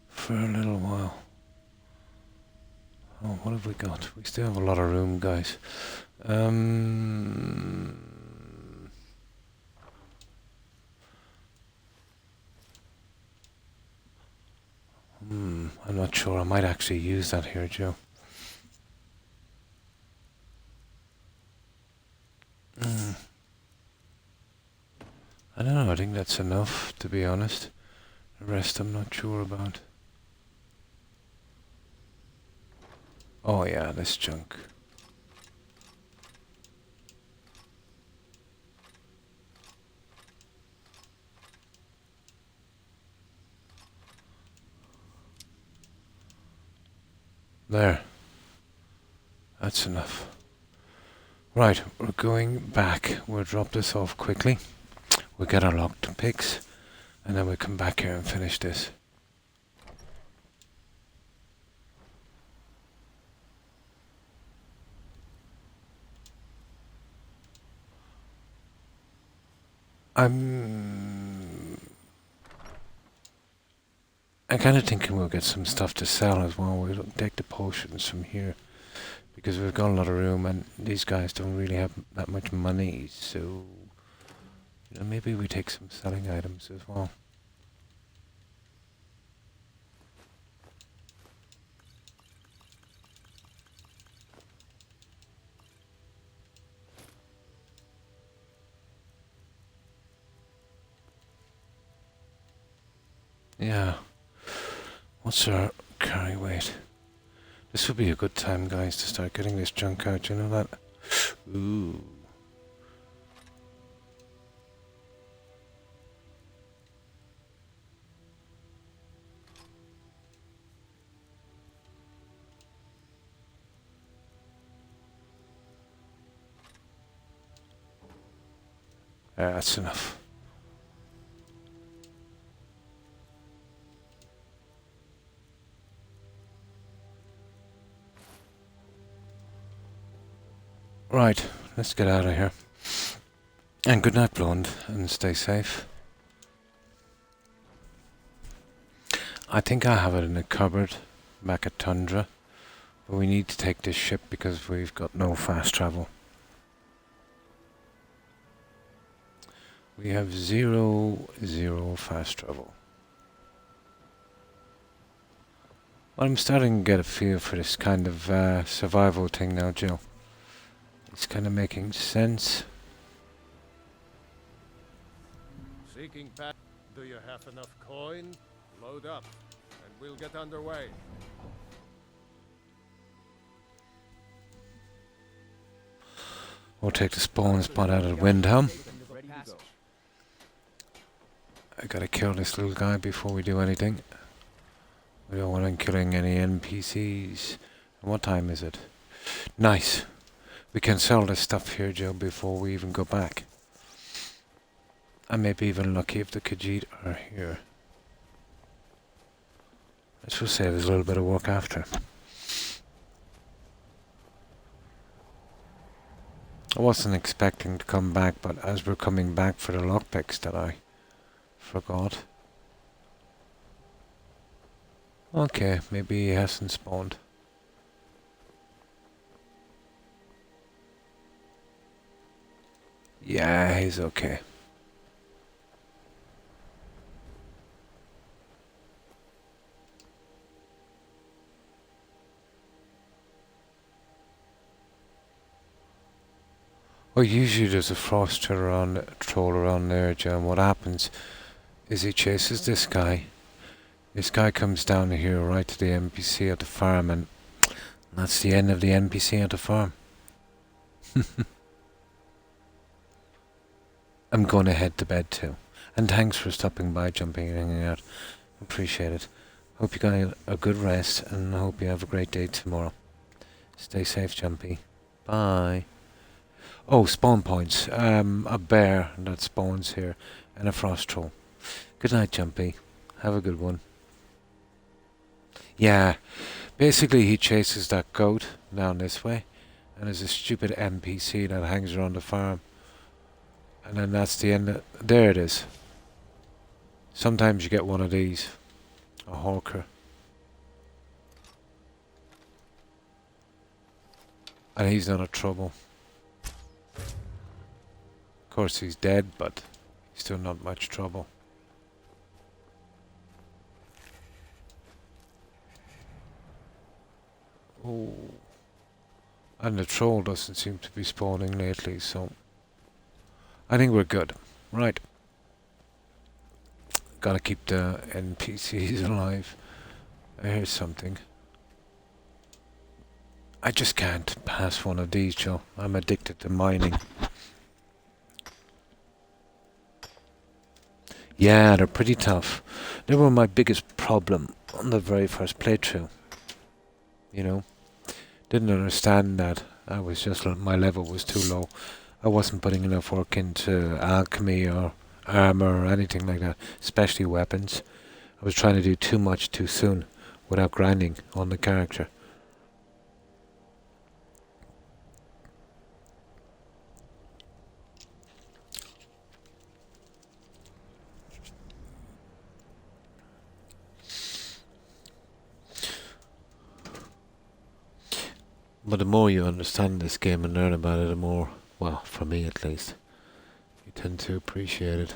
for a little while. Oh, what have we got? We still have a lot of room, guys. I'm not sure. I might actually use that here, Joe. I don't know. I think that's enough, to be honest. The rest I'm not sure about. Oh yeah, this junk. There. That's enough. Right, we're going back. We'll drop this off quickly. We'll get our locked picks, and then we'll come back here and finish this. I'm kind of thinking we'll get some stuff to sell as well. We'll take the potions from here because we've got a lot of room, and these guys don't really have that much money. So, maybe we take some selling items as well. Yeah. What's our carry weight? This would be a good time, guys, to start getting this junk out. You know that? Ooh. That's enough. Right, let's get out of here. And good night, Blonde, and stay safe. I think I have it in a cupboard back at Tundra. But we need to take this ship because we've got no fast travel. We have zero fast travel. Well, I'm starting to get a feel for this kind of survival thing now, Jill. It's kind of making sense. Seeking back. Do you have enough coin? Load up, and we'll get underway. We'll take the spawn spot out of the window. I gotta kill this little guy before we do anything. We don't want him killing any NPCs. And what time is it? Nice. We can sell this stuff here, Joe, before we even go back. I may be even lucky if the Khajiit are here. Let's just say there's a little bit of work after. I wasn't expecting to come back, but as we're coming back for the lockpicks that I forgot. Okay, maybe he hasn't spawned. Yeah, he's okay. Well, usually there's a frost troll around there, John. What happens is he chases this guy. This guy comes down here right to the NPC at the farm, and that's the end of the NPC at the farm. I'm going to head to bed too. And thanks for stopping by, jumping and hanging out. Appreciate it. Hope you got a good rest, and I hope you have a great day tomorrow. Stay safe, Jumpy. Bye. Oh, spawn points. A bear that spawns here, and a frost troll. Good night, Jumpy. Have a good one. Yeah, basically he chases that goat down this way, and there's a stupid NPC that hangs around the farm. And then that's the end. There it is. Sometimes you get one of these. A hawker. And he's not a trouble. Of course he's dead, but he's still not much trouble. Oh. And the troll doesn't seem to be spawning lately, so I think we're good. Right. Gotta keep the NPCs alive. Here's something. I just can't pass one of these, Joe. I'm addicted to mining. Yeah, they're pretty tough. They were my biggest problem on the very first playthrough. You know? Didn't understand that. I was just, my level was too low. I wasn't putting enough work into alchemy or armor or anything like that, especially weapons. I was trying to do too much too soon without grinding on the character. But the more you understand this game and learn about it, the more, well, for me at least, you tend to appreciate it.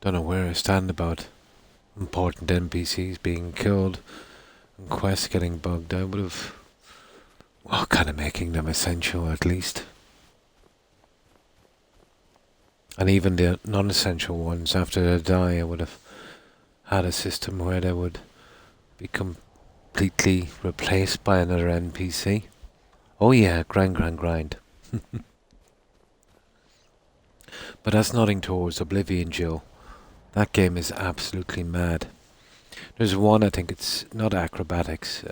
Don't know where I stand about important NPCs being killed and quests getting bugged. I would have, well, kind of making them essential at least. And even the non-essential ones, after they die, I would have had a system where they would be completely replaced by another NPC. Oh yeah, grind. But that's nothing towards Oblivion, Jill. That game is absolutely mad. There's one, I think it's not acrobatics.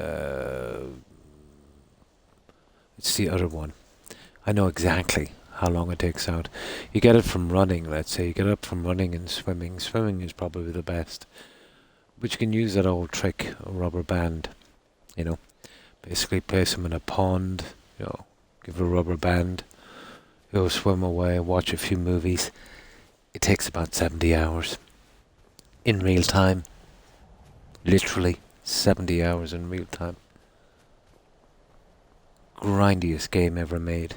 It's the other one. I know exactly how long it takes out. You get it from running, let's say. You get it from running and swimming. Swimming is probably the best. But you can use that old trick, a rubber band, you know. Basically place him in a pond, give a rubber band, he'll swim away, watch a few movies. It takes about 70 hours. In real time. Literally 70 hours in real time. Grindiest game ever made.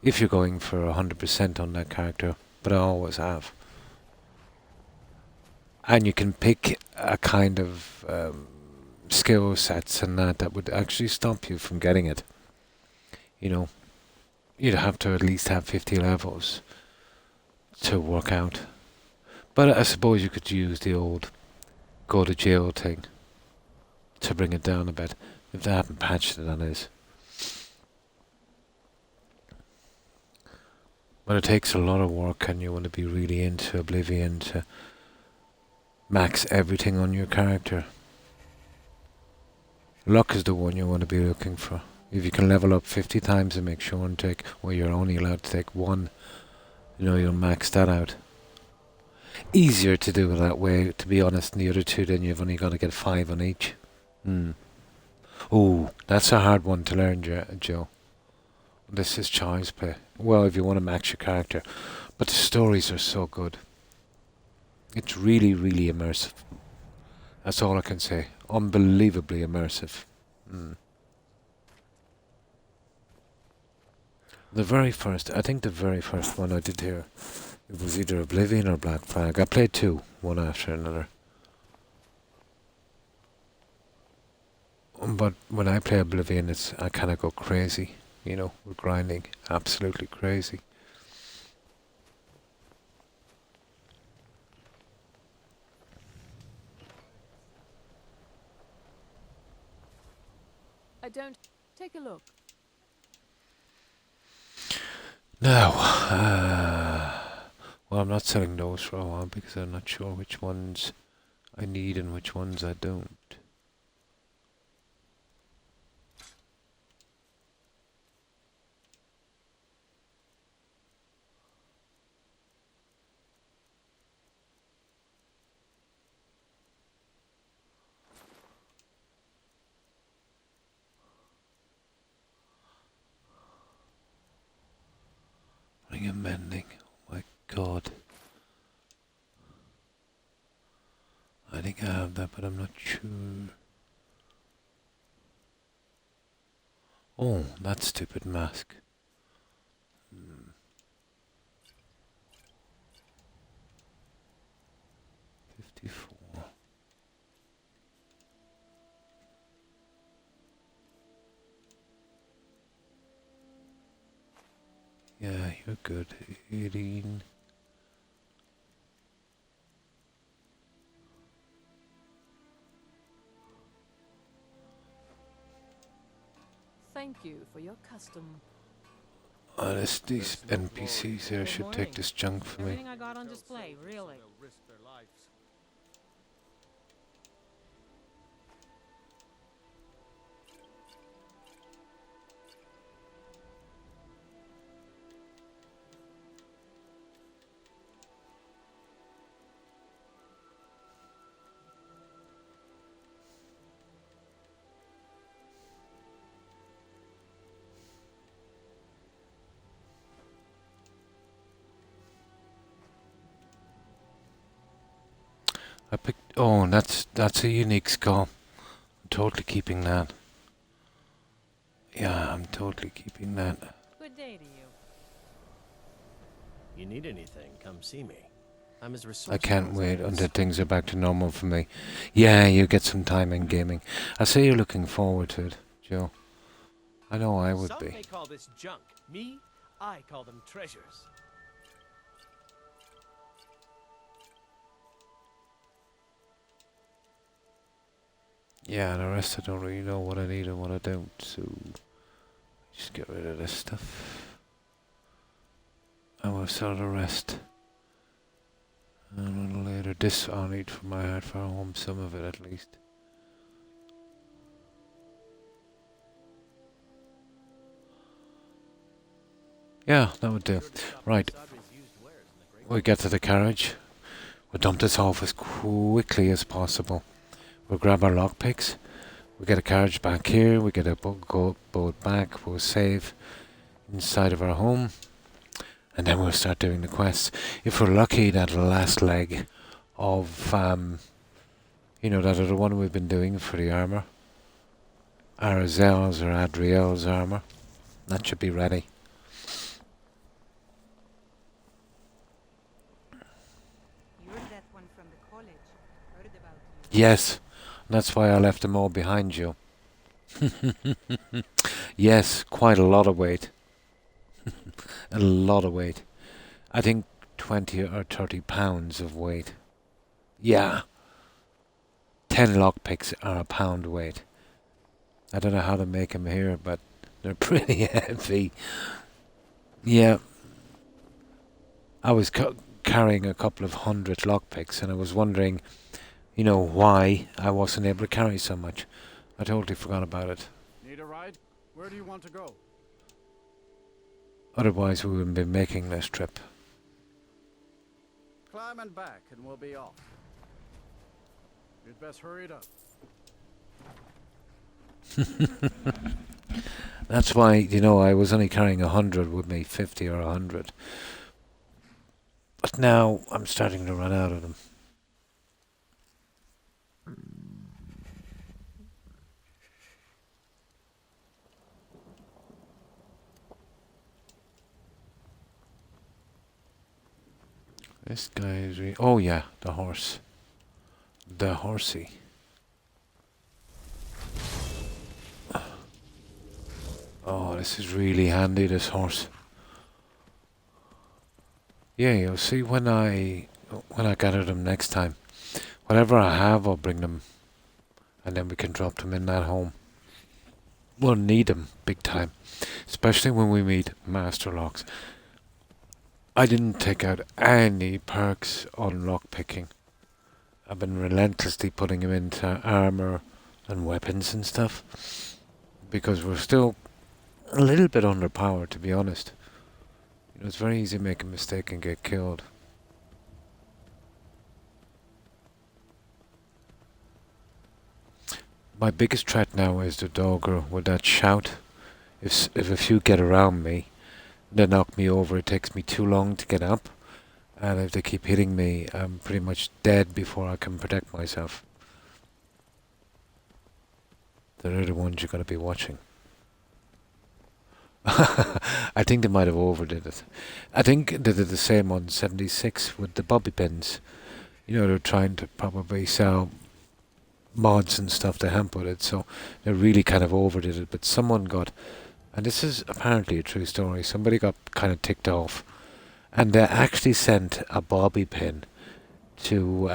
If you're going for 100% on that character, but I always have. And you can pick a kind of skill sets and that would actually stop you from getting it. You'd have to at least have 50 levels to work out. But I suppose you could use the old go to jail thing to bring it down a bit. If they haven't patched it, that is. But it takes a lot of work and you want to be really into Oblivion to max everything on your character. Luck is the one you want to be looking for. If you can level up 50 times and make sure and take, well, you're only allowed to take one, you'll max that out. Easier to do it that way, to be honest, than the other two, then you've only got to get 5 on each. Oh, that's a hard one to learn, Joe. This is child's play. Well, if you want to max your character. But the stories are so good. It's really, really immersive. That's all I can say. Unbelievably immersive. I think the very first one I did here, it was either Oblivion or Black Flag. I played two, one after another. But when I play Oblivion, I kind of go crazy. We're grinding. Absolutely crazy. I don't. Take a look. Now, well, I'm not selling those for a while because I'm not sure which ones I need and which ones I don't. Amending. Oh my god. I think I have that, but I'm not sure. Oh, that stupid mask. 54. Yeah, you're good. 18. Thank you for your custom. These NPCs here should take this junk for me. Everything I got on display, really. They'll risk their lives. I picked. Oh, that's a unique skull. I'm totally keeping that. Yeah, I'm totally keeping that. Good day to you. You need anything, come see me. I'm as resourceful. I can't as wait I is. until things are back to normal for me. Yeah, you get some time in gaming. I say you're looking forward to it, Joe. I know I would Some be. may call this junk. Me, I call them treasures. Yeah, the rest I don't really know what I need and what I don't, so just get rid of this stuff. I will sell the rest. And a little later, this I'll need for my heart for home, some of it at least. Yeah, that would do. Right. We get to the carriage. We'll dump this off as quickly as possible. We'll grab our lockpicks. We get a carriage back here, we get a boat back, we'll save inside of our home, and then we'll start doing the quests. If we're lucky, that last leg of, you know, that other one we've been doing for the armour, Arazel's or Adriel's armour, that should be ready. You're that one from the college. Heard about you. Yes, that's why I left them all behind you. Yes, quite a lot of weight. A lot of weight. I think 20 or 30 pounds of weight. Yeah. 10 lockpicks are a pound weight. I don't know how to make them here, but they're pretty heavy. Yeah. I was carrying a couple of 100 lockpicks, and I was wondering, you know, why I wasn't able to carry so much. I totally forgot about it. Need a ride? Where do you want to go? Otherwise, we wouldn't be making this trip. Climb and back and we'll be off. You'd best hurry it up. That's why, you know, I was only carrying 100 with me, 50 or 100. But now I'm starting to run out of them. This guy is oh yeah, the horse. The horsey. Oh, this is really handy, this horse. Yeah, you'll see when I gather them next time. Whatever I have, I'll bring them, and then we can drop them in that home. We'll need them big time, especially when we meet Master Locks. I didn't take out any perks on lockpicking. I've been relentlessly putting them into armor and weapons and stuff, because we're still a little bit underpowered, to be honest. You know, it's very easy to make a mistake and get killed. My biggest threat now is the dogger with that shout. If a few get around me, they knock me over. It takes me too long to get up, and if they keep hitting me, I'm pretty much dead before I can protect myself. They're the ones you're going to be watching. I think they might have overdid it. I think they did the same on 76 with the bobby pins. You know, they're trying to probably sell mods and stuff to help with it, so they really kind of overdid it. But someone got, and this is apparently a true story, somebody got kind of ticked off, and they actually sent a bobby pin to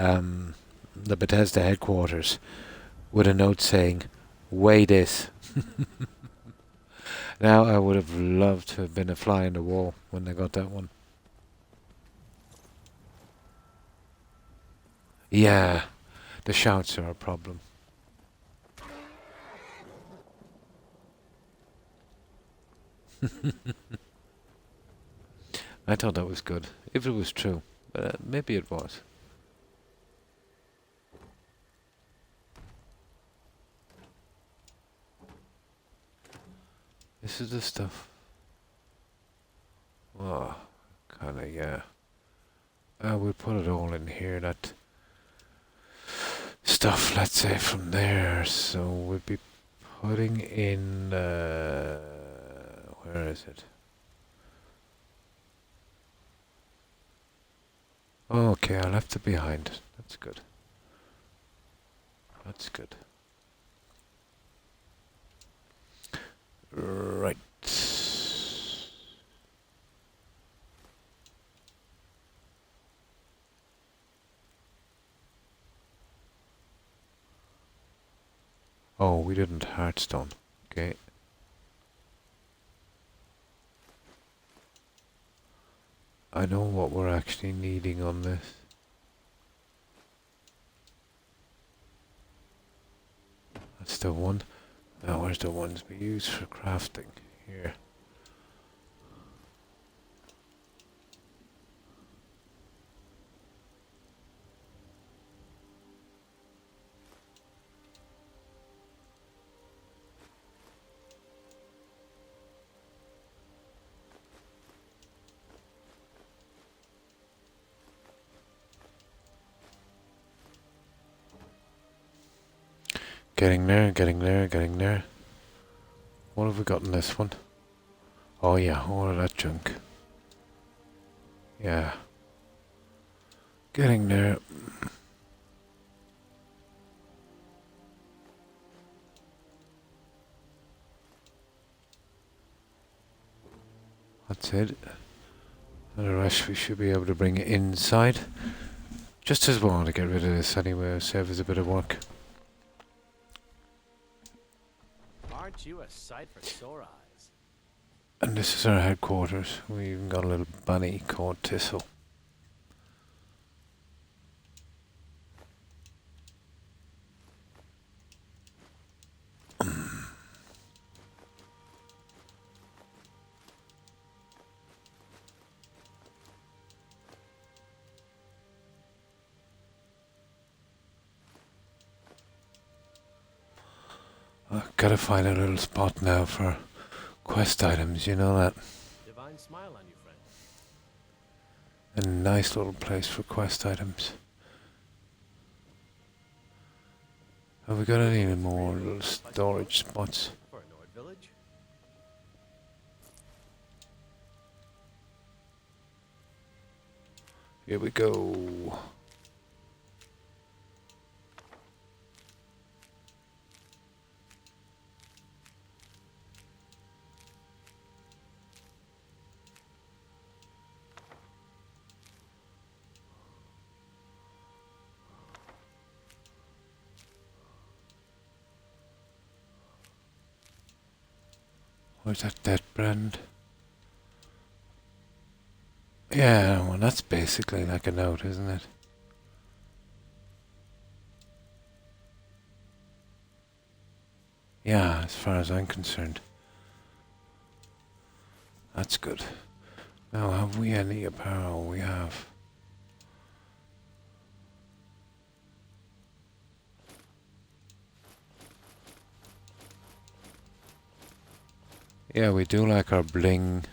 the Bethesda headquarters with a note saying, "Weigh this." Now I would have loved to have been a fly in the wall when they got that one. Yeah, the shouts are a problem. I thought that was good, if it was true, but maybe it was. This is the stuff. Oh, kinda, yeah. We'll put it all in here, that stuff, let's say, from there. So we'll be putting in, where is it? Oh, okay, I left it behind. That's good. That's good. Right. Oh, we didn't Hearthstone. Okay. I know what we're actually needing on this. That's the one. Now where's the ones we use for crafting? Here. Getting there, getting there, getting there. What have we got in this one? Oh yeah, all of that junk. Yeah. Getting there. That's it. And the rest we should be able to bring it inside. Just as well to get rid of this anyway, save us a bit of work. Aren't you a sight for sore eyes? And this is our headquarters. We even got a little bunny called Thistle. I've got to find a little spot now for quest items, you know that? Divine smile on you, friend. A nice little place for quest items. Have we got any more little storage spots? For a Nord village? Here we go. Where's that dead brand? Yeah, well that's basically like a note, isn't it? Yeah, as far as I'm concerned. That's good. Now, have we any apparel? We have. Yeah, we do like our bling,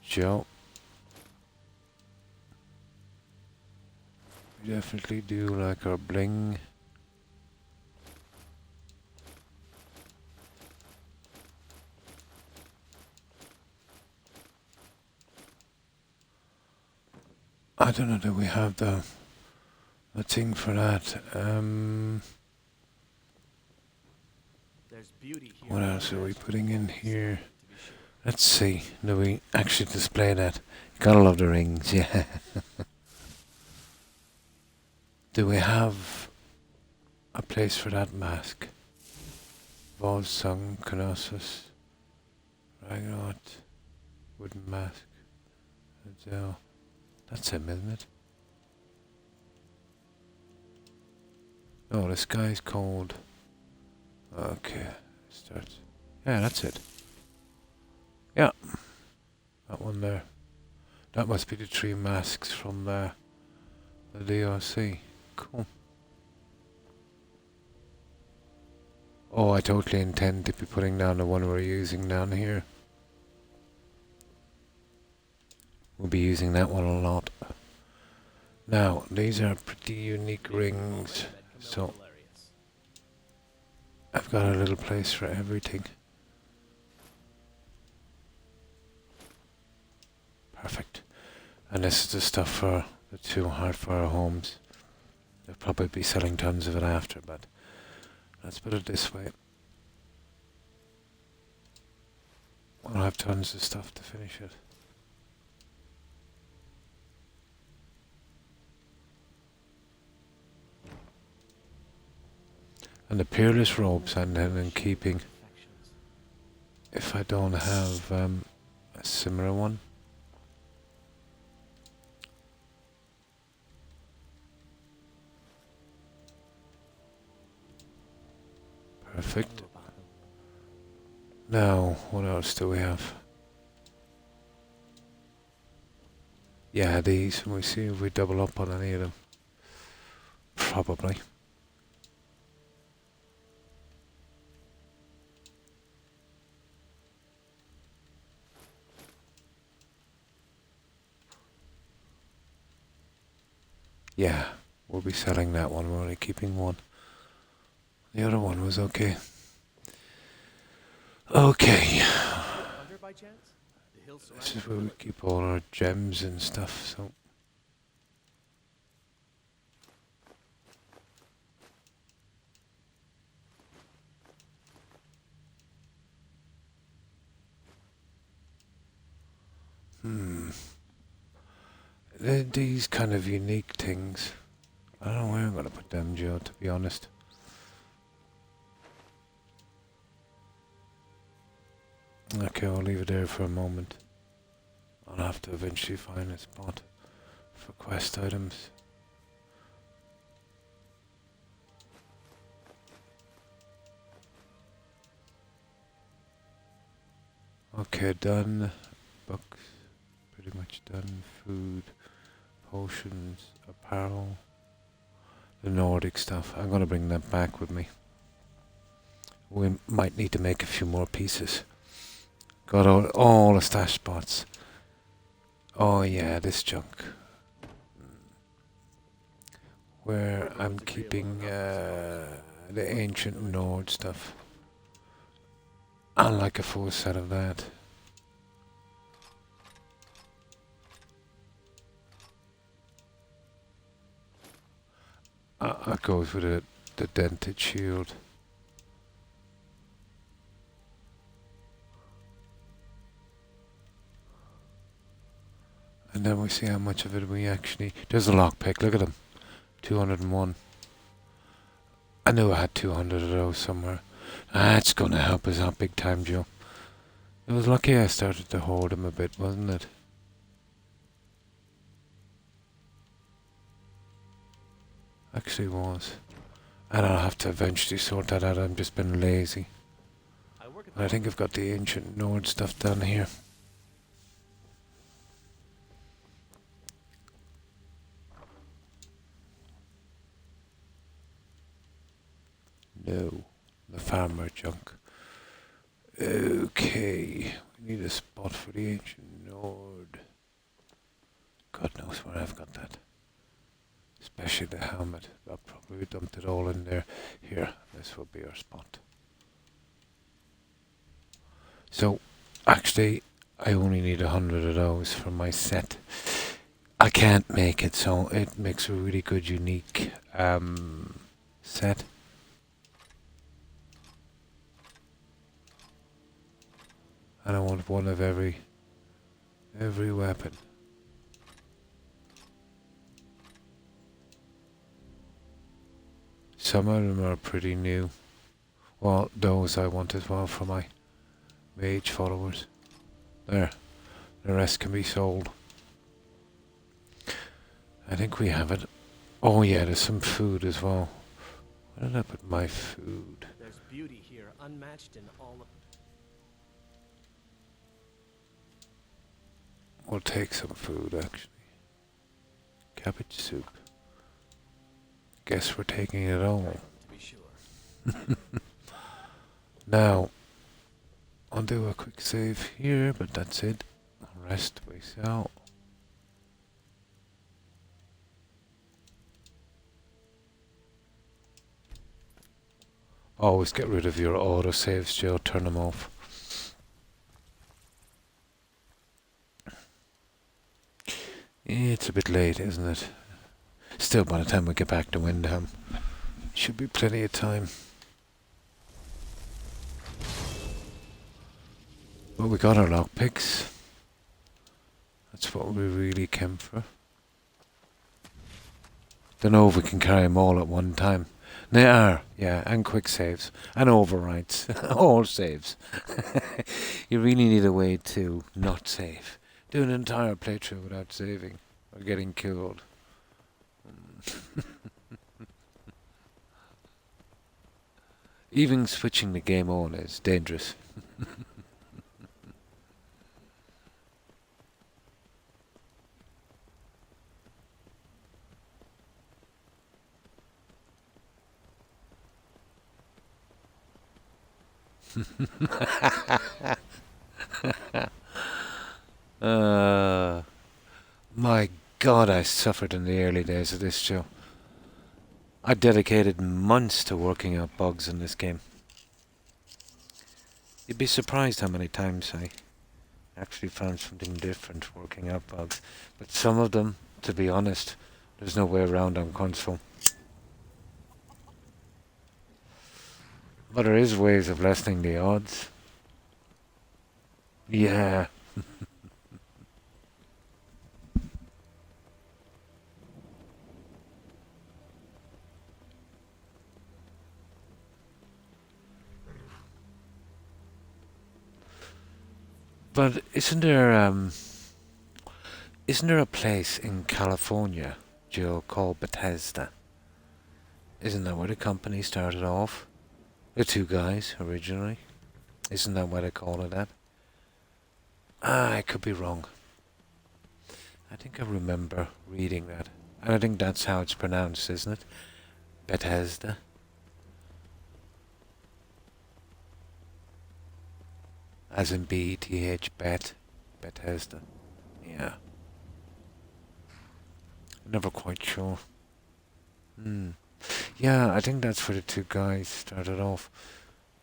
Joe. We definitely do like our bling. I don't know, do we have the thing for that? There's beauty here. What else are we putting in here? Let's see, do we actually display that? Gotta love the rings, yeah. Do we have a place for that mask? Volsung, Colossus, Ragnarok, wooden mask, Adele. That's him, isn't it? Oh, this guy's called... Okay, starts. Yeah, that's it. Yeah, that one there. That must be the 3 masks from the DLC. Cool. Oh, I totally intend to be putting down the one we're using down here. We'll be using that one a lot. Now, these are pretty unique rings, so I've got a little place for everything. Perfect. And this is the stuff for the 2 hardfire homes. They'll probably be selling tons of it after, but let's put it this way. We'll have tons of stuff to finish it. And the peerless robes I'm then keeping if I don't have a similar one. Perfect. Now, what else do we have? Yeah, these. We see if we double up on any of them. Probably. Yeah, we'll be selling that one. We're only keeping one. The other one was okay. Okay. Hunter by chance? The hills This surrounding is where we village. keep all our gems and stuff, so... These kind of unique things. I don't know where I'm going to put them, Joe, to be honest. Okay, I'll leave it there for a moment. I'll have to eventually find a spot for quest items. Okay, done. Books, pretty much done. Food, potions, apparel, the Nordic stuff. I'm gonna bring that back with me. We might need to make a few more pieces. Got all the stash spots. Oh yeah, this junk. Where I'm keeping the ancient Nord stuff. I like a full set of that. That goes with the dented shield. And then we see how much of it we actually... There's a lockpick, look at them. 201. I knew I had 200 of those somewhere. That's gonna help us out big time, Joe. It was lucky I started to hoard them a bit, wasn't it? Actually was. And I'll have to eventually sort that out. I've just been lazy. I think I've got the ancient Nord stuff down here. No. The farmer junk. Okay. We need a spot for the ancient Nord. God knows where I've got that. Especially the helmet. I'll probably dumped it all in there. Here, this will be our spot. So, actually, I only need 100 of those for my set. I can't make it, so it makes a really good, unique set. And I want one of every weapon. Some of them are pretty new. Well, those I want as well for my mage followers. There. The rest can be sold. I think we have it. Oh yeah, there's some food as well. Where did I put my food? There's beauty here, unmatched in all of... We'll take some food, actually. Cabbage soup. Guess we're taking it all. To be sure. Now, I'll do a quick save here, but that's it. The rest we sell. Always get rid of your auto saves, Joe. Turn them off. It's a bit late, isn't it? Still, by the time we get back to Windham, should be plenty of time. Well, we got our lockpicks. That's what we really came for. Don't know if we can carry them all at one time. They are, yeah, and quick saves, and overrides, all saves. You really need a way to not save. Do an entire playthrough without saving, or getting killed. Even switching the game on is dangerous. My God, I suffered in the early days of this show. I dedicated months to working out bugs in this game. You'd be surprised how many times I actually found something different working out bugs. But some of them, to be honest, there's no way around on console. But there is ways of lessening the odds. Yeah. But isn't there a place in California, Jill, called Bethesda? Isn't that where the company started off? The two guys originally. Isn't that why they call it that? I could be wrong. I think I remember reading that. And I think that's how it's pronounced, isn't it? Bethesda. As in B-E-T-H, Bethesda. Yeah. Never quite sure. Yeah, I think that's where the two guys started off.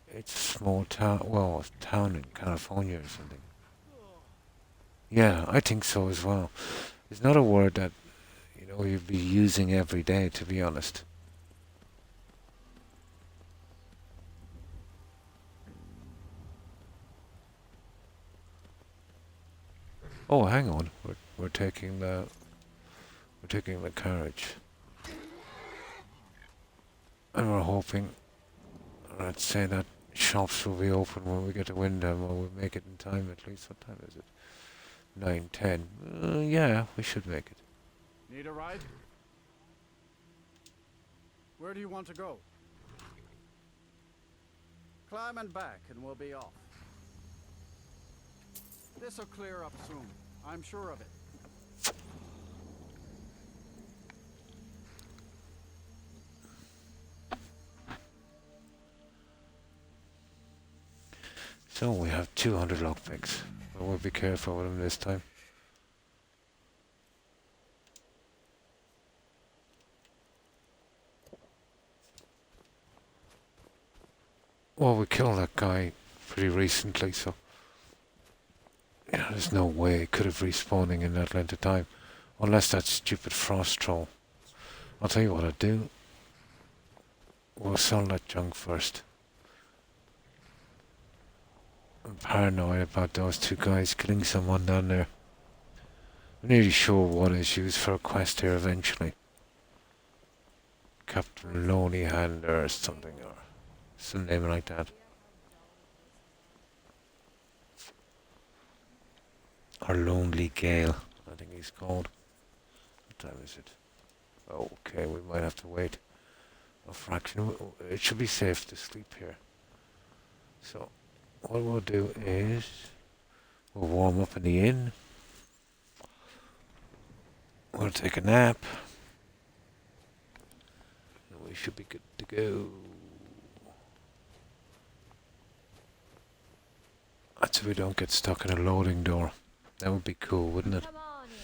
It's a small town, well, a town in California or something. Yeah, I think so as well. It's not a word that, you'd be using every day, to be honest. Oh, hang on. We're taking the carriage. And we're hoping, let's say that shops will be open when we get to Wyndham, or we'll make it in time at least. What time is it? 9:10. Yeah, we should make it. Need a ride? Where do you want to go? Climb and back and we'll be off. This'll clear up soon. I'm sure of it. So we have 200 lockpicks. But we'll be careful with them this time. Well, we killed that guy pretty recently, so there's no way it could have respawning in that length of time. Unless that stupid frost troll. I'll tell you what I'll do. We'll sell that junk first. I'm paranoid about those two guys killing someone down there. I'm nearly sure one is used for a quest here eventually. Captain Lonely Hand or something, or some name like that. Or Lonely Gale, I think he's called. What time is it? Okay, we might have to wait a fraction. It should be safe to sleep here. So, what we'll do is we'll warm up in the inn. We'll take a nap. And we should be good to go. That's if we don't get stuck in a loading door. That would be cool, wouldn't it? Come on in.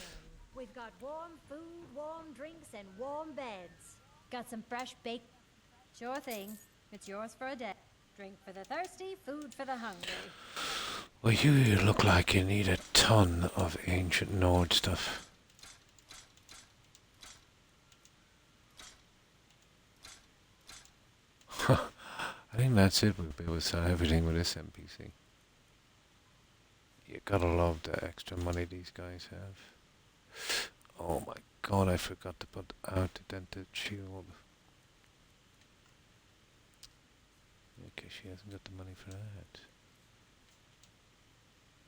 We've got warm food, warm drinks, and warm beds. Got some fresh baked... Sure thing. It's yours for a day. Drink for the thirsty, food for the hungry. Well, you look like you need a ton of ancient Nord stuff. I think that's it. We'll be able to sell everything with this NPC. You gotta love the extra money these guys have. Oh my god, I forgot to put out the dented shield. Okay, she hasn't got the money for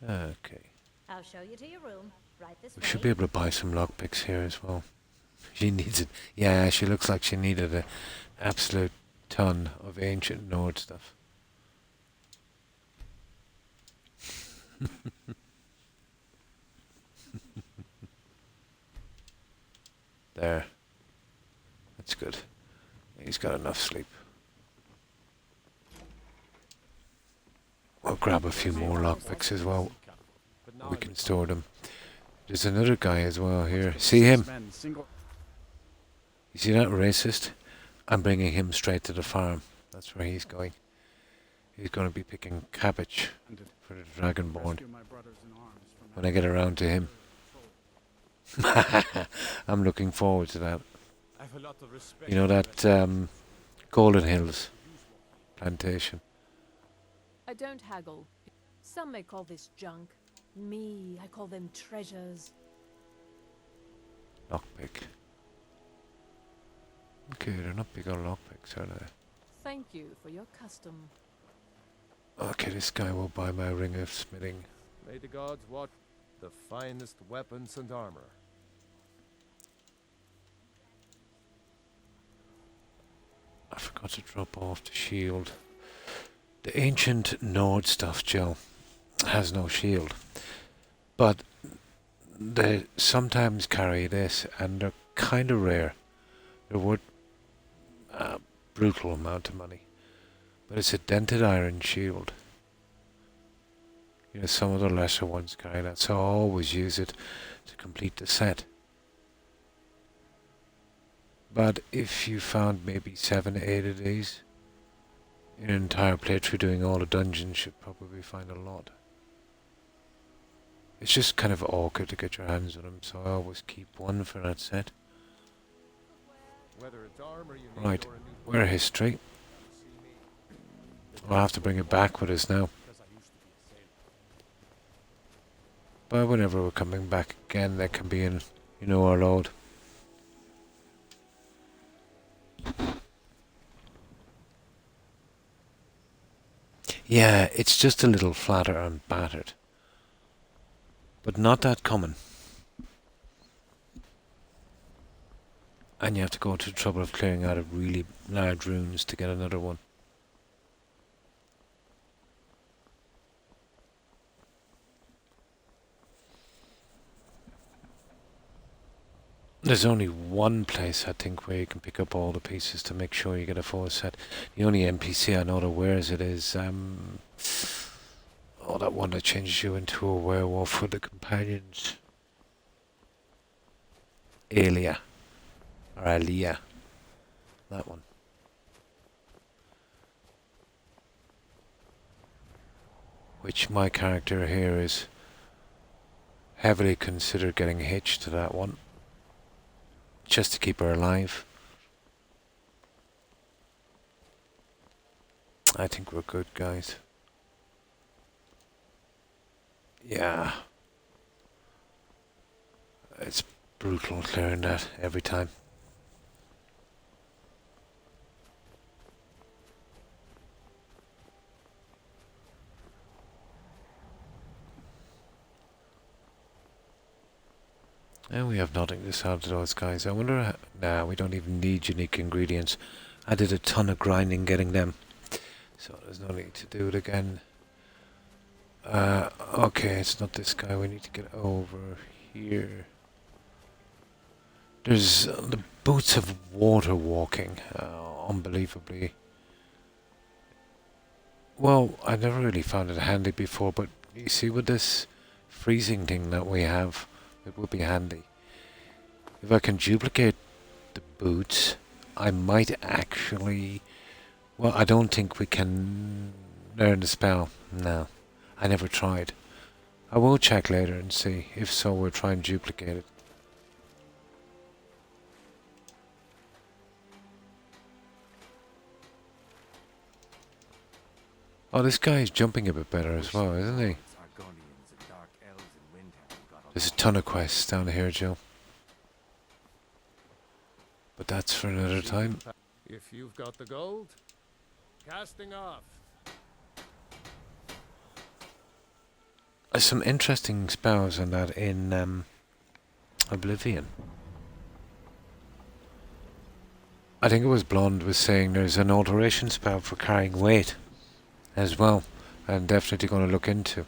that. Okay. I'll show you to your room. Right this way. We should be able to buy some lockpicks here as well. She needs it. Yeah, she looks like she needed an absolute ton of ancient Nord stuff. There. That's good. He's got enough sleep. We'll grab a few more lockpicks as well. We can store them. There's another guy as well here. See him? You see that racist? I'm bringing him straight to the farm. That's where he's going. He's going to be picking cabbage for the Dragonborn when I get around to him. I'm looking forward to that. You know that Golden Hills plantation? I don't haggle. Some may call this junk. Me, I call them treasures. Lockpick. Okay, they're not big on lockpicks, are they? Thank you for your custom. Okay, this guy will buy my ring of smithing. May the gods watch the finest weapons and armor. I forgot to drop off the shield. The ancient Nord stuff, Joe, has no shield. But they sometimes carry this, and they're kind of rare. They're worth a brutal amount of money. But it's a dented iron shield. You know, some of the lesser ones carry that, so I always use it to complete the set. But if you found maybe 7 to 8 of these, in an entire playthrough doing all the dungeons, you'd probably find a lot. It's just kind of awkward to get your hands on them, so I always keep one for that set. Whether it's armor you need Right, or a new we're history. We'll have to bring it back with us now. But whenever we're coming back again, that can be in, you know, our load. Yeah, it's just a little flatter and battered. But not that common. And you have to go to the trouble of clearing out of really large runes to get another one. There's only one place, I think, where you can pick up all the pieces to make sure you get a full set. The only NPC I know that wears it is, that one that changes you into a werewolf with the companions. Alia. Or Alia. That one. Which my character here is heavily considered getting hitched to that one. Just to keep her alive. I think we're good, guys. Yeah. It's brutal clearing that every time. And we have nothing to sell to those guys. I wonder how... Nah, we don't even need unique ingredients. I did a ton of grinding getting them. So there's no need to do it again. Okay, it's not this guy. We need to get over here. There's the boots of water walking. Unbelievably. Well, I never really found it handy before, but you see with this freezing thing that we have, it would be handy. If I can duplicate the boots, I might actually... Well, I don't think we can learn the spell. No, I never tried. I will check later and see. If so, we'll try and duplicate it. Oh, this guy is jumping a bit better as well, isn't he? There's a ton of quests down here, Joe. But that's for another time. If you've got the gold, casting off. There's some interesting spells on that in Oblivion. I think it was Blonde was saying there's an alteration spell for carrying weight as well. I'm definitely going to look into.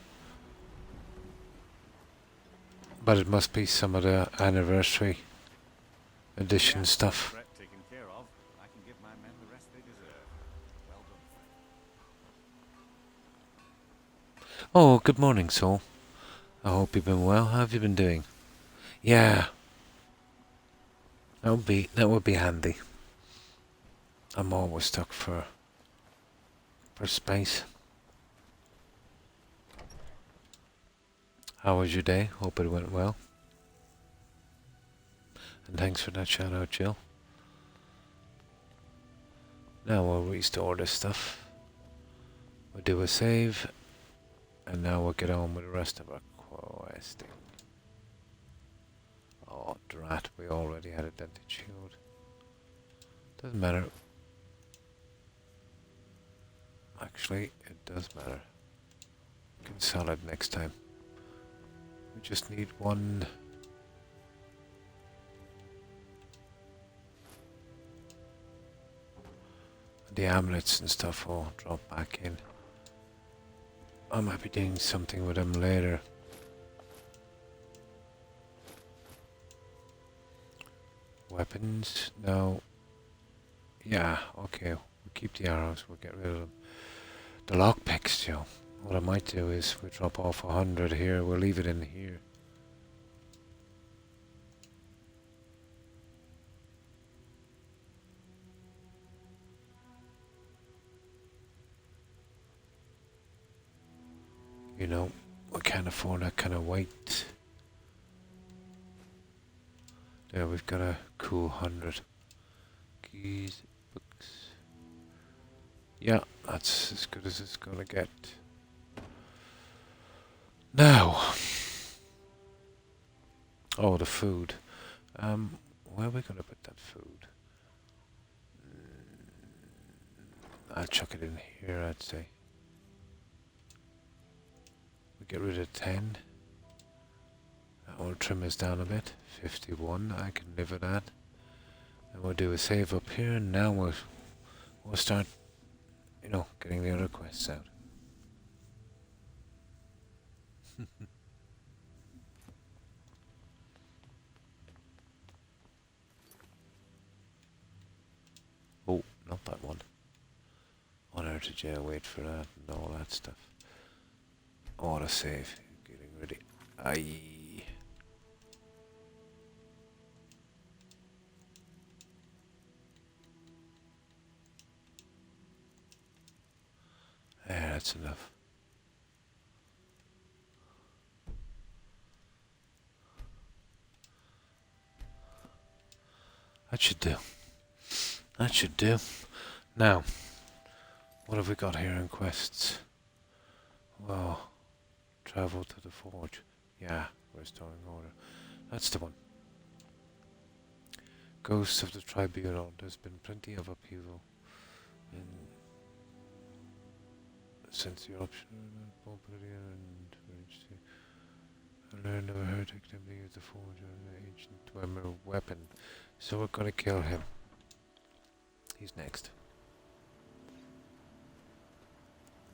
But it must be some of the anniversary edition stuff. Taken care of. I can give my men the rest they deserve. Well done. Oh, good morning, Soul. I hope you've been well. How have you been doing? Yeah. That would be handy. I'm always stuck for space. How was your day? Hope it went well. And thanks for that shout out, Jill. Now we'll restore this stuff. We'll do a save. And now we'll get on with the rest of our questing. Oh, drat, we already had a dented shield. Doesn't matter. Actually, it does matter. We can sell it next time. We just need one. The amulets and stuff will drop back in. I might be doing something with them later. Weapons? No. Yeah, okay. We'll keep the arrows. We'll get rid of them. The lockpicks, Joe. What I might do is we drop off 100 here. We'll leave it in here. You know, we can't afford that kind of weight. There, we've got a cool 100. Keys, books. Yeah, that's as good as it's gonna get. Now, oh, the food. Where are we gonna put that food? I'll chuck it in here, I'd say. We get rid of 10. That will trim us down a bit. 51, I can live with that. And we'll do a save up here, and now we'll start, you know, getting the other quests out. Oh, not that one. Honor to jail, wait for that, and all that stuff. Auto save, getting ready. Aye. Yeah, that's enough. That should do. That should do. Now, what have we got here in quests? Well, travel to the forge. Yeah, restoring order. That's the one. Ghosts of the Tribunal. There's been plenty of upheaval in since the option and I learned of a heretic attempting to use the forge of an ancient Dwemer weapon. So we're gonna kill him. He's next.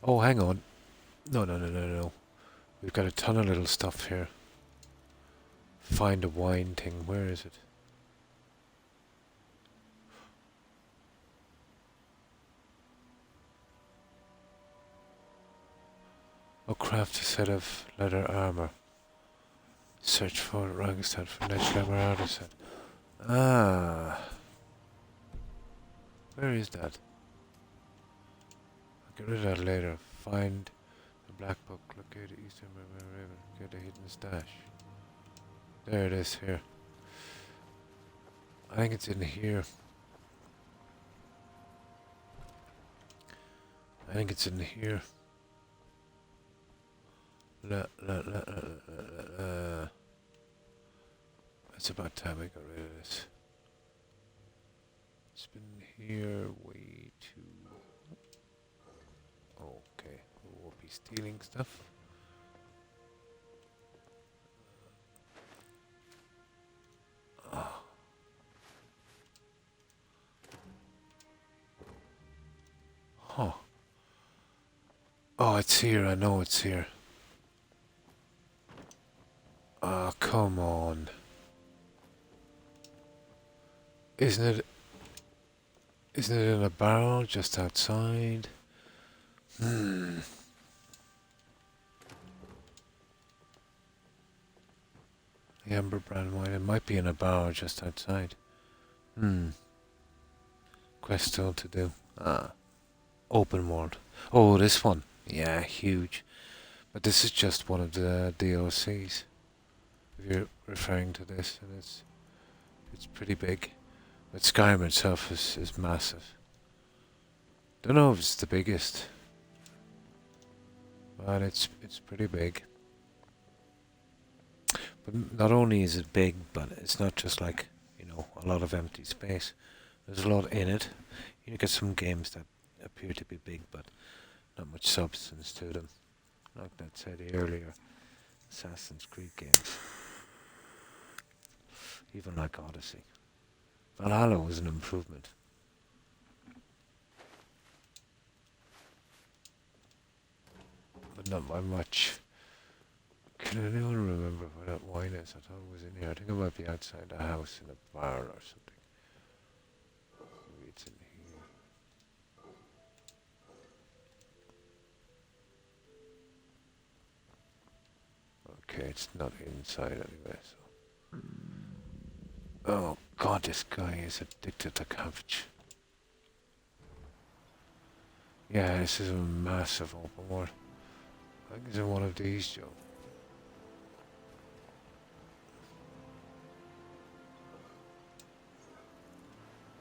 Oh, hang on. No. We've got a ton of little stuff here. Find a wine thing. Where is it? Oh, craft a set of leather armor. Search for Rangstad for next level artisan. Ah. Where is that? I'll get rid of that later. Find the black book. Locate the eastern river. Get a hidden stash. There it is here. I think it's in here. I think it's in here. It's about time I got rid of this. It's been here way too... Okay, we'll be stealing stuff. Huh. Oh, it's here, I know it's here. Ah, come on. Isn't it in a barrel just outside? The Amber brand wine. It might be in a barrel just outside. quest still to do? Open world. Oh, this one. Yeah, huge. But this is just one of the DLCs. If you're referring to this, and it's pretty big. But Skyrim itself is massive. Don't know if it's the biggest, but it's pretty big. But not only is it big, but it's not just like, you know, a lot of empty space. There's a lot in it. You get some games that appear to be big, but not much substance to them. Like that said earlier, Assassin's Creed games. Even like Odyssey. Valhalla was an improvement. But not by much. Can anyone remember where that wine is? I thought it was in here. I think it might be outside the house in a bar or something. Maybe it's in here. Okay, it's not inside anyway, so. Oh god, this guy is addicted to cabbage. Yeah, this is a massive open world. I think it's in one of these, Joe.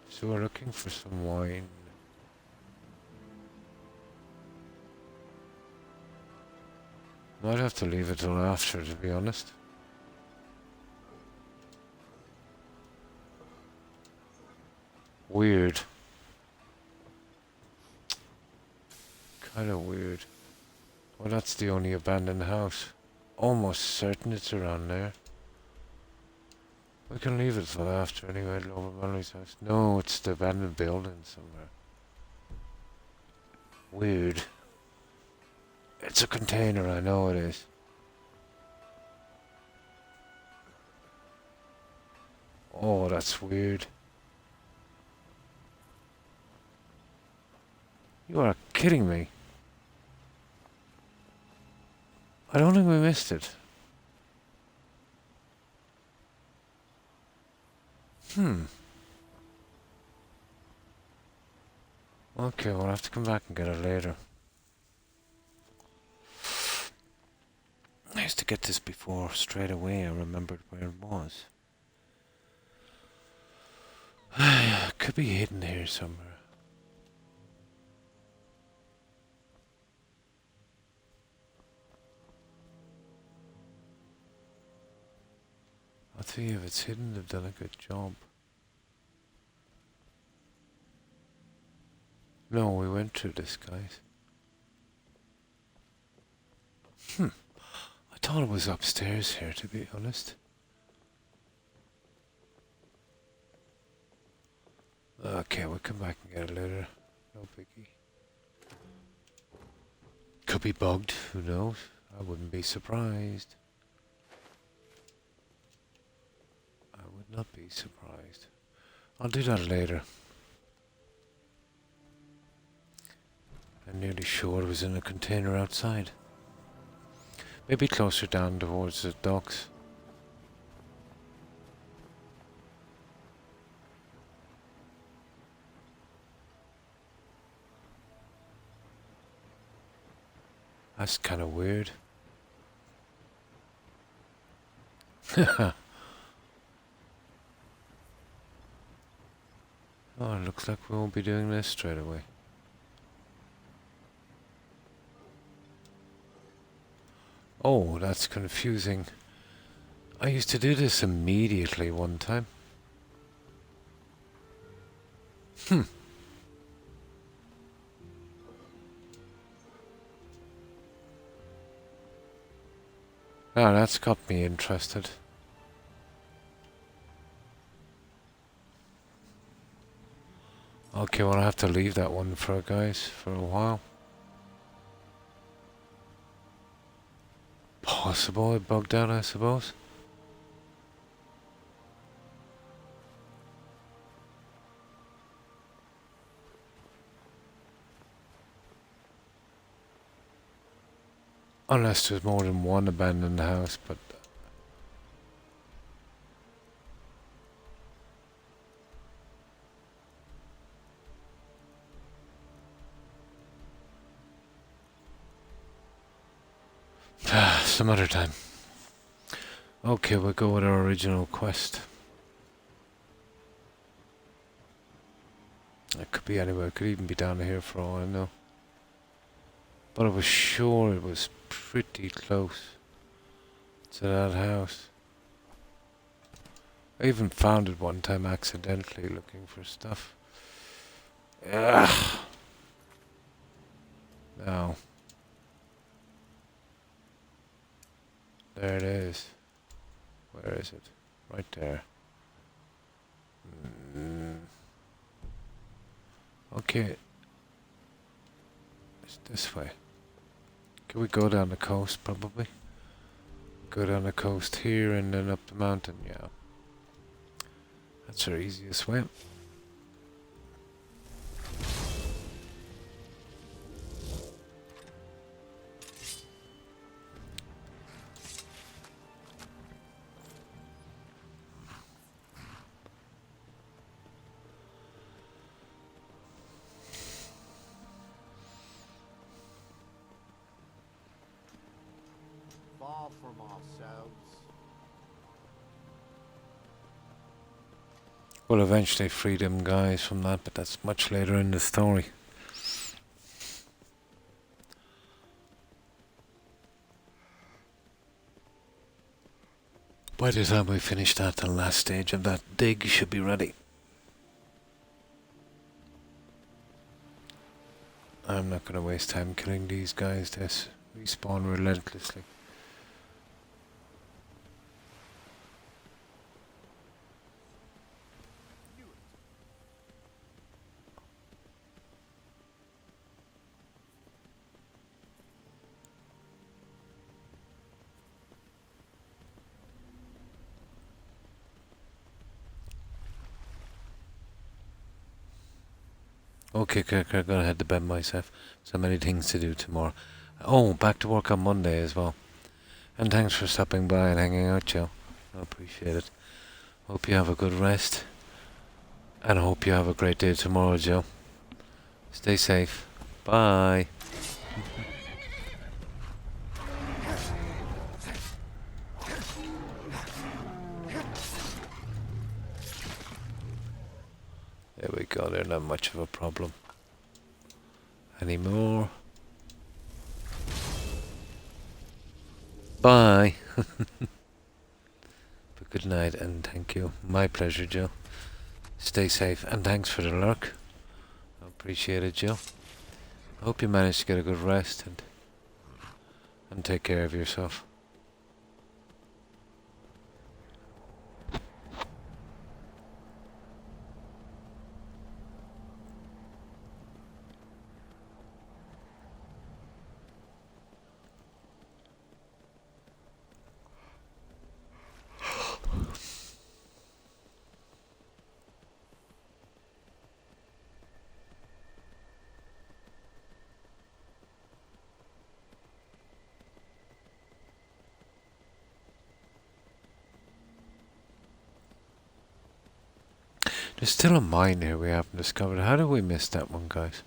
So we're looking for some wine. Might have to leave it till after, to be honest. Weird. Kind of weird. Well, that's the only abandoned house. Almost certain it's around there. We can leave it till after anyway, Lower Mallory's house. No, it's the abandoned building somewhere. Weird. It's a container, I know it is. Oh, that's weird. You are kidding me. I don't think we missed it. Okay, we'll have to come back and get it later. I used to get this before straight away. I remembered where it was. It could be hidden here somewhere. I'll tell you, if it's hidden, they've done a good job. No, we went through this, guys. I thought it was upstairs here, to be honest. Okay, we'll come back and get it later. No biggie. Could be bugged, who knows? I wouldn't be surprised. I would not be surprised. I'll do that later. I'm nearly sure it was in a container outside. Maybe closer down towards the docks. That's kind of weird. Oh, it looks like we won't be doing this straight away. Oh, that's confusing. I used to do this immediately one time. Oh, that's got me interested. Okay, well, I'll have to leave that one for guys for a while. Possible it bugged out, I suppose. Unless there's more than one abandoned house, but... Some other time. Okay, we'll go with our original quest. It could be anywhere. It could even be down here for all I know. But I was sure it was pretty close to that house. I even found it one time accidentally looking for stuff. Ugh. No. There it is. Where is it? Right there. Okay. It's this way. Can we go down the coast, probably? Go down the coast here and then up the mountain, yeah. That's our easiest way. Far from ourselves. We'll eventually free them guys from that, but that's much later in the story. By the time we finish that, the last stage of that dig should be ready. I'm not going to waste time killing these guys. They respawn relentlessly. Okay, Kirk, I'm gonna head to bed myself. So many things to do tomorrow. Oh, back to work on Monday as well. And thanks for stopping by and hanging out, Joe. I appreciate it. Hope you have a good rest. And I hope you have a great day tomorrow, Joe. Stay safe. Bye. There we go, they're not much of a problem anymore. Bye. But good night and thank you. My pleasure, Joe. Stay safe and thanks for the lurk. I appreciate it, Joe. I hope you managed to get a good rest and take care of yourself. There's still a mine here we haven't discovered. How did we miss that one, guys?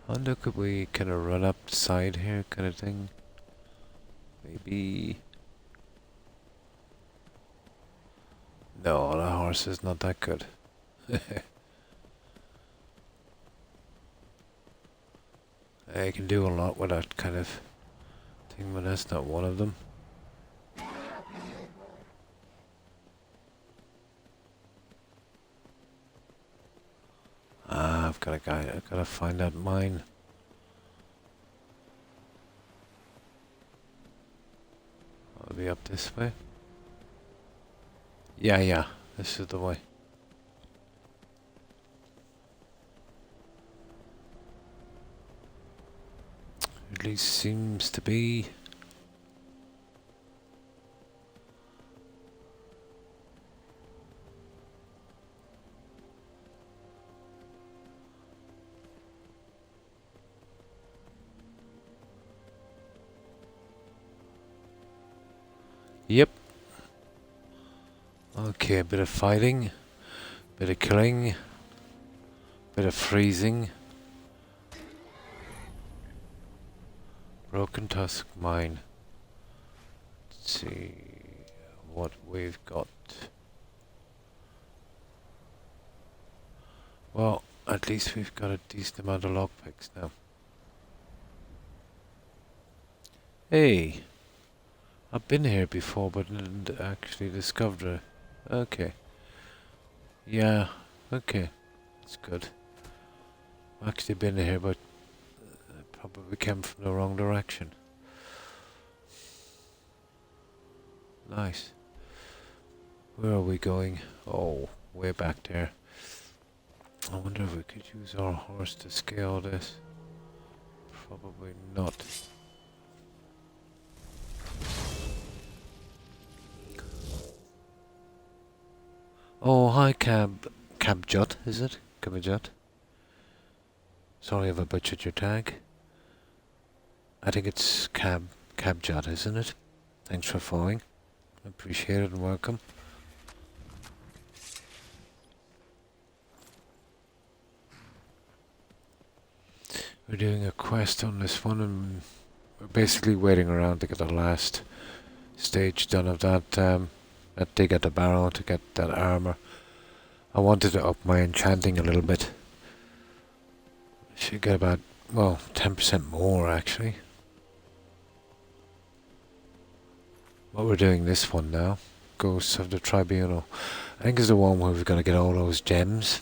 I wonder, could we kind of run up the side here, kind of thing? Maybe. No, the horse is not that good. I can do a lot with that kind of thing, but that's not one of them. Ah, I've got a guy. I've got to find that mine. I'll be up this way. Yeah, this is the way. At least seems to be. Yep. Okay, a bit of fighting, bit of killing, bit of freezing. Broken Tusk Mine. Let's see what we've got. Well, at least we've got a decent amount of lockpicks now. Hey, I've been here before, but didn't actually discover it. Okay. Yeah, okay. That's good. I've actually been here, but probably came from the wrong direction. Nice. Where are we going? Oh, way back there. I wonder if we could use our horse to scale this. Probably not. Oh, hi Cabjut, is it? Cabjut? Sorry if I butchered your tag. I think it's Cabjut, isn't it? Thanks for following. Appreciate it and welcome. We're doing a quest on this one and we're basically waiting around to get the last stage done of that dig at the barrel to get that armor. I wanted to up my enchanting a little bit. Should get about, well, 10% more actually. But we're doing this one now. Ghosts of the Tribunal. I think it's the one where we're going to get all those gems.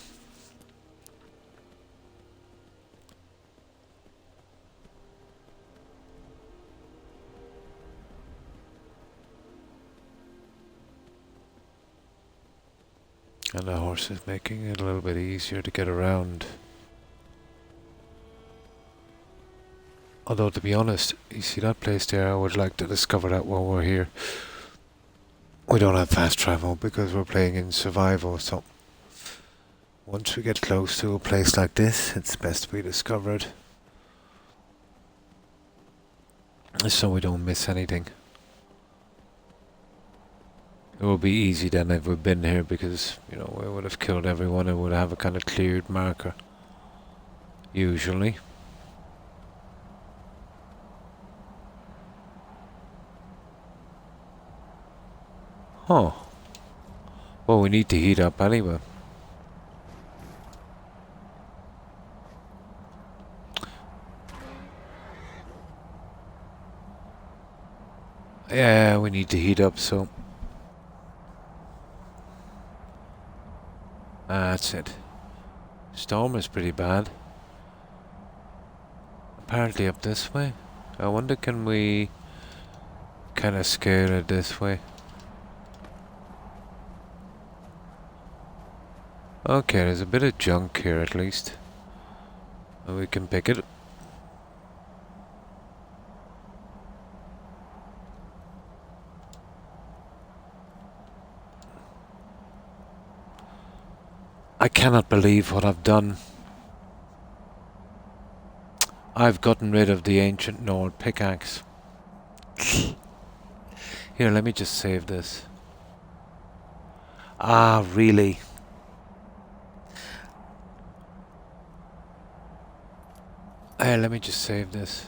And the horse is making it a little bit easier to get around. Although, to be honest, you see that place there, I would like to discover that while we're here. We don't have fast travel because we're playing in survival, so once we get close to a place like this, it's best to be discovered. So we don't miss anything. It will be easy then if we've been here because, you know, we would have killed everyone and would have a kind of cleared marker. Usually. Huh. Well, we need to heat up anyway. Yeah, we need to heat up, so... that's it. Storm is pretty bad. Apparently up this way. I wonder, can we kind of scale it this way? Okay, there's a bit of junk here at least. And we can pick it. I cannot believe what I've done. I've gotten rid of the ancient Nord pickaxe. Here, let me just save this. Ah, really? Hey, let me just save this.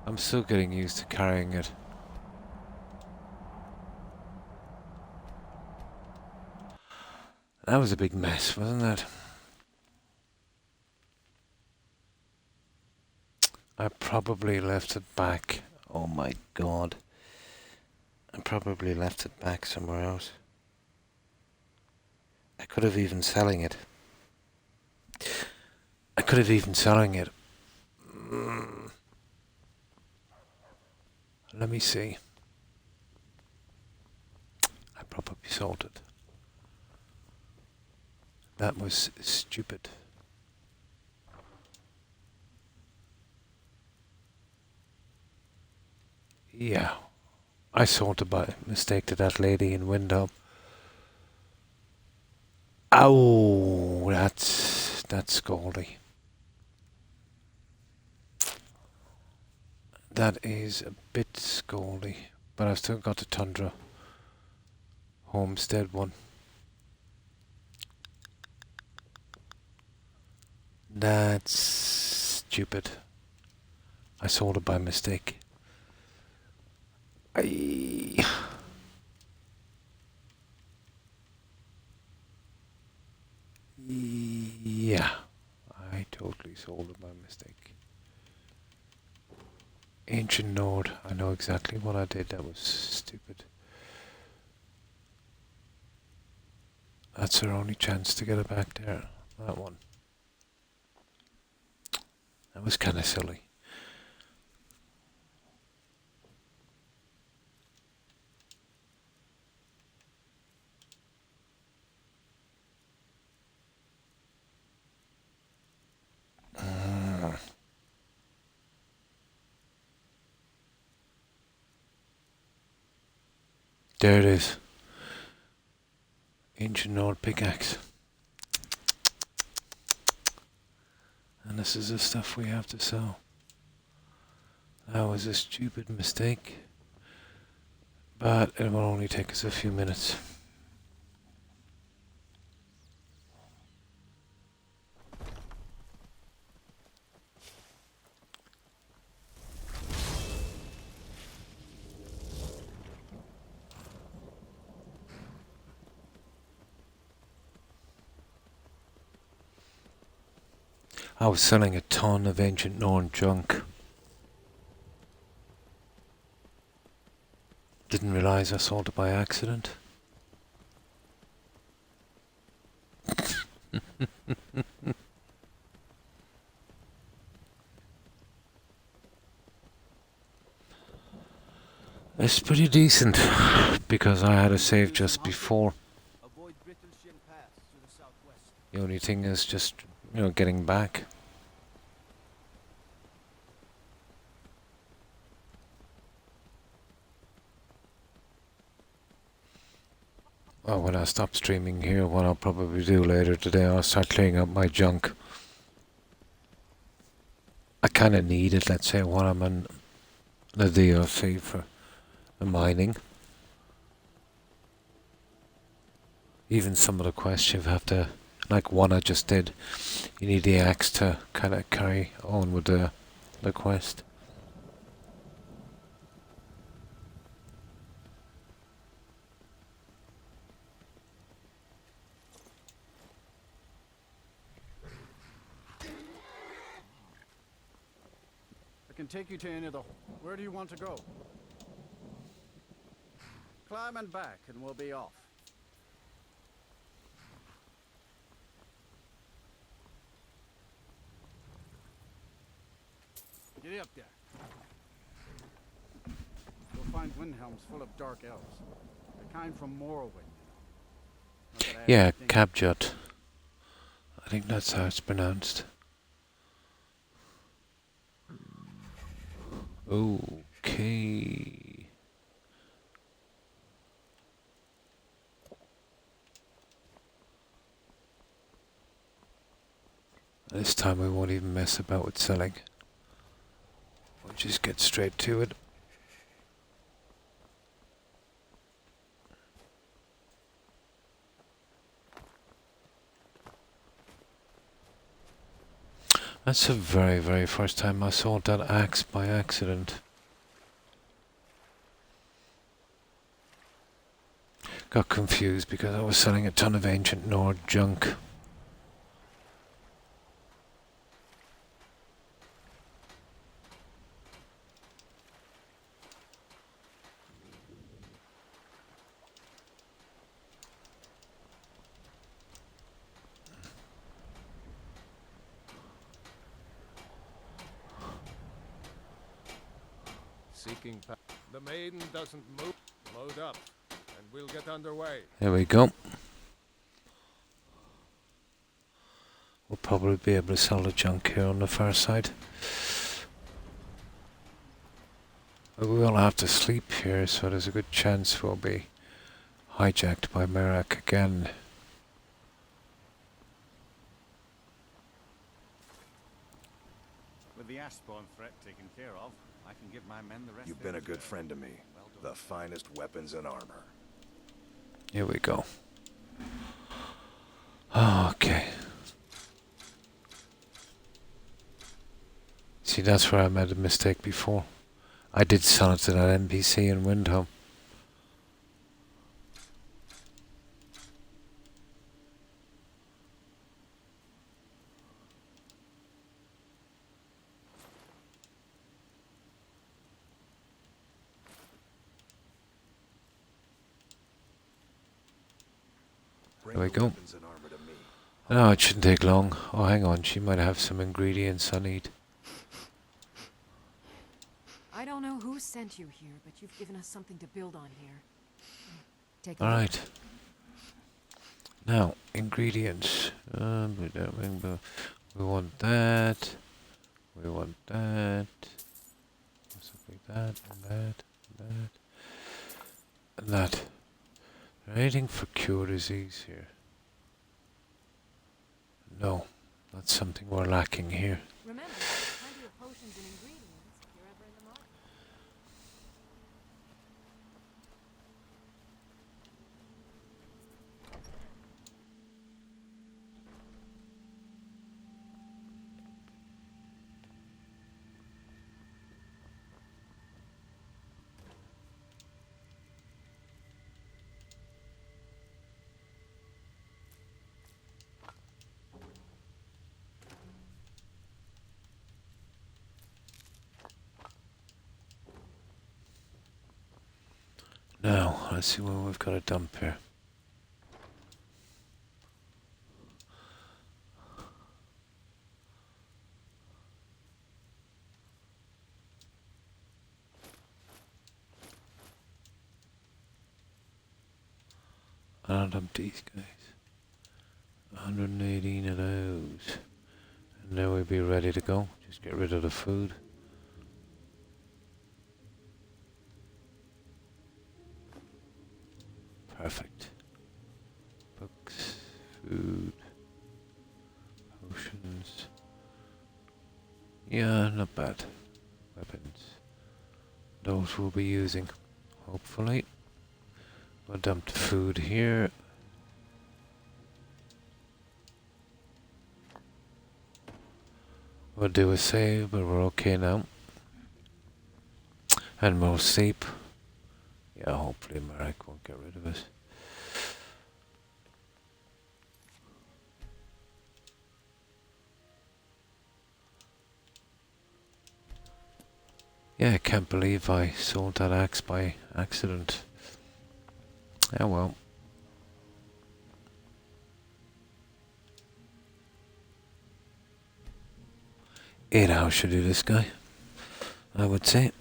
I'm still getting used to carrying it. That was a big mess, wasn't it? I probably left it back. Oh my god. I probably left it back somewhere else. I could have even selling it. I could have even selling it. Let me see. I probably sold it. That was stupid. Yeah. I sold it by mistake to that lady in Windham. Ow, that's scaldy. that is a bit scaldy, but I've still got the Tundra Homestead one. That's stupid. I sold it by mistake. Yeah, I totally sold it by mistake. Ancient Nord, I know exactly what I did, that was stupid. That's our only chance to get it back there, that one. That was kind of silly. There it is. Ancient Nord pickaxe. And this is the stuff we have to sell. That was a stupid mistake. But it will only take us a few minutes. I was selling a ton of ancient Norn junk. Didn't realize I sold it by accident. It's pretty decent because I had a save just before. The only thing is just, getting back. Well, when I stop streaming here, what I'll probably do later today, I'll start clearing up my junk. I kind of need it, let's say, while I'm on the DLC for the mining. Even some of the quests you have to, like one I just did, you need the axe to kind of carry on with the quest. I can take you to any of the... Where do you want to go? Climb and back and we'll be off. Get up there. You'll find Windhelms full of dark elves. The kind from Morrowind. Yeah, Cabjut. I think that's how it's pronounced. Okay. This time we won't even mess about with selling. We'll just get straight to it. That's the very, very first time I sold that axe by accident. Got confused because I was selling a ton of ancient Nord junk. Seeking the maiden doesn't move. Load up, and we'll get underway. There we go. We'll probably be able to sell the junk here on the far side. But we will have to sleep here, so there's a good chance we'll be hijacked by Merak again. With the Ashbourne threat taken care of, I can give my men the rest. You've been a good friend to me. The finest weapons and armor. Here we go. Okay. See, that's where I made a mistake before. I did sell it to that NPC in Windham. There we go. No, it shouldn't take long. Oh, hang on. She might have some ingredients I need. I don't know who sent you here, but you've given us something to build on here. Take Alright. Now, ingredients. We want that. We want that. Something like that, and that, and that. And that. Is there anything for cure disease here? No. That's something we're lacking here. Remember, there's plenty of potions and ingredients if you're ever in the market. Now, let's see what we've got to dump here. I'll dump these guys. 118 of those. And now we'll be ready to go. Just get rid of the food. Perfect. Books, food, potions. Yeah, not bad. Weapons. Those we'll be using, hopefully. We'll dump the food here. We'll do a save, but we're okay now. And we'll sleep. Yeah, hopefully Marek won't get rid of us. Yeah, I can't believe I sold that axe by accident. Oh well. 8 hours should do this guy, I would say.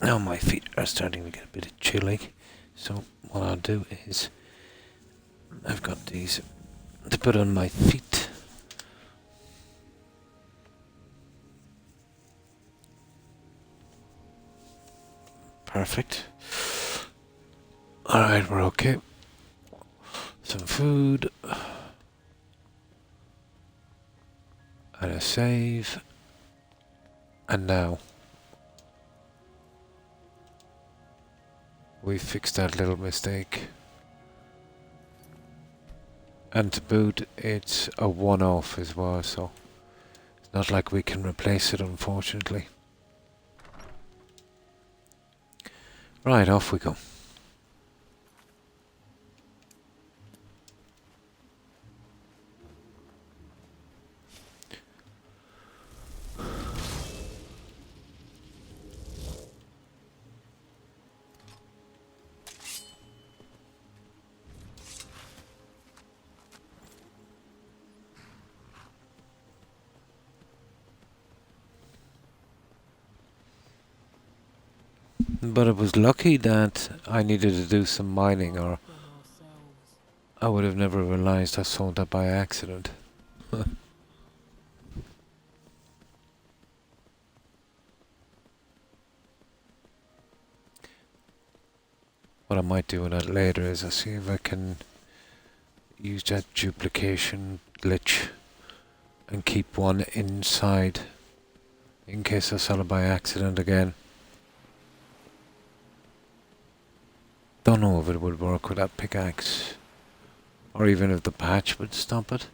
Now my feet are starting to get a bit chilly, so what I'll do is I've got these to put on my feet. Perfect. Alright, we're okay. Some food. And a save. And now we fixed that little mistake. And to boot, it's a one-off as well, so it's not like we can replace it, unfortunately. Right, off we go. But it was lucky that I needed to do some mining, or I would have never realized I sold that by accident. What I might do with that later is I'll see if I can use that duplication glitch and keep one inside In case I sell it by accident again. Don't know if it would work with that pickaxe. Or even if the patch would stop it.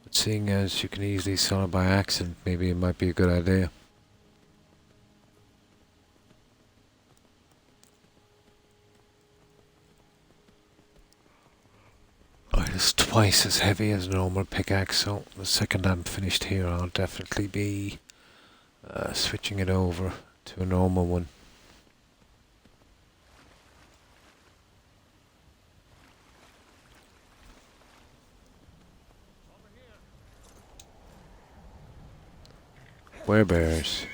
But seeing as you can easily sell it by accident, maybe it might be a good idea. Oh, it's twice as heavy as a normal pickaxe, so the second I'm finished here I'll definitely be switching it over to a normal one. Werebears.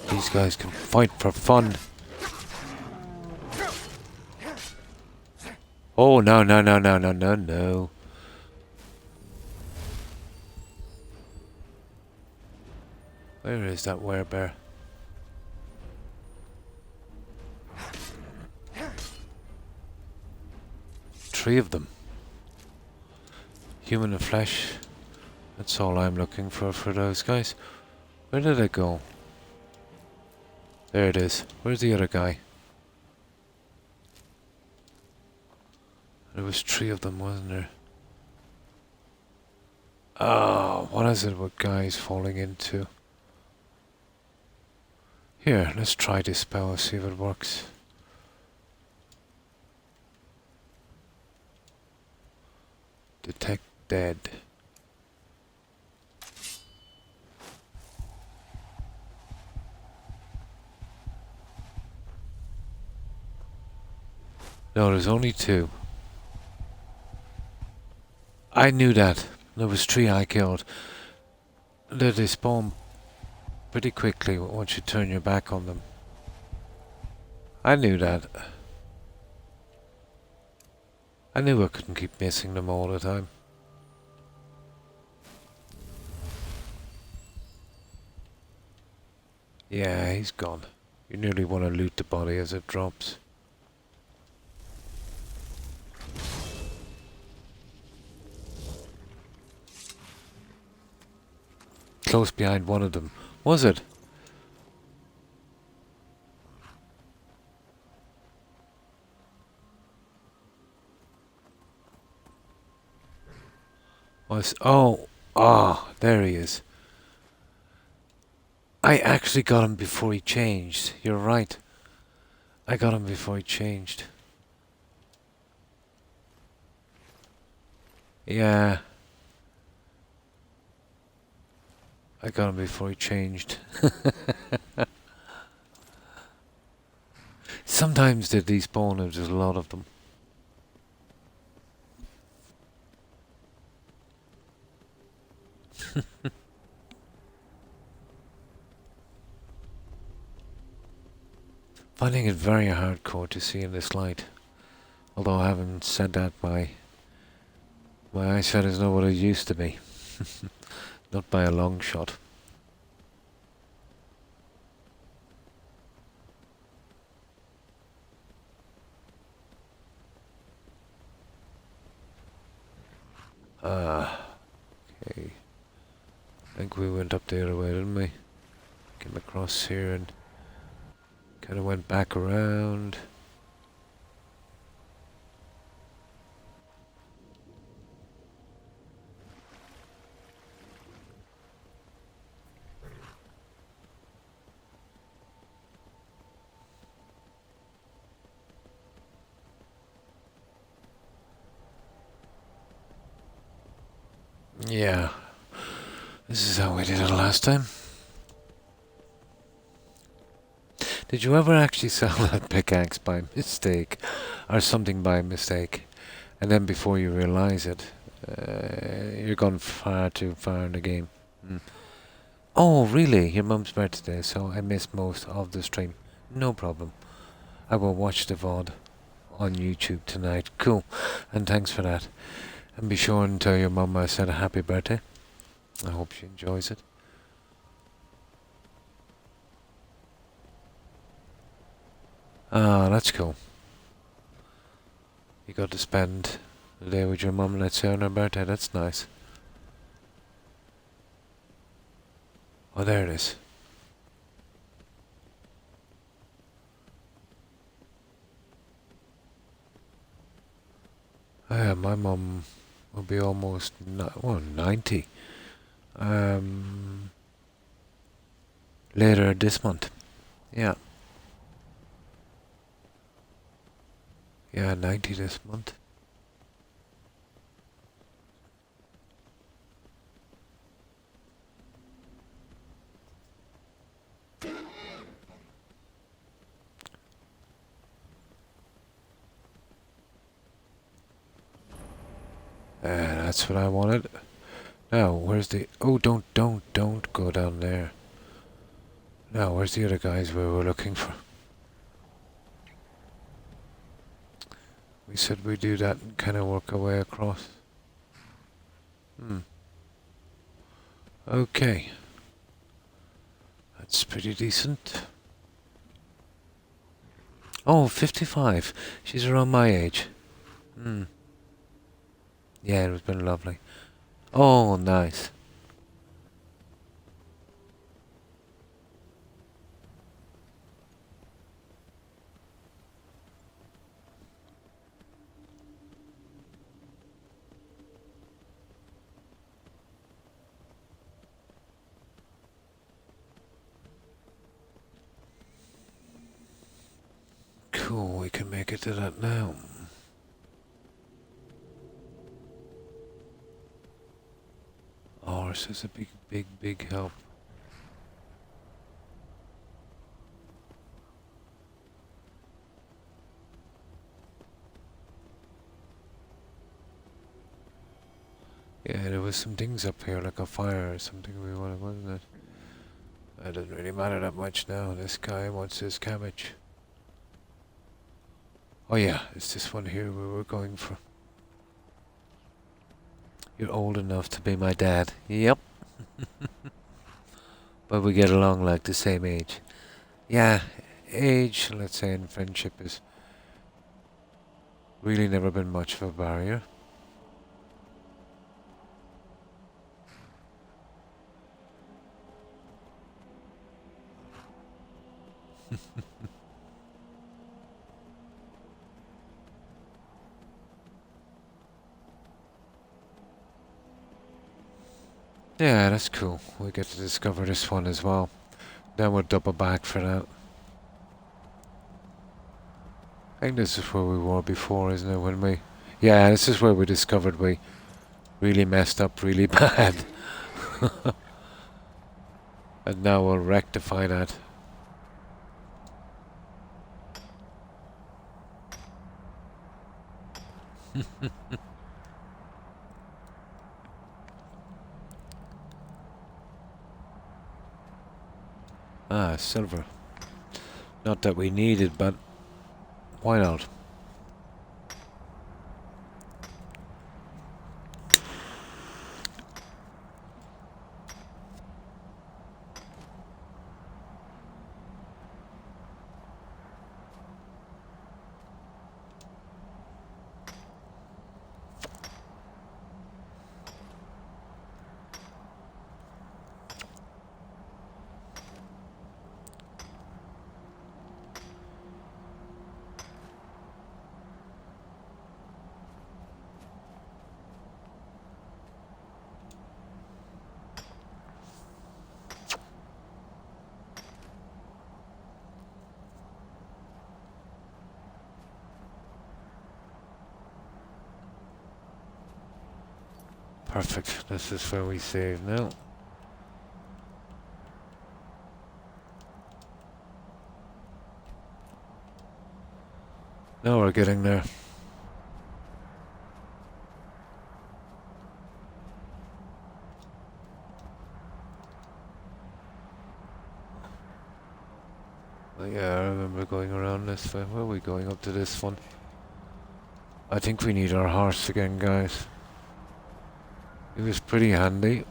These guys can fight for fun. Oh, no, no, no, no, no, no, no. Where is that werebear? Three of them. Human and flesh. That's all I'm looking for those guys. Where did it go? There it is. Where's the other guy? There was three of them, wasn't there? Oh, what is it with guys falling into? Here, let's try this spell, see if it works. Detect dead. No, there's only two. I knew that. There was three I killed. They spawn pretty quickly once you turn your back on them. I knew that. I knew I couldn't keep missing them all the time. Yeah, he's gone. You nearly want to loot the body as it drops. Close behind one of them. Was it? There he is. I actually got him before he changed. You're right. I got him before he changed. Yeah. I got him before he changed. Sometimes they despawn if there's a lot of them. Finding it very hardcore to see in this light. Although I haven't said that, my eyesight is not what it used to be. Not by a long shot. Okay. I think we went up the other way, didn't we? Came across here and kind of went back around. Yeah, this is how we did it last time. Did you ever actually sell that pickaxe by mistake, or something by mistake, and then before you realize it, you're gone far too far in the game? Oh, really? Your mum's birthday, so I missed most of the stream. No problem. I will watch the VOD on YouTube tonight. Cool, and thanks for that. And be sure and tell your mum I said a happy birthday. I hope she enjoys it. Ah, that's cool. You got to spend the day with your mum, let's say, on her birthday. That's nice. Oh, there it is. My mum will be almost 90. Later this month. Yeah. Yeah, 90 this month. That's what I wanted. Now, where's the... Oh, don't go down there. Now, where's the other guys we were looking for? We said we'd do that and kind of work our way across. Okay. That's pretty decent. Oh, 55. She's around my age. Yeah, it has been lovely. Oh, nice. Cool, we can make it to that now. Oh, this is a big help. Yeah, there was some things up here, like a fire or something we wanted, wasn't it? It doesn't really matter that much now. This guy wants his cabbage. Oh yeah, it's this one here we were going for. You're old enough to be my dad. Yep. But we get along like the same age. Yeah, age, let's say, in friendship is really never been much of a barrier. Yeah, that's cool. We get to discover this one as well. Then we'll double back for that. I think this is where we were before, isn't it? When we... Yeah, this is where we discovered we really messed up really bad. And now we'll rectify that. Ah, silver. Not that we needed, but why not? Perfect. This is where we save now. Now we're getting there. Oh yeah, I remember going around this way. Where are we going? Up to this one. I think we need our horse again, guys. It was pretty handy.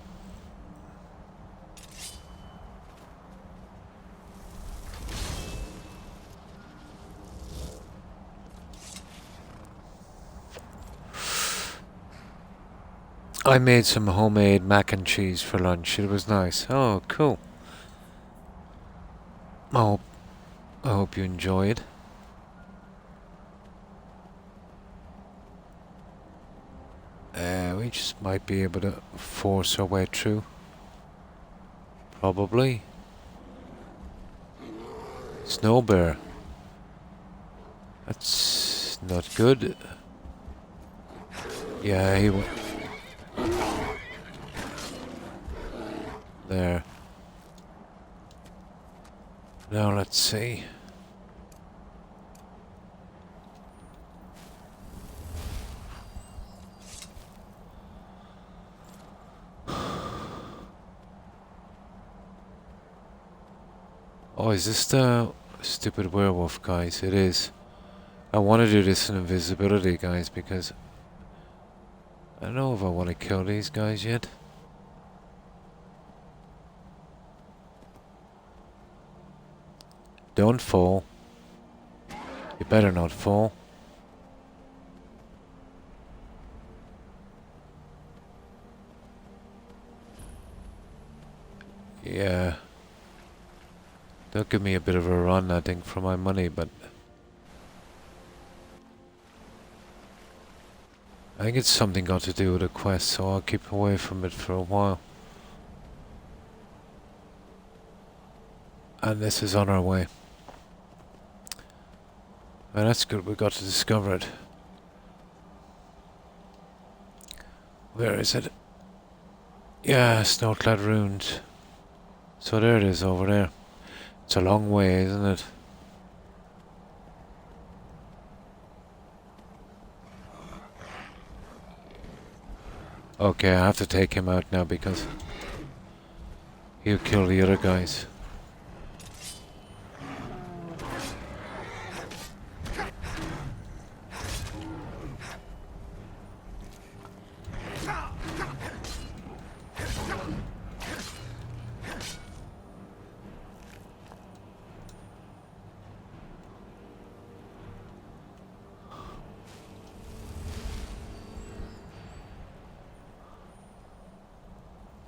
I made some homemade mac and cheese for lunch. It was nice. Oh, cool. I hope you enjoyed. We just might be able to force our way through. Probably. Snow bear. That's not good. Yeah, he w there. Now let's see. Oh, is this the stupid werewolf, guys? It is. I want to do this in invisibility, guys, because I don't know if I want to kill these guys yet. Don't fall. You better not fall. Yeah. They'll give me a bit of a run, I think, for my money, but I think it's something got to do with a quest, so I'll keep away from it for a while. And this is on our way. Well, that's good, we got to discover it. Where is it? Yeah, snow-clad ruins. So there it is over there. It's a long way, isn't it? Okay, I have to take him out now because he'll kill the other guys.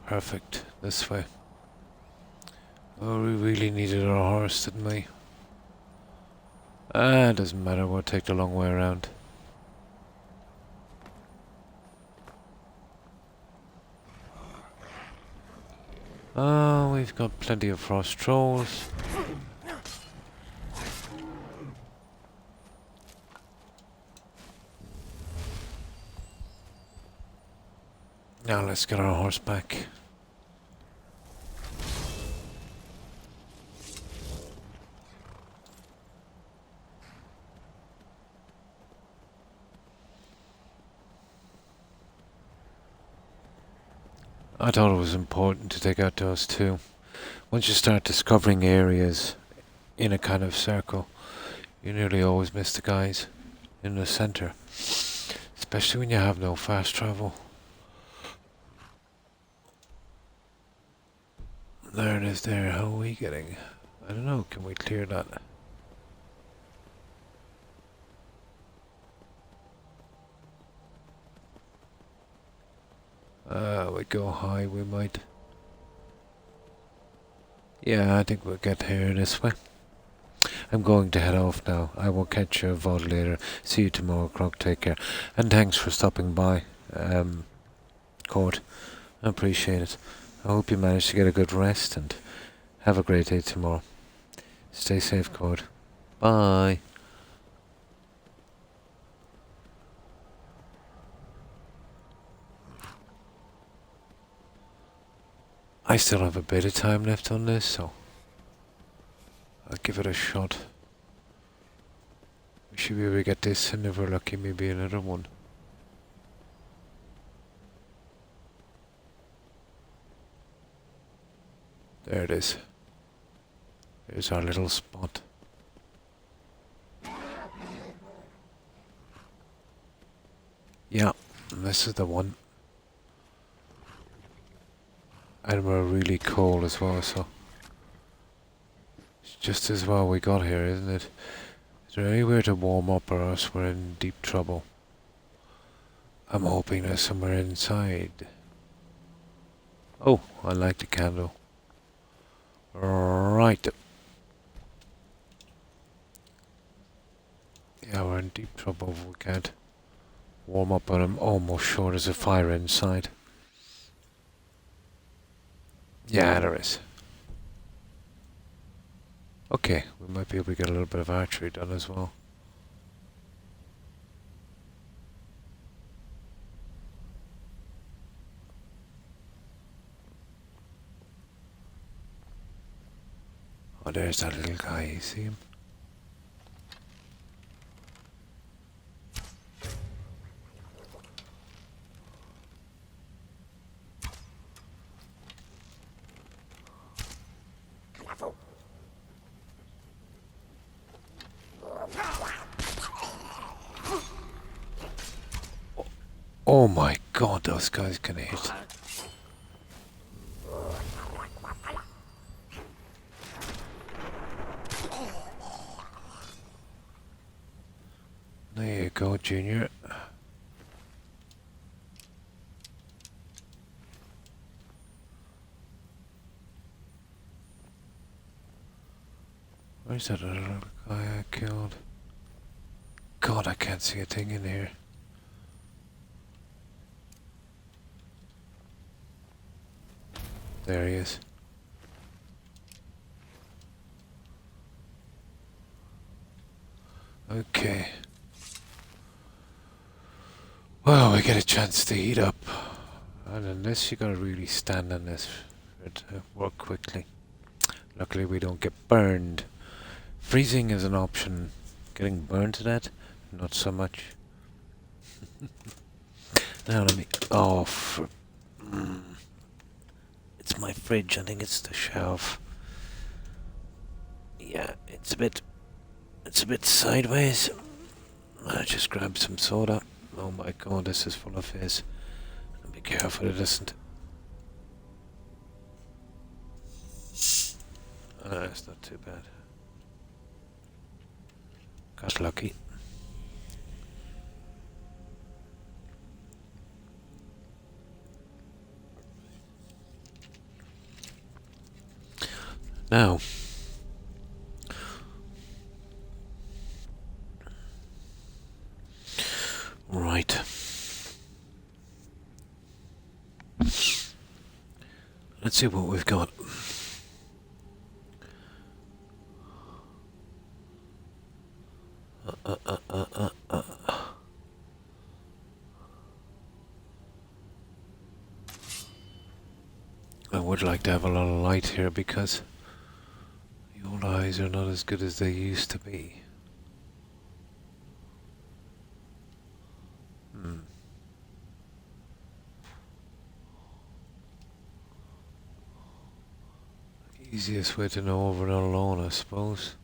Perfect. This way. Oh, we really needed our horse, didn't we? Ah, it doesn't matter. We'll take the long way around. Oh, we've got plenty of frost trolls. Now let's get our horse back. I thought it was important to take out those two. Once you start discovering areas in a kind of circle, you nearly always miss the guys in the center. Especially when you have no fast travel. There it is there. How are we getting? I don't know. Can we clear that? We go high, we might. Yeah, I think we'll get here this way. I'm going to head off now. I will catch your VOD later. See you tomorrow, Croc. Take care. And thanks for stopping by, Court. I appreciate it. I hope you manage to get a good rest and have a great day tomorrow. Stay safe, Court. Bye. I still have a bit of time left on this, so I'll give it a shot. We should be able to get this, and if we're lucky, maybe another one. There it is. There's our little spot. Yeah, this is the one. And we're really cold as well, so it's just as well we got here, isn't it? Is there anywhere to warm up or else we're in deep trouble? I'm hoping there's somewhere inside. Oh, I like the candle. Right. Yeah, we're in deep trouble if we can't warm up, but I'm almost sure there's a fire inside. Yeah, there is. Okay, we might be able to get a little bit of archery done as well. Oh, there's that little guy, you see him? Oh my god, those guys can hit. There you go, Junior. Where's that other guy I killed? God, I can't see a thing in here. There he is. Okay. Well, we get a chance to heat up. And unless you gotta really stand on this for it to work quickly. Luckily we don't get burned. Freezing is an option. Getting burned to that, not so much. Now let me... Oh, it's my fridge, I think it's the shelf. Yeah, it's a bit sideways. I just grabbed some soda. Oh my god, this is full of fizz. Be careful it isn't. It's not too bad. Got lucky. Now, right. Let's see what we've got. I would like to have a lot of light here because the old eyes are not as good as they used to be. Easiest way to know if we're not alone, I suppose.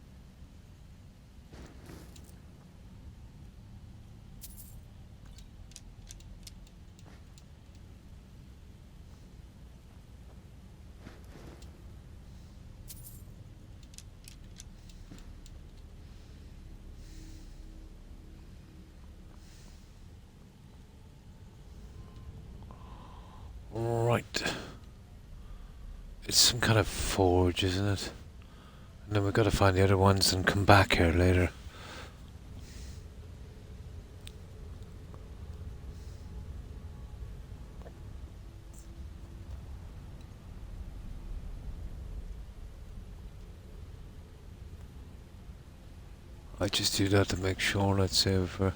Right. It's some kind of forge, isn't it? And then we've got to find the other ones and come back here later. I just do that to make sure, let's say, if there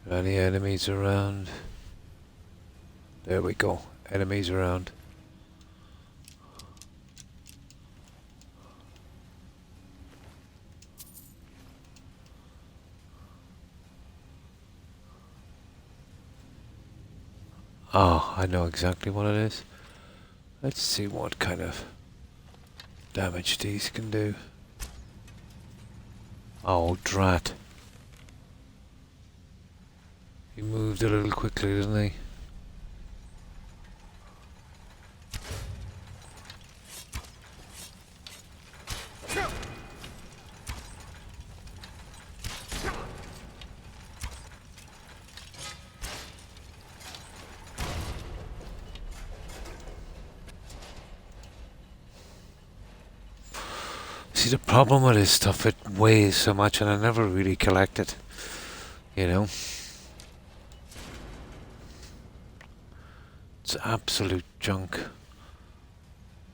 are any enemies around. There we go, enemies around. Oh, I know exactly what it is. Let's see what kind of damage these can do. Oh, drat. He moved a little quickly, didn't he? See, the problem with this stuff, it weighs so much and I never really collect it. You know? It's absolute junk.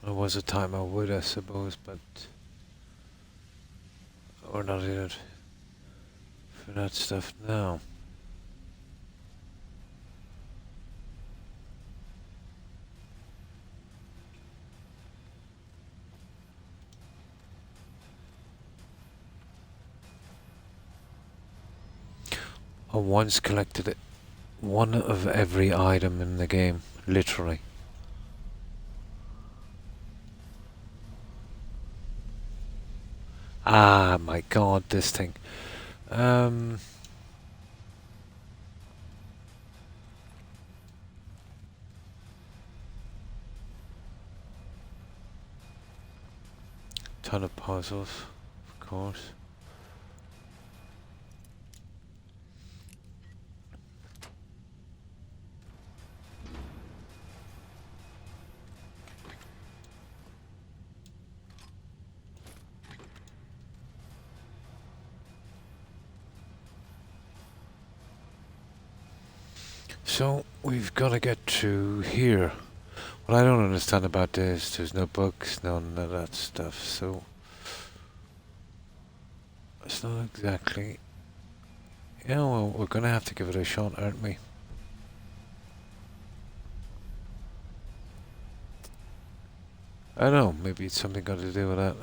There was a time I would, I suppose, but we're not in it for that stuff now. I once collected it, one of every item in the game, literally. Ah, my god, this thing. Ton of puzzles, of course. So, we've got to get to here. What I don't understand about this, there's no books, none of that stuff, so... It's not exactly... Yeah, well, we're gonna have to give it a shot, aren't we? I don't know, maybe it's something got to do with that.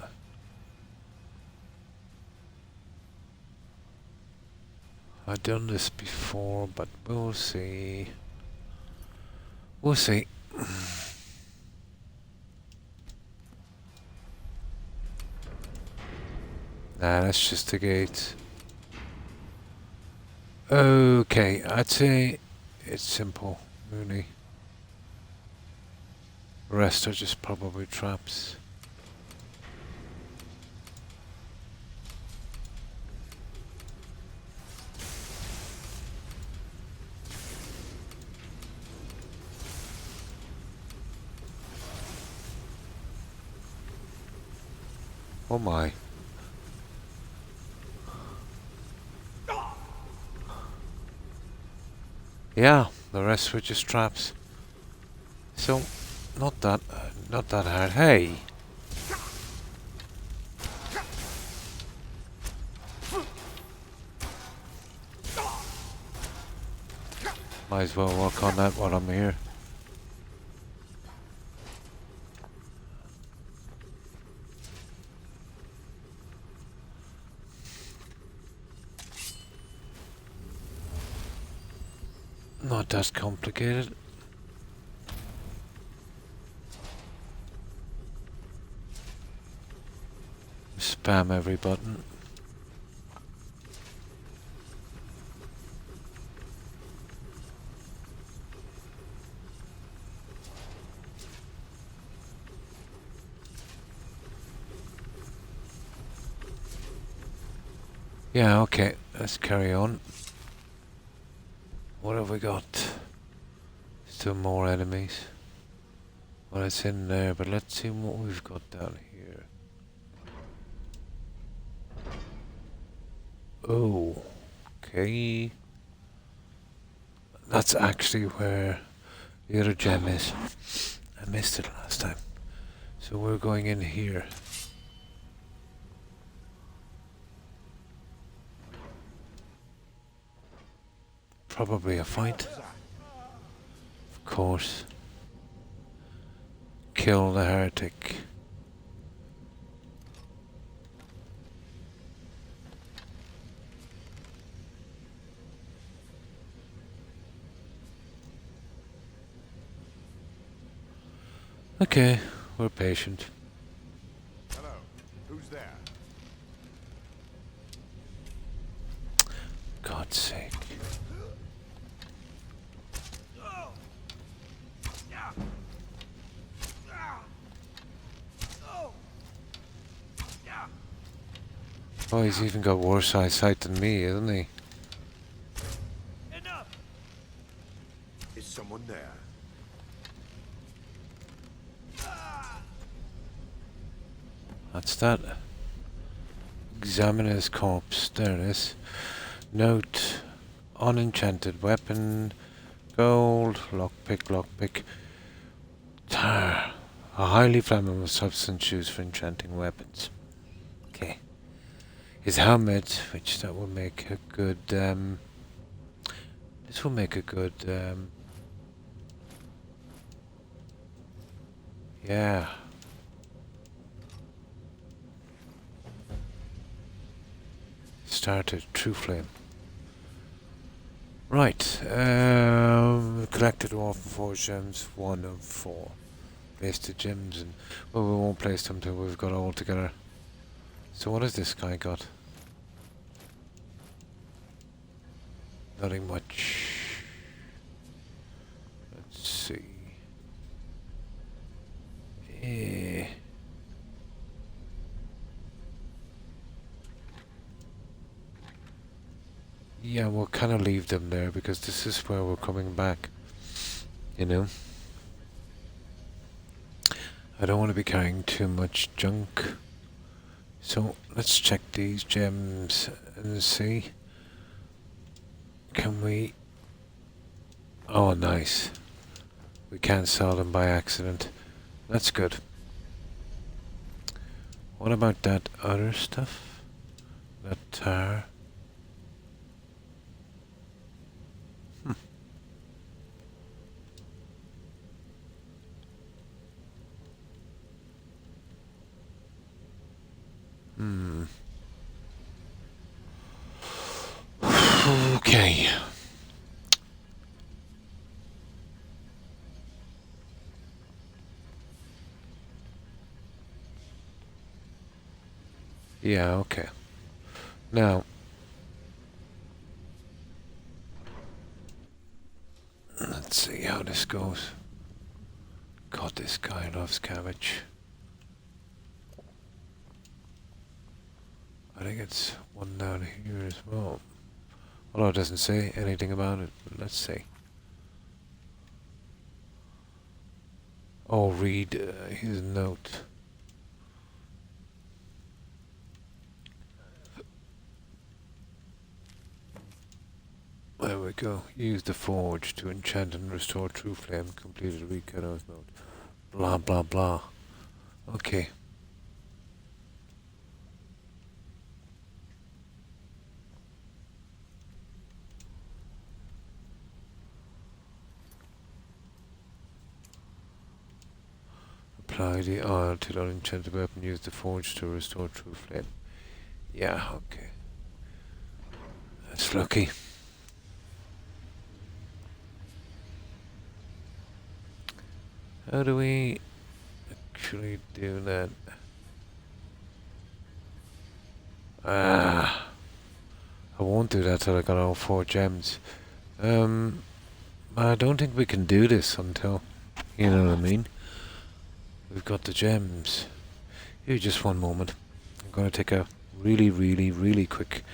I've done this before, but we'll see. We'll see. Nah, that's just the gate. Okay, I'd say it's simple, really. The rest are just probably traps. Oh my. Yeah, the rest were just traps. So, not that hard. Hey! Might as well work on that while I'm here. Not that complicated. Spam every button. Yeah, okay, let's carry on. What have we got? Still more enemies. Well, it's in there, but let's see what we've got down here. Oh, okay. That's actually where the other gem is. I missed it last time. So we're going in here. Probably a fight. Of course. Kill the heretic. Okay, we're patient. Hello, who's there? God's sake. Oh, he's even got worse eyesight than me, isn't he? Enough! Is someone there? That's that. Examiner's corpse. There it is. Note. Unenchanted weapon. Gold. Lockpick, lockpick. Tar. A highly flammable substance used for enchanting weapons. Okay. His helmet, which that will make a good, this will make a good, yeah. Started True Flame. Right, collected all 4 gems, 1 of 4. Placed the gems, and well, we won't place them till we've got all together. So what has this guy got? Nothing much. Let's see. Yeah, we'll kind of leave them there because this is where we're coming back. You know? I don't want to be carrying too much junk. So let's check these gems and see. Can we... Oh, nice. We can't sell them by accident. That's good. What about that other stuff? That tar? Okay. Yeah, okay. Now, let's see how this goes. God, this guy loves cabbage. I think it's one down here as well. Although it doesn't say anything about it, but let's see. Oh, read his note. There we go. Use the forge to enchant and restore true flame. Completed recut of note. Blah blah blah. Okay. Apply the oil to the unenchanted weapon. Use the forge to restore true flame. Yeah, okay. That's lucky. How do we actually do that? I won't do that till I got all 4 gems. I don't think we can do this until, you know what I mean? We've got the gems. Here, just one moment. I'm gonna take a really quick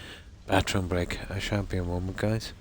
bathroom break. I shan't be a moment, guys.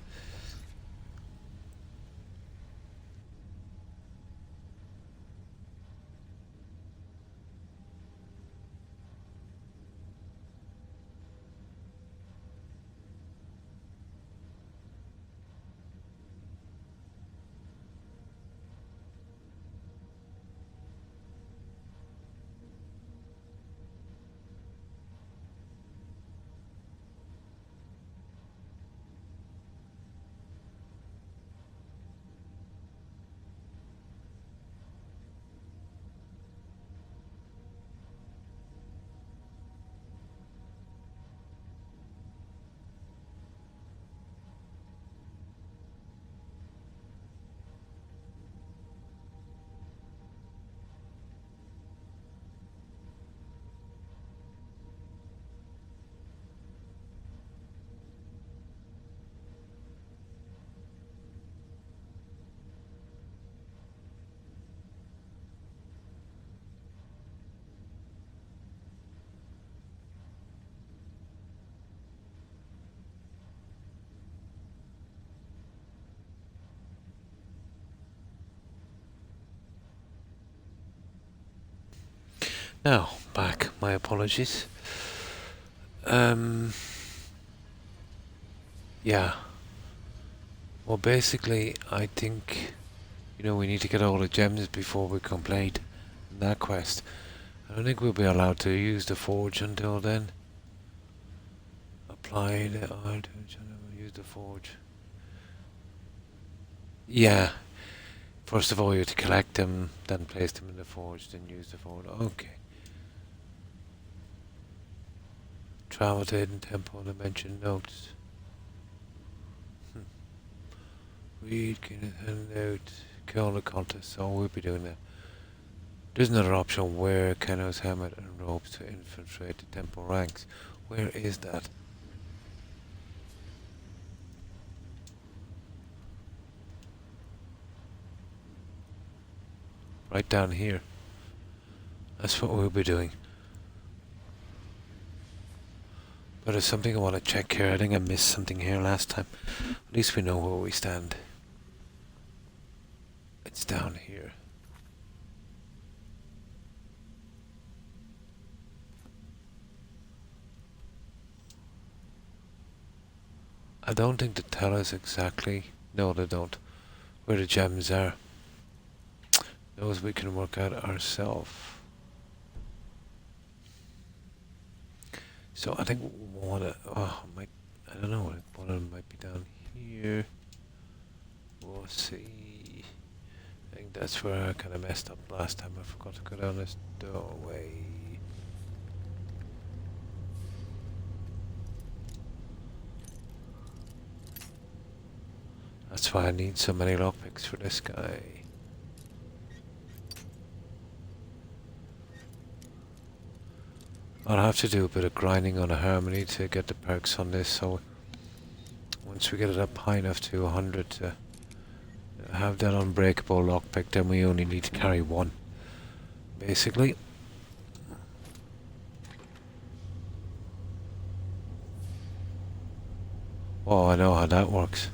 Now, back. My apologies. Yeah. Well, basically, I think, we need to get all the gems before we complete that quest. I don't think we'll be allowed to use the forge until then. Apply the items, use the forge. Yeah. First of all, you have to collect them, then place them in the forge, then use the forge. Okay. Travel to hidden temple dimension notes. Read, can hand out, kill the contest. So we'll be doing that. There's another option: wear Keno's helmet and robes to infiltrate the temple ranks. Where is that? Right down here. That's what we'll be doing. But there's something I want to check here. I think I missed something here last time. At least we know where we stand. It's down here. I don't think they tell us exactly. No, they don't. Where the gems are. Those we can work out ourselves. So I think one of I don't know, one of them might be down here. We'll see. I think that's where I kind of messed up last time. I forgot to go down this doorway. That's why I need so many lockpicks for this guy. I'll have to do a bit of grinding on a harmony to get the perks on this, so once we get it up high enough to 100 to have that unbreakable lockpick, then we only need to carry one, basically. Oh, I know how that works.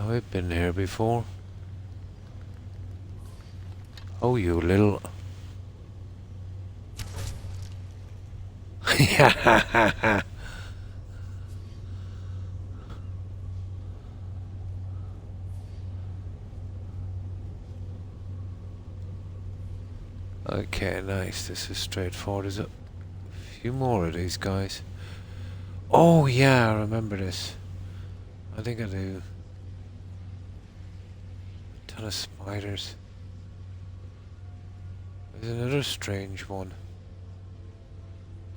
We've been here before. Oh, you little... Okay, nice. This is straightforward. There's a few more of these guys. Oh, yeah, I remember this. I think I do. A ton of spiders. There's another strange one.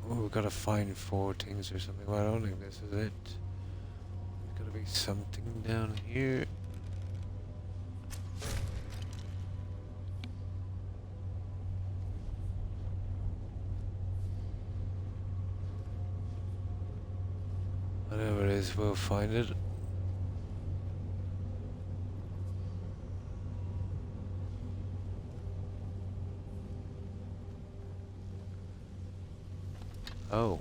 Oh, we've got to find 4 things or something. Well, I don't think this is it. There's got to be something down here. Whatever it is, we'll find it. Oh.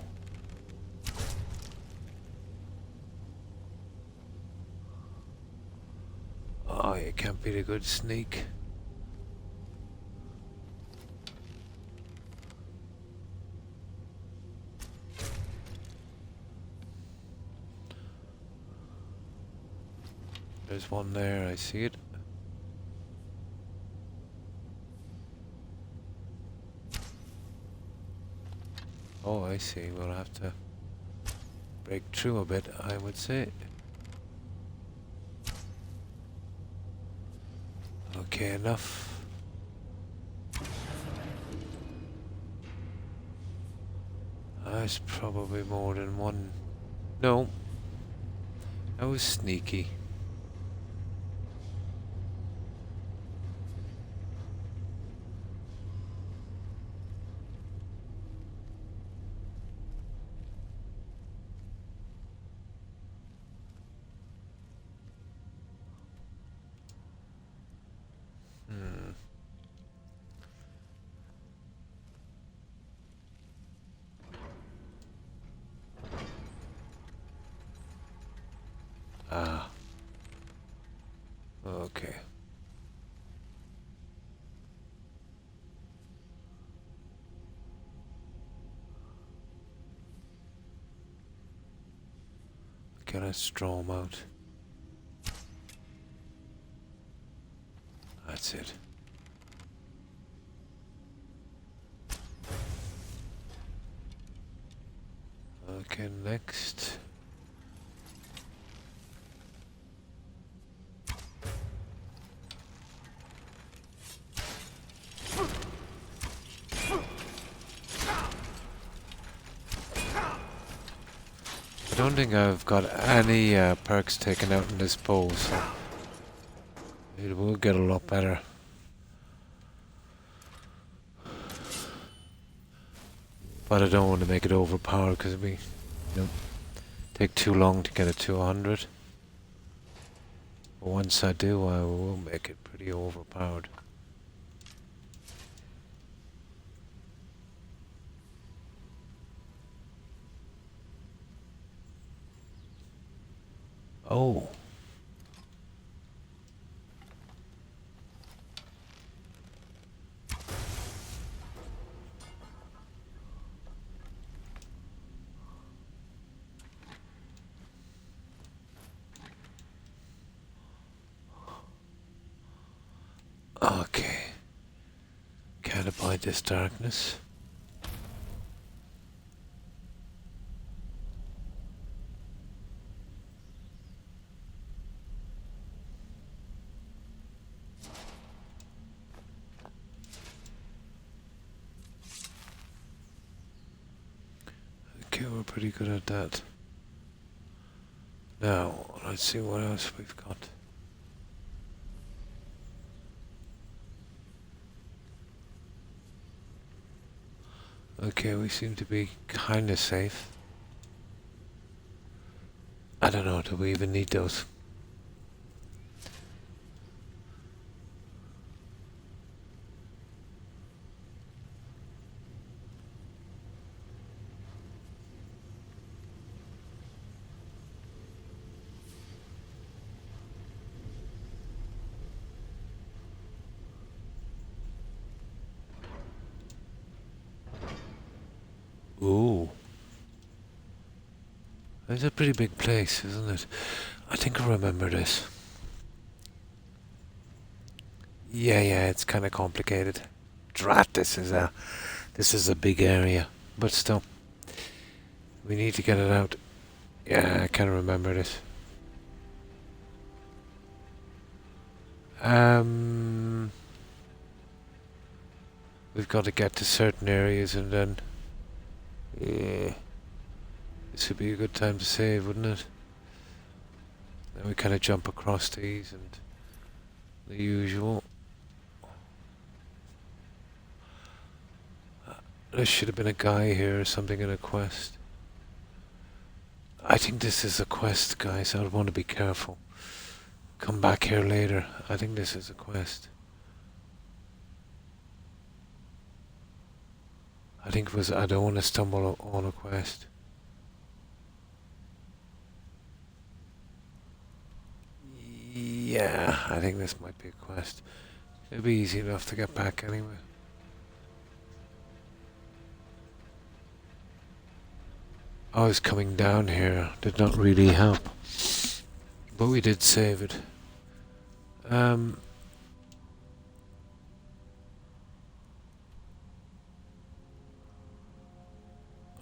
Oh, you can't beat a good sneak. There's one there, I see it. Oh, I see. We'll have to break through a bit, I would say. Okay, enough. There's probably more than one. No. That was sneaky. Okay. Okay, let's draw them out. That's it. Okay, next. I don't think I've got any perks taken out in this bow, so it will get a lot better. But I don't want to make it overpowered because we take too long to get it to 100. But once I do, I will make it pretty overpowered. Oh. Okay. Can't abide this darkness. Okay, we're pretty good at that. Now, let's see what else we've got. Okay, we seem to be kinda safe. I don't know, do we even need those? Ooh. It's a pretty big place, isn't it? I think I remember this. Yeah, it's kind of complicated. Drat, this is a big area, but still, we need to get it out. Yeah, I kind of remember this. We've got to get to certain areas and then, yeah, this would be a good time to save, wouldn't it? Then we kind of jump across these and the usual. There should have been a guy here or something in a quest. I think this is a quest, guys. I would want to be careful. Come back here later. I think this is a quest. I think it was, I don't want to stumble on a quest. Yeah, I think this might be a quest. It'll be easy enough to get back anyway. I was coming down here did not really help. But we did save it.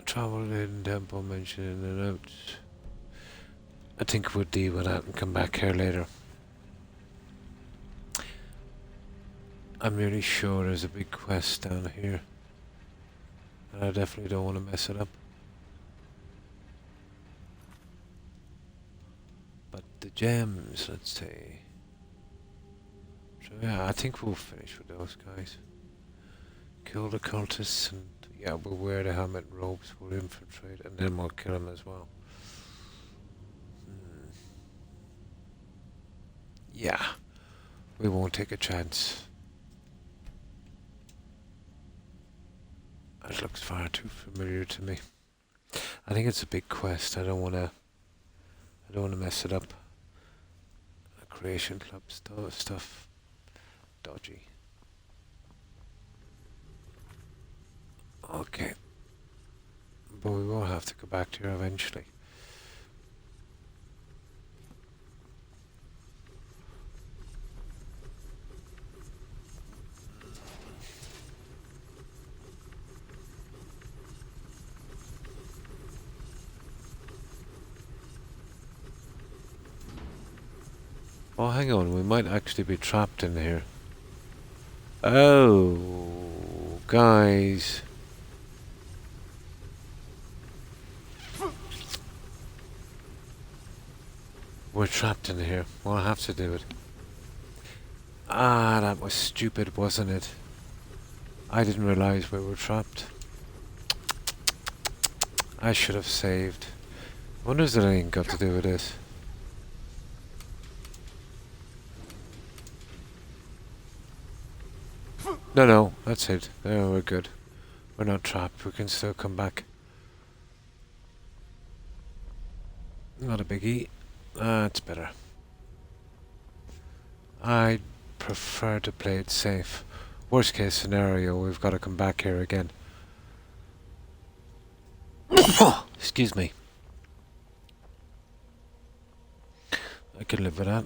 Travel in temple mentioned in the notes. I think we'll deal with that and come back here later. I'm really sure there's a big quest down here. And I definitely don't want to mess it up. But the gems, let's see. So yeah, I think we'll finish with those guys. Kill the cultists and yeah, we'll wear the helmet and robes, we'll infiltrate and then we'll kill them as well. Yeah, we won't take a chance. That looks far too familiar to me. I think it's a big quest. I don't want to mess it up. Recreation club stuff. Dodgy. Okay. But we will have to go back to here eventually. Oh, hang on, we might actually be trapped in here. Oh, guys. We're trapped in here. We'll have to do it. Ah, that was stupid, wasn't it? I didn't realize we were trapped. I should have saved. Wonder if there anything got to do with this. No, that's it. No, we're good. We're not trapped. We can still come back. Not a biggie. That's better. I prefer to play it safe. Worst case scenario, we've got to come back here again. Excuse me. I can live with that.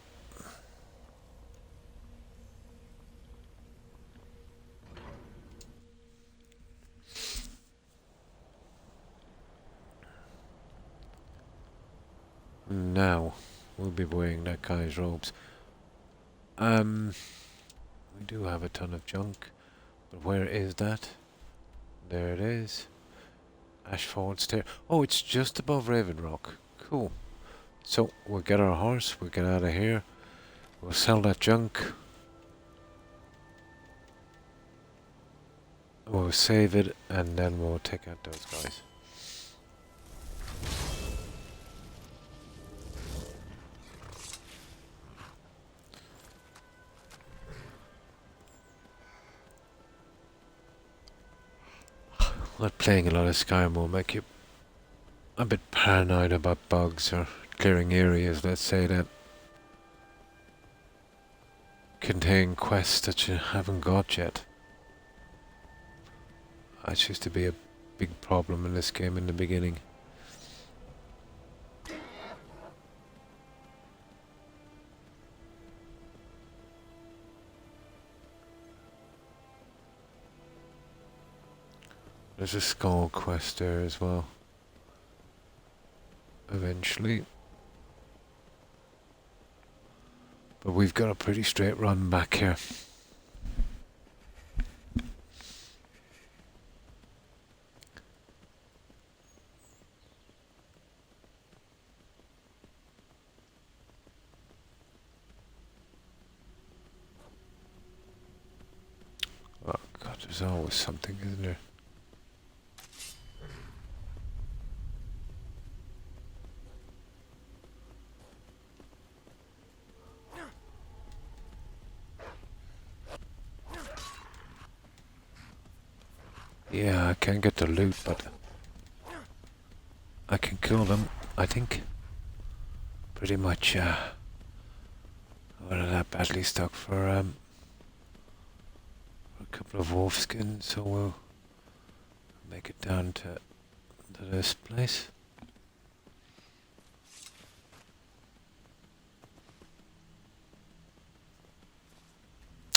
Now, we'll be wearing that guy's robes. We do have a ton of junk, but where is that? There it is. Ashford Stair. Oh, it's just above Raven Rock. Cool. So, we'll get our horse, we'll get out of here, we'll sell that junk, we'll save it, and then we'll take out those guys. Not playing a lot of Skyrim will make you a bit paranoid about bugs or clearing areas, let's say, that contain quests that you haven't got yet. That used to be a big problem in this game in the beginning. There's a skull quest there as well. Eventually. But we've got a pretty straight run back here. Oh god, there's always something, isn't there? Yeah, I can't get the loot, but I can kill them, I think. Pretty much, we're not badly stuck for a couple of wolf skins, so we'll make it down to this place.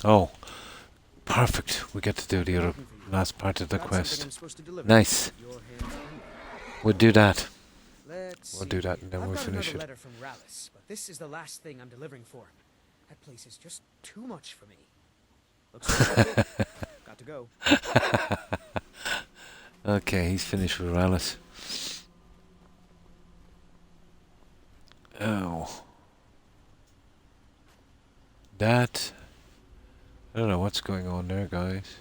Oh, perfect. We get to do the other last part of the quest. Nice. We'll do that. We'll do that and then we'll finish it. Letter from Rallis, but this is the last thing I'm delivering for him. That place is just too much for me. Looks like got to go. Okay, he's finished with Rallis. Oh. That... I don't know what's going on there, guys.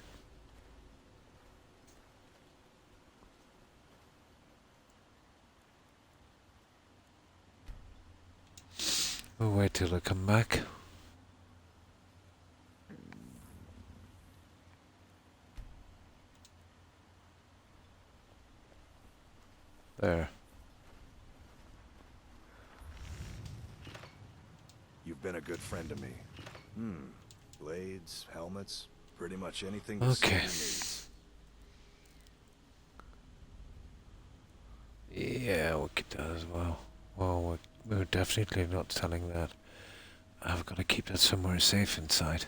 We'll wait till I come back. There. You've You've been a good friend to me. Blades, helmets, pretty much anything to suit your Okay. needs. Yeah, we'll keep that as well. Well, we're definitely not selling that. I've got to keep that somewhere safe inside.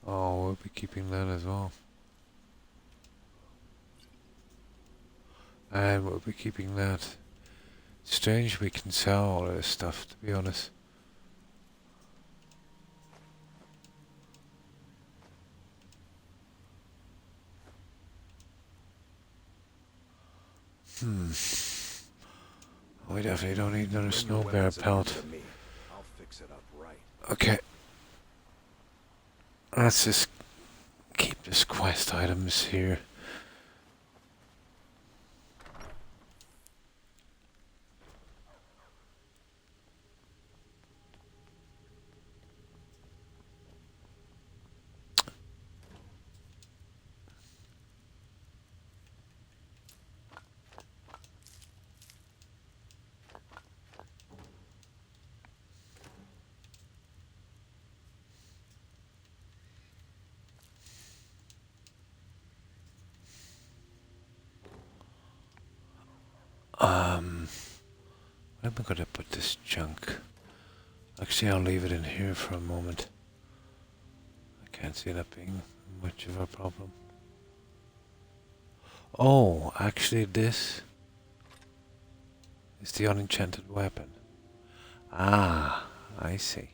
Oh, we'll be keeping that as well. And we'll be keeping that. Strange we can sell all of this stuff, to be honest. We definitely don't need another Bring snow your bear weapons and pelt. to me. I'll fix it up right. Okay. Let's just keep this quest items here. Where am I going to put this junk? Actually, I'll leave it in here for a moment. I can't see that being much of a problem. Oh, actually this is the unenchanted weapon. Ah, I see.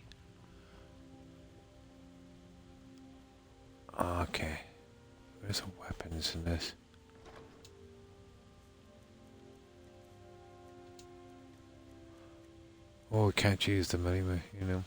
Okay. Where's the weapons in this? Oh, we can't use them anyway, you know.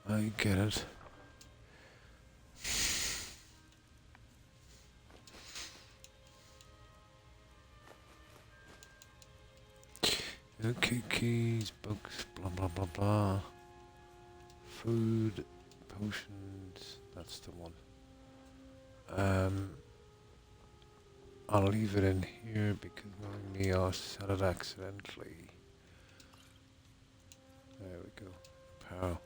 I get it. Okay, keys, books, blah blah blah blah. Food, potions, that's the one. I'll leave it in here because knowing me, I'll sell it accidentally. There we go. Power.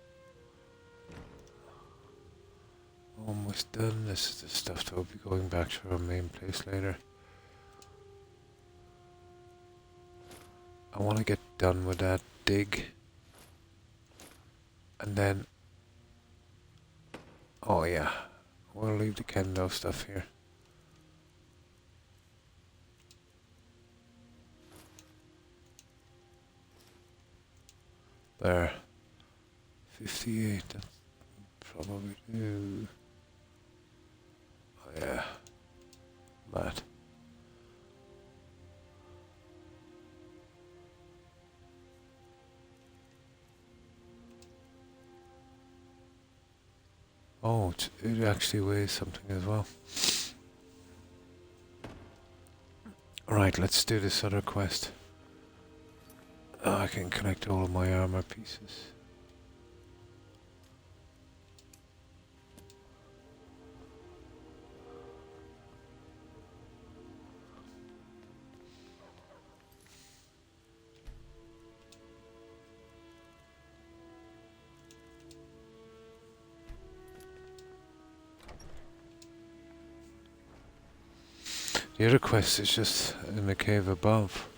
Almost done. This is the stuff that will be going back to our main place later. I want to get done with that dig. And then... Oh yeah. We'll leave the kendo stuff here. There. 58. That's probably do. Oh yeah. That. Oh, it actually weighs something as well. Right, let's do this other quest. I can collect all of my armor pieces. The other quest is just in the cave above.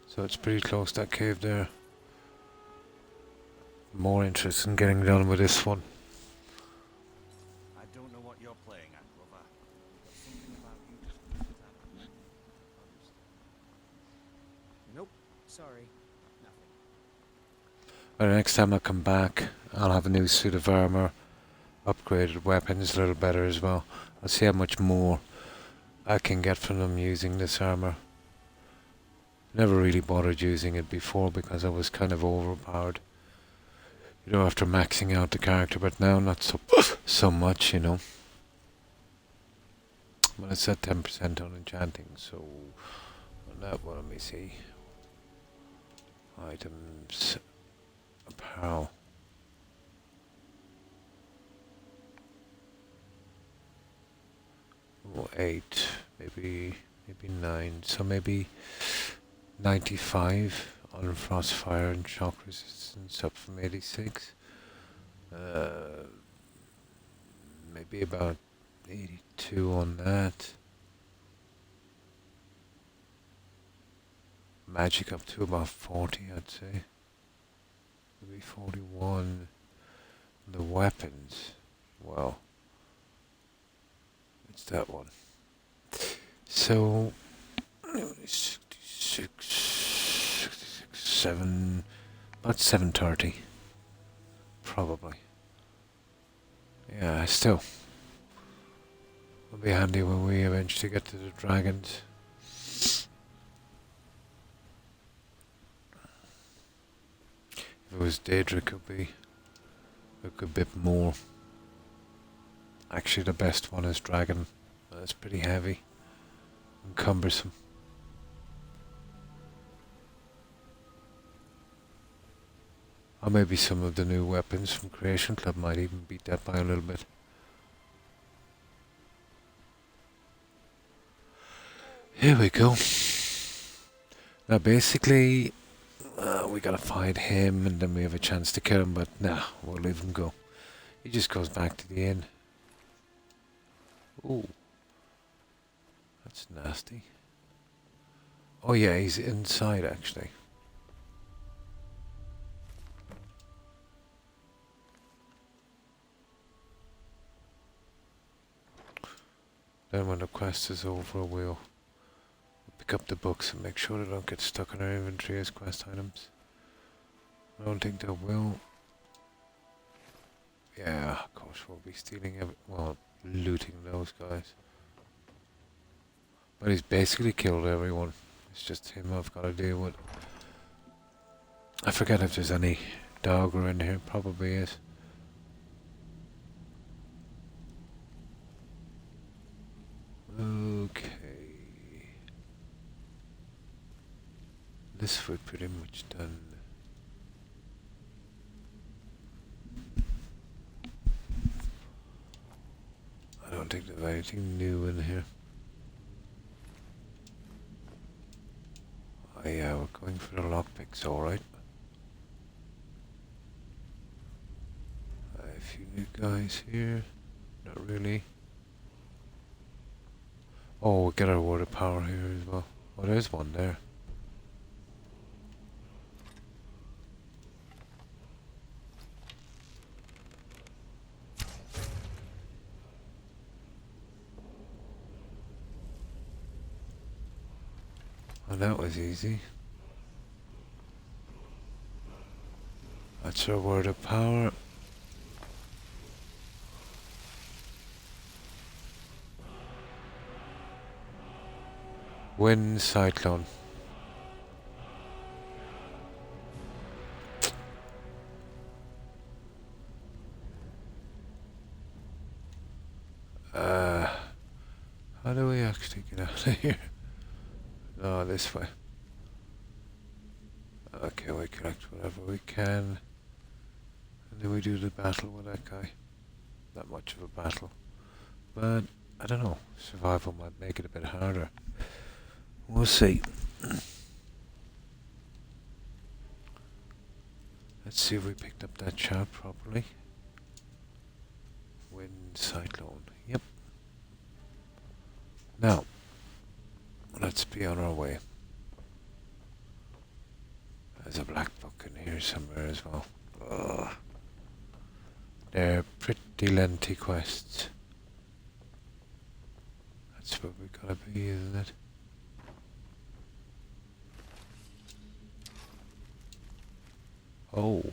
So it's pretty close, that cave there. More interest in getting done with this one. I don't know what you're playing at, brother. But something about you just leaves it out. Nope. Sorry. Nothing. Alright, next time I come back, I'll have a new suit of armor upgraded weapons a little better as well. I'll see how much more I can get from them using this armor. Never really bothered using it before because I was kind of overpowered, you know, after maxing out the character, but now not so much, you know. But it's at 10% on enchanting, so on that one, let me see. Items, apparel. Oh, 8, maybe 9, so maybe 95 on frostfire and shock resistance, up from 86. Maybe about 82 on that. Magic up to about 40, I'd say. Maybe 41. The weapons, well, it's that one. So, 66, 7, about 730, probably. Yeah, still. It'll be handy when we eventually get to the dragons. If it was Daedra, it could be a good bit more. Actually, the best one is dragon. That's pretty heavy and cumbersome. Or maybe some of the new weapons from Creation Club might even beat that by a little bit. Here we go. Now basically, we gotta find him and then we have a chance to kill him, but nah, we'll leave him go. He just goes back to the inn. Ooh. That's nasty. Oh yeah, he's inside actually. Then when the quest is over, we'll pick up the books and make sure they don't get stuck in our inventory as quest items. I don't think they will. Yeah, of course we'll be stealing well, looting those guys. But he's basically killed everyone. It's just him I've got to deal with. I forget if there's any dogger in here. Probably is. Okay. This we're pretty much done. I don't think there's anything new in here. Oh yeah, we're going for the lockpicks, alright. A few new guys here. Not really. Oh, we'll get our word of power here as well. Oh, there's one there. Oh, that was easy. That's our word of power. Wind cyclone. How do we actually get out of here? No, this way. Okay, we collect whatever we can. And then we do the battle with that guy. Not much of a battle. But, I don't know. Survival might make it a bit harder. We'll see. Let's see if we picked up that chart properly. Wind cyclone. Yep. Now, let's be on our way. There's a black book in here somewhere as well. Ugh. They're pretty lengthy quests. That's where we gotta be, isn't it? Oh.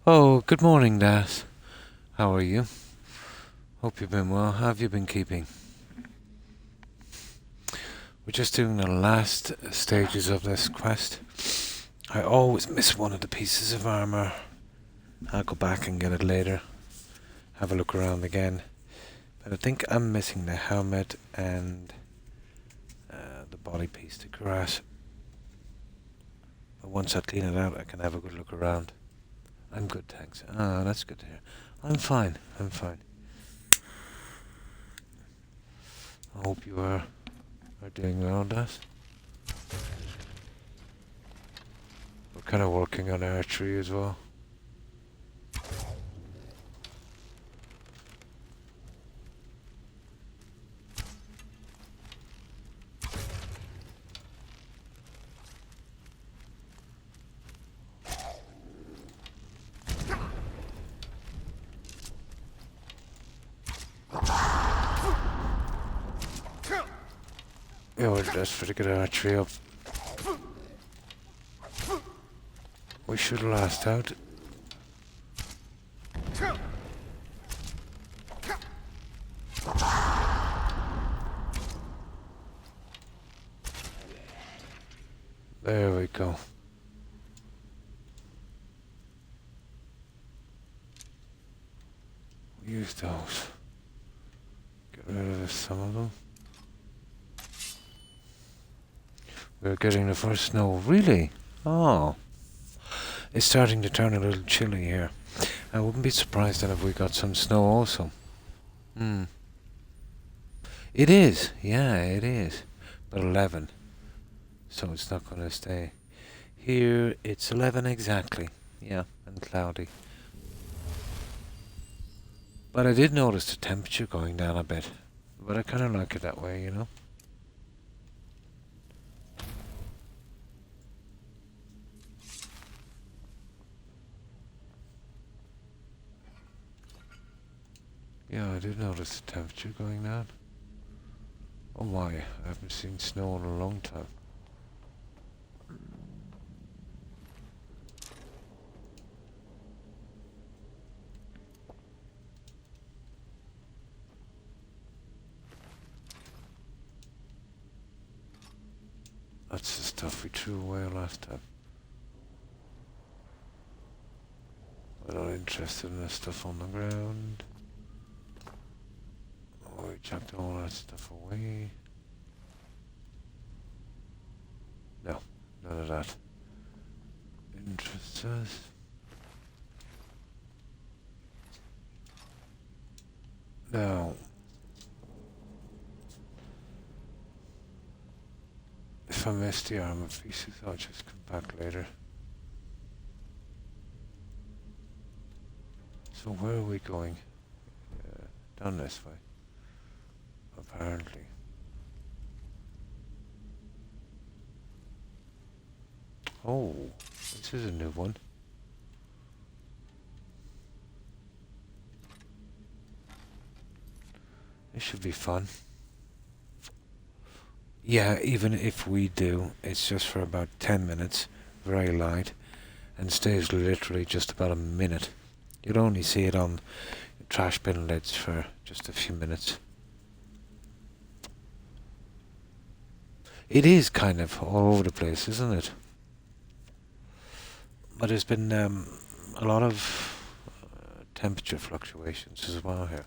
Oh, good morning, Das. How are you? Hope you've been well. How have you been keeping? We're just doing the last stages of this quest. I always miss one of the pieces of armor. I'll go back and get it later. Have a look around again. But I think I'm missing the helmet and the body piece, the grass. But once I clean it out, I can have a good look around. I'm good, thanks. Ah, that's good to hear. I'm fine. I'm fine. I hope you are doing well, Das. We're kind of working on archery as well. Yeah, we're desperate to get archery up. We should last out. There we go. Use those. Get rid of some of them. We're getting the first snow. Really? Oh. It's starting to turn a little chilly here. I wouldn't be surprised then if we got some snow also. It is. Yeah, it is. But 11. So it's not going to stay. Here it's 11 exactly. Yeah, and cloudy. But I did notice the temperature going down a bit. But I kind of like it that way, you know. Yeah, I did notice the temperature going down. Oh my, I haven't seen snow in a long time. That's the stuff we threw away last time. We're not interested in the stuff on the ground. Oh, we chucked all that stuff away. No, none of that interests us. Now, if I miss the armor pieces, I'll just come back later. So where are we going? Down this way. Apparently. Oh, this is a new one. This should be fun. Yeah, even if we do, it's just for about 10 minutes, very light, and stays literally just about a minute. You'll only see it on trash bin lids for just a few minutes. It is kind of all over the place, isn't it? But there's been a lot of temperature fluctuations as well here.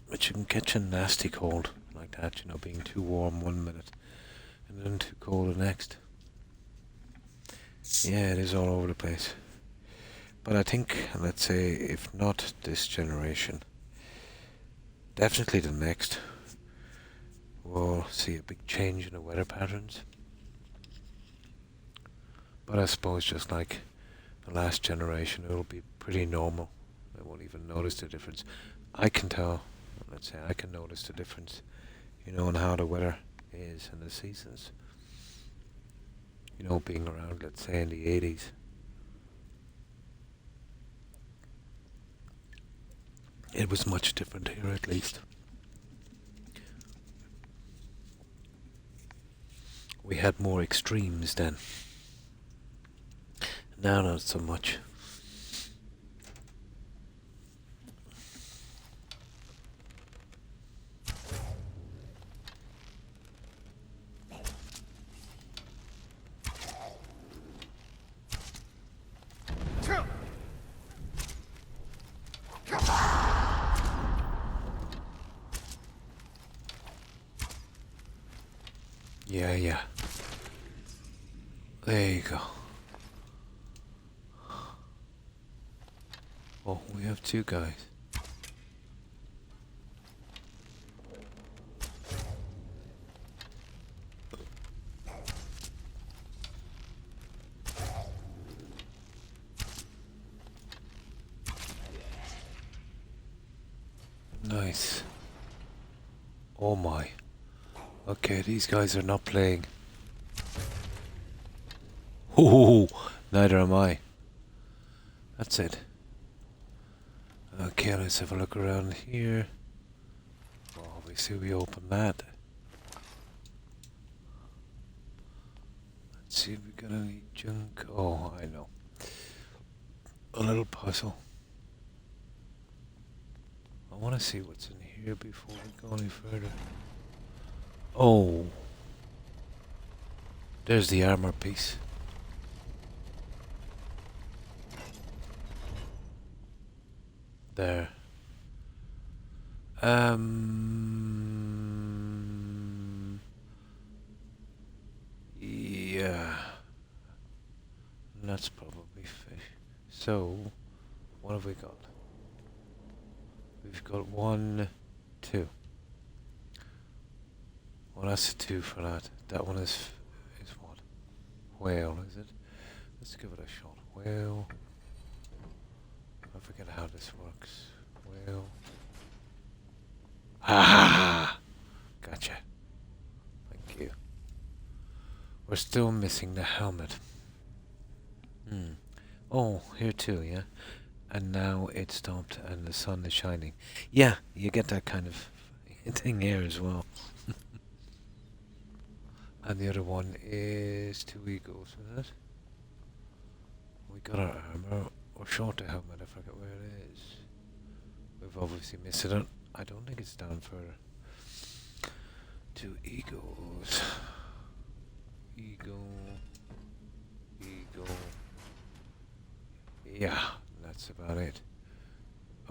But you can catch a nasty cold like that, you know, being too warm 1 minute and then too cold the next. Yeah, it is all over the place. But I think, let's say, if not this generation, definitely the next, we'll see a big change in the weather patterns. But I suppose just like the last generation, it'll be pretty normal. I won't even notice the difference. I can tell, let's say, I can notice the difference, you know, in how the weather is in the seasons. You know, being around, let's say, in the 80s. It was much different here, at least. We had more extremes then. Now not so much. Yeah. There you go. Oh, we have two guys. Nice. Oh my. Okay, these guys are not playing. Ooh, neither am I. That's it. Okay, let's have a look around here. Well, obviously we open that. Let's see if we got any junk. Oh, I know. A little puzzle. I want to see what's in here before we go any further. Oh. There's the armor piece. There. Yeah. That's probably fish. So, what have we got? We've got 1, 2. Well, that's a 2 for that. That one is what? Whale, is it? Let's give it a shot. Whale. I forget how this works. Whale. Ha ha ha! Gotcha. Thank you. We're still missing the helmet. Oh, here too, yeah? And now it stopped and the sun is shining. Yeah, you get that kind of thing here as well. And the other one is 2 eagles, is it? We got our armor, or short the helmet, I forget where it is. We've obviously missed it. I don't think it's down further. 2 eagles. Eagle. Yeah, that's about it.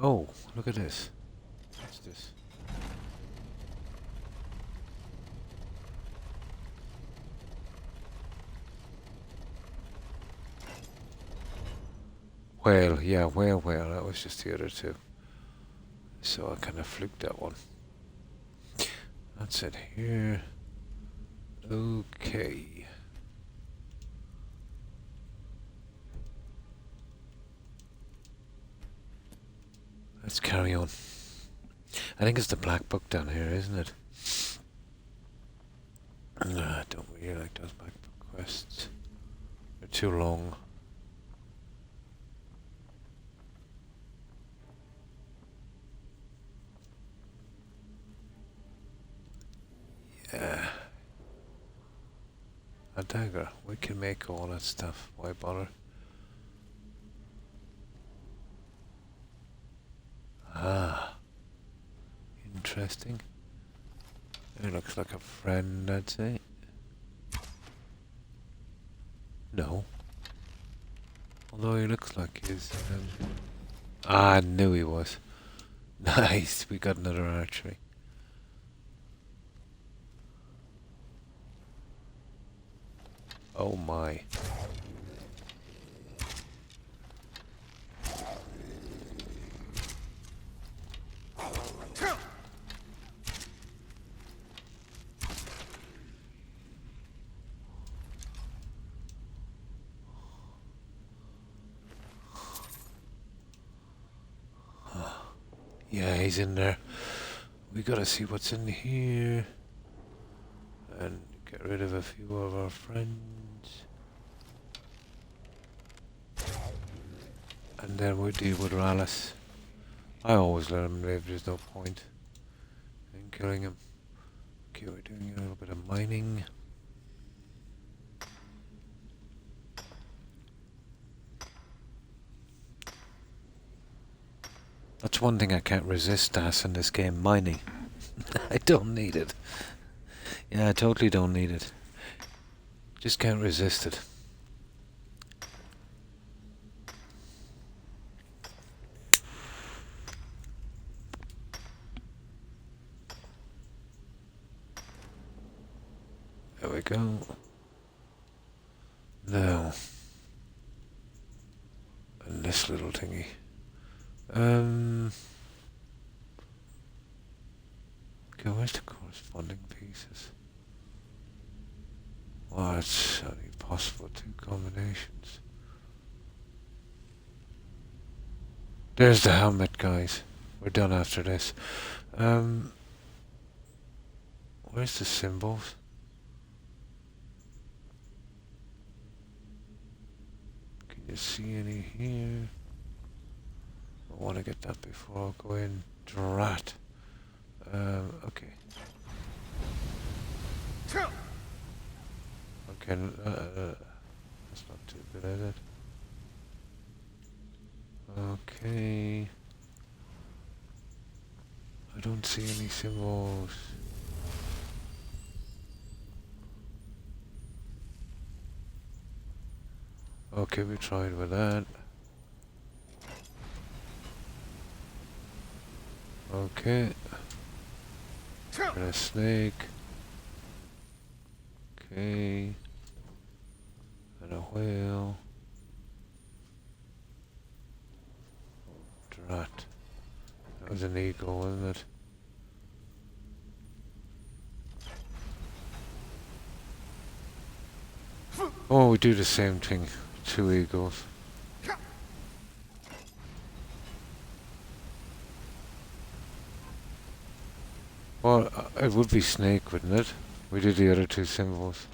Oh, look at this. What's this? Whale, yeah, whale. That was just the other two. So I kind of fluked that one. That's it here. Okay. Let's carry on. I think it's the black book down here, isn't it? I don't really like those black book quests. They're too long. Yeah. A dagger. We can make all that stuff. Why bother? Ah. Interesting. It looks like a friend, I'd say. No. Although he looks like he's... I knew he was. Nice, we got another archery. Oh my. Yeah, he's in there. We gotta see what's in here. And get rid of a few of our friends. And then we'll deal with Rallis. I always let him live, there's no point in killing him. Okay, we're doing a little bit of mining. That's one thing I can't resist, Das, in this game, mining. I don't need it. Yeah, I totally don't need it. Just can't resist it. There we go. Now, and this little thingy. Okay, where's the corresponding pieces? What's any possible two combinations? There's the helmet, guys. We're done after this. Where's the symbols? Can you see any here? I want to get that before I go in. Drat. Okay. Okay, that's not too good, is it? Okay. I don't see any symbols. Okay, we tried with that. Okay. And a snake. Okay. And a whale. Drat. That was an eagle, wasn't it? Oh, we do the same thing. 2 eagles. Well, it would be snake, wouldn't it? We did the other 2 symbols.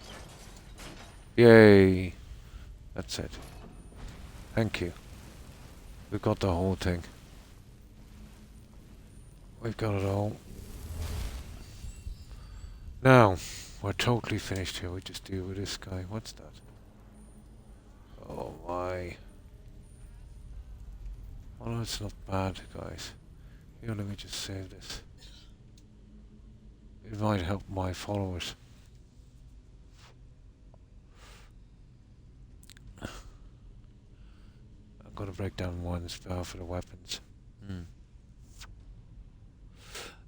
Yay! That's it. Thank you. We got the whole thing. We've got it all. Now, we're totally finished here. We just deal with this guy. What's that? Oh my. Oh no, it's not bad, guys. Here, let me just save this. It might help my followers. I'm going to break down one spell for the weapons.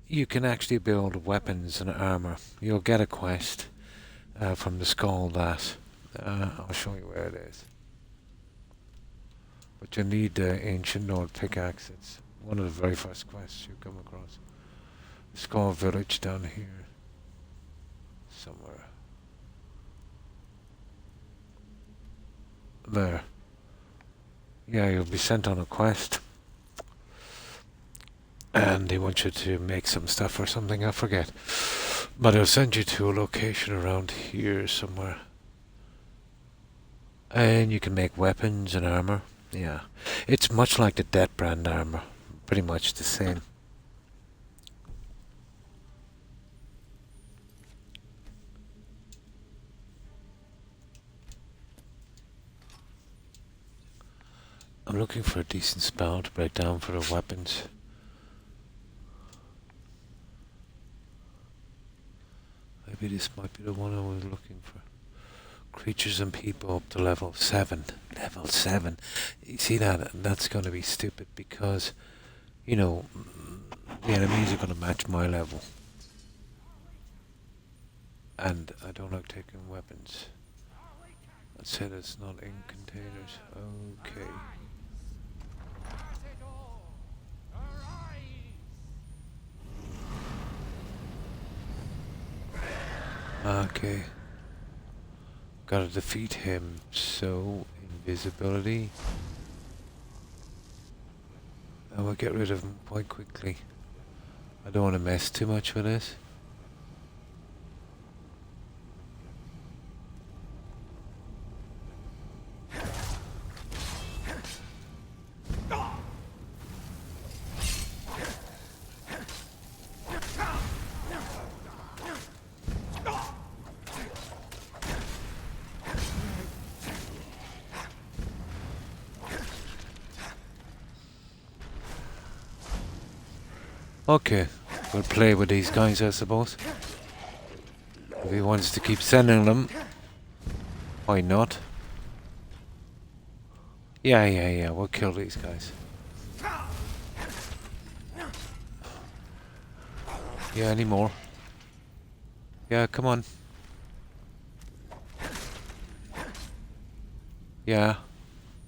You can actually build weapons and armor. You'll get a quest from the skull that I'll show you where it is. But you need the ancient Nord pickaxe. It's one of the very first quests you come across. Skull village down here. Somewhere. There. Yeah, you'll be sent on a quest. And they want you to make some stuff or something, I forget. But it'll send you to a location around here somewhere. And you can make weapons and armor. Yeah. It's much like the Death Brand armor. Pretty much the same. I'm looking for a decent spell to break down for the weapons. Maybe this might be the one I was looking for. Creatures and people up to level 7. Level 7. You see that? That's going to be stupid because, you know, the enemies are going to match my level. And I don't like taking weapons. Let's say that's not in containers. Okay. Okay. Gotta defeat him, so invisibility. And we'll get rid of him quite quickly. I don't want to mess too much with this. Okay, we'll play with these guys, I suppose. If he wants to keep sending them, why not? Yeah, we'll kill these guys. Yeah, any more? Yeah, come on. Yeah,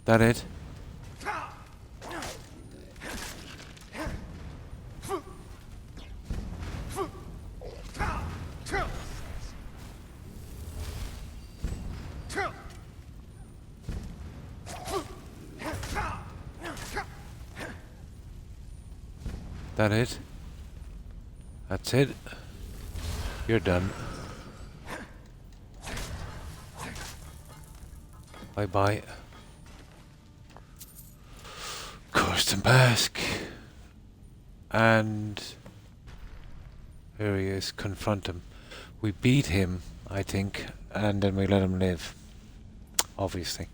that it? That it? That's it. You're done. Bye bye. Custom Pask. And here he is. Confront him. We beat him, I think, and then we let him live. Obviously.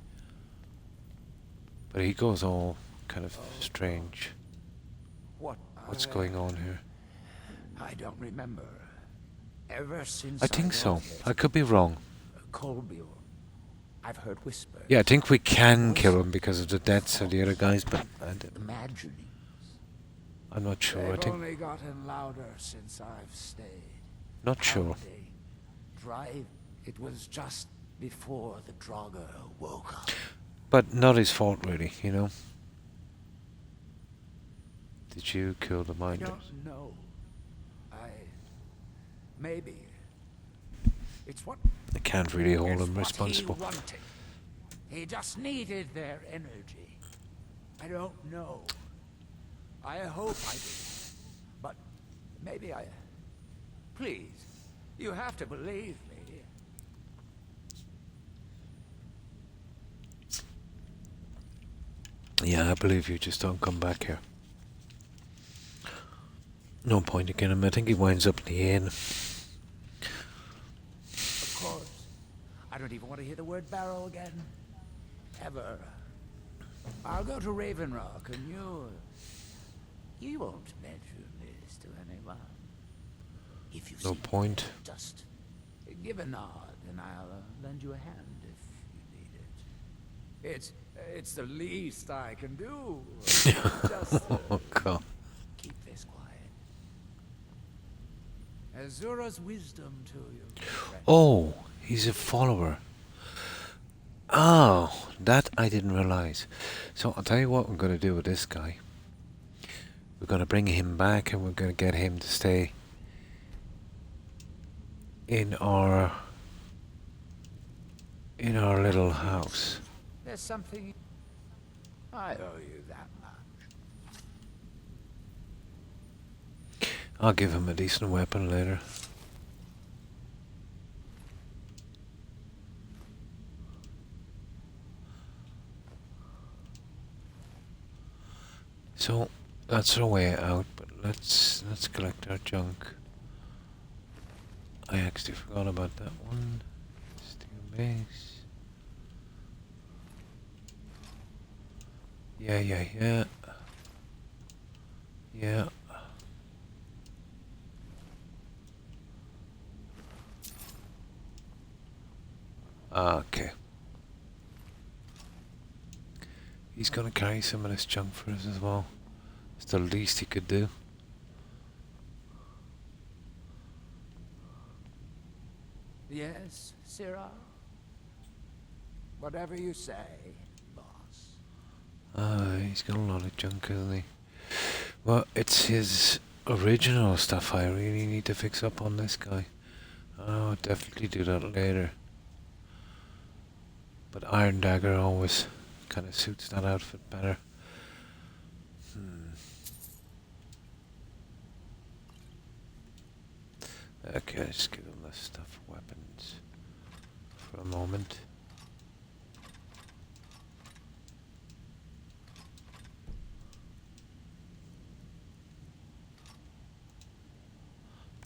But he goes all kind of strange. What's going on here? I don't remember. Ever since I think so. was here. I could be wrong. Colbiel. I've heard whispers. Yeah, I think we can kill him because of the deaths of the other guys, but Imaginings. I'm not sure. I They've think only gotten louder since I've stayed. not sure. How they drive. It was just before the Draugr woke up. But not his fault, really. You know. Did you kill the I minders? don't know. Maybe. It's what I can't really hold it's him what responsible. He wanted. He just needed their energy. I don't know. I hope I did. But maybe I... Please, you have to believe me. Yeah, I believe you. Just don't come back here. No point in getting him. I think he winds up in the inn. Of course. I don't even want to hear the word barrow again. Ever. I'll go to Raven Rock and you won't mention this to anyone. If you No see point. just give a nod and I'll lend you a hand if you need it. It's the least I can do. Just Oh God. keep this quiet. Azura's wisdom to you. friend. Oh, he's a follower. Oh, that I didn't realize. So I'll tell you what we're going to do with this guy. We're going to bring him back and we're going to get him to stay in our little house. There's something I owe you that much. I'll give him a decent weapon later. So that's our way out, but let's collect our junk. I actually forgot about that one. Steel base. Yeah. Yeah. Okay. He's gonna carry some of this junk for us as well. It's the least he could do. Yes, Sirrah? Whatever you say, boss. He's got a lot of junk, hasn't he? Well, it's his original stuff I really need to fix up on this guy. I'll definitely do that later. But Iron Dagger always kind of suits that outfit better. Okay, let's give him the stuff weapons for a moment.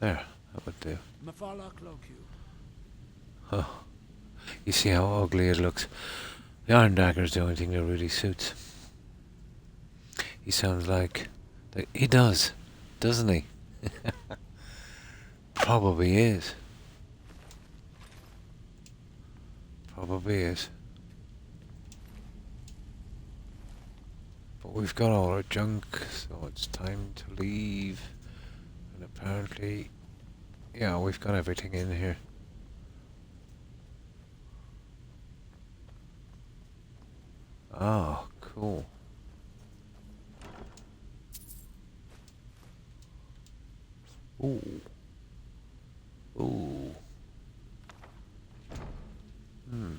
There, that would do. Mafala Clocu. Oh, you see how ugly it looks. The Iron Dagger is the only thing that really suits. He sounds like... He does. doesn't he? Probably is. Probably is. But we've got all our junk, so it's time to leave. And apparently, yeah, we've got everything in here. Oh, cool. Ooh. Ooh. Hmm.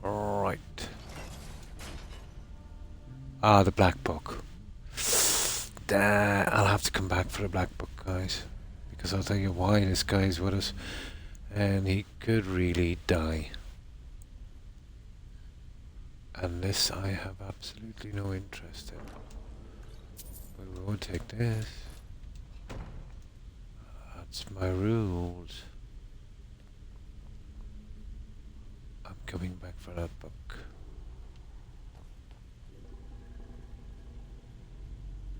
Right. Ah, the black book. I'll have to come back for the black book, guys. Because I'll tell you why, this guy's with us. And he could really die. And this I have absolutely no interest in. But we won't take this. That's my rules. I'm coming back for that book.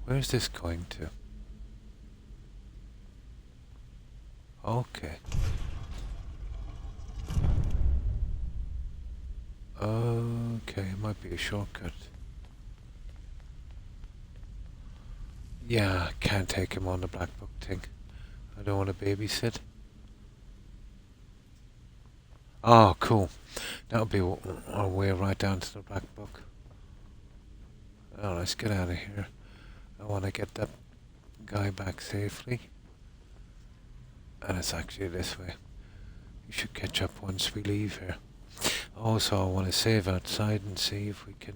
Where's this going to? Okay. Okay, it might be a shortcut. Yeah, can't take him on the black book thing. I don't want to babysit. Oh, cool. That'll be our way right down to the black book. Oh, let's get out of here. I want to get that guy back safely. And it's actually this way. We should catch up once we leave here. Also, I want to save outside and see if we can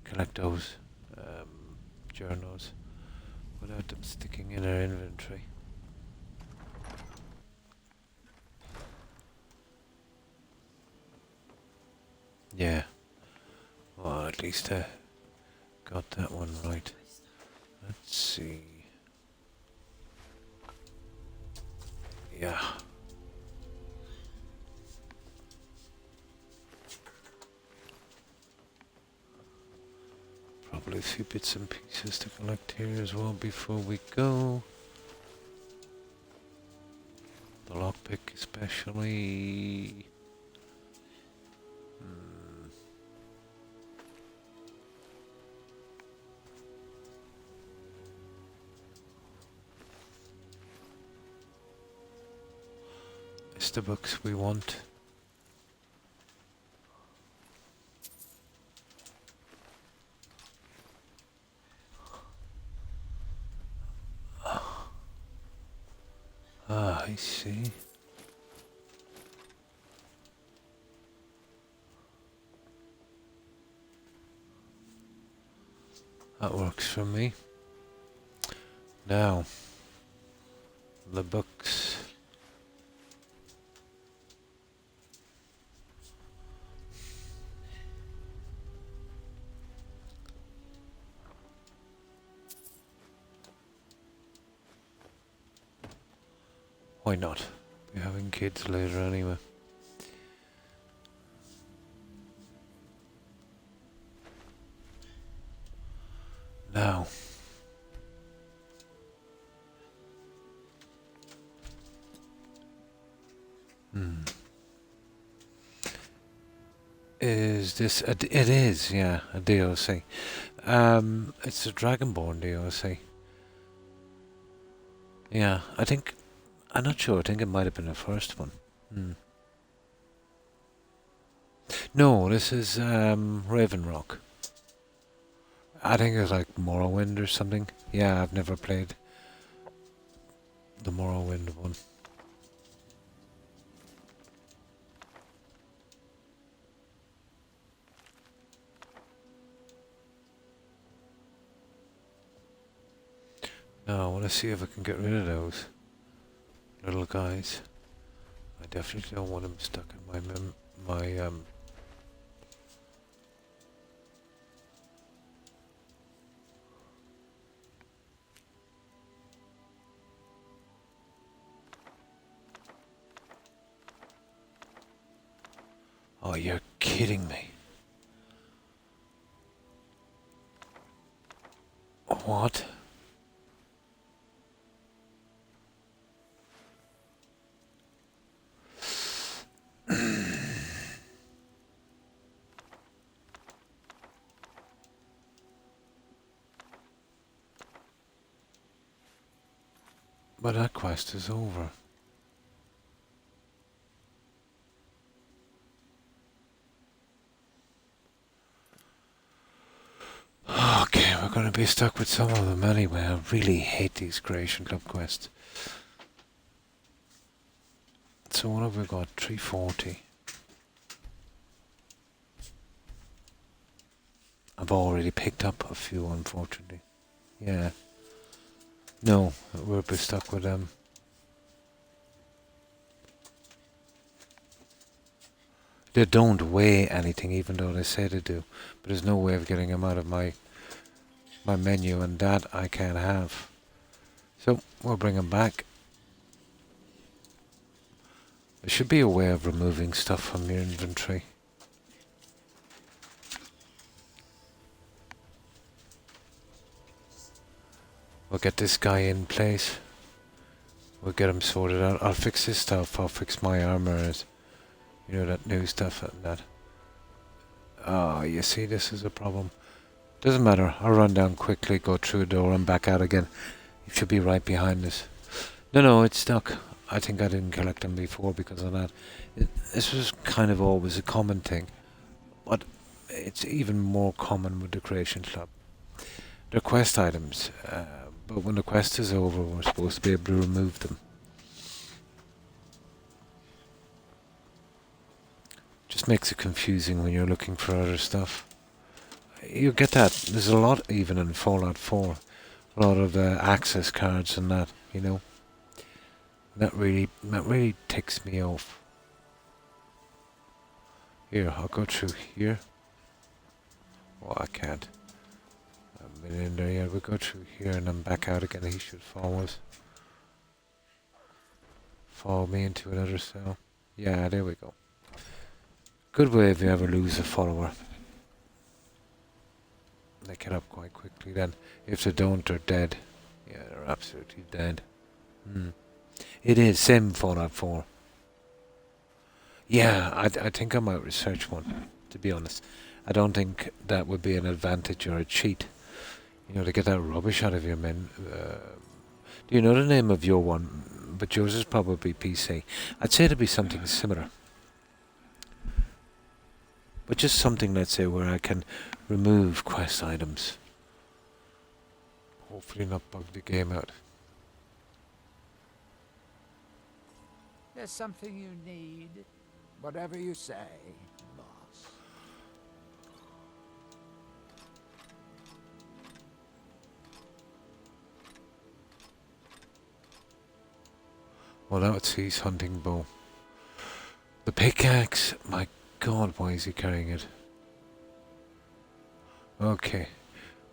collect those journals without them sticking in our inventory. Yeah. Well, at least I got that one right. Let's see. Yeah. Probably a few bits and pieces to collect here as well before we go. The lockpick especially. It's the books we want. Ah, I see. That works for me. Now, the books. Why not? We're having kids later anyway. Now. Is this it is, yeah, a DLC. It's a Dragonborn DLC. Yeah, I'm not sure, I think it might have been the first one. No, this is Raven Rock. I think it's like Morrowind or something. Yeah, I've never played the Morrowind one. Now I want to see if I can get rid of those little guys. I definitely don't want them stuck in my Oh, you're kidding me. What? But that quest is over. Okay, we're going to be stuck with some of them anyway. I really hate these Creation Club quests. So what have we got? 340. I've already picked up a few, unfortunately. Yeah. No, we'll be stuck with them. They don't weigh anything, even though they say they do. But there's no way of getting them out of my menu, and that I can't have. So we'll bring them back. There should be a way of removing stuff from your inventory. We'll get this guy in place. We'll get him sorted out. I'll fix his stuff. I'll fix my armor. You know, that new stuff and that. Oh, you see, this is a problem. Doesn't matter. I'll run down quickly, go through the door and back out again. He should be right behind us. No, it's stuck. I think I didn't collect him before because of that. This was kind of always a common thing. But it's even more common with the Creation Club. They're quest items. But when the quest is over, we're supposed to be able to remove them. Just makes it confusing when you're looking for other stuff. You get that. There's a lot even in Fallout 4. A lot of access cards and that, you know. That really ticks me off. Here, I'll go through here. Oh, I can't. I've been in there, yeah, we'll go through here and then back out again. He should follow us. Follow me into another cell. Yeah, there we go. Good way if you ever lose a follower. They get up quite quickly then. If they don't, they're dead. Yeah, they're absolutely dead. It is, same Fallout 4. Yeah, I think I might research one, to be honest. I don't think that would be an advantage or a cheat. You know, to get that rubbish out of your men. Do you know the name of your one? But yours is probably PC. I'd say it'd be something similar. But just something, let's say, where I can remove quest items. Hopefully not bug the game out. There's something you need. Whatever you say, boss. Well, that's his hunting bow. The pickaxe, my God, why is he carrying it? Okay,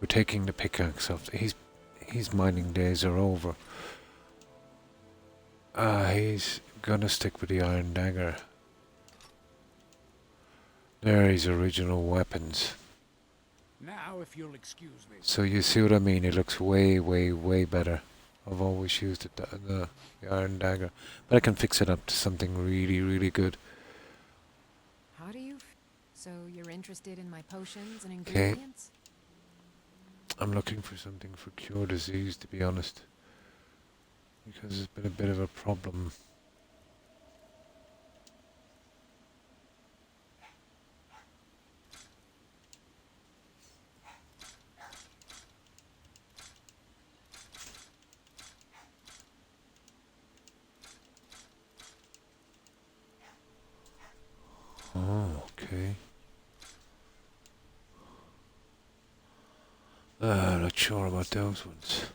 we're taking the pickaxe off. His mining days are over. He's gonna stick with the iron dagger. They're his original weapons. Now, if you'll excuse me. So you see what I mean? It looks way, way, way better. I've always used it, the iron dagger, but I can fix it up to something really, really good. How do you... So you're interested in my potions and Okay. ingredients? I'm looking for something for cure disease, to be honest, because it's been a bit of a problem. Oh, okay. Not sure about those ones.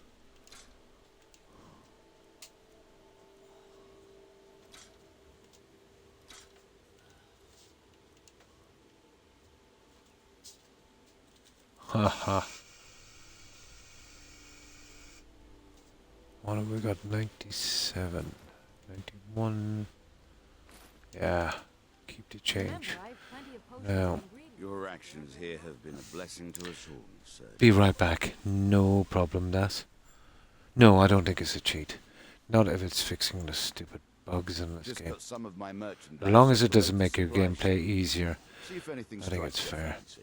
Haha. What have we got? 97. 91. Yeah. Keep the change. Remember, I have plenty of potions Now. and ingredients. Your actions here have been a blessing to us all. Be right back. No problem, Das. No, I don't think it's a cheat. Not if it's fixing the stupid bugs in this Just game. got some of my merchandise As long as it circulated doesn't make your to price. gameplay easier, See if anything I think it's strikes your fair. fancy.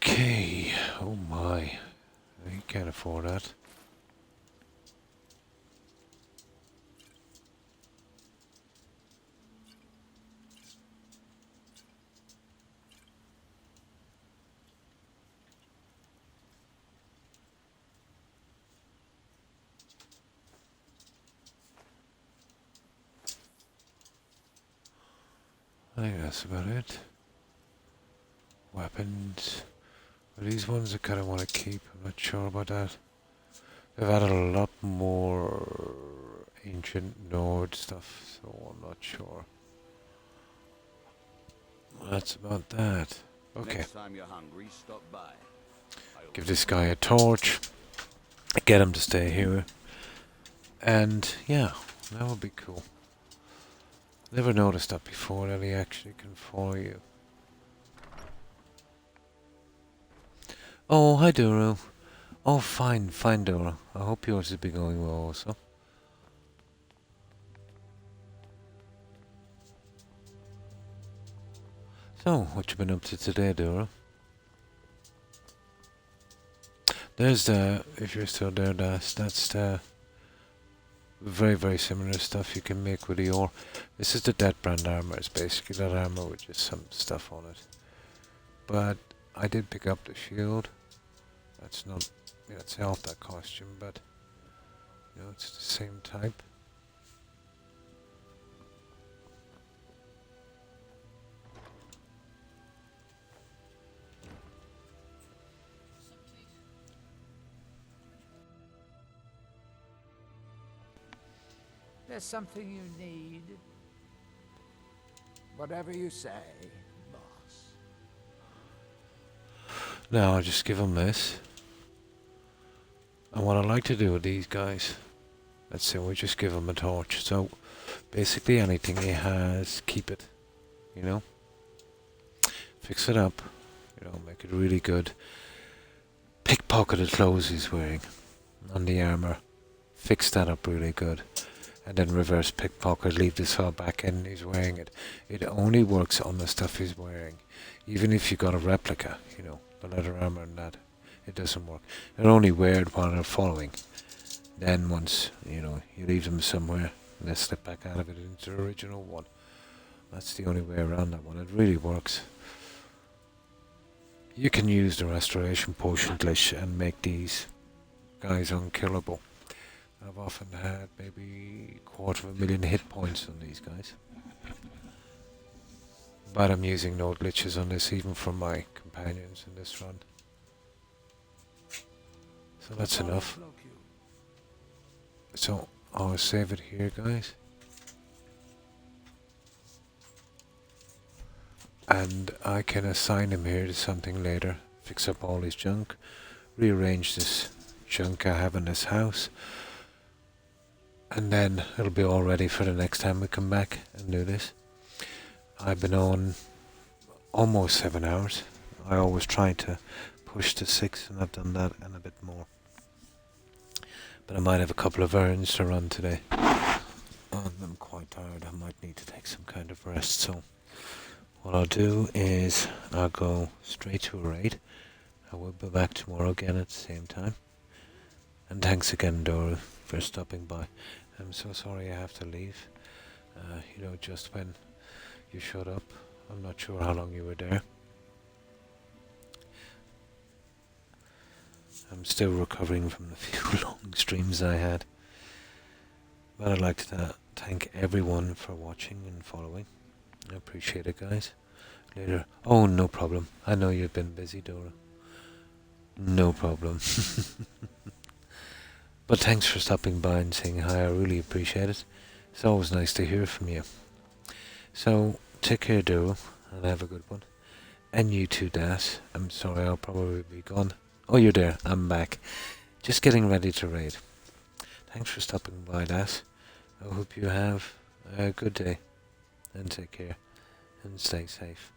Okay. Oh my. You can't afford that. I think that's about it. Weapons. These ones I kind of want to keep. I'm not sure about that. They've added a lot more ancient Nord stuff, so I'm not sure. That's about that. Okay. Next time you're hungry, stop by. Give this guy a torch. Get him to stay here. And yeah, that would be cool. Never noticed that before, that he actually can follow you. Oh, hi Doro. Oh, fine, Doro. I hope yours has been going well also. So, what you been up to today, Doro? There's the, if you're still there, that's the very, very similar stuff you can make with the ore. This is the Death Brand armor. It's basically that armor with just some stuff on it. But I did pick up the shield. That's not, yeah, it's half that costume, but you know, it's the same type. There's something you need. Whatever you say, boss. Now I'll just give him this. And what I like to do with these guys, let's say we just give him a torch. So basically anything he has, keep it. You know? Fix it up. You know, make it really good. Pickpocket the clothes he's wearing on the armor. Fix that up really good. And then reverse pickpocket, leave this all back in, he's wearing it. It only works on the stuff he's wearing. Even if you got a replica, you know, the leather armor and that, it doesn't work. They're only wear it while they're following. Then once, you know, you leave them somewhere, and they slip back out of it into the original one. That's the only way around that one. It really works. You can use the restoration potion glitch and make these guys unkillable. I've often had maybe 250,000 hit points on these guys. But I'm using no glitches on this even for my companions in this run. So that's enough. So I'll save it here, guys. And I can assign him here to something later. Fix up all his junk. Rearrange this junk I have in this house. And then it'll be all ready for the next time we come back and do this. I've been on almost 7 hours. I always try to push to 6 and I've done that and a bit more. But I might have a couple of errands to run today. And I'm quite tired. I might need to take some kind of rest. So what I'll do is I'll go straight to a raid. I will be back tomorrow again at the same time. And thanks again, Dora, for stopping by. I'm so sorry I have to leave. You know, just when you showed up. I'm not sure how long you were there. I'm still recovering from the few long streams I had. But I'd like to thank everyone for watching and following. I appreciate it, guys. Later. Oh, no problem. I know you've been busy, Dora. No problem. But thanks for stopping by and saying hi. I really appreciate it. It's always nice to hear from you. So, take care, Dora, and have a good one. And you too, Das. I'm sorry, I'll probably be gone. Oh, you're there. I'm back. Just getting ready to raid. Thanks for stopping by, Das. I hope you have a good day. And take care. And stay safe.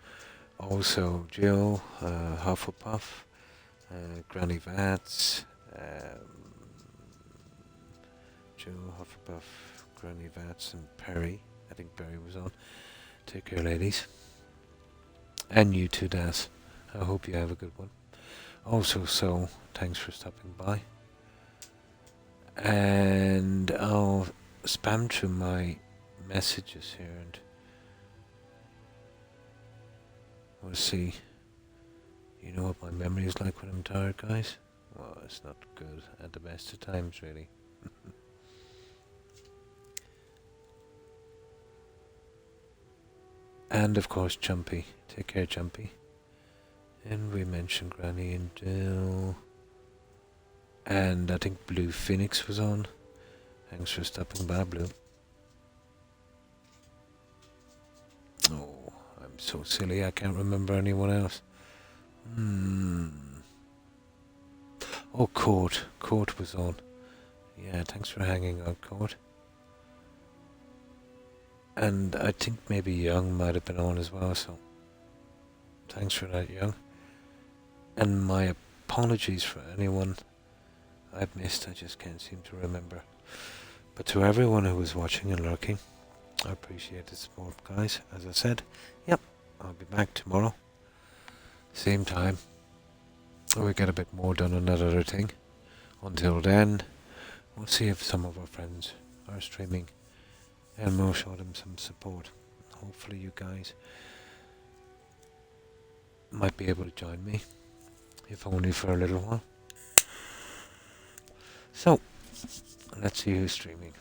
Also, Jill, Hufflepuff, Granny Vats, Jill, Hufflepuff, Granny Vats, and Perry. I think Perry was on. Take care, ladies. And you too, Das. I hope you have a good one. Also, so, thanks for stopping by. And I'll spam through my messages here and we'll see. You know what my memory is like when I'm tired, guys? Well, it's not good at the best of times, really. And of course, Jumpy. Take care, Jumpy. And we mentioned Granny and Jill. And I think Blue Phoenix was on. Thanks for stopping by, Blue. Oh, I'm so silly. I can't remember anyone else. Oh, Court. Court was on. Yeah, thanks for hanging out, Court. And I think maybe Young might have been on as well, so thanks for that, Young. And my apologies for anyone I've missed, I just can't seem to remember. But to everyone who was watching and lurking, I appreciate the support, guys. As I said, yep, I'll be back tomorrow. Same time. We'll get a bit more done on that other thing. Until then, we'll see if some of our friends are streaming. And we'll show them some support. Hopefully you guys might be able to join me. If only for a little while. So, let's see who's streaming.